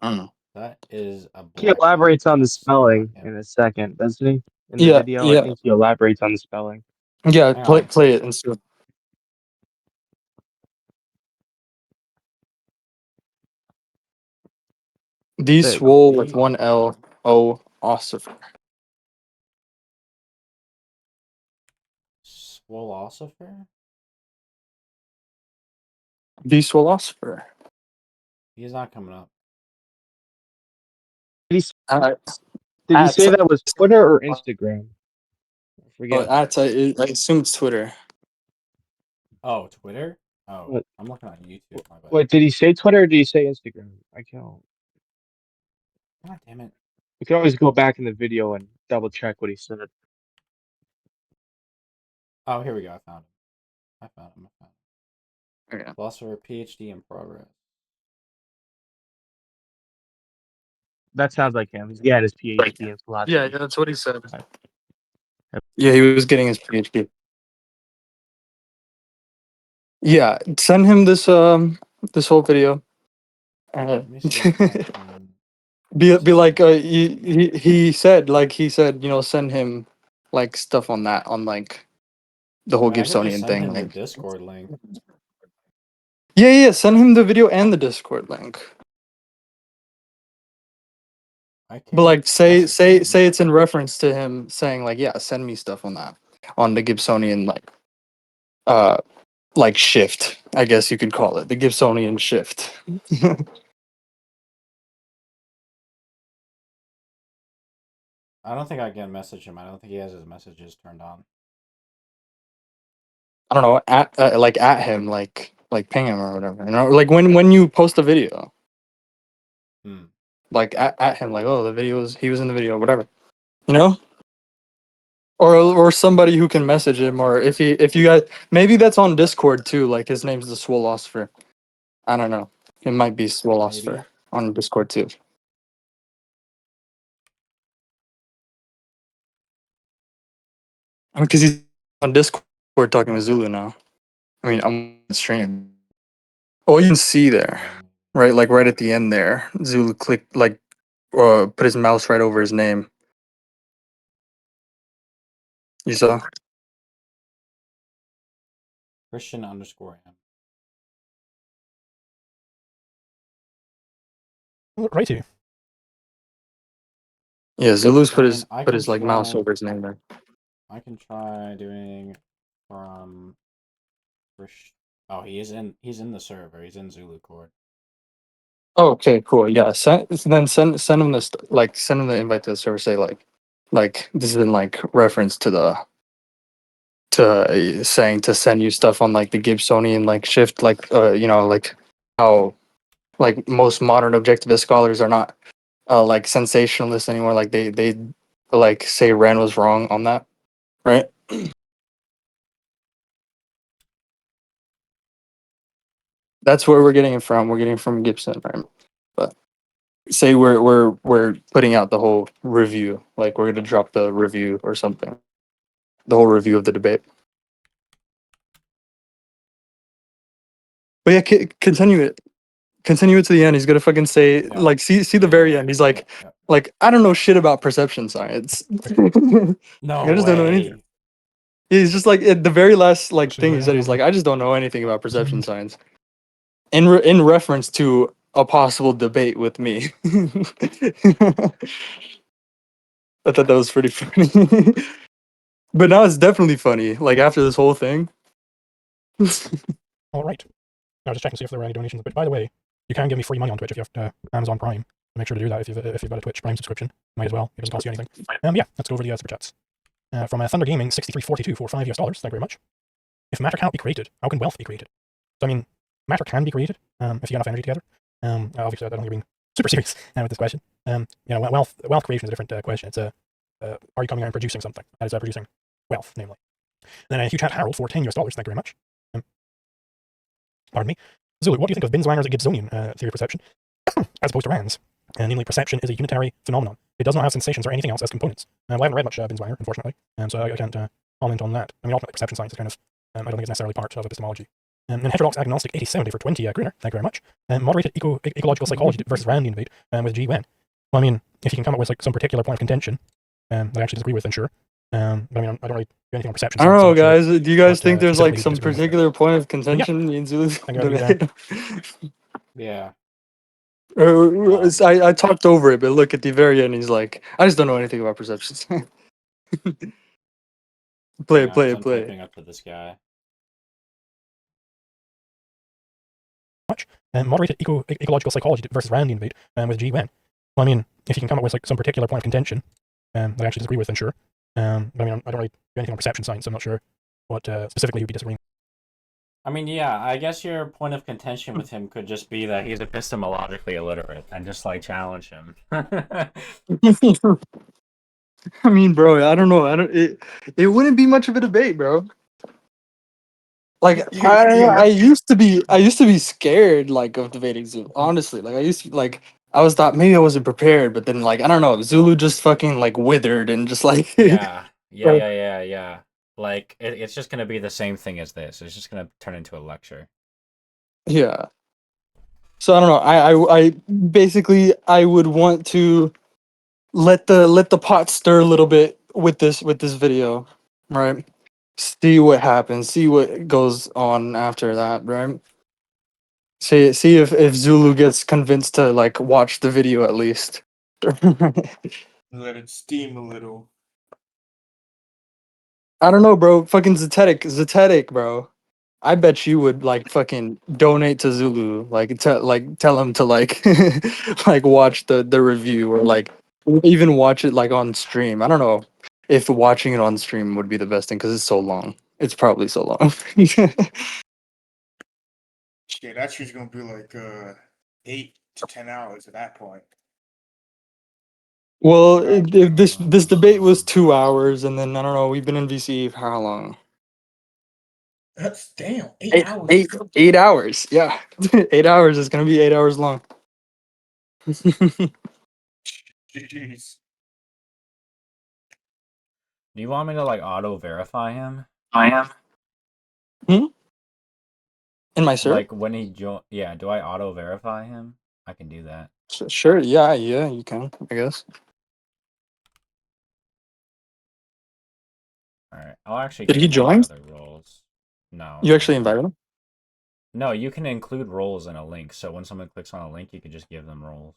I don't know. That is a He black. elaborates on the spelling in a second, doesn't he? In the video, I think he elaborates on the spelling. Yeah, play it and see. The Swole with 1L O Osopher. Swolosopher? The Swolosopher. He's not coming up. Did he say that was Twitter or Instagram? I forget. I assume it's Twitter. Oh, Twitter? Oh, What? I'm looking on YouTube. My bad. Wait, did he say Twitter or did he say Instagram? I can't. God damn it. We can always go back in the video and double check what he said. Oh, here we go. I found him. Okay. Philosopher PhD in progress. That sounds like him. He's getting his PhD in philosophy. Yeah, that's what he said. Yeah, he was getting his PhD. Yeah, send him this whole video. Let me see if I can... be like he said send him like stuff on that on like the whole I could just Gibsonian send thing him the like Discord link. yeah send him the video and the Discord link. But like say it's in reference to him saying like send me stuff on that on the Gibsonian like shift, I guess you could call it the Gibsonian shift. I don't think I can message him. I don't think he has his messages turned on. I don't know, at him, like ping him or whatever. You know, like when you post a video, like at him, like the video he was in the video, whatever. You know, or somebody who can message him, or if you guys maybe that's on Discord too. Like his name's the Swolosopher. I don't know. It might be Swolosopher on Discord too. Because he's on Discord talking with Zulu now. I mean, I'm on stream. Oh, you can see there, right? Like right at the end there, Zulu clicked put his mouse right over his name. You saw? Christian_M. Righty. Yeah, Zulu's put I his can like mouse try- over his name there. I can try doing from Oh, he's in the server. He's in Zulu Cord. Oh, okay, cool. Yeah, send him this send him the invite to the server. Say like this is in like reference to saying to send you stuff on like the Gibsonian like shift like like how like most modern objectivist scholars are not like sensationalists anymore. Like they like say Rand was wrong on that, right? That's where we're getting it from. We're getting it from Gibson, right? But say we're putting out the whole review, like we're gonna drop the review or something, the whole review of the debate. But yeah, continue it to the end. He's gonna fucking say like see the very end. He's like I don't know shit about perception science. No I just don't know anything. way. He's just like at the very last like thing he said. He's like I just don't know anything about perception science. In reference to a possible debate with me. I thought that was pretty funny. But now it's definitely funny. Like after this whole thing. All right. I was just checking to see if there were any donations. But by the way, you can give me free money on Twitch if you have Amazon Prime. Make sure to do that if you've got a Twitch Prime subscription. Might as well. It doesn't cost you anything. Yeah, let's go over the super chats. from Thunder Gaming 6342 for $5 US. Thank you very much. If matter cannot be created, how can wealth be created? So I mean, matter can be created if you get enough energy together. Obviously, I don't think you're being super serious with this question. Wealth creation is a different question. It's are you coming out and producing something? That is producing wealth, namely. Then a huge hat Harold for $10 US. Thank you very much. Pardon me. Zulu, what do you think of Binswanger's Gibsonian theory of perception as opposed to Rand's? Namely, perception is a unitary phenomenon. It does not have sensations or anything else as components. I haven't read much Binswanger, unfortunately, so I can't comment on that. I mean, ultimately, perception science is kind of, I don't think it's necessarily part of epistemology. And heterodox agnostic 8070 for 20 Gruner, thank you very much. Moderated ecological psychology versus Randian debate with G. Wen. Well, I mean, if you can come up with like some particular point of contention that I actually disagree with, then sure. But I mean, I don't really do anything on perception. I don't know, guys. Sure, do you guys think there's like specifically some particular point of contention in Zulu's debate? Yeah. I talked over it, but look at the very end. He's like, I just don't know anything about perceptions. play it. I'm typing up to this guy. Much. Moderated ecological psychology versus Randian debate with G. Wen. Well, I mean, if you can come up with like some particular point of contention that I actually disagree with, then sure. But I mean, I don't really do anything on perception science, so I'm not sure what specifically you'd be disagreeing. I mean, yeah, I guess your point of contention with him could just be that he's epistemologically illiterate and just like challenge him. I mean, bro, I don't know. It wouldn't be much of a debate, bro. Like I used to be scared like of debating Zulu. Honestly, like I used to like I was thought maybe I wasn't prepared, but then like I don't know, Zulu just fucking like withered and just like yeah. Like it's just gonna be the same thing as this. It's just gonna turn into a lecture. Yeah. So I don't know. I basically I would want to let the pot stir a little bit with this video, right? See what happens. See what goes on after that, right? See if Zulu gets convinced to like watch the video at least. Let it steam a little. I don't know, bro. Fucking Zetetic, bro. I bet you would like fucking donate to Zulu, like tell him to like like watch the review or like even watch it like on stream. I don't know if watching it on stream would be the best thing because it's so long. It's probably so long. Shit, that shit's gonna be like 8 to 10 hours at that point. Well, if this debate was 2 hours, and then I don't know, we've been in VC for how long? That's damn 8 hours. 8 hours. Yeah, 8 hours is gonna be 8 hours long. Jeez. Do you want me to like auto verify him? I am. In my server? Like when he yeah, do I auto verify him? I can do that. Sure. Yeah, you can. I guess. All right, I'll actually. Did he join? Other roles. No. You actually invited him? No, you can include roles in a link. So when someone clicks on a link, you can just give them roles.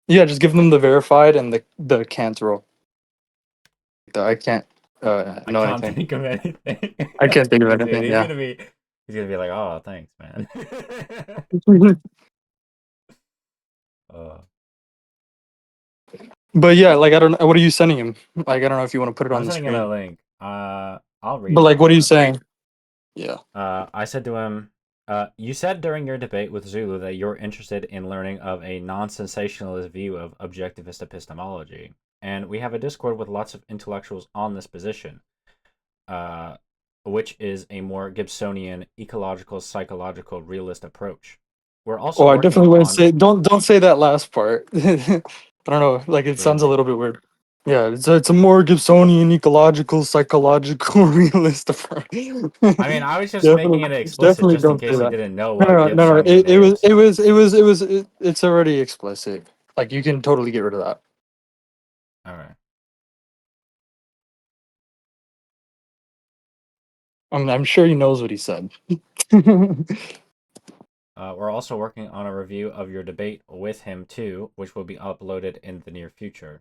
Yeah, just give them the verified and the can't role. I can't. I can't think of anything. I can't think of anything. Dude, yeah. He's gonna be like, oh, thanks, man. But yeah, like I don't. What are you sending him? Like I don't know if you want to put it on I'm the sending screen. him a link. I'll read. But like, what are you saying? Yeah. I said to him, you said during your debate with Zulu that you're interested in learning of a non-sensationalist view of objectivist epistemology, and we have a Discord with lots of intellectuals on this position, which is a more Gibsonian, ecological, psychological, realist approach. We're also. Oh, I definitely wouldn't say. Don't say that last part. I don't know. Like it sounds a little bit weird. Yeah, it's a more Gibsonian, ecological, psychological, realist approach. I mean, I was just making it explicit just in case you didn't know what No. It's already explicit. Like you can totally get rid of that. All right. I'm sure he knows what he said. We're also working on a review of your debate with him too, which will be uploaded in the near future.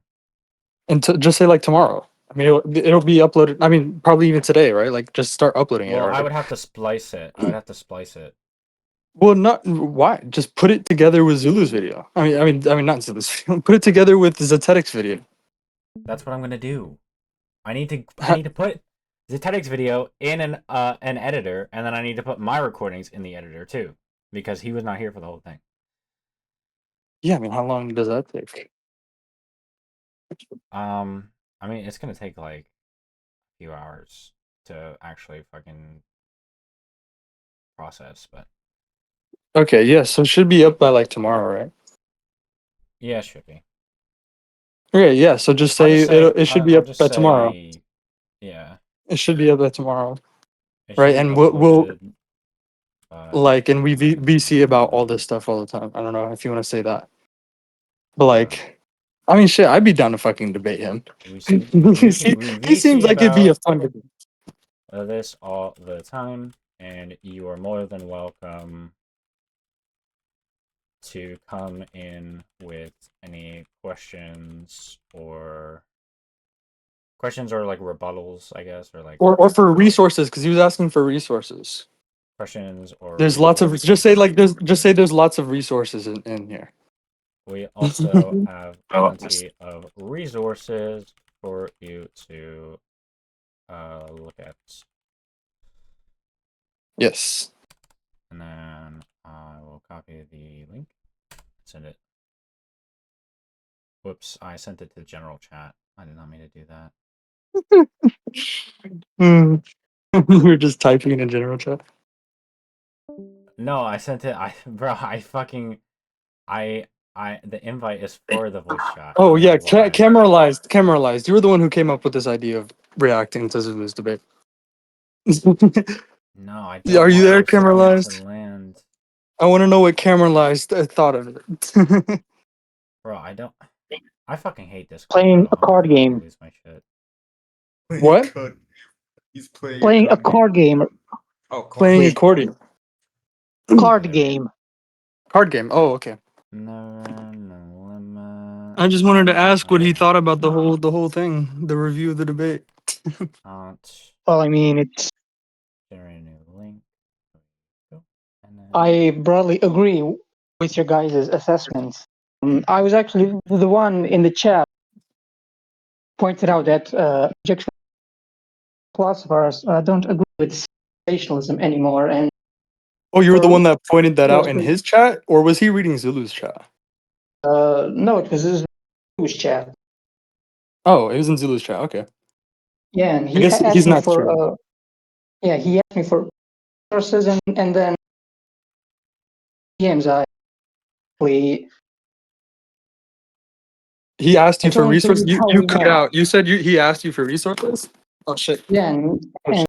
And just say like tomorrow. I mean, it'll be uploaded. I mean, probably even today, right? Like, just start uploading it. Well, already. I would have to splice it. Well, not why. Just put it together with Zulu's video. I mean, not Zulu's video. Put it together with Zetetic's video. That's what I'm gonna do. I need to put Zetetic's video in an editor, and then I need to put my recordings in the editor too, because he was not here for the whole thing. Yeah, I mean, how long does that take? I mean, it's gonna take like a few hours to actually fucking process, but Okay, yeah, so it should be up by like tomorrow, right? yeah, it should be. Okay, yeah, so just say it should be I'll up just by tomorrow. say, yeah, It should be up by tomorrow, it should right? be And we'll uploaded by like, and we VC about all this stuff all the time. I don't know if you want to say that, but like, I mean, shit, I'd be down to fucking debate him. we He seems VC like it'd be a about fun debate. this all the time, and you are more than welcome to come in with any questions or like rebuttals, I guess, or like Or for resources, because he was asking for resources. questions or There's lots of resources. just say there's lots of resources in here. We also have plenty of resources for you to look at. Yes. And then I will copy the link, send it. Whoops, I sent it to the general chat. I did not mean to do that. We're just typing in general chat. No, I sent it. The invite is for the voice chat. Oh yeah, cameralized. You were the one who came up with this idea of reacting to Zulu's debate. No, I don't. Are you want there, recipient to cameralized? land. I want to know what cameralized thought of it. Bro, I don't. I fucking hate this. Playing a card game. Lose my shit. What? He's playing Playing a card game. Oh, Playing Wait. accordion. Card game. Card game. Oh, okay. No limit. I just wanted to ask what he thought about the whole thing, the review of the debate. Well, I mean, it's. Generate a new link. I broadly agree with your guys' assessments. I was actually the one in the chat pointed out that objective philosophers don't agree with sensationalism anymore, and Oh, you were the one that pointed that out in his chat, or was he reading Zulu's chat? no, it was Zulu's chat. Oh, it was in Zulu's chat. Okay. Yeah, and I guess asked he's me not for sure. he asked me for sources, and then James, he asked you for told him resources. how You we cut met. out. You said he asked you for resources. Oh shit. Yeah, and